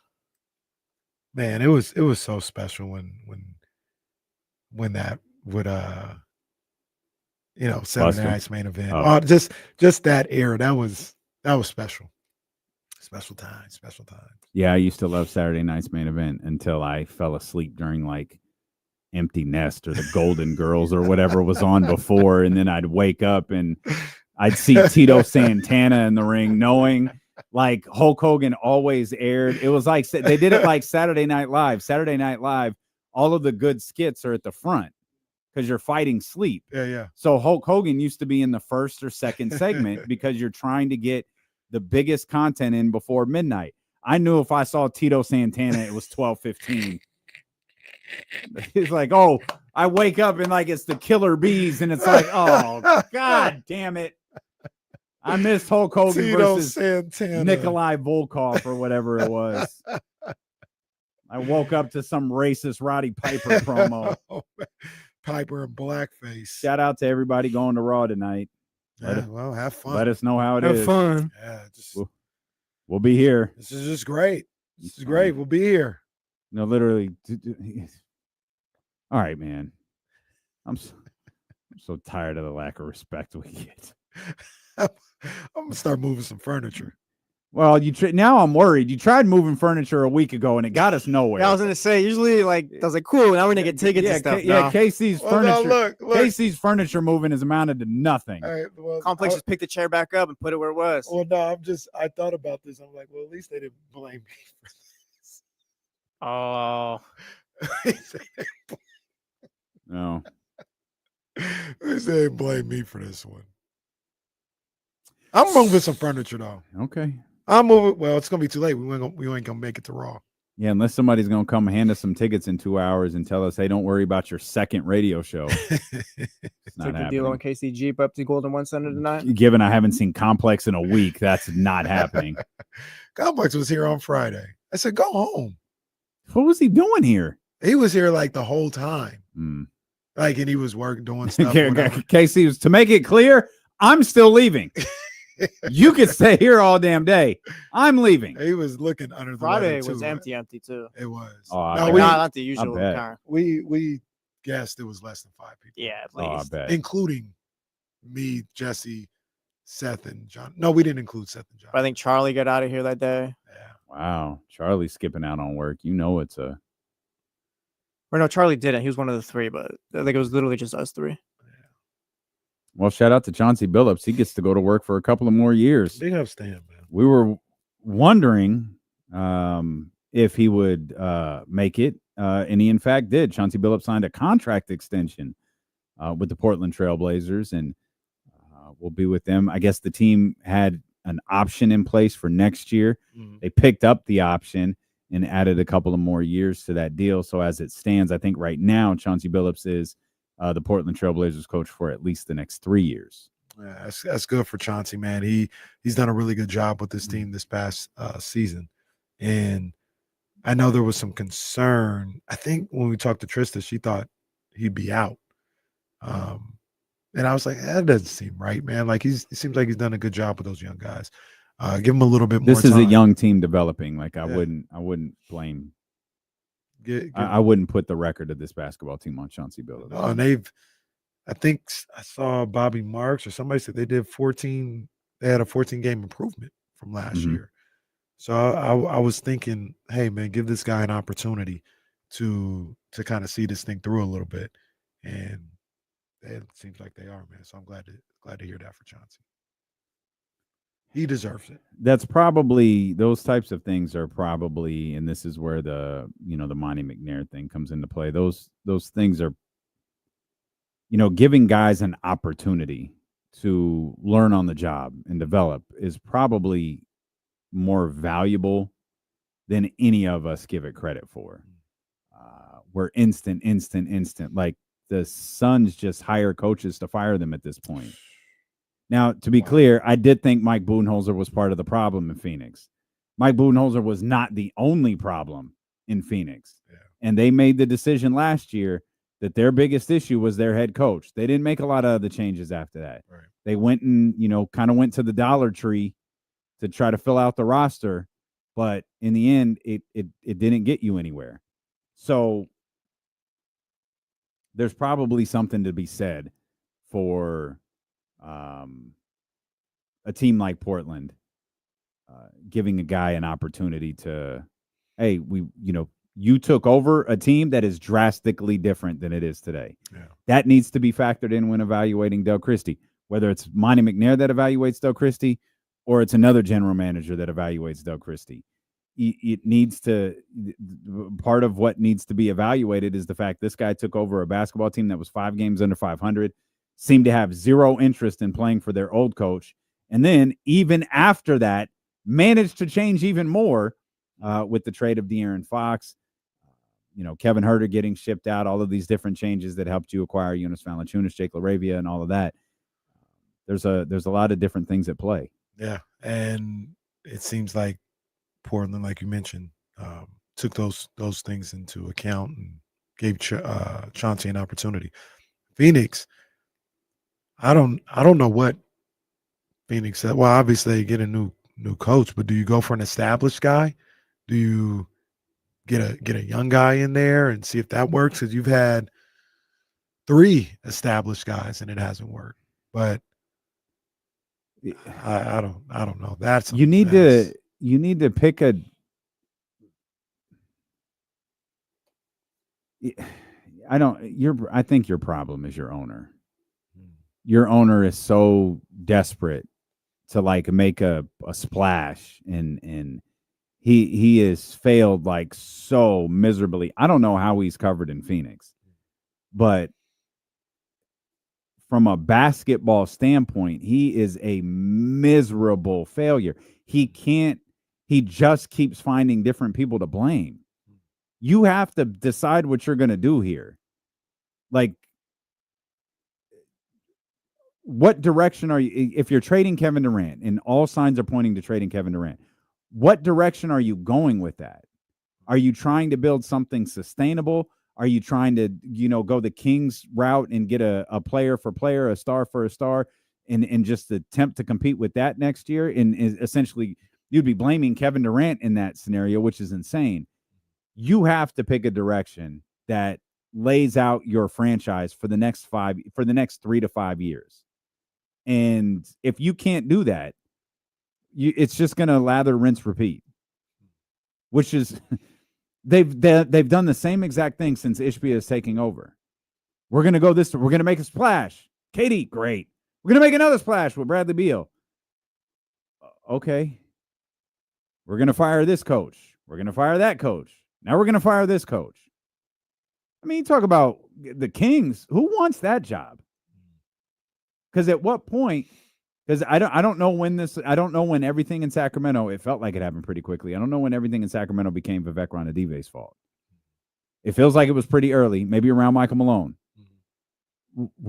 Man, it was so special when that would Saturday Buster. Night's main event. Oh. Just that era. That was special. Special time. Yeah, I used to love Saturday Night's main event until I fell asleep during like Empty Nest or the Golden Girls or whatever was on before, and then I'd wake up and I'd see Tito Santana in the ring, knowing like Hulk Hogan always aired. It was like they did it like Saturday Night Live. Saturday Night Live, all of the good skits are at the front because you're fighting sleep. Yeah. So Hulk Hogan used to be in the first or second segment because you're trying to get the biggest content in before midnight. I knew if I saw Tito Santana, it was 12:15. It's like, oh, I wake up and like it's the Killer Bees, and it's like, oh, God damn it. I missed Hulk Hogan Tito versus Santana. Nikolai Volkov or whatever it was. I woke up to some racist Roddy Piper promo. Piper and blackface. Shout out to everybody going to Raw tonight. Well, have fun. Let us know how it Have is. fun. Yeah, We'll be here. This is just great. This is great. We'll be here. No, literally. All right, man. I'm so tired of the lack of respect we get. I'm gonna start moving some furniture. Well, now I'm worried. You tried moving furniture a week ago and it got us nowhere. Yeah, I was gonna say usually like I was like, cool. Now we're gonna get tickets and stuff. Yeah, Casey's furniture. Look. Casey's furniture moving has amounted to nothing. All right, well, Complex just picked the chair back up and put it where it was. Well, no, I thought about this. I'm like, well, at least they didn't blame me for this. Oh. No. At least they didn't blame me for this one. I'm moving some furniture though. Okay. I'm moving. Well, it's gonna be too late. We ain't gonna make it to Raw. Yeah, unless somebody's gonna come hand us some tickets in 2 hours and tell us, hey, don't worry about your second radio show. It's not Take the happening. deal on KCG Pepsi Golden One Center tonight. Given I haven't seen Complex in a week, that's not happening. Complex was here on Friday. I said, go home. What was he doing here? He was here like the whole time. Like, and he was doing stuff. Casey, to make it clear, I'm still leaving. You could stay here all damn day. I'm leaving. He was looking under the Friday weather, was too, empty too. It was. Oh, No, not the usual kind. We guessed it was less than 5 people. Yeah, at least. I bet. Including me, Jesse, Seth, and John. No, we didn't include Seth and John. But I think Charlie got out of here that day. Yeah. Wow. Charlie's skipping out on work. You know it's a... Or no, Charlie didn't. He was one of the three, but I think it was literally just us three. Well, shout out to Chauncey Billups. He gets to go to work for a couple of more years. Big ups to him, man. We were wondering if he would make it, and he in fact did. Chauncey Billups signed a contract extension with the Portland Trail Blazers, and will be with them. I guess the team had an option in place for next year. They picked up the option and added a couple of more years to that deal. So as it stands, I think right now Chauncey Billups is the Portland Trail Blazers coach for at least the next 3 years. Yeah, that's good for Chauncey, man. He's done a really good job with this team this past season. And I know there was some concern. I think when we talked to Trista, she thought he'd be out. And I was like, that doesn't seem right, man. Like it seems like he's done a good job with those young guys. Give him a little bit more. This is time. a young team developing. Like I wouldn't blame. I wouldn't put the record of this basketball team on Chauncey Billups. No, and I think I saw Bobby Marks or somebody said they did 14. They had a 14-game improvement from last year. So I was thinking, hey man, give this guy an opportunity to kind of see this thing through a little bit, and it seems like they are, man. So I'm glad to hear that for Chauncey. He deserves it. That's probably, those types of things are probably, and this is where the Monty McNair thing comes into play. Those things are, giving guys an opportunity to learn on the job and develop is probably more valuable than any of us give it credit for. We're instant. Like the Suns just hire coaches to fire them at this point. Now, to be clear, I did think Mike Budenholzer was part of the problem in Phoenix. Mike Budenholzer was not the only problem in Phoenix. Yeah. And they made the decision last year that their biggest issue was their head coach. They didn't make a lot of other changes after that. Right. They went and, kind of went to the Dollar Tree to try to fill out the roster. But in the end, it didn't get you anywhere. So there's probably something to be said for a team like Portland giving a guy an opportunity to, hey, you took over a team that is drastically different than it is today. Yeah. That needs to be factored in when evaluating Del Christie, whether it's Monty McNair that evaluates Del Christie or it's another general manager that evaluates Del Christie. It needs to, part of what needs to be evaluated is the fact this guy took over a basketball team that was 5 games under 500, seemed to have zero interest in playing for their old coach. And then even after that, managed to change even more with the trade of De'Aaron Fox, Kevin Huerter getting shipped out, all of these different changes that helped you acquire Jonas Valanciunas, Jake LaRavia, and all of that. There's a lot of different things at play. Yeah, and it seems like Portland, like you mentioned, took those things into account and gave Chauncey an opportunity. Phoenix, I don't know what Phoenix said. Well, obviously they get a new coach, but do you go for an established guy? Do you get a young guy in there and see if that works? Because you've had 3 established guys and it hasn't worked. But I don't know. You need to pick a. I think your problem is your owner. Your owner is so desperate to make a splash, and he has failed so miserably. I don't know how he's covered in Phoenix, but from a basketball standpoint, he is a miserable failure. He just keeps finding different people to blame. You have to decide what you're going to do here. What direction are you, if you're trading Kevin Durant, and all signs are pointing to trading Kevin Durant, what direction are you going with that? Are you trying to build something sustainable? Are you trying to, go the Kings route and get a player for player, a star for a star, and just attempt to compete with that next year? And essentially, you'd be blaming Kevin Durant in that scenario, which is insane. You have to pick a direction that lays out your franchise for the next 3 to 5 years. And if you can't do that, it's just going to lather, rinse, repeat, which is they've done the same exact thing since Ishbia is taking over. We're going to go we're going to make a splash. KD, great. We're going to make another splash with Bradley Beal. Okay. We're going to fire this coach. We're going to fire that coach. Now we're going to fire this coach. I mean, you talk about the Kings. Who wants that job? Because at what point? Because I don't know when everything in Sacramento. It felt like it happened pretty quickly. I don't know when everything in Sacramento became Vivek Ranadive's fault. It feels like it was pretty early, maybe around Michael Malone.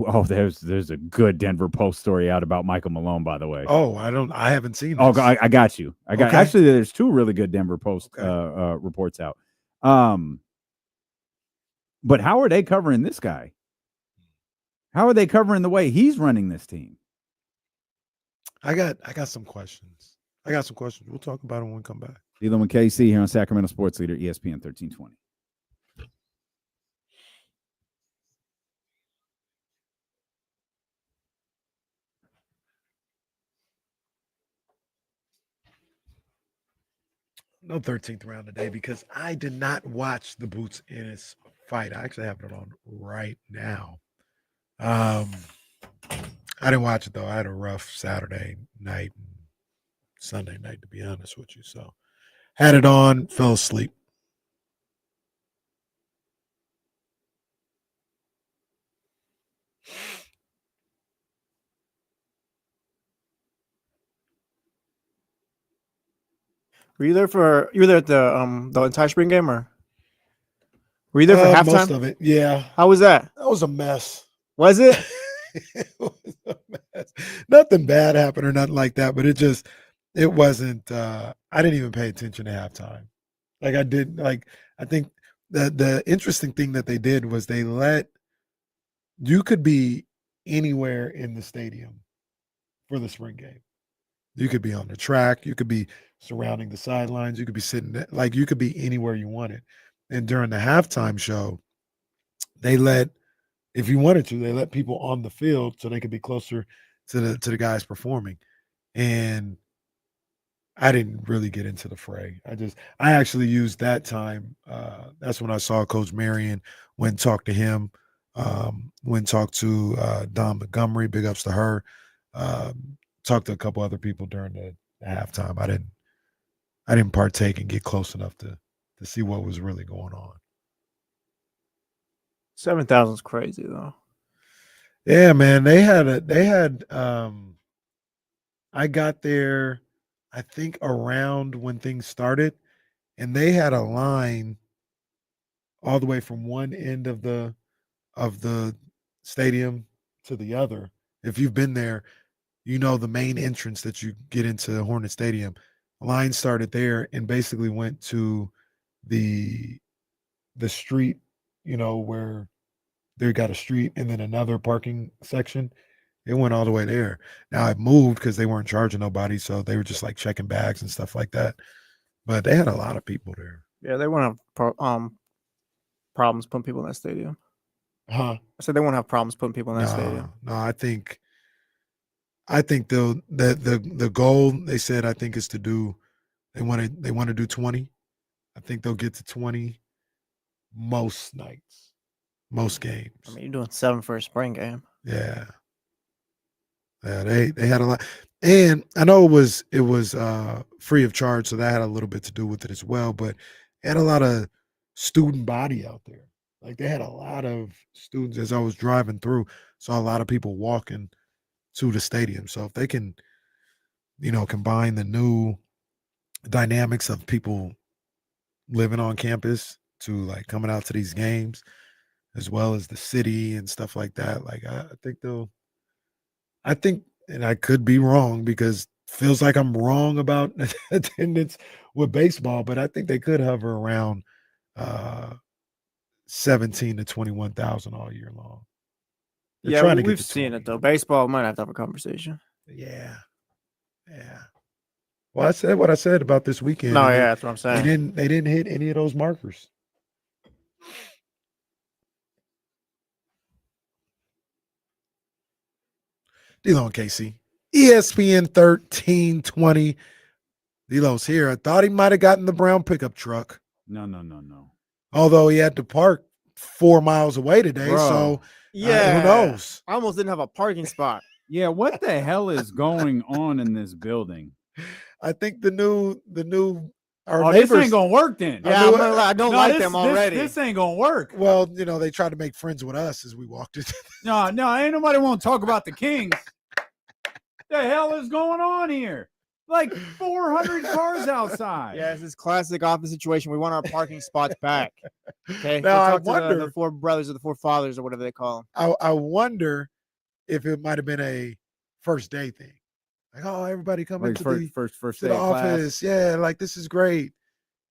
Oh, there's a good Denver Post story out about Michael Malone, by the way. Oh, I haven't seen this. Oh, I got you. Actually, there's 2 really good Denver Post reports out. But how are they covering this guy? How are they covering the way he's running this team? I got some questions. We'll talk about it when we come back. Dealing with KC here on Sacramento Sports Leader, ESPN 1320. No 13th round today because I did not watch the Boots Ennis fight. I actually have it on right now. I didn't watch it though. I had a rough Saturday night and Sunday night, to be honest with you. So had it on, fell asleep. Were you there at the entire spring game, or were you there for halftime? Most of it, yeah. How was that? That was a mess. Was it? It was a mess. Nothing bad happened or nothing like that, but it wasn't. I didn't even pay attention to halftime. I think that the interesting thing that they did was you could be anywhere in the stadium for the spring game. You could be on the track. You could be surrounding the sidelines. You could be sitting there. You could be anywhere you wanted. And during the halftime show, they let if you wanted to, they let people on the field so they could be closer to the guys performing. And I didn't really get into the fray. I actually used that time. That's when I saw Coach Marion, went and talked to him, went and talked to Don Montgomery, big ups to her. Talked to a couple other people during the halftime. I didn't partake and get close enough to see what was really going on. 7,000 is crazy though. Yeah, man. They had I got there, I think around when things started, and they had a line all the way from one end of the stadium to the other. If you've been there, you know the main entrance that you get into Hornet Stadium. Line started there and basically went to the street, where they got a street and then another parking section. It went all the way there. Now it moved because they weren't charging nobody, so they were just like checking bags and stuff like that. But they had a lot of people there. Yeah, they won't have problems putting people in that stadium. Huh? I said they won't have problems putting people in that stadium. No, I think the goal they said, I think, is to do, they want to do 20. I think they'll get to 20 most nights, most games. I mean, you're doing 7 for a spring game. Yeah. Yeah, they had a lot. And I know it was free of charge, so that had a little bit to do with it as well, but they had a lot of student body out there. Like they had a lot of students as I was driving through, saw a lot of people walking to the stadium. So if they can, combine the new dynamics of people living on campus to like coming out to these games, as well as the city and stuff like that, like I think, and I could be wrong because feels like I'm wrong about attendance with baseball, but I think they could hover around 17 to 21,000 all year long. They're trying to get we've to seen 20. it though. Baseball might have to have a conversation. Yeah. Well, I said what I said about this weekend. No, yeah, that's what I'm saying. They didn't hit any of those markers. D-Lo and KC. ESPN 1320. D-Lo's here. I thought he might have gotten the brown pickup truck. No. Although he had to park 4 miles away today. Bro. So Yeah. who knows? I almost didn't have a parking spot. Yeah, what the hell is going on in this building? I think the new our this neighbors ain't gonna work then. Yeah, I don't like them already. This ain't gonna work. Well, they tried to make friends with us as we walked in. No, ain't nobody want to talk about the Kings. The hell is going on here? Like 400 cars outside. Yeah, it's this classic office situation. We want our parking spots back. Okay. Now, I Talk to wonder the 4 brothers or the 4 fathers or whatever they call them. I wonder if it might have been a first day thing. Like, oh, everybody come into the first to day the of class. office. Yeah, like this is great.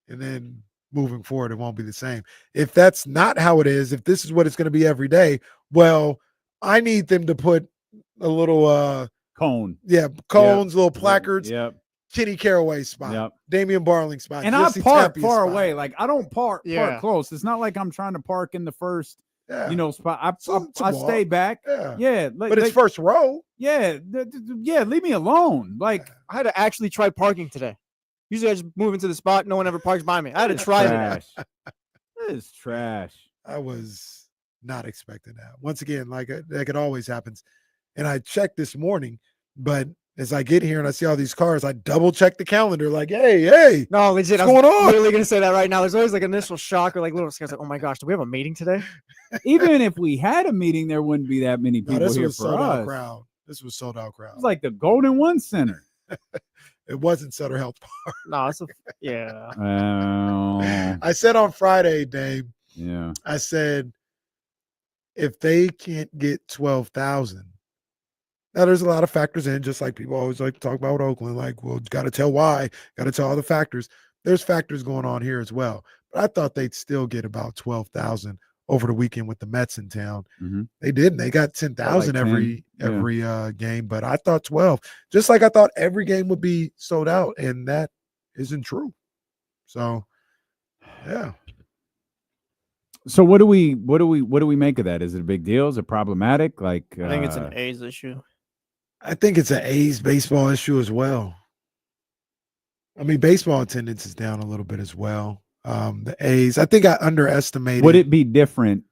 And then moving forward, it won't be the same. If that's not how it is, if this is what it's going to be every day, well, I need them to put a little cone. Yeah, cones, little placards. Yep. Kenny Caraway spot. Yep. Damian Barling spot. And Jesse I park Tapia far spot. away. Like I don't park close. It's not like I'm trying to park in the first spot. I stay back. Yeah. But it's first row. Yeah. Leave me alone. Like I had to actually try parking today. Usually I just move into the spot. No one ever parks by me. I had to try it. This is trash. I was not expecting that. Once again, like it always happens. And I checked this morning, but as I get here and I see all these cars, I double check the calendar. Like, hey, no, legit. What's going on? Literally gonna say that right now. There's always like initial shock or like little scares. Like, oh my gosh, do we have a meeting today? Even if we had a meeting, there wouldn't be that many people this here was for sold out us. crowd. This was sold out crowd. It's like the Golden One Center. It wasn't Sutter Health Park. No, it's yeah. I said on Friday, Dave. Yeah. I said if they can't get 12,000. Now, there's a lot of factors in, just like people always like to talk about with Oakland. Like, well, got to tell why, got to tell all the factors. There's factors going on here as well. But I thought they'd still get about 12,000 over the weekend with the Mets in town. Mm-hmm. They didn't. They got 10,000 like every game, but I thought 12. Just like I thought every game would be sold out, and that isn't true. So, yeah. So what do we make of that? Is it a big deal? Is it problematic? Like I think it's an A's issue. I think it's an A's baseball issue as well. I mean, baseball attendance is down a little bit as well. The A's, I think I underestimated. Would it be different?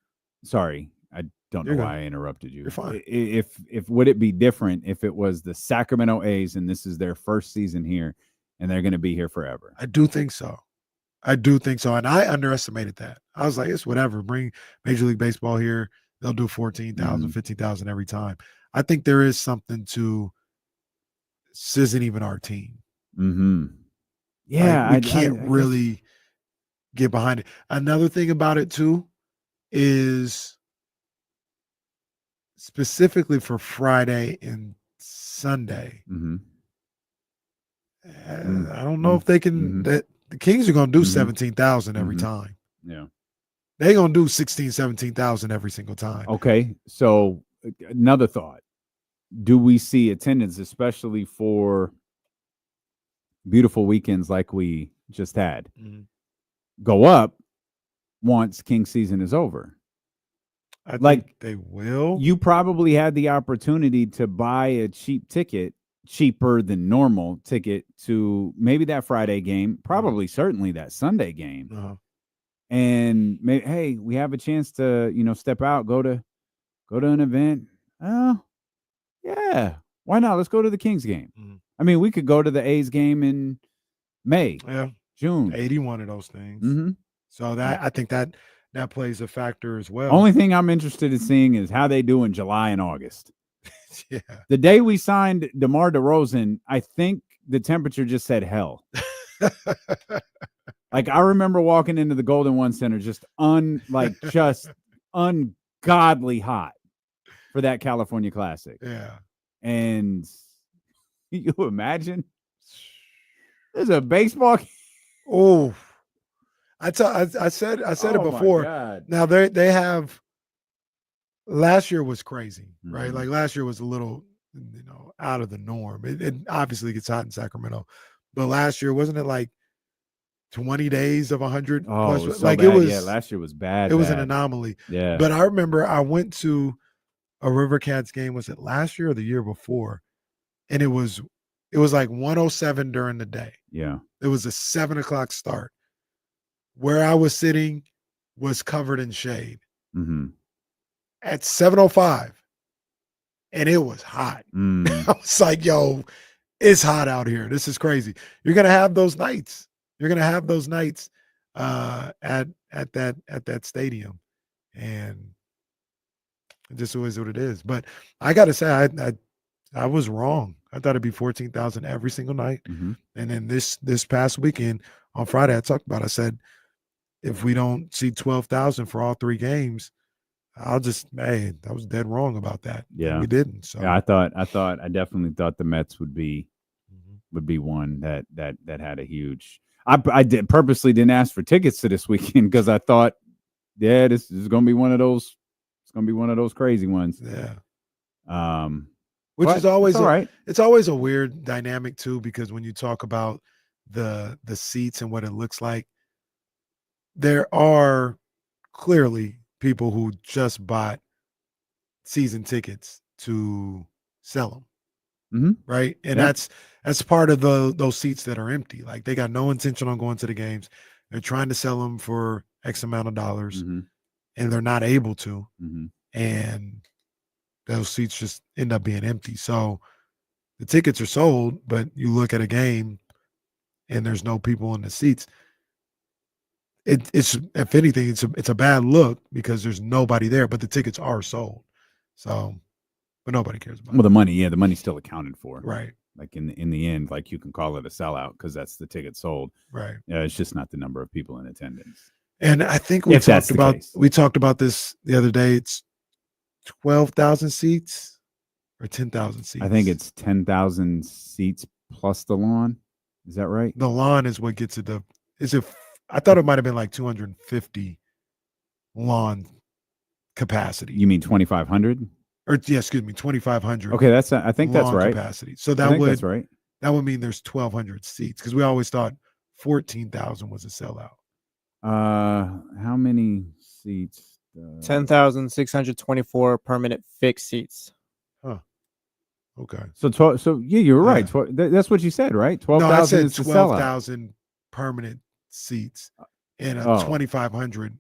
Sorry, I don't know You're why I interrupted you. You're fine. If would it be different if it was the Sacramento A's and this is their first season here and they're going to be here forever? I do think so. And I underestimated that. I was like, it's whatever. Bring Major League Baseball here. They'll do 14,000, 15,000 every time. I think there is something to this isn't even our team. Mm-hmm. Yeah. Like, we can't really get behind it. Another thing about it too is specifically for Friday and Sunday. Mm-hmm. I don't know if they can that the Kings are going to do 17,000 every time. Yeah. They're going to do 16, 17,000 every single time. Okay. So another thought. Do we see attendance, especially for beautiful weekends like we just had, go up once King season is over? I think they will. You probably had the opportunity to buy a cheap ticket, cheaper than normal ticket to maybe that Friday game, probably certainly that Sunday game. And maybe, hey, we have a chance to, step out, go to an event. Oh, yeah. Why not? Let's go to the Kings game. I mean, we could go to the A's game in May, June. 81 of those things. So that I think that plays a factor as well. Only thing I'm interested in seeing is how they do in July and August. Yeah. The day we signed DeMar DeRozan, I think the temperature just said hell. Like, I remember walking into the Golden One Center just ungodly hot for that California Classic. Yeah. And you imagine there's a baseball. Oh, I said it before. God. Now they have. Last year was crazy, right? Like last year was a little, out of the norm. It obviously gets hot in Sacramento, but last year wasn't it like 20 days of 100? Oh, plus? it was so Like bad. it was. Yeah, last year was bad. It was an anomaly. Yeah. But I remember I went to a River Cats game. Was it last year or the year before? And it was like 107 during the day. Yeah. It was a 7:00 start. Where I was sitting was covered in shade. At 7:05, and it was hot. I was like, yo, it's hot out here. This is crazy. You're gonna have those nights. You're gonna have those nights at that stadium. And it just is what it is. But I gotta say, I was wrong. I thought it'd be 14,000 every single night. And then this past weekend on Friday, I talked about, I said, if we don't see 12,000 for all three games, I was dead wrong about that. Yeah, and we didn't. So yeah, I definitely thought the Mets would be one that had a huge. I purposely didn't ask for tickets to this weekend because I thought, yeah, this is going to be one of those. It's going to be one of those crazy ones. Yeah. Which is always all right. It's always a weird dynamic too, because when you talk about the seats and what it looks like, there are clearly people who just bought season tickets to sell them, right? And that's part of those seats that are empty. Like they got no intention on going to the games. They're trying to sell them for X amount of dollars, and they're not able to. And those seats just end up being empty. So the tickets are sold, but you look at a game and there's no people in the seats. It's if anything, it's a bad look because there's nobody there, but the tickets are sold. So, but nobody cares about it. Well, the money's still accounted for, right? Like in the end, like you can call it a sellout because that's the ticket sold, right? Yeah, it's just not the number of people in attendance. And I think we talked about this the other day. It's 12,000 seats or 10,000 seats. I think it's 10,000 seats plus the lawn. Is that right? The lawn is what gets it. I thought it might have been like 250 lawn capacity. You mean 2,500? Or yeah, excuse me, 2,500. Okay, I think that's right. Capacity. So that's right. That would mean there's 1,200 seats because we always thought 14,000 was a sellout. How many seats. 10,624 permanent fixed seats. Okay. So yeah, you were right. That's what you said, right? 12,000 No, I is said the sellout. 12,000 permanent seats, and a 2,500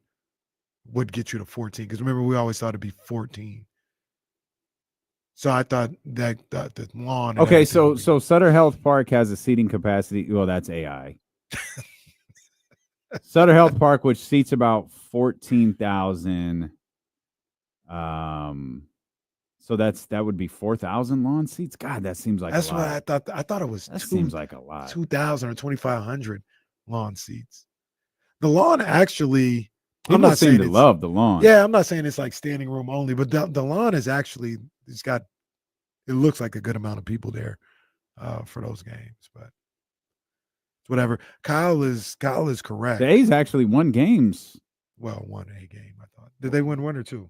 would get you to 14. Because remember, we always thought it'd be 14. So I thought that the lawn. Okay, so Sutter Health Park has a seating capacity. Well, that's AI. Sutter Health Park, which seats about 14,000. So that would be 4,000 lawn seats. God, that seems like that's a lot. what I thought. I thought it was. That seems like a lot. 2,000 or 2,500 lawn seats. The lawn actually. People I'm not seem saying to it's, love the lawn. Yeah, I'm not saying it's like standing room only, but the lawn is actually it looks like a good amount of people there for those games, but whatever. Kyle is correct. The A's actually won games. Well, won a game, I thought. Did they win one or two?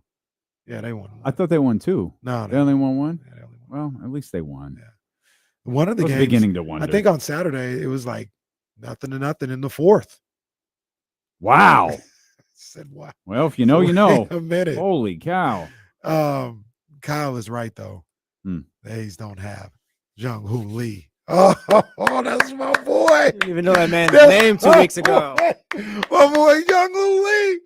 Yeah, they won one. I thought they won two. No, they only won one. Yeah, they only won. Well, at least they won. Yeah. One of the games, beginning to wonder. I think on Saturday it was like 0-0 in the fourth. Wow. I said wow. Well, if you know, you know. A minute. Holy cow. Kyle is right though. The A's don't have Jung-Hoo Lee. Oh, that's my boy. I didn't even know that man's name 2 weeks ago. My boy Jung-Hoo Lee.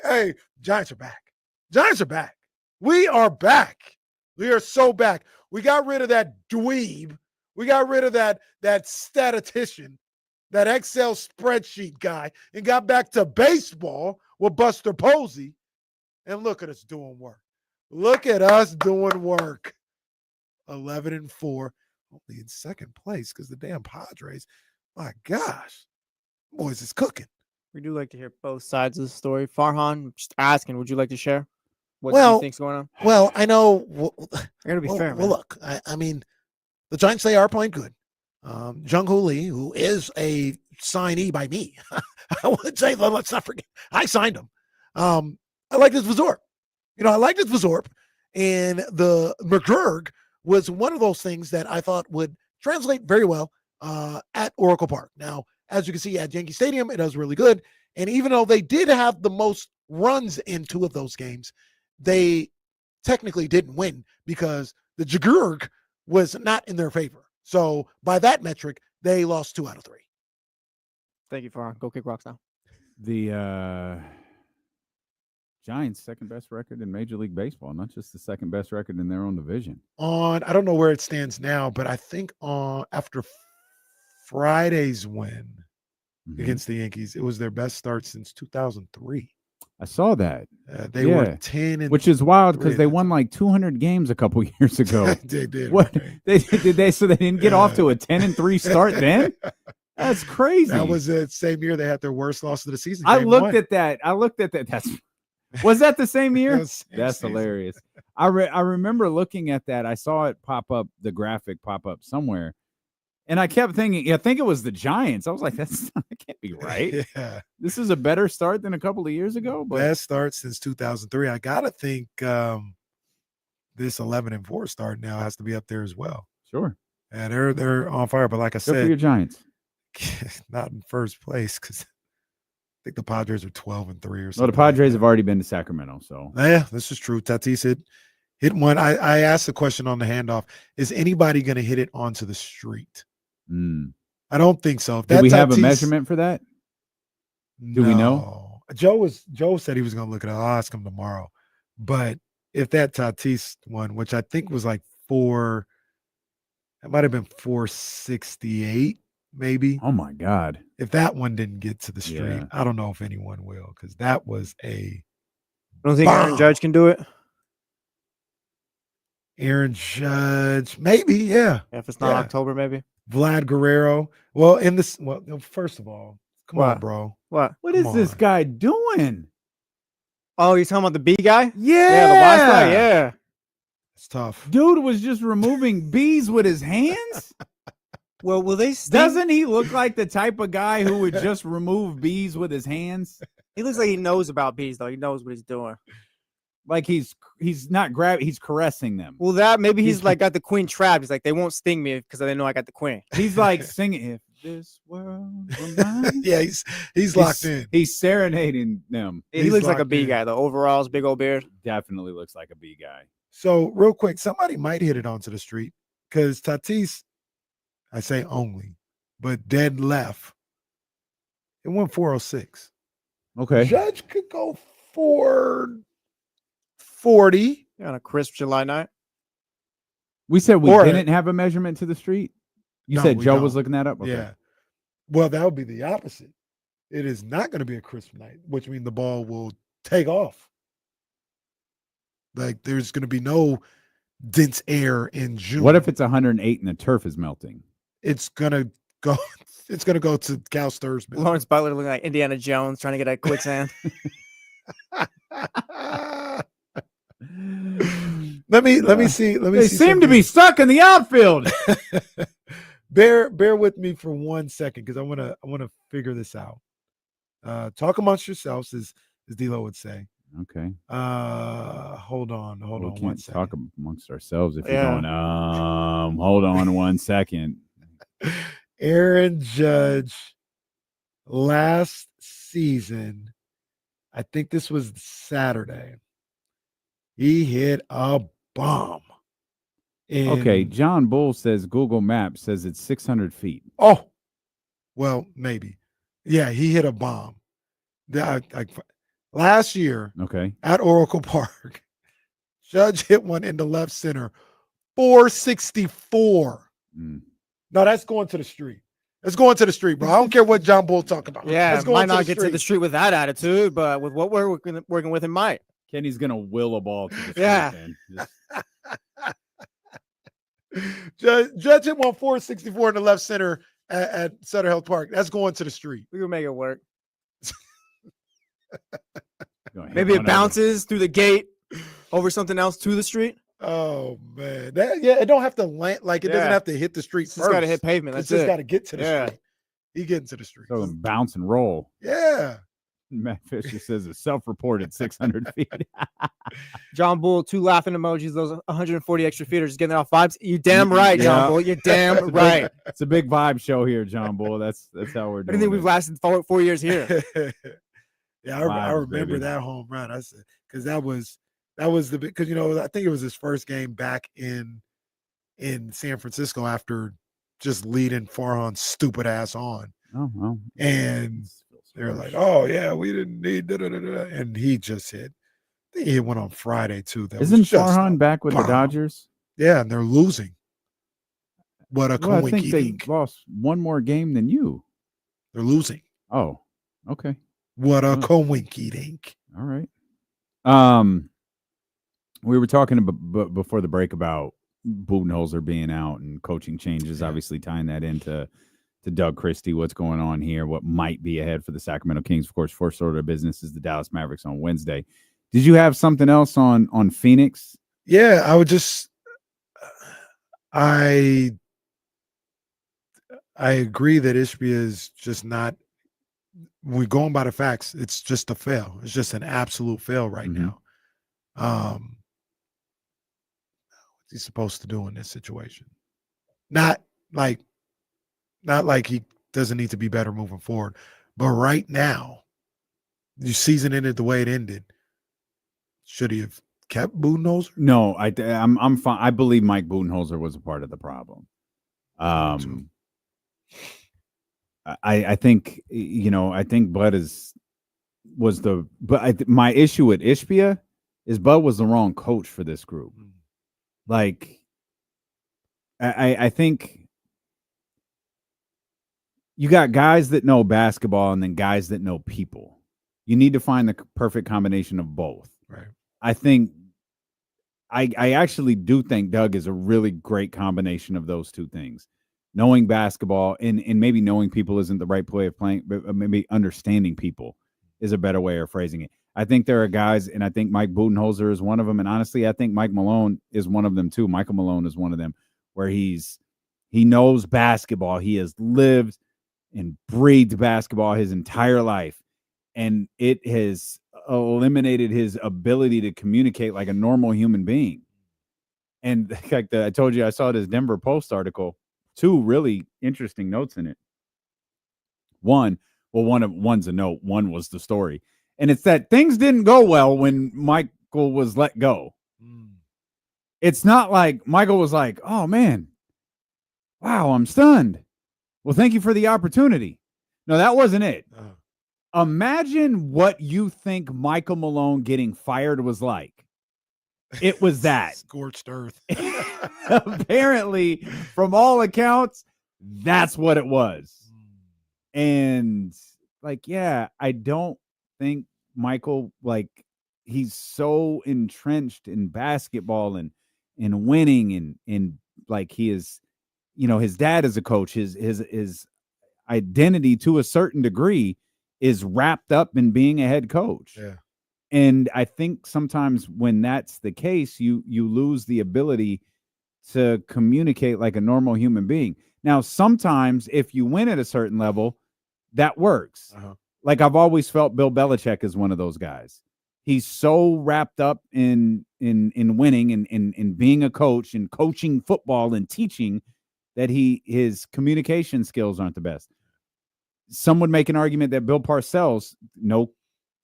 Hey, Giants are back. Giants are back. We are back. We are so back. We got rid of that dweeb. We got rid of that statistician, that Excel spreadsheet guy, and got back to baseball with Buster Posey. And look at us doing work. Look at us doing work. 11-4, only in second place because the damn Padres. My gosh, boys is cooking. We do like to hear both sides of the story. Farhan, just asking, would you like to share what Well, you think's going on? Well, I know. I gotta be fair, man. Well, look, I mean, the Giants, they are playing good. Jung-Hoo Lee, who is a signee by me, I would say, let's not forget, I signed him. I like this Vizorp. I like this Vizorp, and the McGurk was one of those things that I thought would translate very well at Oracle Park. Now, as you can see at Yankee Stadium, it does really good. And even though they did have the most runs in two of those games, they technically didn't win because the Jagurg was not in their favor. So by that metric, they lost 2 out of 3. Thank you, Farhan. Go kick rocks now. The Giants' second best record in Major League Baseball, not just the second best record in their own division. I don't know where it stands now, but I think after Friday's win against the Yankees, it was their best start since 2003. I saw that. They were 10 which is wild because they won like 200 games a couple years ago. They did. What they so they didn't get off to a 10-3 start then? That's crazy. That was the same year they had their worst loss of the season. I looked at that. Was that the same year? That's hilarious. I remember looking at that. I saw it pop up, the graphic pop up somewhere. And I kept thinking, I think it was the Giants. I was like, that can't be right. Yeah. This is a better start than a couple of years ago. But best start since 2003. I got to think this 11-4 start now has to be up there as well. Sure. And they're on fire. But like I said, good for your Giants. Not in first place because I think the Padres are 12-3 or something. Well, the Padres have already been to Sacramento. So yeah, this is true. Tatis hit one. I asked the question on the handoff: is anybody going to hit it onto the street? I don't think so. Do we have a measurement for that? Do we know? Joe said he was going to look it up. I'll ask him tomorrow. But if that Tatis one, which I think was like it might have been 468, maybe. Oh my God! If that one didn't get to the street, I don't know if anyone will because that was a. I don't think Aaron Judge can do it. Aaron Judge, maybe, yeah. If it's not October, maybe. Vlad Guerrero. Well, first of all, come on, bro. What is this guy doing? Oh, you're talking about the B guy? Yeah, the last guy. Yeah, it's tough. Dude was just removing bees with his hands. Well, will they? Doesn't he look like the type of guy who would just remove bees with his hands? He looks like he knows about bees, though. He knows what he's doing. Like he's not grabbing, he's caressing them. Well, maybe he's like got the queen trapped. He's like, they won't sting me because they know I got the queen. He's like singing, if this world for mine. Yeah, he's locked in. He's serenading them. He looks like a locked B in. guy. The overalls, big old beard. Definitely looks like a B guy. So real quick, somebody might hit it onto the street because Tatis, I say only, but dead left. It went 406. Okay. Judge could go 440. Yeah, on a crisp July night. We said we Or- didn't have a measurement to the street. You No, said we Joe was don't. looking that up. Okay. Yeah. Well, that would be the opposite. It is not going to be a crisp night, which means the ball will take off. Like there's going to be no dense air in June. What if it's 108 and the turf is melting? It's gonna go? It's gonna go to Cal Sturzman. Lawrence Butler looking like Indiana Jones trying to get a quicksand. Let me see. Let me. They see seem to something. be stuck in the outfield. bear with me for 1 second because I want to figure this out. Talk amongst yourselves, as D'Lo would say. Okay. Hold on We 1 can't second. talk amongst ourselves if Yeah. you're going, hold on 1 second. Aaron Judge last season, I think this was Saturday. He hit a bomb. Okay. John Bull says Google Maps says it's 600 feet. Oh, well, maybe. Yeah, he hit a bomb. Last year Okay. at Oracle Park, Judge hit one in the left center, 464. Mm. No, that's going to the street. It's going to the street, bro. I don't care what John Bull talk about. Yeah, That's going might not the get to street. the street with that attitude, but with what we're working with, it might. Kenny's going to will a ball to the street, Yeah. man. Judge hit one 464 in the left center at Sutter Health Park. That's going to the street. We can make it work. Go ahead. Maybe One it over. bounces through the gate over something else to the street. Oh man, it don't have to land like it doesn't Yeah. have to hit the street It's first. just got to hit pavement. It's That's just it. got to get to the Yeah. street. He getting to the street. So bounce and roll. Yeah. Matt Fisher says it's self-reported 600 feet. John Bull, 2 laughing emojis. Those 140 extra feet are just getting off vibes. You damn right, Yeah. John Bull. You're damn right. It's a big vibe show here, John Bull. That's how we're I doing. think we've it. lasted 4 years here. Yeah, I Vibes, remember baby. that home run. I said because that was the big because I think it was his first game back in San Francisco after just leading Farhan's stupid ass on, Oh, well. and they're like, "Oh yeah, we didn't need da, da, da, da," and he just hit. I think he hit one on Friday too. That Isn't was just Farhan back with the bomb. Dodgers? Yeah, and they're losing. What a Well, I think they coinky! lost one more game than you. They're losing. Oh, okay. What a Oh. coinky dink! All right. We were talking before the break about Budenholzer being out and coaching changes, obviously tying that into Doug Christie, what's going on here, what might be ahead for the Sacramento Kings. Of course, first order of business is the Dallas Mavericks on Wednesday. Did you have something else on Phoenix? Yeah, I would just I agree that Ishbia is just not. We're going by the facts. It's just a fail. It's just an absolute fail right Mhm. now. What's he supposed to do in this situation? Not like he doesn't need to be better moving forward, but right now, the season ended the way it ended. Should he have kept Budenholzer? No, I'm fine. I believe Mike Budenholzer was a part of the problem. I think I think Bud my issue with Ishbia is Bud was the wrong coach for this group. Like I think you got guys that know basketball and then guys that know people. You need to find the perfect combination of both. Right. I think I actually do think Doug is a really great combination of those two things. Knowing basketball and maybe knowing people isn't the right way of playing, but maybe understanding people is a better way of phrasing it. I think there are guys, and I think Mike Budenholzer is one of them. And honestly, I think Mike Malone is one of them too. Michael Malone is one of them where he knows basketball. He has lived and breathed basketball his entire life. And it has eliminated his ability to communicate like a normal human being. And like I told you, I saw this Denver Post article, 2 really interesting notes in it. One, well, one's a note. One was the story. And it's that things didn't go well when Michael was let go. It's not like Michael was like, oh, man, wow, I'm stunned. Well, thank you for the opportunity. No, that wasn't it. Imagine what you think Michael Malone getting fired was like. It was that. Scorched earth. Apparently, from all accounts, that's what it was. And like, yeah, I don't think Michael, like, he's so entrenched in basketball and winning and like he is, you know, his dad is a coach. His identity to a certain degree is wrapped up in being a head coach. Yeah. And I think sometimes when that's the case, you lose the ability to communicate like a normal human being. Now, sometimes if you win at a certain level, that works. Like I've always felt Bill Belichick is one of those guys. He's so wrapped up in winning and being a coach and coaching football and teaching that his communication skills aren't the best. Some would make an argument that Bill Parcells, no,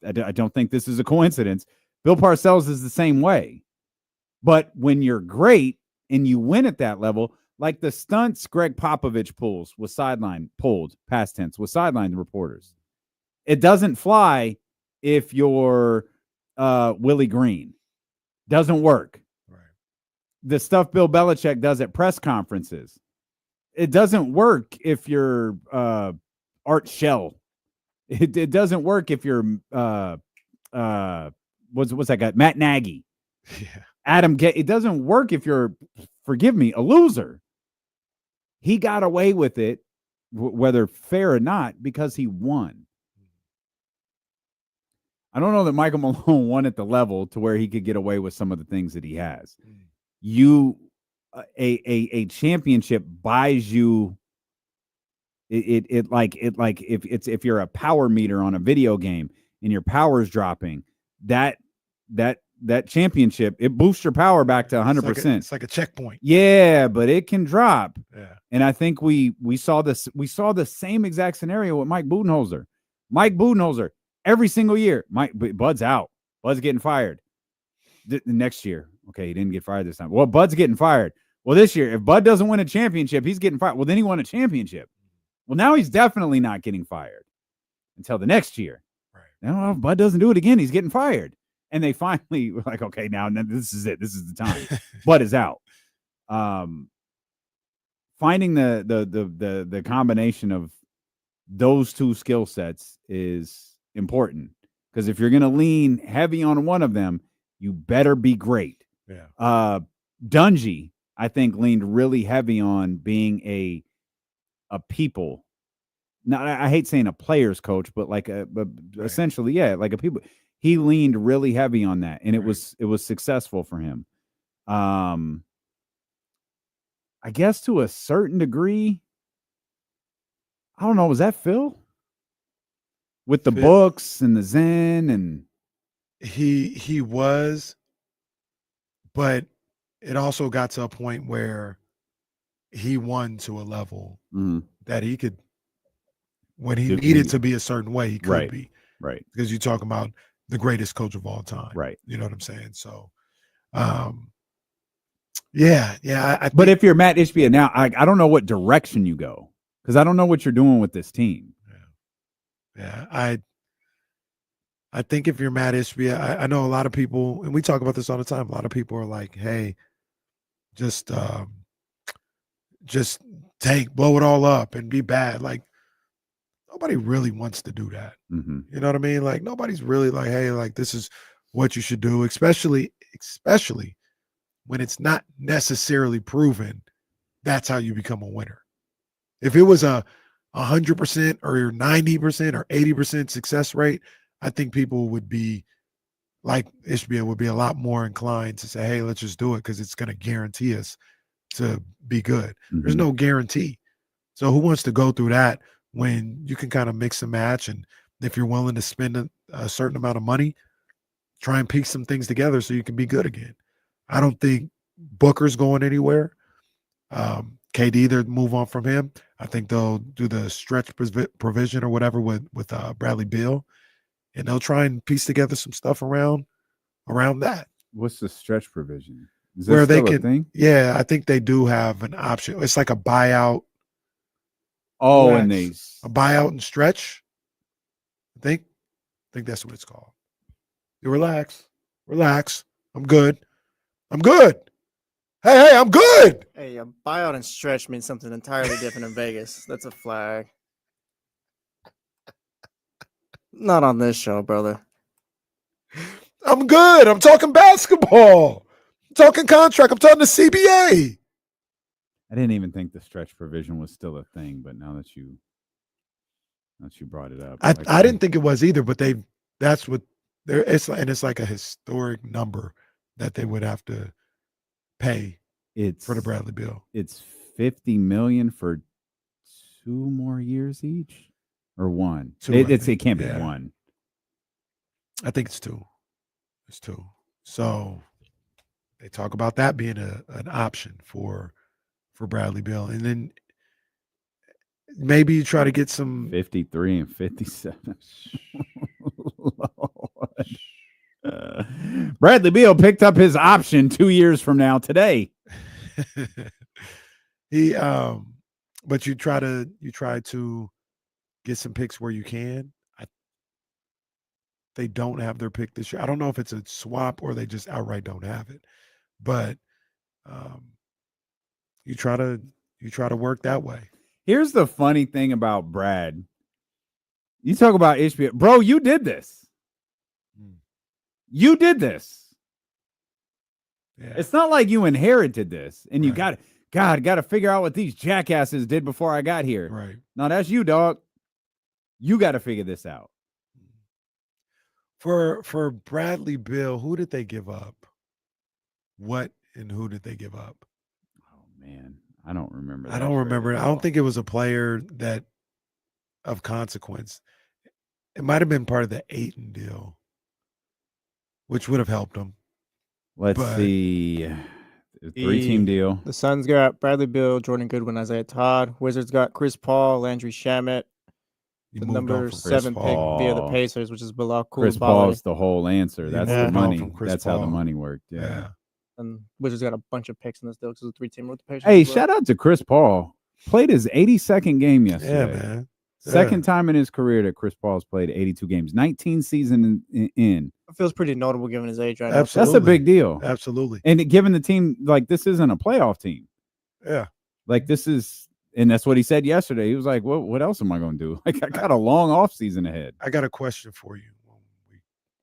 I don't think this is a coincidence. Bill Parcells is the same way. But when you're great and you win at that level, like the stunts Greg Popovich pulled, past tense, with sideline reporters. It doesn't fly if you're Willie Green. Doesn't work. Right. The stuff Bill Belichick does at press conferences. It doesn't work if you're Art Shell. It doesn't work if you're what's that guy? Matt Nagy. Yeah. Adam it doesn't work if you're, forgive me, a loser. He got away with it, whether fair or not, because he won. I don't know that Michael Malone won at the level to where he could get away with some of the things that he has. A championship buys you. If you're a power meter on a video game and your power is dropping, that championship, it boosts your power back to 100%. It's like a checkpoint. Yeah, but it can drop. Yeah. And I think we saw this. We saw the same exact scenario with Mike Budenholzer. Mike Budenholzer, every single year, Bud's out. Bud's getting fired. The next year, okay, he didn't get fired this time. Well, Bud's getting fired. Well, this year, if Bud doesn't win a championship, he's getting fired. Well, then he won a championship. Well, now he's definitely not getting fired until the next year. Right. Now, if Bud doesn't do it again, he's getting fired. And they finally were like, okay, now this is it. This is the time. Bud is out. Finding the combination of those two skill sets is important, because if you're going to lean heavy on one of them, you better be great. Yeah. Dungy, I think, leaned really heavy on being a people. Now, I hate saying a player's coach, but like essentially, yeah, like a people. He leaned really heavy on that, and it was successful for him. I guess to a certain degree, I don't know. Was that Phil with the books and the Zen? And he was, but it also got to a point where he won to a level that he could, when he needed to be a certain way, he could be. Right. Because you're talking about the greatest coach of all time. Right. You know what I'm saying? So, yeah. But if you're Matt Ishbia now, I don't know what direction you go, because I don't know what you're doing with this team. Yeah. I think if you're Matt Ishbia, I know a lot of people, and we talk about this all the time, a lot of people are like, hey, just blow it all up and be bad. Like, nobody really wants to do that. Mm-hmm. You know what I mean? Like, nobody's really like, hey, like, this is what you should do, especially when it's not necessarily proven that's how you become a winner. If it was a 100% or 90% or 80% success rate, I think people would be like Ishbia would be a lot more inclined to say, hey, let's just do it because it's going to guarantee us to be good. Mm-hmm. There's no guarantee. So who wants to go through that when you can kind of mix and match? And if you're willing to spend a certain amount of money, try and piece some things together so you can be good again. I don't think Booker's going anywhere. KD, they're move on from him. I think they'll do the stretch provision or whatever with Bradley Beal, and they'll try and piece together some stuff around that. What's the stretch provision? Is Where that they still a can, thing? yeah, I think they do have an option. It's like a buyout. Oh, and a buyout and stretch. I think that's what it's called. You relax. I'm good. Hey, I'm good. Hey, a buyout and stretch means something entirely different in Vegas. That's a flag. Not on this show, brother. I'm good. I'm talking basketball. I'm talking contract. I'm talking the CBA. I didn't even think the stretch provision was still a thing, but now that you brought it up, I didn't think it was either, but that's what it's like a historic number that they would have to pay for the Bradley Beal. It's $50 million for 2 more years each, or 1. It can't be 1. I think it's 2. It's 2. So they talk about that being an option for Bradley Beal, and then maybe you try to get some 53 and 57. Bradley Beal picked up his option 2 years from now today. But you try to get some picks where you can. They don't have their pick this year. I don't know if it's a swap or they just outright don't have it, but you try to work that way. Here's the funny thing about Brad. You talk about HBO, bro. You did this. You did this. Yeah. It's not like you inherited this and you got to figure out what these jackasses did before I got here. Right. No, that's you, dog. You got to figure this out. For Bradley Beal, who did they give up? What and who did they give up? Oh man, I don't remember. I don't remember. I don't think it was a player that of consequence. It might have been part of the Ayton deal, which would have helped him. Let's see. 3-team deal. The Suns got Bradley Beal, Jordan Goodwin, Isaiah Todd. Wizards got Chris Paul, Landry Shamet. The number 7 pick via the Pacers, which is Bilal Koulibaly. Chris Paul's the whole answer. That's the money. That's how the money worked. Yeah. And Wizards got a bunch of picks in this deal because it's a 3-team with the Pacers. Hey, shout out to Chris Paul. Played his 82nd game yesterday. Yeah, man. Second time in his career that Chris Paul's played 82 games. 19 season in. It feels pretty notable given his age right Absolutely. That's a big deal. Absolutely. And given the team, like, this isn't a playoff team. Yeah. Like, this is, and that's what he said yesterday. He was like, what else am I going to do? Like, I got a long off season ahead. I got a question for you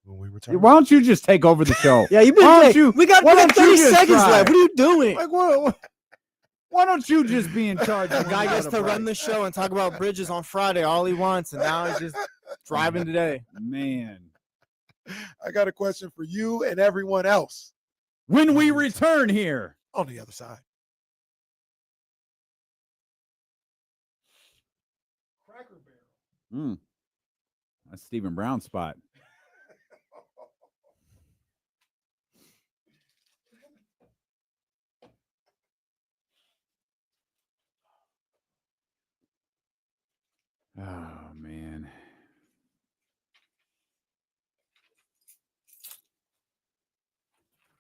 when we return. Why don't you just take over the show? Yeah, you've been. We got 30 seconds left. What are you doing? Like, why don't you just be in charge? The guy gets to run the show and talk about Bridges on Friday all he wants, and now he's just driving today. Man. I got a question for you and everyone else. When we return here on the other side. Cracker Barrel. That's Stephen Brown's spot. Oh, man.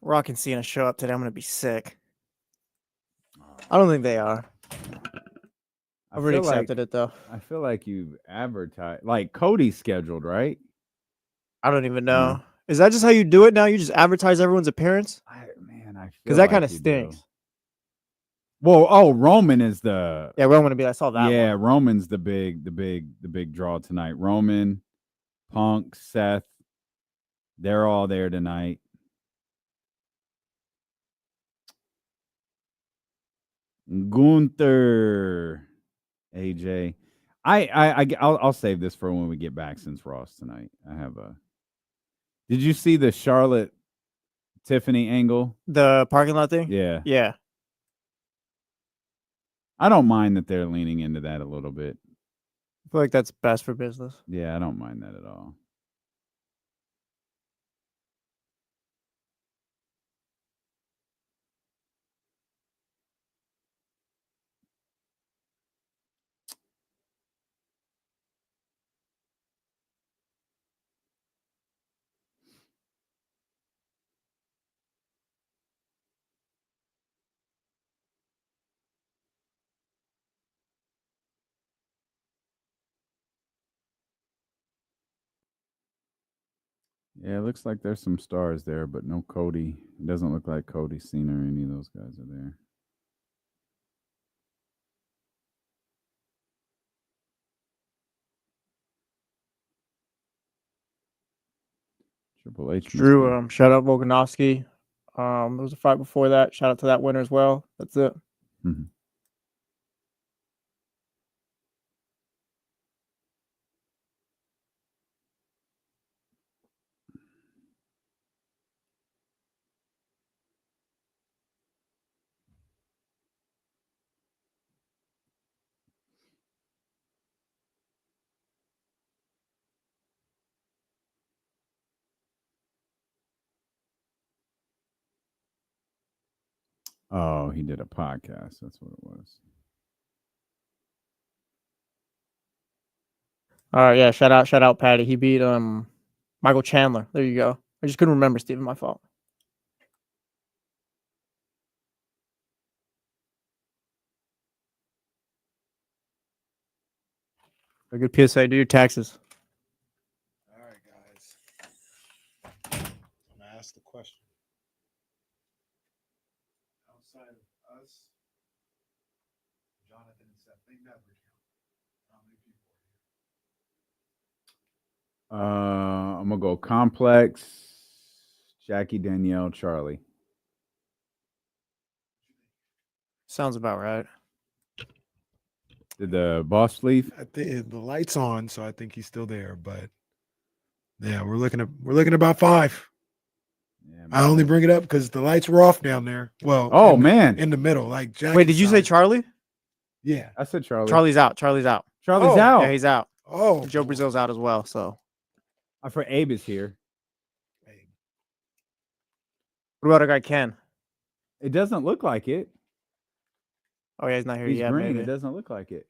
Rock and Cena show up today. I'm going to be sick. I don't think they are. I've already accepted it, though. I feel like you've advertised. Like, Cody's scheduled, right? I don't even know. Is that just how you do it now? You just advertise everyone's appearance? Because that kind of stinks. Well, Roman is the Roman would be. I saw that. Yeah, one. Roman's the big draw tonight. Roman, Punk, Seth, they're all there tonight. Gunther, AJ. I'll save this for when we get back since Ross tonight. Did you see the Charlotte Tiffany angle? The parking lot thing? Yeah. Yeah. I don't mind that they're leaning into that a little bit. I feel like that's best for business. Yeah, I don't mind that at all. Yeah, it looks like there's some stars there, but no Cody. It doesn't look like Cody Cena or any of those guys are there. Triple H. must Drew, be- shout out Volkanovski. There was a fight before that. Shout out to that winner as well. That's it. Mhm. Oh, he did a podcast. That's what it was. All right, yeah. Shout out, Patty. He beat Michael Chandler. There you go. I just couldn't remember, Steven. My fault. A good PSA. Do your taxes. All right, guys. I'm gonna ask the question. Outside of us, Jonathan and Seth, they never count. How many people are here? I'm gonna go Complex, Jackie, Danielle, Charlie. Sounds about right. Did the boss leave? I think the light's on, so I think he's still there. But yeah, we're looking at about 5. Yeah, I only bring it up because the lights were off down there. Well, Oh, in, man. in the middle, like Jack. Wait, did you say Charlie? Yeah. I said Charlie. Charlie's out. Charlie's out. Charlie's Oh. out. Yeah, he's out. Oh, Joe Brazil's out as well. So I for Abe is here. what about our guy Ken? It doesn't look like it. Oh yeah, he's not here He's yet. green. Maybe. It doesn't look like it.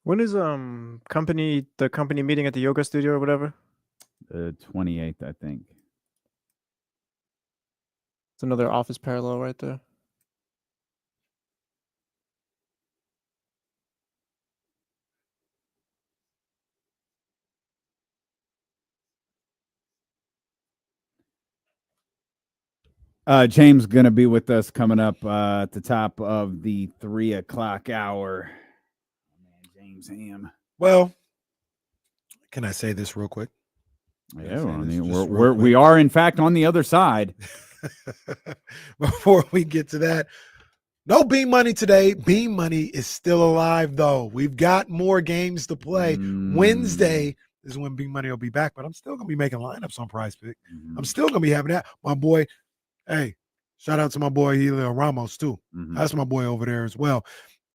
When is the company meeting at the yoga studio or whatever? The 28th, I think. It's another office parallel right there. James gonna be with us coming up at the top of the 3 o'clock hour. Man, James Ham. Well, can I say this real quick? Yeah, well, I mean, we are in fact on the other side. Before we get to that, no Beam Money today. Beam Money is still alive, though. We've got more games to play. Wednesday is when Beam Money will be back, but I'm still going to be making lineups on Prize Pick. I'm still going to be having that. My boy, hey, shout out to my boy Helio Ramos, too. That's my boy over there as well.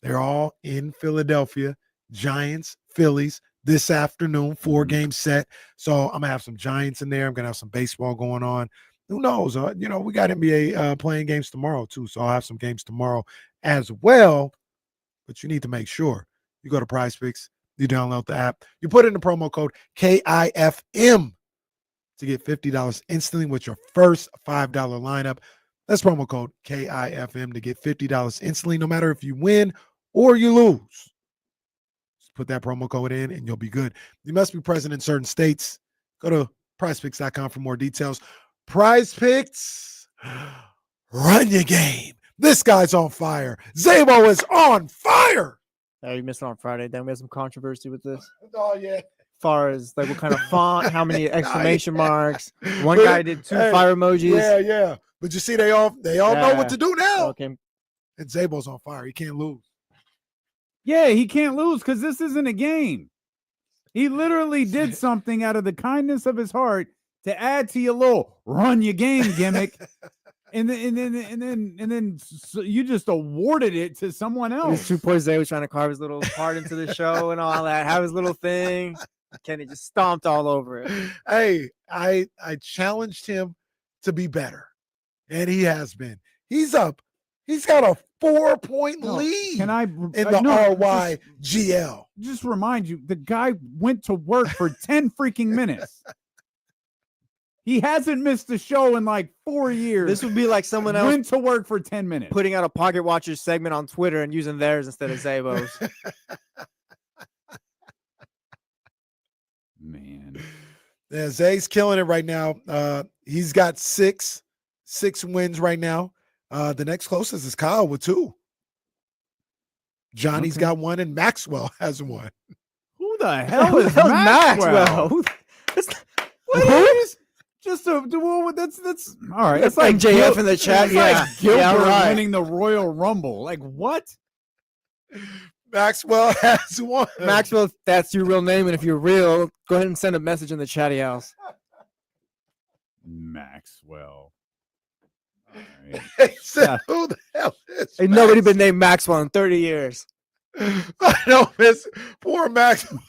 They're all in Philadelphia. Giants, Phillies, this afternoon, 4-game set. So I'm going to have some Giants in there. I'm going to have some baseball going on. Who knows? We got NBA playing games tomorrow, too. So I'll have some games tomorrow as well. But you need to make sure you go to Prize Picks, you download the app, you put in the promo code KIFM to get $50 instantly with your first $5 lineup. That's promo code KIFM to get $50 instantly, no matter if you win or you lose. Just put that promo code in and you'll be good. You must be present in certain states. Go to prizepicks.com for more details. Prize Picks, run your game. This guy's on fire. Zabo is on fire. Oh, you missed it on Friday. Then we had some controversy with this. Oh, yeah. As far as like what kind of font, how many exclamation marks. One guy did 2 fire emojis. Yeah. But you see, they all know what to do now. Okay. And Zabo's on fire. He can't lose. Yeah, he can't lose because this isn't a game. He literally did something out of the kindness of his heart to add to your little run your game gimmick. And then so you just awarded it to someone else. Two Poise was trying to carve his little part into the show and all that, have his little thing. Kenny just stomped all over it. Hey, I challenged him to be better, and he has been. He's up. He's got a 4-point lead. Can I in the RYGL? Just remind you, the guy went to work for 10 freaking minutes. He hasn't missed a show in like 4 years. This would be like someone else went to work for 10 minutes. putting out a Pocket Watchers segment on Twitter and using theirs instead of Zabo's. Man. Yeah, Zay's killing it right now. He's got six wins right now. The next closest is Kyle with 2. Johnny's got 1, and Maxwell has 1. Who the hell is Maxwell? Just that's all right. It's like JF in the chat. It's Yeah, like Gilbert right. winning the Royal Rumble. Like what? Maxwell has 1. Maxwell, if that's your real name, and if you're real, go ahead and send a message in the chatty house. Maxwell. All right. He said, who the hell is Ain't nobody been named Maxwell in 30 years. I know, miss. Poor Maxwell.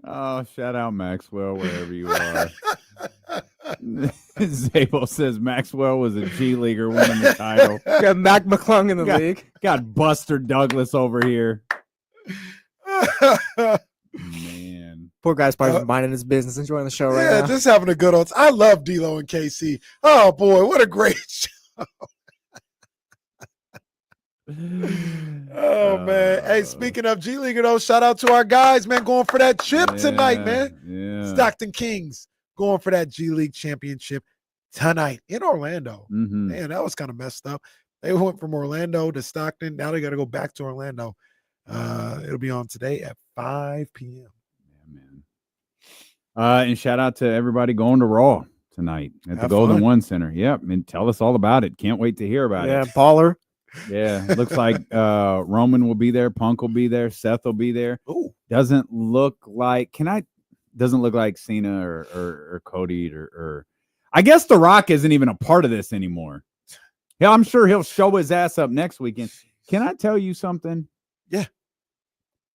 Oh, shout out Maxwell wherever you are. Zabo says Maxwell was a G Leaguer winning the title. Got Mac McClung in the league. Got Buster Douglas over here. Man. Poor guy's probably minding his business, enjoying the show right now. Yeah, just having a good old. I love D'Lo and KC. Oh boy, what a great show! Oh man. Hey, speaking of G League, though, shout out to our guys, man, going for that chip tonight, man. Yeah. Stockton Kings going for that G League championship tonight in Orlando. Mm-hmm. Man, that was kind of messed up. They went from Orlando to Stockton. Now they got to go back to Orlando. It'll be on today at 5 p.m. Yeah, man. And shout out to everybody going to Raw tonight at the Have Golden fun. One Center. Yep, and tell us all about it. Can't wait to hear about Yeah, it. baller. Yeah, it looks like Roman will be there, Punk will be there, Seth will be there. Ooh. Doesn't look like doesn't look like Cena or Cody or I guess The Rock isn't even a part of this anymore. Yeah, I'm sure he'll show his ass up next weekend. Can I tell you something? Yeah.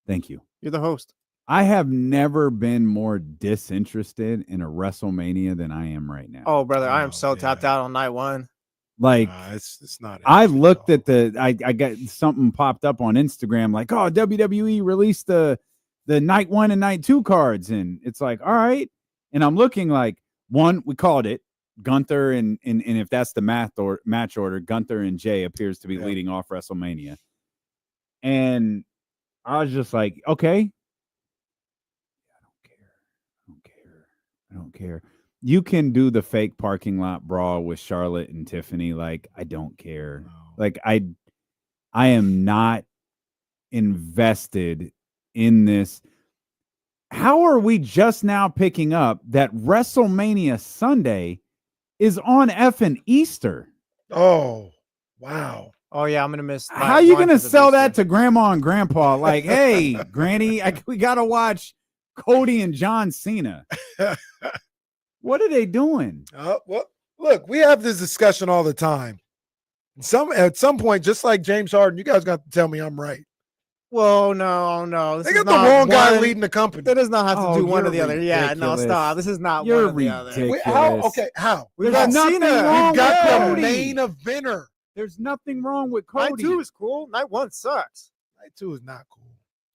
Thank you. You're the host. I have never been more disinterested in a WrestleMania than I am right now. Oh, brother, I am so tapped out on night one. Like it's not. I looked at I got something popped up on Instagram like, oh, WWE released the night 1 and night 2 cards, and it's like, all right. And I'm looking like, one, we called it Gunther and if that's the match order, Gunther and Jay appears to be leading off WrestleMania. And I was just like, okay. I don't care. You can do the fake parking lot brawl with Charlotte and Tiffany. Like, I don't care. No. Like, I am not invested in this. How are we just now picking up that WrestleMania Sunday is on effing Easter? Oh, wow. Oh, yeah, I'm going to miss. How are you going to sell that to grandma and grandpa? Like, hey, granny, we got to watch Cody and John Cena. What are they doing? Well, look, we have this discussion all the time. At some point, just like James Harden, you guys got to tell me I'm right. Whoa, no. They got the wrong guy leading the company. That does not have to do one you're or the other. Yeah, no, ridiculous. stop. This is not You're one or the other. ridiculous. How? Okay, how? We There's got nothing Cena. wrong We've got with the Cody. main eventer. There's nothing wrong with Night Cody. 2 is cool. Night 1 sucks. Night 2 is not cool.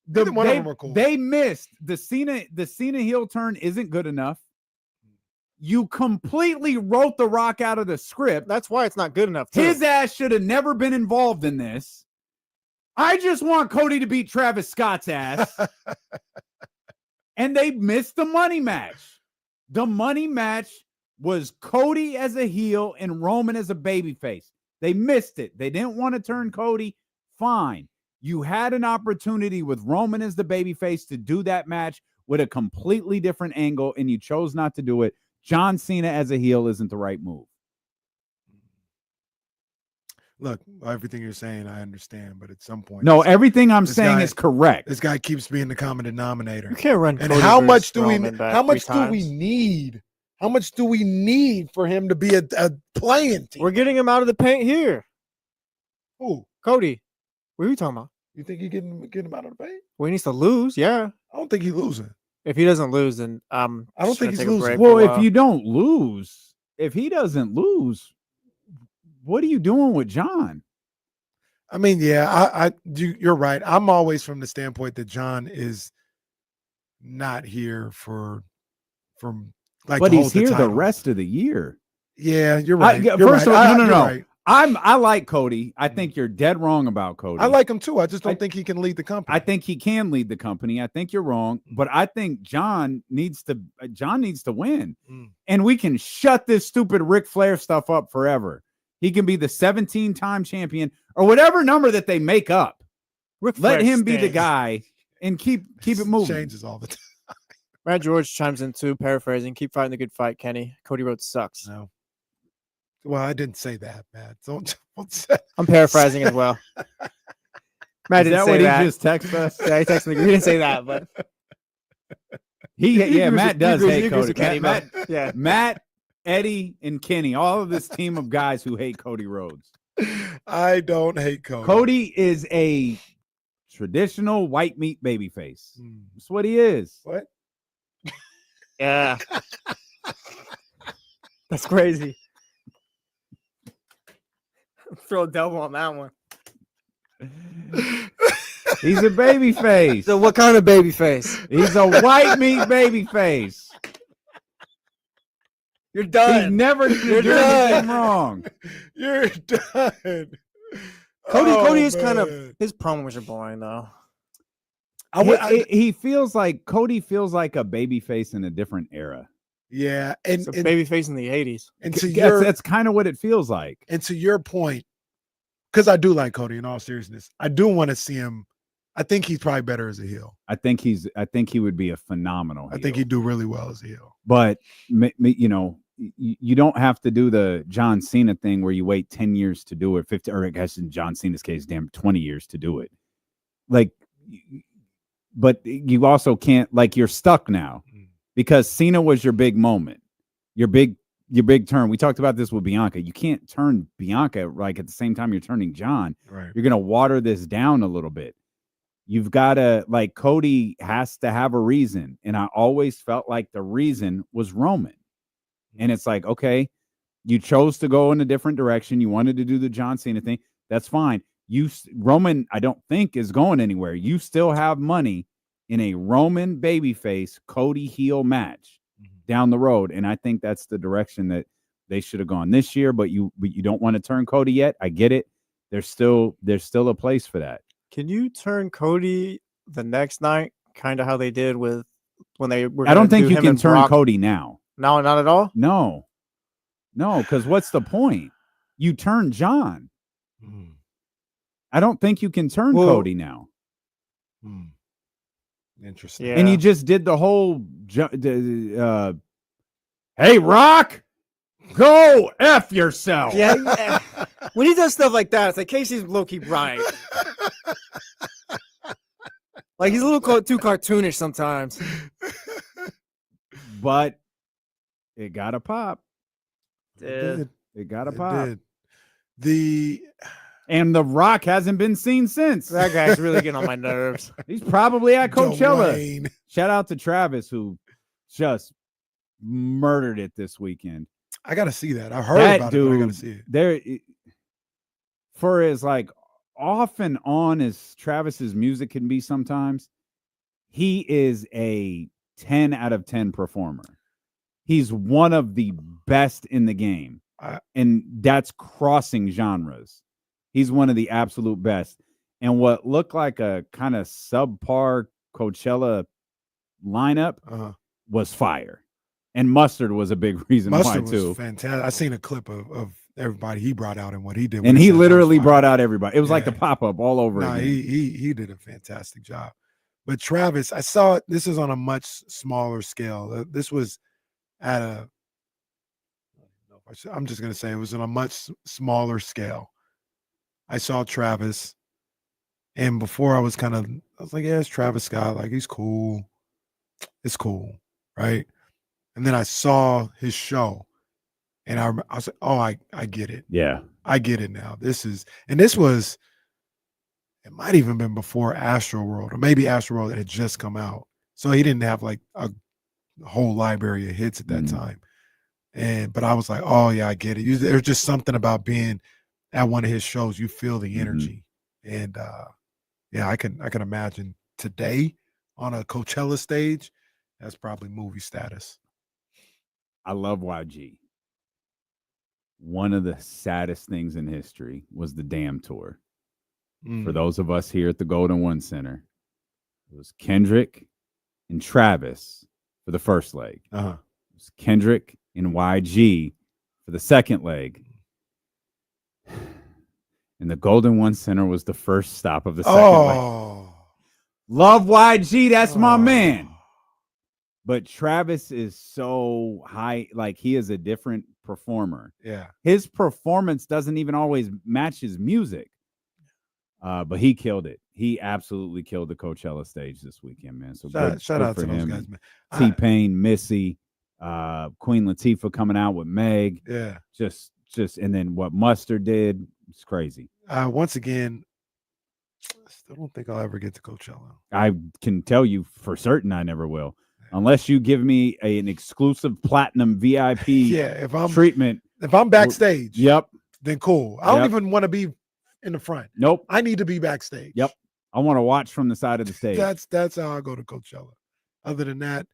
Neither one of them are cool. They missed the Cena heel turn isn't good enough. You completely wrote The Rock out of the script. That's why it's not good enough. Too. His ass should have never been involved in this. I just want Cody to beat Travis Scott's ass. And they missed the money match. The money match was Cody as a heel and Roman as a babyface. They missed it. They didn't want to turn Cody. Fine. You had an opportunity with Roman as the babyface to do that match with a completely different angle, and you chose not to do it. John Cena as a heel isn't the right move. Look, everything you're saying, I understand, but at some point, No, everything I'm this saying guy- is correct. This guy keeps being the common denominator. You can't run. And Cody how versus much do we? Strowman back How much 3 do we times. need? How much do we need for him to be a playing team? We're getting him out of the paint here. Who? Cody. What are you talking about? You think you getting him out of the paint? Well, he needs to lose. Yeah. I don't think he's losing. If he doesn't lose, then I don't think he's take a losing. break Well, for a if while. you don't lose, if he doesn't lose, what are you doing with John? I mean, yeah, you're right. I'm always from the standpoint that John is not here from like. But to he's hold here the title. rest of the year. Yeah, you're right. You're First right. of all, no. You're right. I like Cody. I think you're dead wrong about Cody. I like him too. I just don't think he can lead the company. I think he can lead the company. I think you're wrong, but I think John needs to win, and we can shut this stupid Ric Flair stuff up forever. He can be the 17-time champion or whatever number that they make up. Ric Let Flair him be the stinks. guy and keep it moving. Changes all the time. Matt George chimes in too, paraphrasing. Keep fighting the good fight, Kenny. Cody Rhodes sucks. No. Well, I didn't say that, Matt. Don't say. I'm paraphrasing as well. Matt Is didn't that say what that. he just texted us? Yeah, he texted me. He didn't say that, but Matt does hate He agrees Cody. with Kenny, Matt, but- yeah. Matt, Eddie, and Kenny, all of this team of guys who hate Cody Rhodes. I don't hate Cody. Cody is a traditional white meat babyface. That's what he is. What? Yeah. That's crazy. Throw a double on that one. He's a baby face. So what kind of baby face? He's a white meat baby face. You're done. He's never You're done done. anything wrong. You're done. Cody is kind man. of his promos are boring though. He feels like Cody feels like a baby face in a different era. Yeah, It's a baby face in the 80s. and to your That's kind of what it feels like. and to your point, because I do like Cody in all seriousness, I do want to see him. I think he's probably better as a heel. I think he would be a phenomenal heel. I think he'd do really well as a heel. But you don't have to do the John Cena thing where you wait 10 years to do it, 50, or I guess in John Cena's case, 20 years to do it. Like, but you also can't, like, you're stuck now because Cena was your big moment, your big turn. We talked about this with Bianca. You can't turn Bianca like at the same time you're turning John. Right. You're going to water this down a little bit. You've got to, like, Cody has to have a reason. And I always felt like the reason was Roman. And it's like, okay, you chose to go in a different direction. You wanted to do the John Cena thing. That's fine. Roman, I don't think, is going anywhere. You still have money in a Roman babyface Cody heel match down the road. And I think that's the direction that they should have gone this year. But you don't want to turn Cody yet. I get it. There's still a place for that. Can you turn Cody the next night, kind of how they did with when they were? I don't think do you him can and turn Brock? Cody now. No, not at all. No, because what's the point? You turn John. I don't think you can turn Cody now. Interesting. Yeah. And you just did the whole, hey, Rock, go F yourself. Yeah. When he does stuff like that, it's like Casey's low-key right. Like he's a little too cartoonish sometimes. But it got a pop. Yeah. It got a pop. Did. And The Rock hasn't been seen since. That guy's really getting on my nerves. He's probably at Coachella. Dwayne. Shout out to Travis, who just murdered it this weekend. I got to see that. I heard That about dude, it, but I got to see it. For as like off and on as Travis's music can be sometimes, he is a 10 out of 10 performer. He's one of the best in the game. And that's crossing genres. He's one of the absolute best. And what looked like a kind of subpar Coachella lineup was fire. And Mustard was a big reason Mustard why, too. was fantastic. I seen a clip of everybody he brought out and what he did. And he literally brought out everybody. It was like the pop-up all over again. He did a fantastic job. But Travis, I saw it. This is on a much smaller scale. This was at I'm just going to say it was on a much smaller scale. I saw Travis, and before I was like, yeah, it's Travis Scott. Like, he's cool. It's cool, right? And then I saw his show, and I was like, oh, I get it. Yeah. I get it now. This was, it might even been before Astro World, or maybe Astro World had just come out. So he didn't have like a whole library of hits at that time. But I was like, oh yeah, I get it. There's just something about being at one of his shows. You feel the energy. And yeah, I can imagine today on a Coachella stage, that's probably movie status. I love YG. One of the saddest things in history was the Damn Tour. For those of us here at the Golden One Center, it was Kendrick and Travis for the first leg. It was Kendrick and YG for the second leg. And the Golden One Center was the first stop of the second leg. Love YG, that's my man. But Travis is so high, like he is a different performer. Yeah. His performance doesn't even always match his music. But he killed it. He absolutely killed the Coachella stage this weekend, man. So shout out to those guys, man. T-Pain, Missy, Queen Latifah coming out with Meg. Yeah. Just and then what Mustard did, it's crazy. Once again, I still don't think I'll ever get to Coachella. I can tell you for certain I never will. Unless you give me an exclusive platinum VIP treatment. If I'm backstage, then cool. I don't even want to be in the front. Nope. I need to be backstage. Yep. I want to watch from the side of the stage. That's how I go to Coachella. Other than that,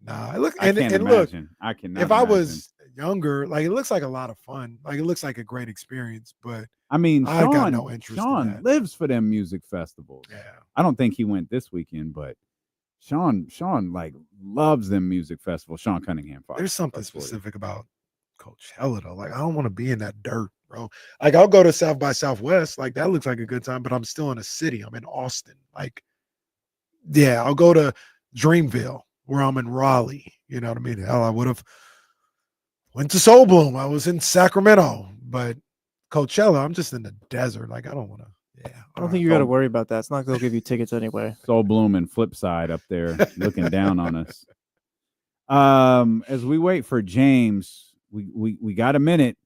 nah. I can't imagine. I cannot. If I was younger, like it looks like a lot of fun. Like it looks like a great experience. But I mean, I got no interest. Sean in that. lives for them music festivals. Yeah. I don't think he went this weekend, but Sean like loves them music festivals. Sean Cunningham. There's something specific about Coachella though. Like I don't want to be in that dirt, bro. Like I'll go to South by Southwest. Like that looks like a good time, but I'm still in a city. I'm in Austin. Like, yeah, I'll go to Dreamville where I'm in Raleigh. You know what I mean? Hell, I would have went to Soul Bloom. I was in Sacramento, but Coachella, I'm just in the desert. Like I don't want to. Yeah, I don't think you got to worry about that. It's not going to give you tickets anyway. Soul Bloom and Flipside up there looking down on us. As we wait for James, we got a minute.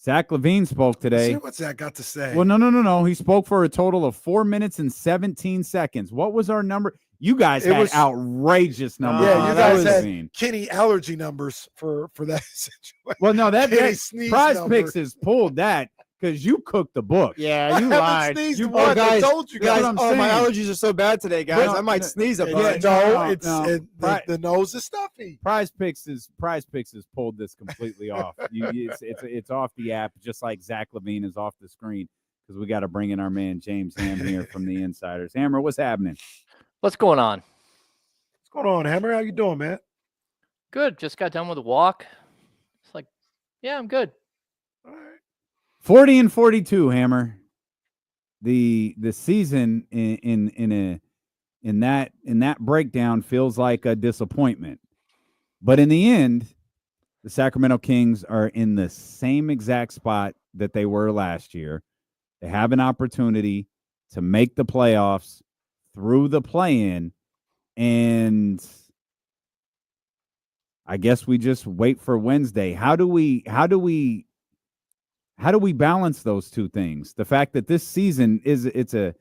Zach LaVine spoke today. See what Zach got to say. Well, no. He spoke for a total of 4 minutes and 17 seconds. What was our number? You guys had outrageous numbers. Yeah, you guys had Kenny allergy numbers for that situation. Well, no, that Prize Picks has pulled that. Because you cooked the book. Yeah, you lied. I told you guys. Oh, my allergies are so bad today, guys. I might sneeze up. The nose is stuffy. Prize Picks has pulled this completely off. It's off the app, just like Zach LaVine is off the screen. Because we got to bring in our man James Ham here from the Insiders. Hammer, what's happening? What's going on? What's going on, Hammer? How you doing, man? Good. Just got done with a walk. It's like, yeah, I'm good. 40 and 42, Hammer. The season in that breakdown feels like a disappointment. But in the end, the Sacramento Kings are in the same exact spot that they were last year. They have an opportunity to make the playoffs through the play-in, and I guess we just wait for Wednesday. How do we balance those two things? The fact that this season it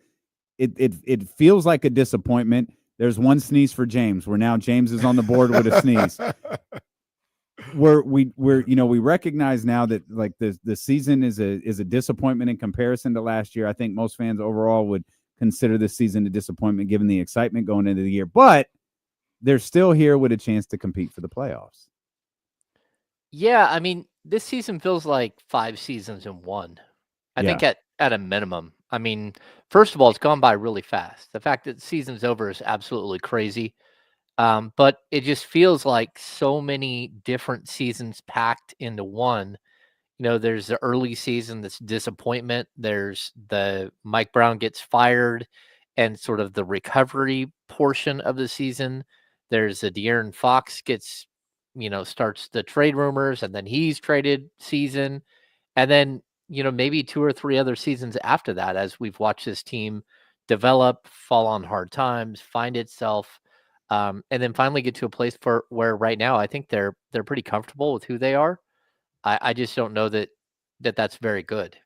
feels like a disappointment. There's one sneeze for James. Now James is on the board with a sneeze. We recognize now that like the season is a disappointment in comparison to last year. I think most fans overall would consider this season a disappointment given the excitement going into the year, but they're still here with a chance to compete for the playoffs. Yeah, I mean, this season feels like 5 seasons in one. I think at a minimum. I mean, first of all, it's gone by really fast. The fact that the season's over is absolutely crazy. But it just feels like so many different seasons packed into one. You know, there's the early season that's disappointment. There's the Mike Brown gets fired and sort of the recovery portion of the season. There's the De'Aaron Fox gets starts the trade rumors, and then he's traded season. And then, maybe 2 or 3 other seasons after that, as we've watched this team develop, fall on hard times, find itself, and then finally get to a place where right now I think they're pretty comfortable with who they are. I just don't know that's very good.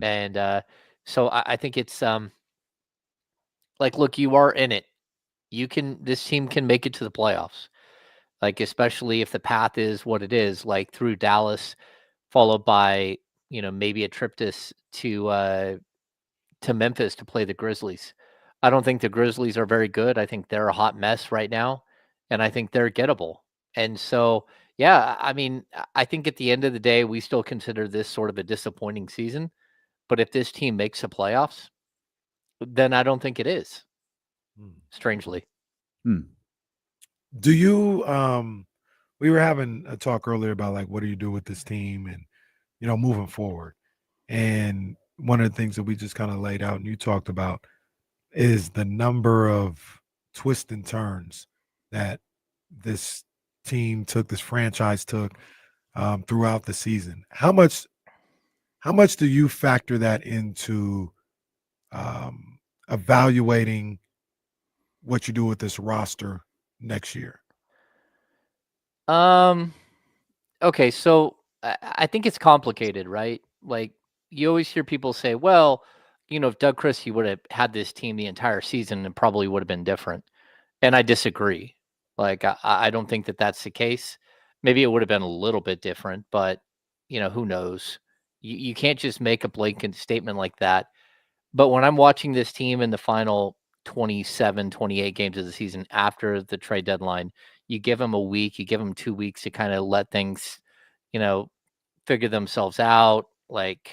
And so I think it's like, look, you are in it. This team can make it to the playoffs. Like, especially if the path is what it is, like through Dallas, followed by, maybe a trip to Memphis to play the Grizzlies. I don't think the Grizzlies are very good. I think they're a hot mess right now, and I think they're gettable. And so, yeah, I mean, I think at the end of the day, we still consider this sort of a disappointing season. But if this team makes the playoffs, then I don't think it is. Strangely. Do you we were having a talk earlier about like what do you do with this team and moving forward. And one of the things that we just kind of laid out and you talked about is the number of twists and turns that this team took, this franchise took throughout the season. How much do you factor that into evaluating what you do with this roster next year? Okay, so I think it's complicated, right? Like, you always hear people say, well, if Doug Christie would have had this team the entire season, it probably would have been different. And I disagree. Like, I don't think that's the case. Maybe it would have been a little bit different, but who knows? You can't just make a blanket statement like that. But when I'm watching this team in the final 27, 28 games of the season after the trade deadline, you give them a week, you give them 2 weeks to kind of let things, figure themselves out, like,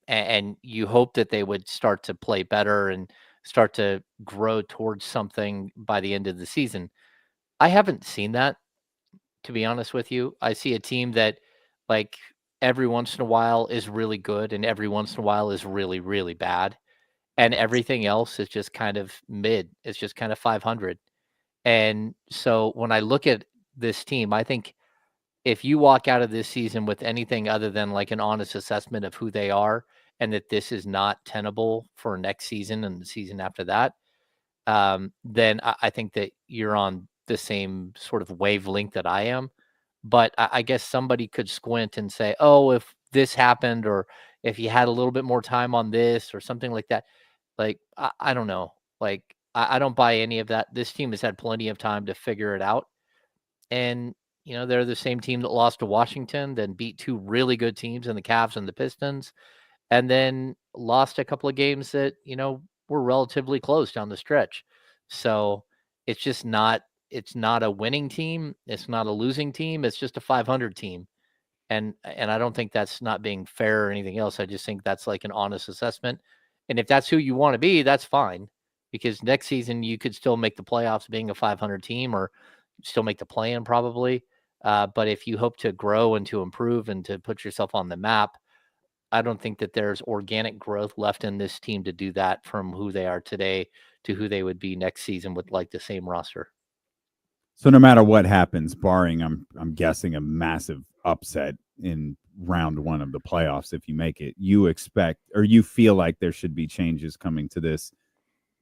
and you hope that they would start to play better and start to grow towards something by the end of the season. I haven't seen that, to be honest with you. I see a team that, like, every once in a while is really good and every once in a while is really, really bad. And everything else is just kind of mid. It's just kind of 500. And so when I look at this team, I think if you walk out of this season with anything other than like an honest assessment of who they are and that this is not tenable for next season and the season after that, then I think that you're on the same sort of wavelength that I am. But I guess somebody could squint and say, oh, if this happened or if you had a little bit more time on this or something like that, like, I don't know. Like, I don't buy any of that. This team has had plenty of time to figure it out. And, they're the same team that lost to Washington, then beat 2 really good teams in the Cavs and the Pistons, and then lost a couple of games that, were relatively close down the stretch. So it's just it's not a winning team. It's not a losing team. It's just a 500 team. And I don't think that's not being fair or anything else. I just think that's like an honest assessment. And if that's who you want to be, that's fine. Because next season you could still make the playoffs being a 500 team or still make the play-in probably. But if you hope to grow and to improve and to put yourself on the map, I don't think that there's organic growth left in this team to do that from who they are today to who they would be next season with like the same roster. So no matter what happens, barring I'm guessing a massive upset in round 1 of the playoffs, if you make it, you expect or you feel like there should be changes coming to this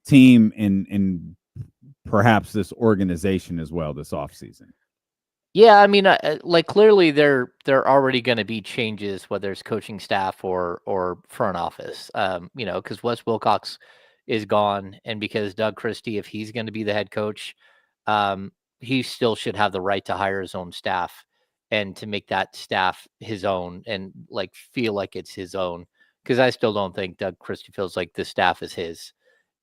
team and perhaps this organization as well this offseason. Yeah, I mean, like clearly there already going to be changes, whether it's coaching staff or front office. Because Wes Wilcox is gone, and because Doug Christie, if he's going to be the head coach, he still should have the right to hire his own staff and to make that staff his own and like feel like it's his own. Because I still don't think Doug Christie feels like the staff is his,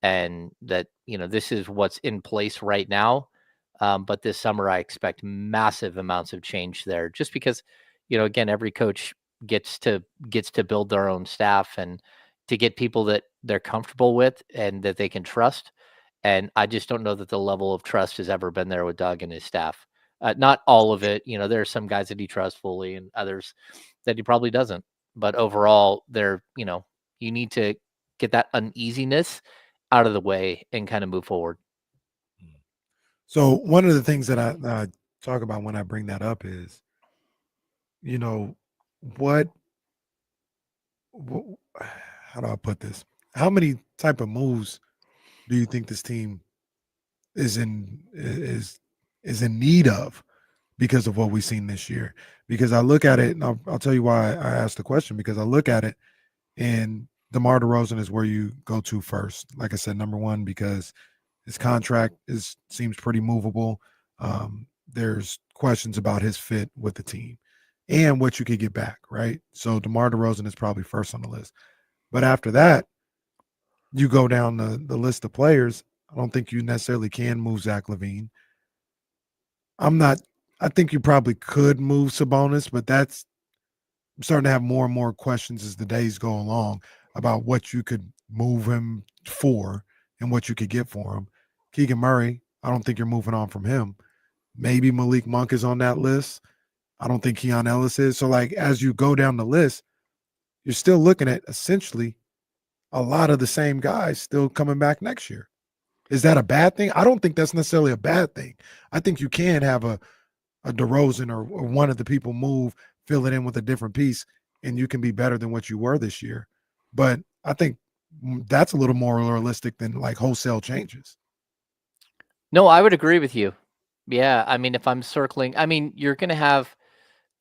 and that this is what's in place right now. But this summer, I expect massive amounts of change there, just because, again, every coach gets to build their own staff and to get people that they're comfortable with and that they can trust. And I just don't know that the level of trust has ever been there with Doug and his staff. Not all of it. There are some guys that he trusts fully and others that he probably doesn't. But overall, you need to get that uneasiness out of the way and kind of move forward. So one of the things that I talk about when I bring that up is, what how do I put this? How many type of moves do you think this team is in need of because of what we've seen this year? Because I look at it, and I'll tell you why I asked the question, because I look at it, and DeMar DeRozan is where you go to first. Like I said, number one, because his contract seems pretty movable. There's questions about his fit with the team and what you could get back, right? So DeMar DeRozan is probably first on the list. But after that, you go down the list of players. I don't think you necessarily can move Zach LaVine. I think you probably could move Sabonis, but I'm starting to have more and more questions as the days go along about what you could move him for and what you could get for him. Keegan Murray, I don't think you're moving on from him. Maybe Malik Monk is on that list. I don't think Keon Ellis is. So, like, as you go down the list, you're still looking at essentially a lot of the same guys still coming back next year. Is that a bad thing? I don't think that's necessarily a bad thing. I think you can have a DeRozan or one of the people move, fill it in with a different piece, and you can be better than what you were this year. But I think that's a little more realistic than like wholesale changes. No, I would agree with you. Yeah, I mean, if I'm circling, I mean, you're going to have,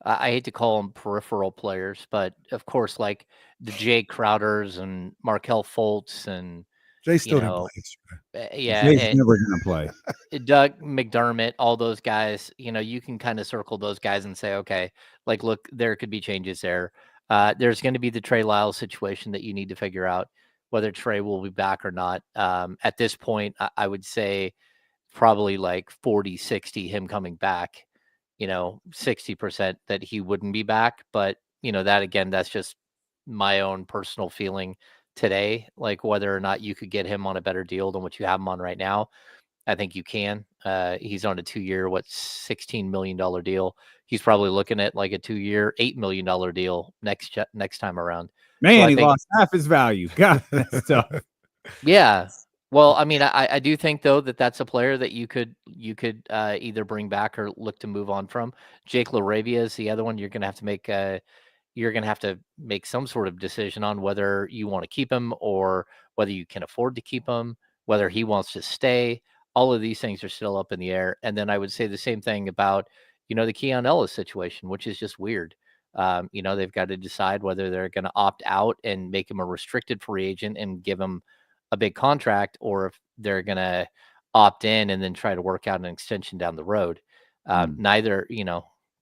I hate to call them peripheral players, but of course, like the Jay Crowders and Markelle Fultz and Jay still didn't play yesterday. yeah, Jay's never going to play. Doug McDermott, all those guys, you can kind of circle those guys and say, okay, like, look, there could be changes there. There's going to be the Trey Lyles situation that you need to figure out whether Trey will be back or not. At this point, I would say probably like 40, 60, him coming back, 60% that he wouldn't be back. But, that again, that's just my own personal feeling today, like whether or not you could get him on a better deal than what you have him on right now. I think you can. He's on a 2-year, $16 million deal. He's probably looking at like a 2-year, $8 million deal next time around. Man, So he lost half his value. God, that's tough. Yeah. Well, I mean, I do think though that's a player that you could either bring back or look to move on from. Jake LaRavia is the other one. You're going to have to make some sort of decision on whether you want to keep him or whether you can afford to keep him, whether he wants to stay. All of these things are still up in the air. And then I would say the same thing about, the Keon Ellis situation, which is just weird. They've got to decide whether they're going to opt out and make him a restricted free agent and give him a big contract, or if they're going to opt in and then try to work out an extension down the road. Neither,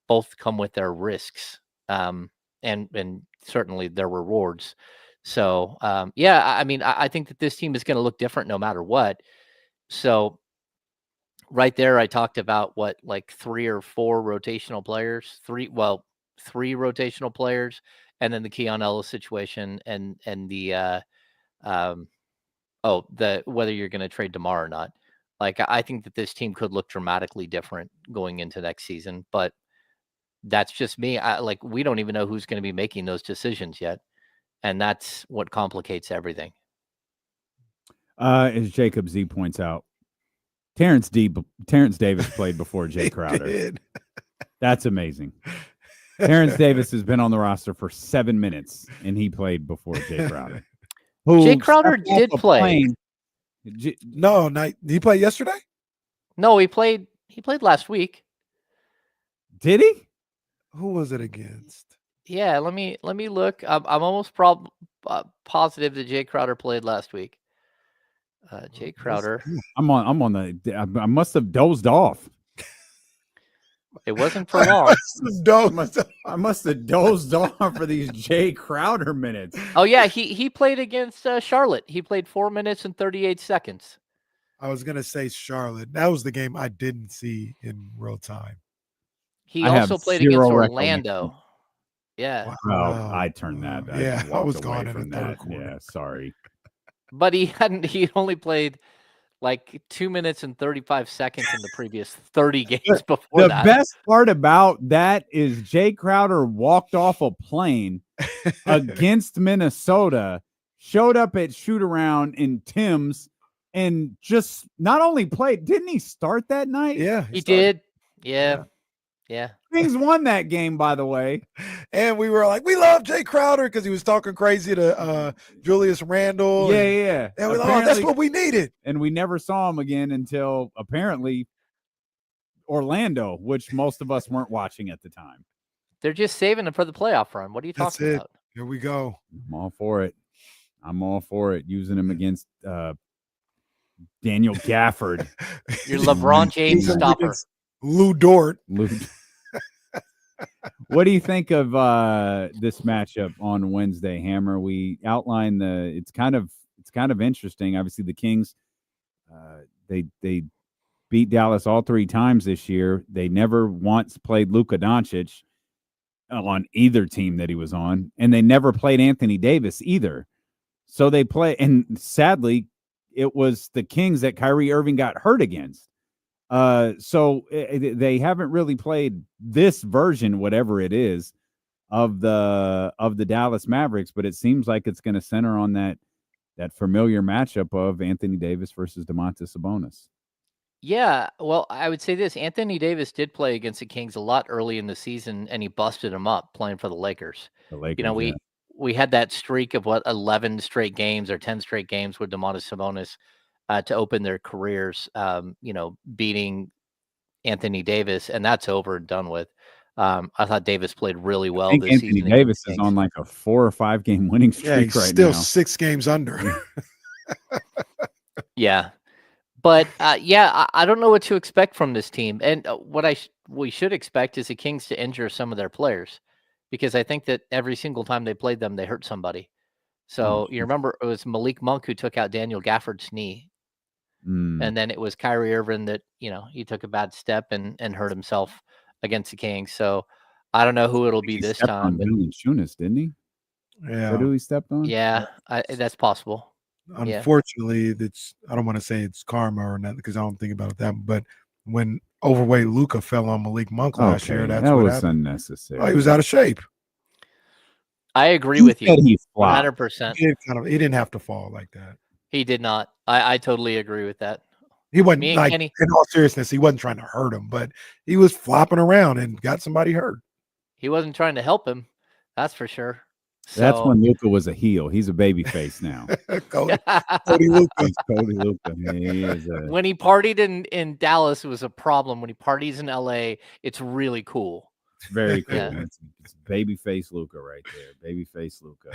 both come with their risks. And certainly their rewards. So, I mean, I think that this team is going to look different no matter what. So right there, I talked about like 3 or 4 rotational players, 3 rotational players, and then the Keon Ellis situation and the, whether you're going to trade DeMar or not. Like, I think that this team could look dramatically different going into next season, but that's just me. We don't even know who's going to be making those decisions yet. And that's what complicates everything. As Jacob Z points out, Terrence Davis played before Jay Crowder. That's amazing. Terrence Davis has been on the roster for 7 minutes, and he played before Jay Crowder. Jay Crowder did play. No, did he play yesterday? No, he played last week. Did he? Who was it against? Yeah, let me look. I'm almost positive that Jay Crowder played last week. Jay Crowder. I must have dozed off. It wasn't for long. I must have dozed off for these Jay Crowder minutes. Oh yeah, he played against Charlotte. He played 4 minutes and 38 seconds. I was gonna say Charlotte. That was the game I didn't see in real time. He also played against Orlando. Yeah. Wow. I turned that. I was gone in the third quarter. Yeah, sorry. But he only played like 2 minutes and 35 seconds in the previous 30 games before that. The best part about that is Jay Crowder walked off a plane against Minnesota, showed up at shoot around in Tim's, and just not only played, didn't he start that night? Yeah. He did. Yeah. Yeah. Kings won that game, by the way. And we were like, we love Jay Crowder because he was talking crazy to Julius Randle. Yeah. And we like, that's what we needed. And we never saw him again until apparently Orlando, which most of us weren't watching at the time. They're just saving him for the playoff run. What are you talking about? Here we go. I'm all for it. Using him against Daniel Gafford. Your LeBron James stopper. Lou Dort. What do you think of this matchup on Wednesday, Hammer? We outlined it's kind of interesting. Obviously, the Kings they beat Dallas all 3 times this year. They never once played Luka Doncic on either team that he was on, and they never played Anthony Davis either. So they play, and sadly, it was the Kings that Kyrie Irving got hurt against. So they haven't really played this version, whatever it is, of the Dallas Mavericks, but it seems like it's going to center on that familiar matchup of Anthony Davis versus Domantas Sabonis. Yeah, well, I would say this. Anthony Davis did play against the Kings a lot early in the season, and he busted him up playing for the Lakers. We had that streak of 11 straight games or 10 straight games with Domantas Sabonis to open their careers, beating Anthony Davis, and that's over and done with. I thought Davis played really well this Anthony season. Davis is on like a 4 or 5 game winning streak he's right still now. 6 games under. Yeah. But I don't know what to expect from this team. And what we should expect is the Kings to injure some of their players, because I think that every single time they played them, they hurt somebody. So you remember it was Malik Monk who took out Daniel Gafford's knee. And then it was Kyrie Irving that, he took a bad step and hurt himself against the Kings. So I don't know who it'll be this time. Valanciunas, didn't he? Yeah. What who he stepped on? Yeah, that's possible. Unfortunately, I don't want to say it's karma or nothing because I don't think about that. But when overweight Luka fell on Malik Monk last year, that was happened. unnecessary. Oh, he was out of shape. I agree with you. He 100%. He didn't have to fall like that. He did not. I totally agree with that. He wasn't Kenny, in all seriousness, he wasn't trying to hurt him, but he was flopping around and got somebody hurt. He wasn't trying to help him. That's for sure. That's when Luka was a heel. He's a baby face now. Cody Luka. Cody Luka. When he partied in Dallas, it was a problem. When he parties in LA, it's really cool. It's very cool. Yeah. It's baby face Luka right there. Baby face Luka.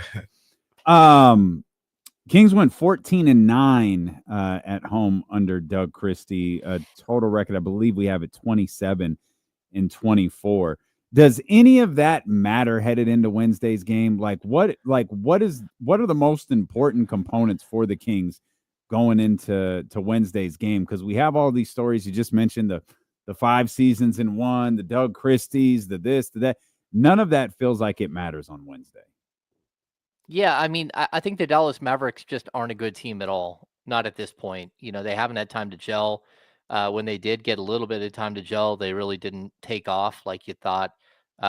Kings went 14-9 at home under Doug Christie. A total record, I believe we have at 27-24. Does any of that matter headed into Wednesday's game? What are the most important components for the Kings going into Wednesday's game? Because we have all these stories you just mentioned, the 5 seasons in one, the Doug Christies, the this, the that. None of that feels like it matters on Wednesday. Yeah, I mean, I think the Dallas Mavericks just aren't a good team at all. Not at this point. They haven't had time to gel. When they did get a little bit of time to gel, they really didn't take off like you thought.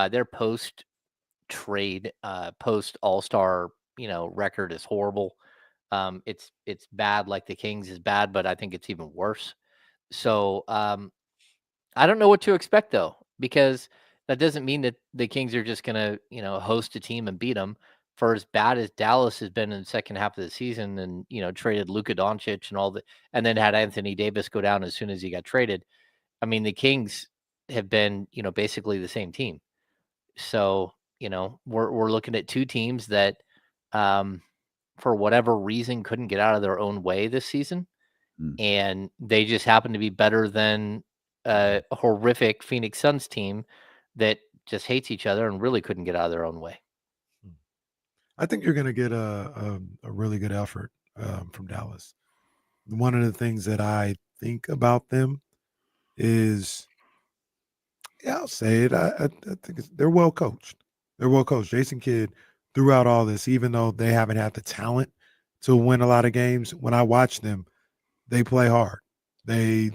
Their post-trade, post-All-Star, record is horrible. It's bad, like the Kings is bad, but I think it's even worse. So I don't know what to expect though, because that doesn't mean that the Kings are just gonna, host a team and beat them. For as bad as Dallas has been in the second half of the season, and traded Luka Doncic and then had Anthony Davis go down as soon as he got traded. I mean, the Kings have been, basically the same team. So, we're looking at 2 teams that, for whatever reason, couldn't get out of their own way this season, and they just happen to be better than a horrific Phoenix Suns team that just hates each other and really couldn't get out of their own way. I think you're going to get a really good effort from Dallas. One of the things that I think about them is, I'll say it. I think they're well coached. They're well coached. Jason Kidd, throughout all this, even though they haven't had the talent to win a lot of games, when I watch them, they play hard. They're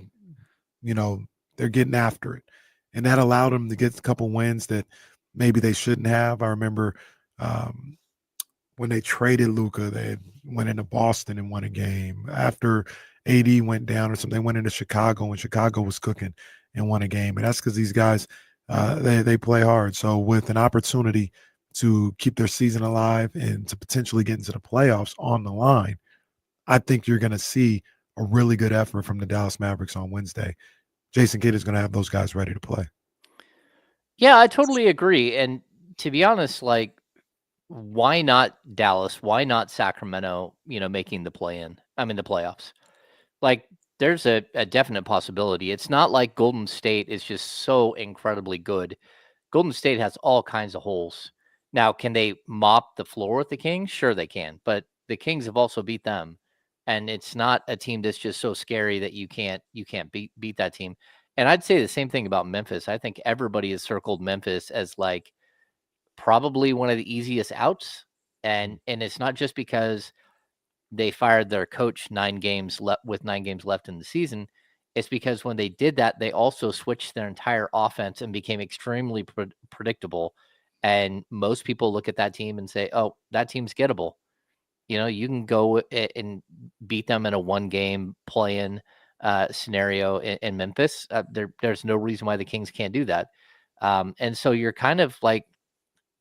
getting after it. And that allowed them to get a couple wins that maybe they shouldn't have. I remember when they traded Luka, they went into Boston and won a game. After AD went down or something, they went into Chicago when Chicago was cooking and won a game. And that's because these guys They play hard. So with an opportunity to keep their season alive and to potentially get into the playoffs on the line, I think you're going to see a really good effort from the Dallas Mavericks on Wednesday. Jason Kidd is going to have those guys ready to play. Yeah, I totally agree. And to be honest, like, why not Dallas? Why not Sacramento, making the playoffs? Like, there's a definite possibility. It's not like Golden State is just so incredibly good. Golden State has all kinds of holes. Now, can they mop the floor with the Kings? Sure they can, but the Kings have also beat them. And it's not a team that's just so scary that you can't beat that team. And I'd say the same thing about Memphis. I think everybody has circled Memphis as like probably one of the easiest outs. And it's not just because they fired their coach 9 games left in the season. It's because when they did that, they also switched their entire offense and became extremely predictable. And most people look at that team and say, oh, that team's gettable. You can go and beat them in a 1-game play-in scenario in Memphis. There's no reason why the Kings can't do that. And so you're kind of like,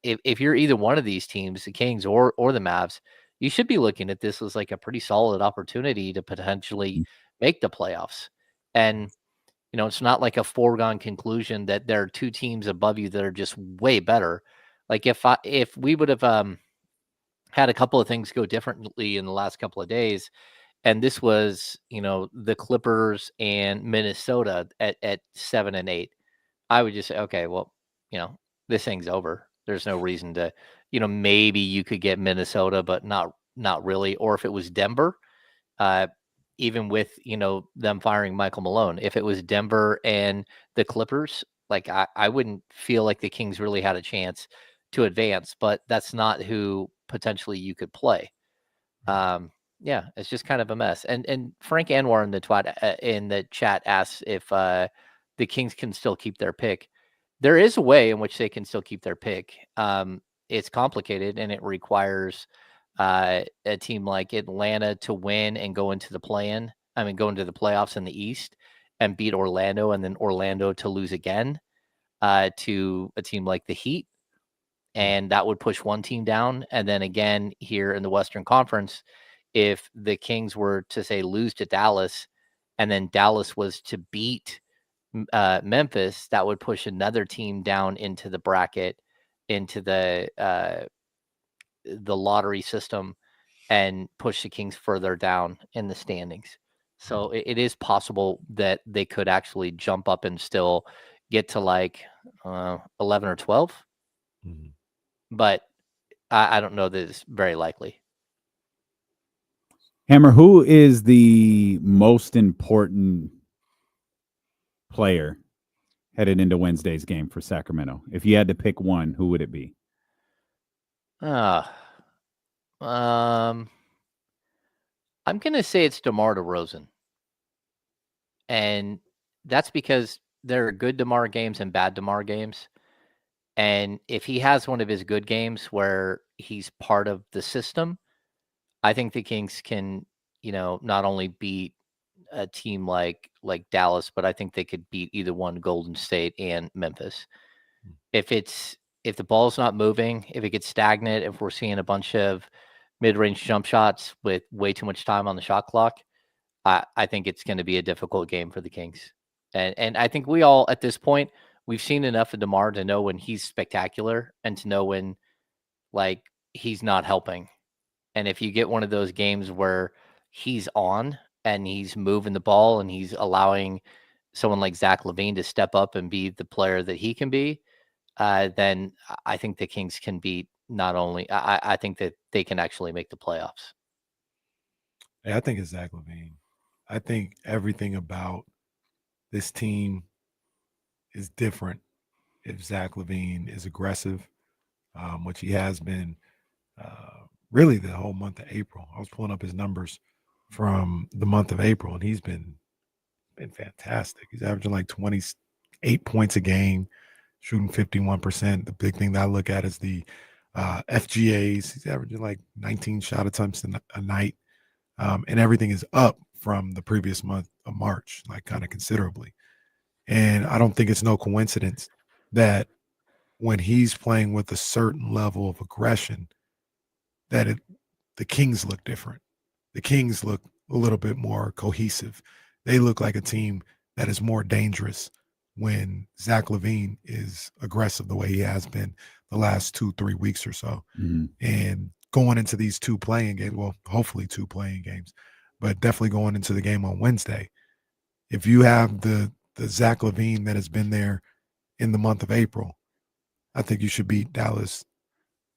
if you're either one of these teams, the Kings or the Mavs, you should be looking at this as like a pretty solid opportunity to potentially make the playoffs. And, it's not like a foregone conclusion that there are 2 teams above you that are just way better. Like if we would have had a couple of things go differently in the last couple of days, and this was, the Clippers and Minnesota at 7 and 8, I would just say, okay, well, this thing's over. There's no reason to, maybe you could get Minnesota, but not really. Or if it was Denver, even with, them firing Michael Malone, if it was Denver and the Clippers, like I wouldn't feel like the Kings really had a chance to advance, but that's not who potentially you could play. Yeah, it's just kind of a mess. And Frank Anwar in the chat asks if the Kings can still keep their pick. There is a way in which they can still keep their pick. It's complicated, and it requires a team like Atlanta to win and go into the go into the playoffs in the East and beat Orlando, and then Orlando to lose again to a team like the Heat. And that would push one team down. And then again, here in the Western Conference, if the Kings were to say lose to Dallas, and then Dallas was to beat Memphis, that would push another team down into the bracket, into the lottery system, and push the Kings further down in the standings. So it is possible that they could actually jump up and still get to like 11 or 12. Mm-hmm. But I don't know that it's very likely. Hammer, who is the most important player headed into Wednesday's game for Sacramento? If you had to pick one, who would it be? I'm going to say it's DeMar DeRozan. And that's because there are good DeMar games and bad DeMar games. And if he has one of his good games where he's part of the system, I think the Kings can, not only beat a team like Dallas, but I think they could beat either one, Golden State and Memphis. If the ball's not moving, if it gets stagnant, if we're seeing a bunch of mid-range jump shots with way too much time on the shot clock, I think it's going to be a difficult game for the Kings. And I think we all, at this point, we've seen enough of DeMar to know when he's spectacular and to know when, like, he's not helping. And if you get one of those games where he's on and he's moving the ball and he's allowing someone like Zach LaVine to step up and be the player that he can be, then I think the Kings can beat not only, I think that they can actually make the playoffs. I think it's Zach LaVine. I think everything about this team is different if Zach LaVine is aggressive, which he has been really the whole month of April. I was pulling up his numbers from the month of April, and he's been fantastic. He's averaging like 28 points a game, shooting 51%. The big thing that I look at is the FGAs. He's averaging like 19 shot attempts a night, and everything is up from the previous month of March, like kind of considerably. And I don't think it's no coincidence that when he's playing with a certain level of aggression, that the Kings look different. The Kings look a little bit more cohesive. They look like a team that is more dangerous when Zach LaVine is aggressive the way he has been the last 2-3 weeks or so. And going into these two playing games, well, hopefully two playing games, but definitely going into the game on Wednesday, if you have the Zach LaVine that has been there in the month of April, I think you should beat Dallas.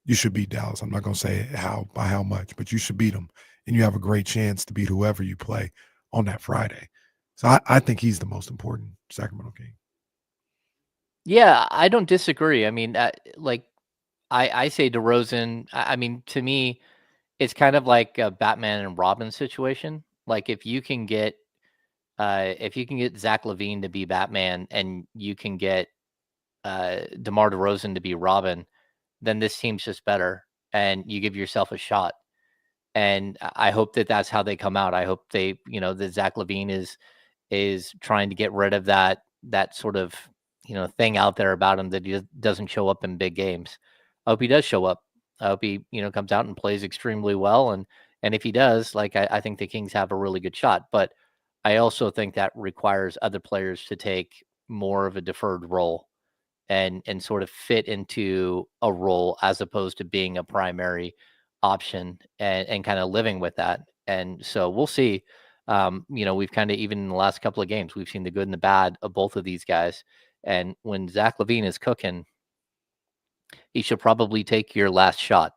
You should beat Dallas. I'm not going to say by how much, but you should beat them. And you have a great chance to beat whoever you play on that Friday. So I think he's the most important Sacramento King. Yeah, I don't disagree. I mean, I say DeRozan. I mean, to me, it's kind of like a Batman and Robin situation. Like if you can get Zach LaVine to be Batman and you can get DeMar DeRozan to be Robin, then this team's just better, and you give yourself a shot. And I hope that that's how they come out. I hope that Zach LaVine is trying to get rid of that sort of thing out there about him that he doesn't show up in big games. I hope he does show up. I hope he comes out and plays extremely well, and if he does, I think the Kings have a really good shot. But I also think that requires other players to take more of a deferred role and sort of fit into a role as opposed to being a primary option and kind of living with that. And so we'll see. We've kind of, even in the last couple of games, we've seen the good and the bad of both of these guys. And when Zach LaVine is cooking, he should probably take your last shot.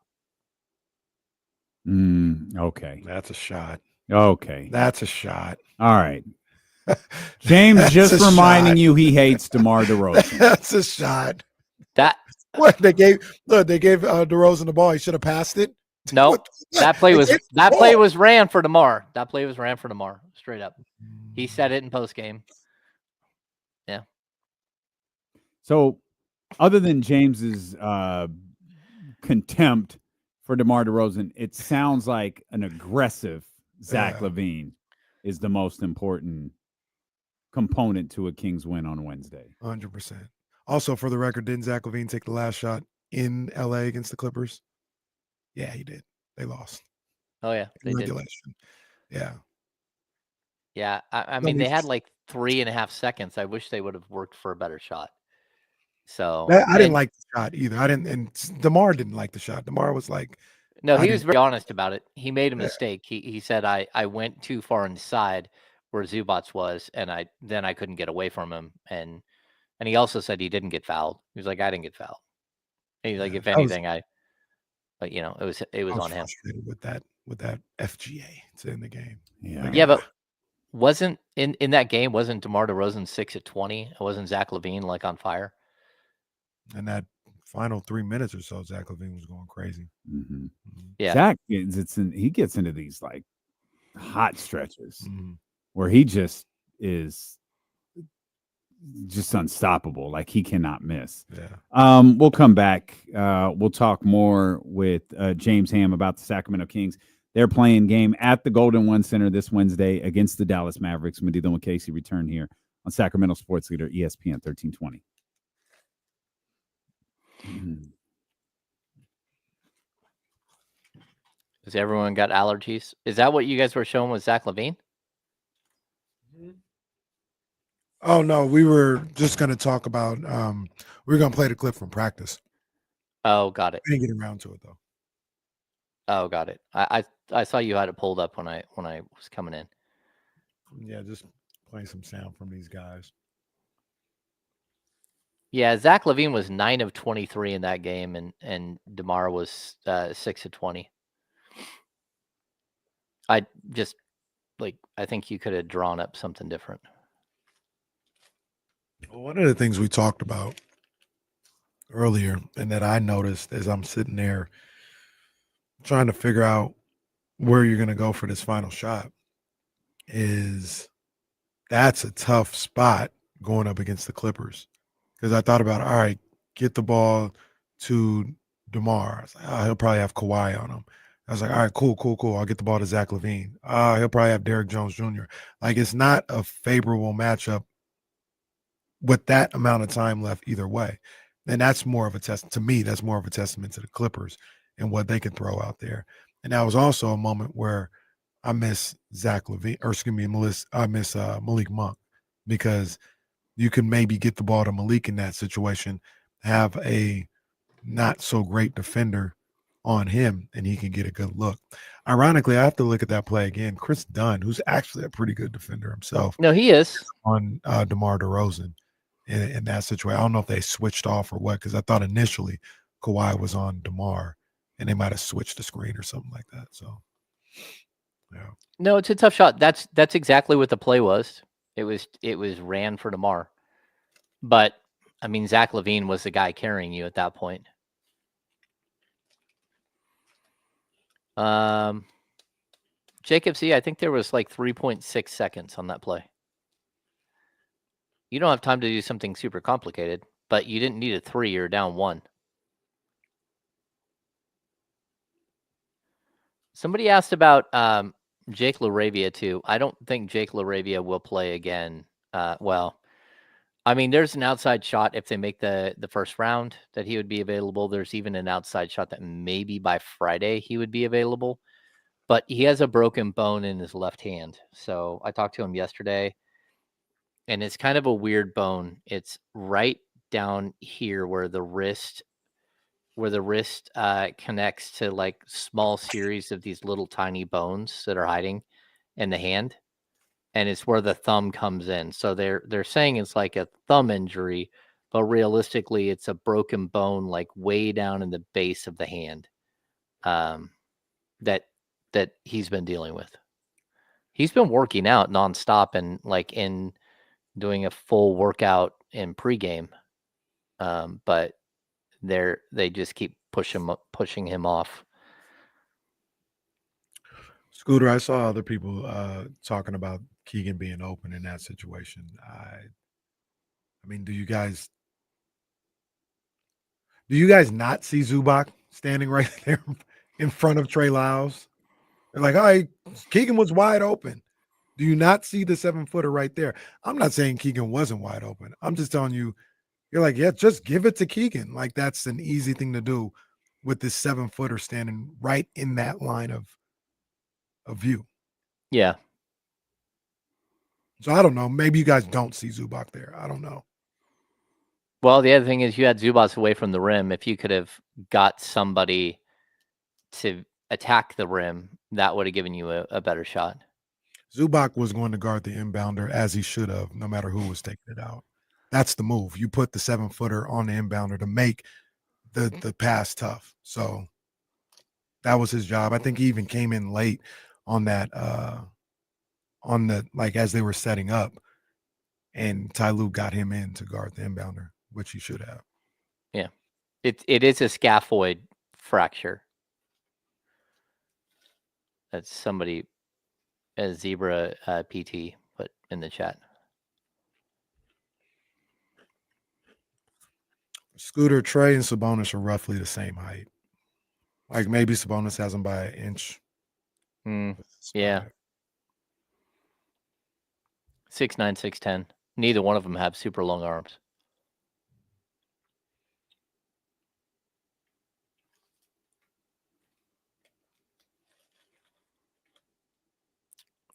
Okay. That's a shot. Okay. That's a shot. All right. James just reminding you he hates DeMar DeRozan. That's a shot. What they gave DeRozan the ball. He should have passed it. No, that play was ran for DeMar. That play was ran for DeMar, straight up. He said it in post game. Yeah. So, other than James's contempt for DeMar DeRozan, it sounds like an aggressive Zach LaVine is the most important component to a Kings win on Wednesday. 100%. Also, for the record, didn't Zach LaVine take the last shot in LA against the Clippers? Yeah, he did. They lost. Oh, yeah. They regulation. Did. Yeah. Yeah. I mean, they had like 3.5 seconds. I wish they would have worked for a better shot. So I didn't like the shot either. And DeMar didn't like the shot. DeMar was like, no, he was very honest about it. He made a mistake. He said, I went too far inside where Zubats was, and I couldn't get away from him. And he also said he didn't get fouled. He was like, I didn't get fouled. And he's like, if anything, but it was on him. With that FGA to end the game. Yeah. Yeah, but wasn't in that game, wasn't DeMar DeRozan 6 of 20? It wasn't Zach LaVine like on fire? And that final 3 minutes or so, Zach LaVine was going crazy. Mm-hmm. Yeah. Zach he gets into these like hot stretches where he just is just unstoppable. Like he cannot miss. Yeah. We'll come back. We'll talk more with James Ham about the Sacramento Kings. They're playing game at the Golden One Center this Wednesday against the Dallas Mavericks. Medina and Casey return here on Sacramento Sports Leader ESPN 1320. Has everyone got allergies? Is that what you guys were showing with Zach LaVine? Oh no, we were just going to talk about. We were going to play the clip from practice. Oh, got it. We didn't get around to it though. Oh, got it. I saw you had it pulled up when I was coming in. Yeah, just playing some sound from these guys. Yeah, Zach LaVine was 9 of 23 in that game, and DeMar was 6 of 20. I think you could have drawn up something different. Well, one of the things we talked about earlier, and that I noticed as I'm sitting there trying to figure out where you're going to go for this final shot, is that's a tough spot going up against the Clippers. Because I thought about, all right, get the ball to DeMar. I was like, he'll probably have Kawhi on him. I was like, all right, cool. I'll get the ball to Zach LaVine. He'll probably have Derrick Jones Jr. Like, it's not a favorable matchup with that amount of time left either way. And that's more of a test to me. That's more of a testament to the Clippers and what they can throw out there. And that was also a moment where I miss Zach LaVine, or excuse me, I miss Malik Monk, because you can maybe get the ball to Malik in that situation, have a not so great defender on him, and he can get a good look. Ironically, I have to look at that play again. Chris Dunn, who's actually a pretty good defender himself. No, he is. On DeMar DeRozan in that situation. I don't know if they switched off or what, because I thought initially Kawhi was on DeMar, and they might have switched the screen or something like that. So, yeah. No, it's a tough shot. That's exactly what the play was. It was ran for DeMar. But, I mean, Zach LaVine was the guy carrying you at that point. Jacob C, I think there was like 3.6 seconds on that play. You don't have time to do something super complicated, but you didn't need a 3. You're down 1. Somebody asked about Jake LaRavia too. I don't think Jake LaRavia will play again. Well, I mean, there's an outside shot if they make the first round that he would be available. There's even an outside shot that maybe by Friday he would be available. But he has a broken bone in his left hand. So I talked to him yesterday, and it's kind of a weird bone. It's right down here where the wrist connects to like small series of these little tiny bones that are hiding in the hand. And it's where the thumb comes in. So they're saying it's like a thumb injury, but realistically it's a broken bone like way down in the base of the hand that he's been dealing with. He's been working out nonstop and like in doing a full workout in pregame. But they just keep pushing him off. Scooter, I saw other people talking about Keegan being open in that situation. I mean, do you guys not see Zubac standing right there in front of Trey Lyles? They're like, all right, Keegan was wide open. Do you not see the 7-footer right there? I'm not saying Keegan wasn't wide open. I'm just telling you, you're like, yeah, just give it to Keegan. Like, that's an easy thing to do with this 7-footer standing right in that line of view. Yeah. So I don't know. Maybe you guys don't see Zubac there. I don't know. Well, the other thing is you had Zubac away from the rim. If you could have got somebody to attack the rim, that would have given you a better shot. Zubac was going to guard the inbounder as he should have, no matter who was taking it out. That's the move. You put the 7-footer on the inbounder to make the pass tough. So that was his job. I think he even came in late on that, like as they were setting up, and Ty Lue got him in to guard the inbounder, which he should have. Yeah. It is a scaphoid fracture. That's somebody, a Zebra PT, put in the chat. Scooter, Trey, and Sabonis are roughly the same height. Like maybe Sabonis has him by an inch. Yeah. 6'9", 6'10". Neither one of them have super long arms.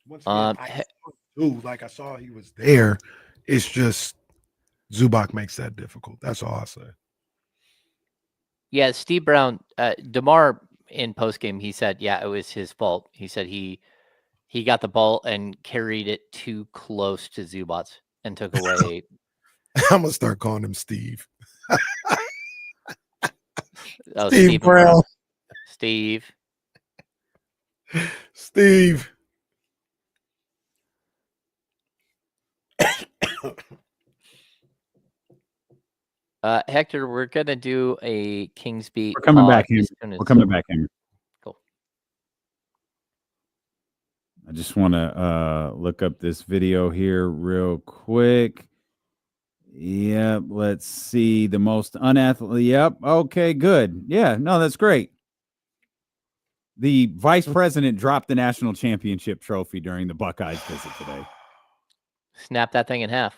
Once again, I saw he was there. It's just Zubac makes that difficult. That's all I say. Yeah, Steve Brown, DeMar in postgame, he said, yeah, it was his fault. He said he got the ball and carried it too close to Zubac and took away. I'm gonna start calling him Steve. Oh, Steve Brown. Steve. Hector, we're gonna do a Kings beat. We're coming back here. We're coming back here. Cool. I just want to look up this video here real quick. Yep, let's see. The most unathletic. Yep. Okay, good. Yeah, no, that's great. The vice president dropped the national championship trophy during the Buckeyes visit today. Snap that thing in half.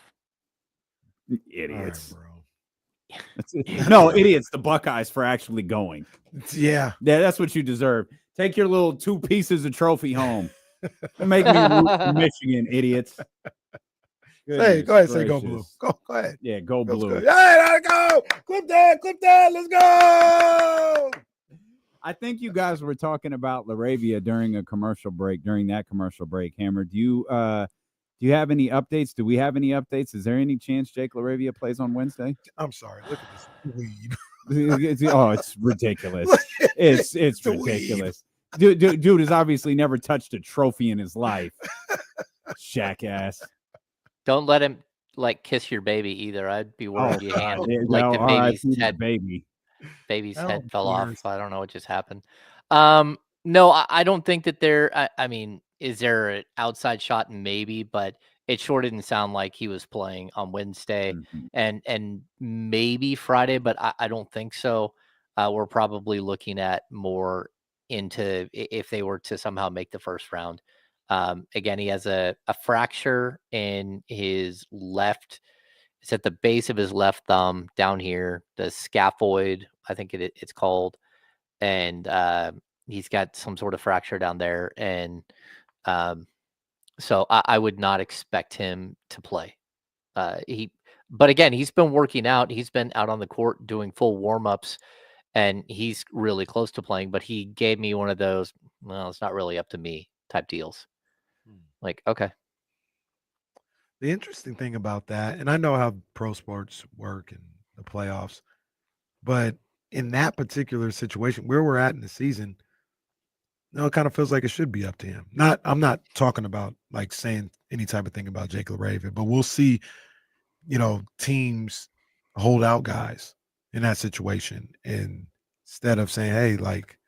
Idiots. All right, bro. No, idiots. The Buckeyes for actually going. Yeah. Yeah, that's what you deserve. Take your little 2 pieces of trophy home and make me root for Michigan, idiots. Hey, go ahead, Goodness say go blue. gracious. Go ahead. Yeah, go Feels blue. good. Hey, go. Clip that. Let's go. I think you guys were talking about LaRavia during a commercial break. During that commercial break, Hammer, do you have any updates? Do we have any updates? Is there any chance Jake LaRavia plays on Wednesday? I'm sorry. Look at this weed. It's ridiculous. It's ridiculous. Dude has obviously never touched a trophy in his life. Jackass. Don't let him like kiss your baby either. I'd be worried you hand like the baby's head fell off. I don't know what just happened. No, I don't think that there. I mean, is there an outside shot? Maybe, but it sure didn't sound like he was playing on Wednesday and maybe Friday, but I don't think so. We're probably looking at more into if they were to somehow make the first round. Again, he has a fracture in his left. It's at the base of his left thumb down here, the scaphoid, I think it's called. And he's got some sort of fracture down there. And so I would not expect him to play. But again, he's been working out. He's been out on the court doing full warm-ups, and he's really close to playing. But he gave me one of those, well, it's not really up to me type deals. Like, okay. The interesting thing about that, and I know how pro sports work and the playoffs, but in that particular situation, where we're at in the season, no, it kind of feels like it should be up to him. I'm not talking about like saying any type of thing about Jake LaRavia, but we'll see, teams hold out guys in that situation. And instead of saying, hey, like,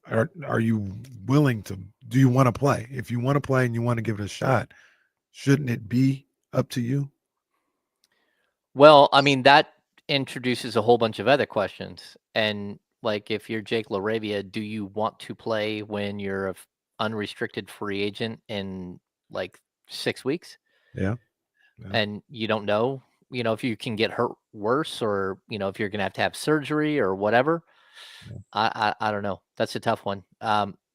are you willing to, do you want to play? If you want to play and you want to give it a shot, shouldn't it be up to you? Well, I mean, that introduces a whole bunch of other questions. And like, if you're Jake LaRavia, do you want to play when you're an unrestricted free agent in like 6 weeks? Yeah. And you don't know, if you can get hurt worse or, if you're going to have surgery or whatever. Yeah. I don't know. That's a tough one.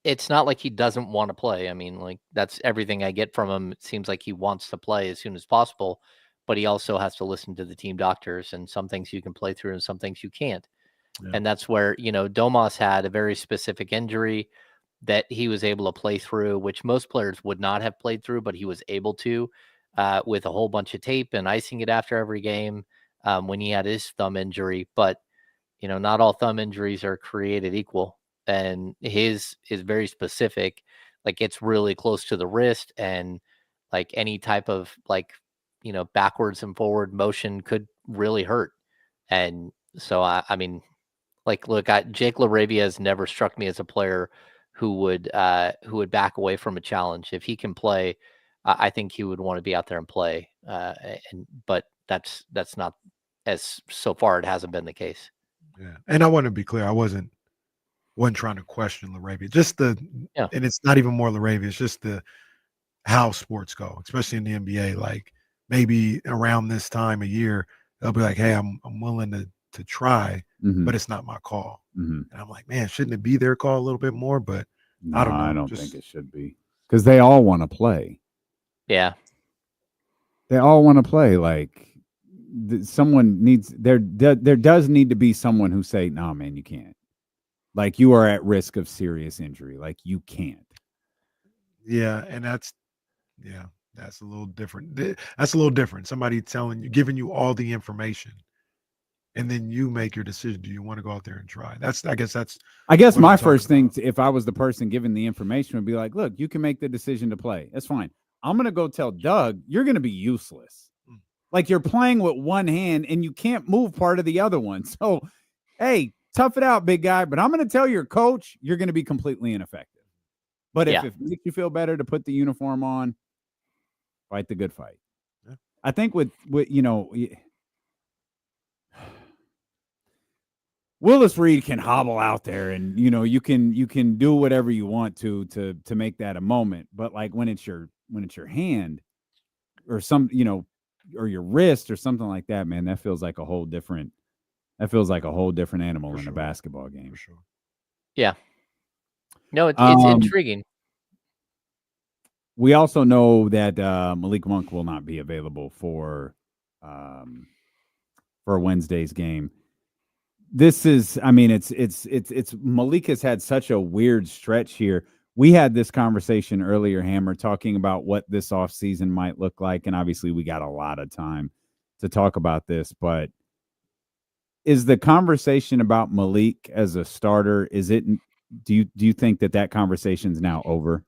It's not like he doesn't want to play. I mean, like, that's everything I get from him. It seems like he wants to play as soon as possible, but he also has to listen to the team doctors, and some things you can play through and some things you can't. Yeah. And that's where, Domas had a very specific injury that he was able to play through, which most players would not have played through, but he was able to, with a whole bunch of tape and icing it after every game when he had his thumb injury. But, not all thumb injuries are created equal. And his is very specific. Like, it's really close to the wrist, and like any type of backwards and forward motion could really hurt. And so, I mean, like, look, Jake LaRavia has never struck me as a player who would back away from a challenge. If he can play, I think he would want to be out there and play. But that's not, as so far it hasn't been the case. Yeah, and I want to be clear, I wasn't trying to question LaRavia. Just and it's not even more LaRavia. It's just how sports go, especially in the NBA. Like, maybe around this time of year, they'll be like, "Hey, I'm willing to try, but it's not my call." And I'm like, man, shouldn't it be their call a little bit more? But no, I don't know. I don't think it should be, because they all want to play. Yeah, they all want to play. Like, someone needs there does need to be someone who say, "No, man, you can't. Like, you are at risk of serious injury. Like, you can't." Yeah, and that's a little different. That's a little different. Somebody giving you all the information, and then you make your decision. Do you want to go out there and try? I guess my first thing, if I was the person giving the information, would be like, look, you can make the decision to play. That's fine. I'm going to go tell Doug, you're going to be useless. Like, you're playing with one hand and you can't move part of the other one. So, hey, tough it out, big guy. But I'm going to tell your coach, you're going to be completely ineffective. But if it makes you feel better to put the uniform on, fight the good fight. Yeah. I think with Willis Reed can hobble out there, and you can do whatever you want to make that a moment. But like, when it's your hand or some your wrist or something like that, man, that feels like a whole different animal in a basketball game. For sure. Yeah. No, it's intriguing. We also know that Malik Monk will not be available for Wednesday's game. This is, I mean, it's Malik has had such a weird stretch here. We had this conversation earlier, Hammer, talking about what this offseason might look like, and obviously we got a lot of time to talk about this, but is the conversation about Malik as a starter, do you think that conversation's now over?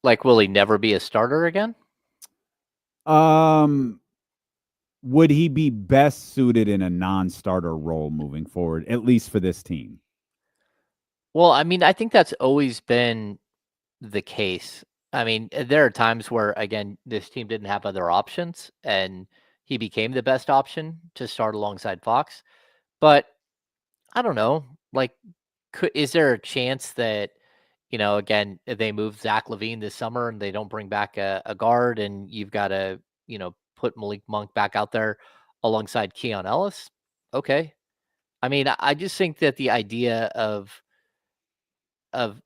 Like, will he never be a starter again? Would he be best suited in a non-starter role moving forward, at least for this team? Well, I mean, I think that's always been the case. I mean, there are times where, again, this team didn't have other options, and he became the best option to start alongside Fox. But I don't know. Like, is there a chance that, again, if they move Zach LaVine this summer and they don't bring back a guard, and you've got to, put Malik Monk back out there alongside Keon Ellis? Okay. I mean, I just think that the idea of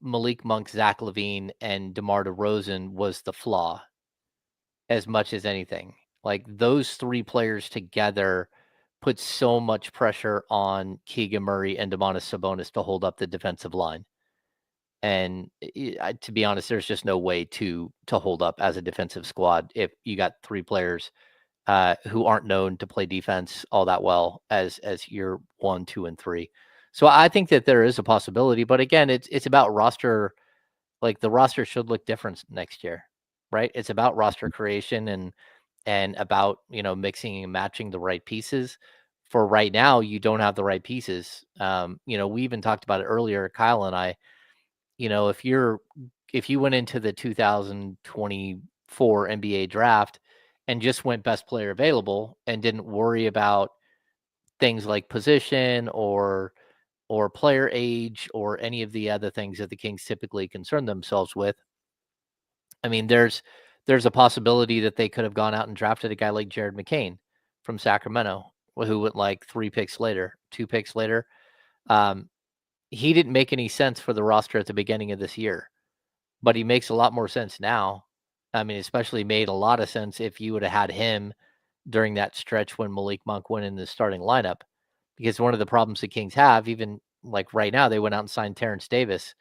Malik Monk, Zach LaVine, and DeMar DeRozan was the flaw as much as anything. Like, those three players together put so much pressure on Keegan Murray and Domantas Sabonis to hold up the defensive line. And to be honest, there's just no way to hold up as a defensive squad if you got three players who aren't known to play defense all that well as your 1, 2, and 3. So I think that there is a possibility, but again, it's about roster. Like, the roster should look different next year, right? It's about roster creation and about, mixing and matching the right pieces. For right now, you don't have the right pieces. We even talked about it earlier, Kyle and I. If you went into the 2024 NBA draft and just went best player available and didn't worry about things like position or player age or any of the other things that the Kings typically concern themselves with, I mean, there's a possibility that they could have gone out and drafted a guy like Jared McCain from Sacramento, who went like 2 picks later. He didn't make any sense for the roster at the beginning of this year, but he makes a lot more sense now. I mean, especially made a lot of sense if you would have had him during that stretch when Malik Monk went in the starting lineup, because one of the problems the Kings have, even like right now, they went out and signed Terrence Davis.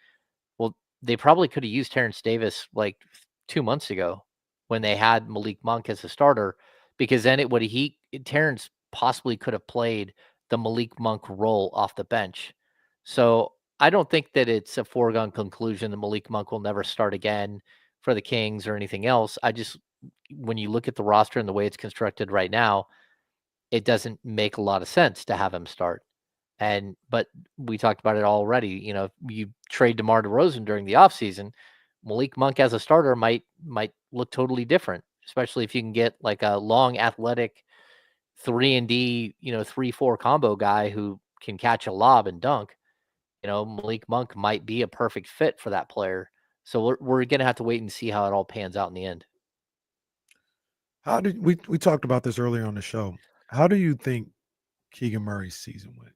Well, they probably could have used Terrence Davis like 2 months ago when they had Malik Monk as a starter, because then Terrence possibly could have played the Malik Monk role off the bench. So I don't think that it's a foregone conclusion that Malik Monk will never start again for the Kings or anything else. When you look at the roster and the way it's constructed right now, it doesn't make a lot of sense to have him start. But we talked about it already. You trade DeMar DeRozan during the offseason, Malik Monk as a starter might look totally different, especially if you can get like a long, athletic 3-and-D, 3-4 combo guy who can catch a lob and dunk. Malik Monk might be a perfect fit for that player. So we're going to have to wait and see how it all pans out in the end. How did we talked about this earlier on the show? How do you think Keegan Murray's season went?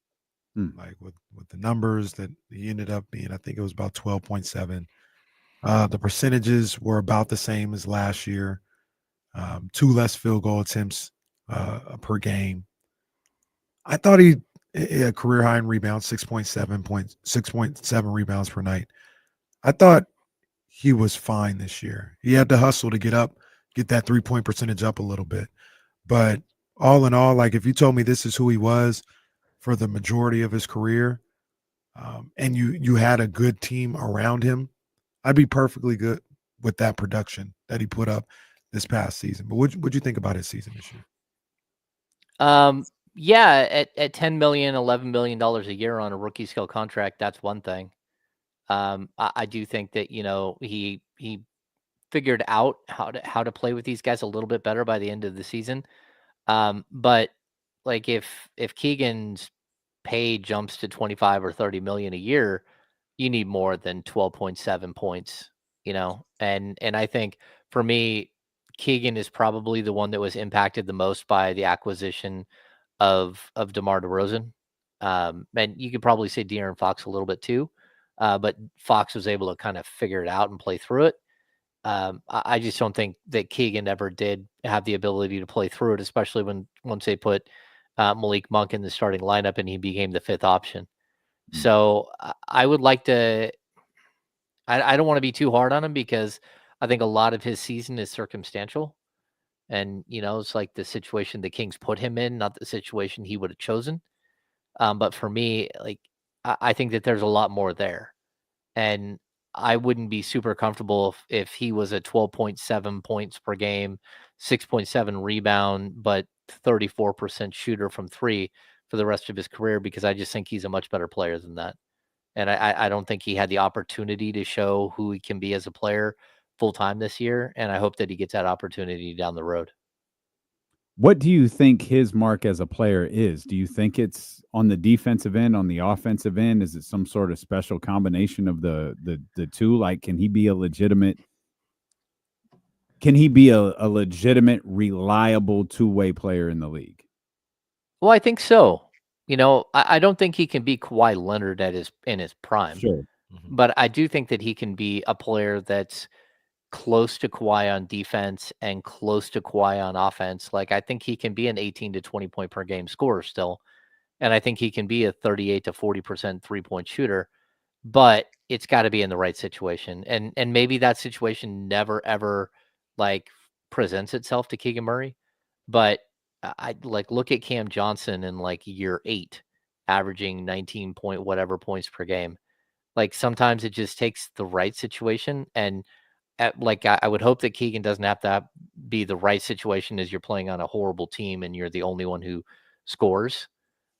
Like with the numbers that he ended up being, I think it was about 12.7. The percentages were about the same as last year. 2 less field goal attempts per game. I thought he a career high in rebounds, 6.7 rebounds per night. I thought he was fine this year. He had to hustle to get that 3-point percentage up a little bit. But all in all, like, if you told me this is who he was for the majority of his career, and you had a good team around him, I'd be perfectly good with that production that he put up this past season. But what'd you think about his season this year? Yeah, at $10 million, $11 million a year on a rookie scale contract, that's one thing. I do think that he figured out how to play with these guys a little bit better by the end of the season. But like if Keegan's pay jumps to 25 or 30 million a year, you need more than 12.7 points. And I think for me, Keegan is probably the one that was impacted the most by the acquisition of DeMar DeRozan. And you could probably say De'Aaron Fox a little bit too, but Fox was able to kind of figure it out and play through it. I just don't think that Keegan ever did have the ability to play through it, especially once they put Malik Monk in the starting lineup and he became the fifth option. So I would like to. I don't want to be too hard on him because I think a lot of his season is circumstantial, and it's like the situation the Kings put him in, not the situation he would have chosen. But for me, like I think that there's a lot more there, and I wouldn't be super comfortable if he was a 12.7 points per game, 6.7 rebound, but 34% shooter from three for the rest of his career, because I just think he's a much better player than that. And I don't think he had the opportunity to show who he can be as a player full time this year. And I hope that he gets that opportunity down the road. What do you think his mark as a player is? Do you think it's on the defensive end, on the offensive end? Is it some sort of special combination of the two? Like, can he be a legitimate, reliable two-way player in the league? Well, I think so. I don't think he can be Kawhi Leonard in his prime. Sure. But I do think that he can be a player that's close to Kawhi on defense and close to Kawhi on offense. Like, I think he can be an 18 to 20 point per game scorer still. And I think he can be a 38 to 40% 3-point shooter, but it's got to be in the right situation. And maybe that situation never, ever like presents itself to Keegan Murray. But I like look at Cam Johnson in like year 8, averaging 19 point whatever points per game. Like, sometimes it just takes the right situation. And I would hope that Keegan doesn't have to be the right situation as you're playing on a horrible team and you're the only one who scores.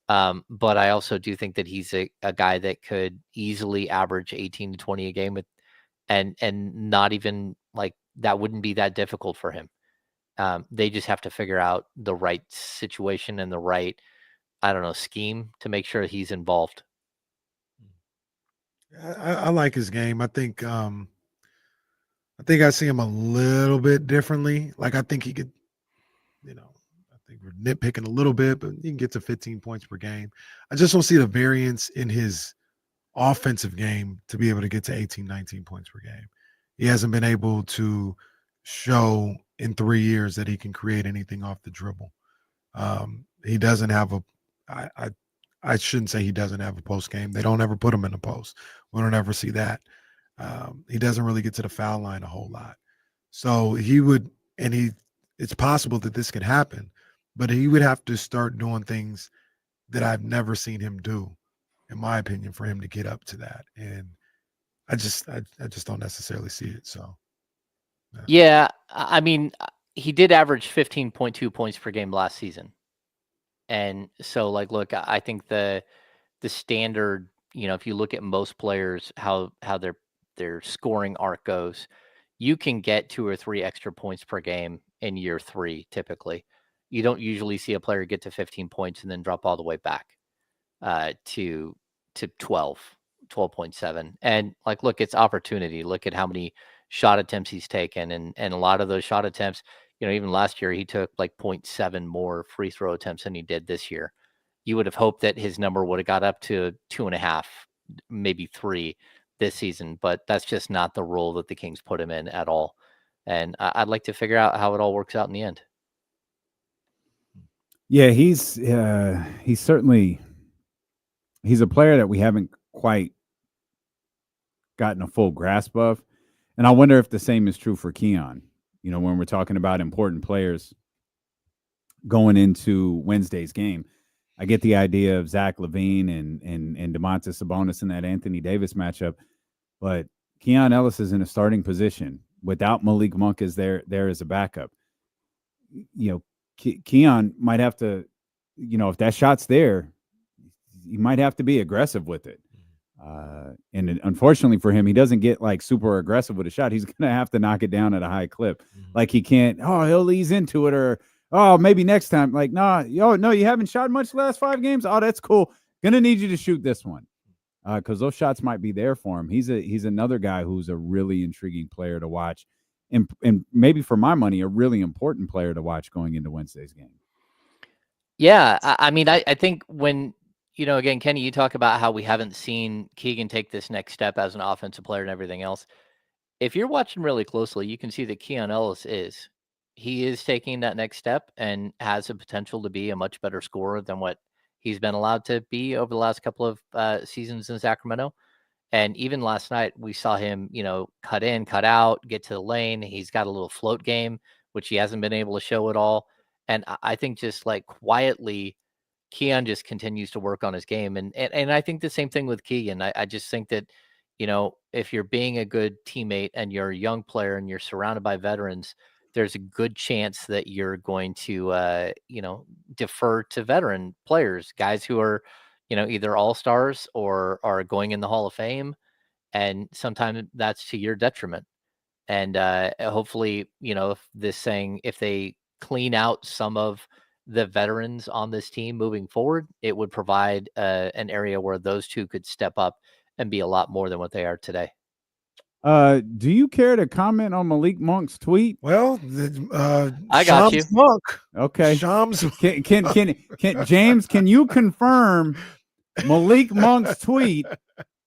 But I also do think that he's a guy that could easily average 18 to 20 a game and not even like that wouldn't be that difficult for him. They just have to figure out the right situation and the right, scheme to make sure he's involved. I like his game. I think I see him a little bit differently. Like, I think he could, I think we're nitpicking a little bit, but he can get to 15 points per game. I just don't see the variance in his offensive game to be able to get to 18, 19 points per game. He hasn't been able to show in 3 years that he can create anything off the dribble. He doesn't have I shouldn't say he doesn't have a post game. They don't ever put him in a post. We don't ever see that. He doesn't really get to the foul line a whole lot. So it's possible that this could happen, but he would have to start doing things that I've never seen him do, in my opinion, for him to get up to that. And I just don't necessarily see it. So, yeah, I mean, he did average 15.2 points per game last season. And so, like, look, I think the standard, if you look at most players, how their scoring arc goes, you can get 2 or 3 extra points per game in year 3. Typically, you don't usually see a player get to 15 points and then drop all the way back to 12.7. And like, look, it's opportunity. Look at how many shot attempts he's taken, and a lot of those shot attempts, even last year he took like 0.7 more free throw attempts than he did this year. You would have hoped that his number would have got up to 2.5, maybe 3 this season, but that's just not the role that the Kings put him in at all. And I'd like to figure out how it all works out in the end. Yeah, he's certainly a player that we haven't quite gotten a full grasp of. And I wonder if the same is true for Keon. When we're talking about important players going into Wednesday's game, I get the idea of Zach LaVine and Domantas Sabonis in that Anthony Davis matchup, but Keon Ellis is in a starting position without Malik Monk as there as a backup. Keon might have to, if that shot's there, he might have to be aggressive with it. And unfortunately for him, he doesn't get like super aggressive with a shot. He's going to have to knock it down at a high clip. Like, he can't, he'll ease into it, or, maybe next time. Like, no, you haven't shot much the last 5 games. Oh, that's cool. Going to need you to shoot this one. Because those shots might be there for him. He's another guy who's a really intriguing player to watch. and maybe for my money, a really important player to watch going into Wednesday's game. Yeah, I mean, I think when, again, Kenny, you talk about how we haven't seen Keegan take this next step as an offensive player and everything else. If you're watching really closely, you can see that Keon Ellis he is taking that next step and has the potential to be a much better scorer than what he's been allowed to be over the last couple of seasons in Sacramento. And even last night, we saw him, cut in, cut out, get to the lane. He's got a little float game, which he hasn't been able to show at all. And I think just like quietly, Keon just continues to work on his game. And I think the same thing with Keegan. I just think that, if you're being a good teammate and you're a young player and you're surrounded by veterans, there's a good chance that you're going to, defer to veteran players, guys who are, either all-stars or are going in the Hall of Fame. And sometimes that's to your detriment. And hopefully, if they clean out some of the veterans on this team moving forward, it would provide an area where those two could step up and be a lot more than what they are today. Do you care to comment on Malik Monk's tweet? Well, I got you. Monk. Okay. Shams. Can James, can you confirm Malik Monk's tweet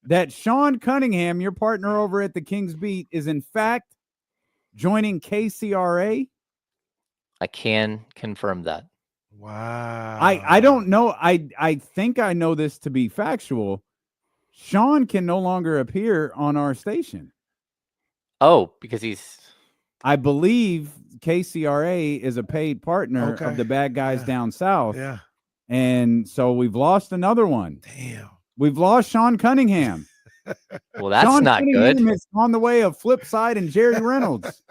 that Sean Cunningham, your partner over at the Kings Beat, is in fact joining KCRA? I can confirm that. Wow. I don't know. I think I know this to be factual. Sean can no longer appear on our station. Oh, because I believe KCRA is a paid partner of the Bad Guys Down South. Yeah. And so we've lost another one. Damn. We've lost Sean Cunningham. Well, that's Sean not Cunningham good. is on the way of Flipside and Jerry Reynolds.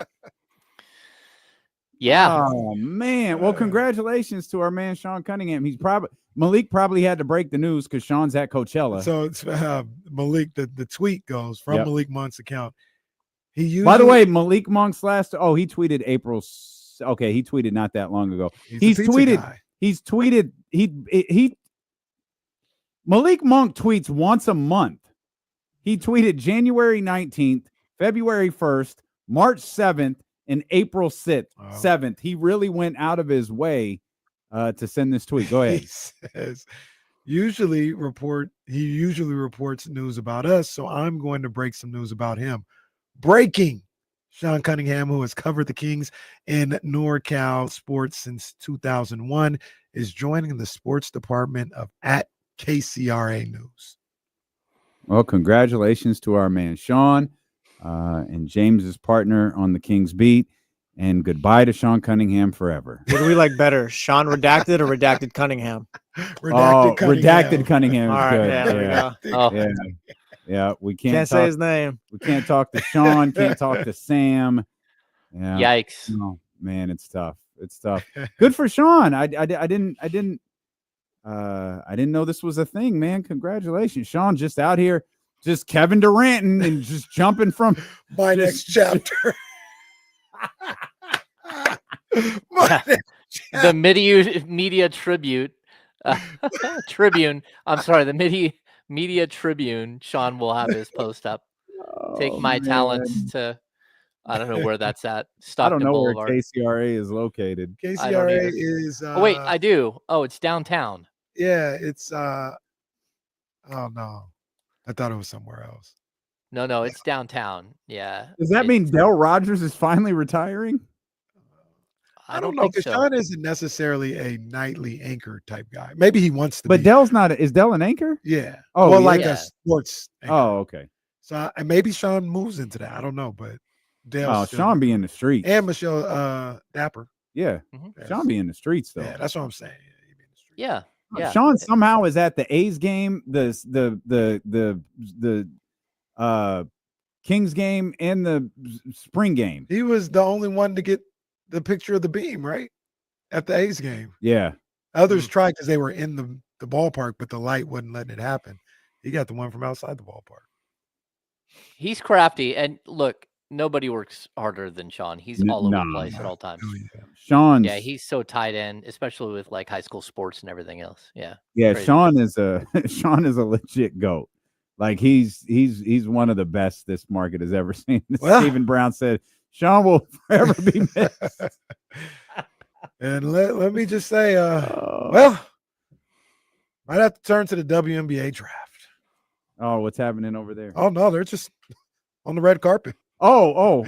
Yeah. Oh man. Well, congratulations to our man Sean Cunningham. Malik probably had to break the news because Sean's at Coachella. So it's Malik. The tweet goes from Malik Monk's account. By the way, Malik Monk's he tweeted April. Okay, he tweeted not that long ago. He's tweeted. Malik Monk tweets once a month. He tweeted January 19th, February 1st, March 7th, and April 7th. He really went out of his way to send this tweet. Go ahead. He says, he usually reports news about us, so I'm going to break some news about him. Breaking: Sean Cunningham, who has covered the Kings in NorCal sports since 2001, is joining the sports department of at KCRA News. Well, congratulations to our man Sean and James's partner on the Kings Beat, and goodbye to Sean Cunningham forever. What do we like better, Sean Redacted or Redacted Cunningham? Redacted Cunningham is All right, good. yeah, there we go. Yeah, we can't say his name. We can't talk to Sean. Can't talk to Sam. Yeah. Yikes! Oh, man, it's tough. It's tough. Good for Sean. I didn't know this was a thing, man. Congratulations, Sean. Just out here, just Kevin Durant and just jumping from my next chapter. The Media Tribute. Tribune. I'm sorry, the Media Tribune. Sean will have his post up. Take my talents to, I don't know where that's at. Stockton I don't know Boulevard. where KCRA is located. KCRA is. Oh wait, I do. Oh, it's downtown. Yeah, it's. Oh no, I thought it was somewhere else. No, it's downtown. Yeah. Does that mean Dell Rogers is finally retiring? I don't know because so. Sean isn't necessarily a nightly anchor type guy. Maybe he wants to But be. Dell's not. Is Dell an anchor? Yeah. Oh, well, yeah. like a sports anchor. Oh, okay. So maybe Sean moves into that. I don't know, but Dell. Sean be in the streets. And Michelle Dapper. Yeah. Sean be in the streets though. Yeah, that's what I'm saying. Yeah. Sean somehow is at the A's game, the Kings game, and the spring game. He was the only one to get the picture of the beam, right? At the A's game. Yeah. Others tried because they were in the ballpark, but the light wasn't letting it happen. He got the one from outside the ballpark. He's crafty, and look, nobody works harder than Sean. He's all over the place at all times. Sean. Yeah, he's so tied in, especially with like high school sports and everything else. Yeah. Yeah, crazy. Sean is a legit GOAT. Like he's one of the best this market has ever seen. Well, Stephen Brown said Sean will forever be missed. And let me just say, well, might have to turn to the WNBA draft. Oh, what's happening over there? Oh no, they're just on the red carpet. Oh.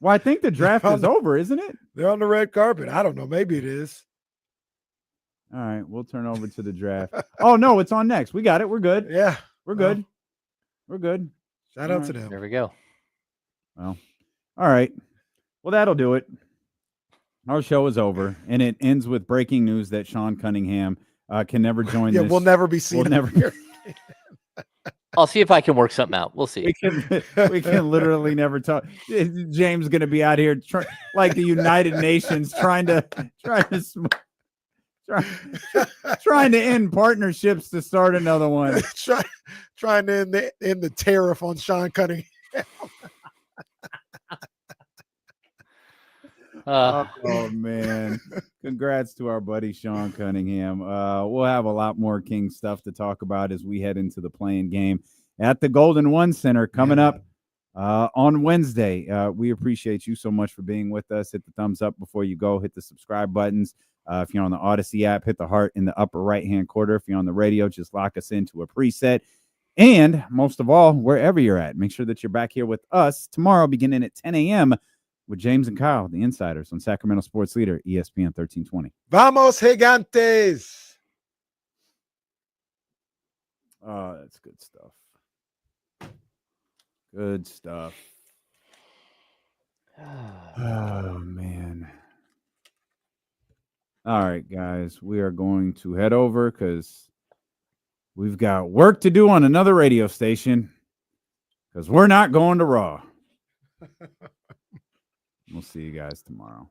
Well, I think the draft is over, isn't it? They're on the red carpet. I don't know. Maybe it is. All right, we'll turn over to the draft. Oh no, it's on next. We got it. We're good. Yeah, we're good. We're good. Shout out to them. There we go. Well, all right. Well, that'll do it. Our show is over, and it ends with breaking news that Sean Cunningham can never join. Yeah, this. we'll never be seen. We'll never. I'll see if I can work something out. We'll see. We can literally never talk. James going to be out here like the United Nations trying to end partnerships to start another one. Trying to end the tariff on Sean Cunningham. Oh man. Congrats to our buddy Sean Cunningham. We'll have a lot more King stuff to talk about as we head into the playing game at the Golden One Center coming up on Wednesday. We appreciate you so much for being with us. Hit the thumbs up before you go. Hit the subscribe buttons. If you're on the Odyssey app, hit the heart in the upper right-hand corner. If you're on the radio, just lock us into a preset. And most of all, wherever you're at, make sure that you're back here with us tomorrow beginning at 10 a.m. with James and Kyle, the Insiders on Sacramento Sports Leader, ESPN 1320. Vamos, Gigantes! Oh, that's good stuff. Good stuff. Oh, man. All right, guys, we are going to head over because we've got work to do on another radio station because we're not going to Raw. We'll see you guys tomorrow.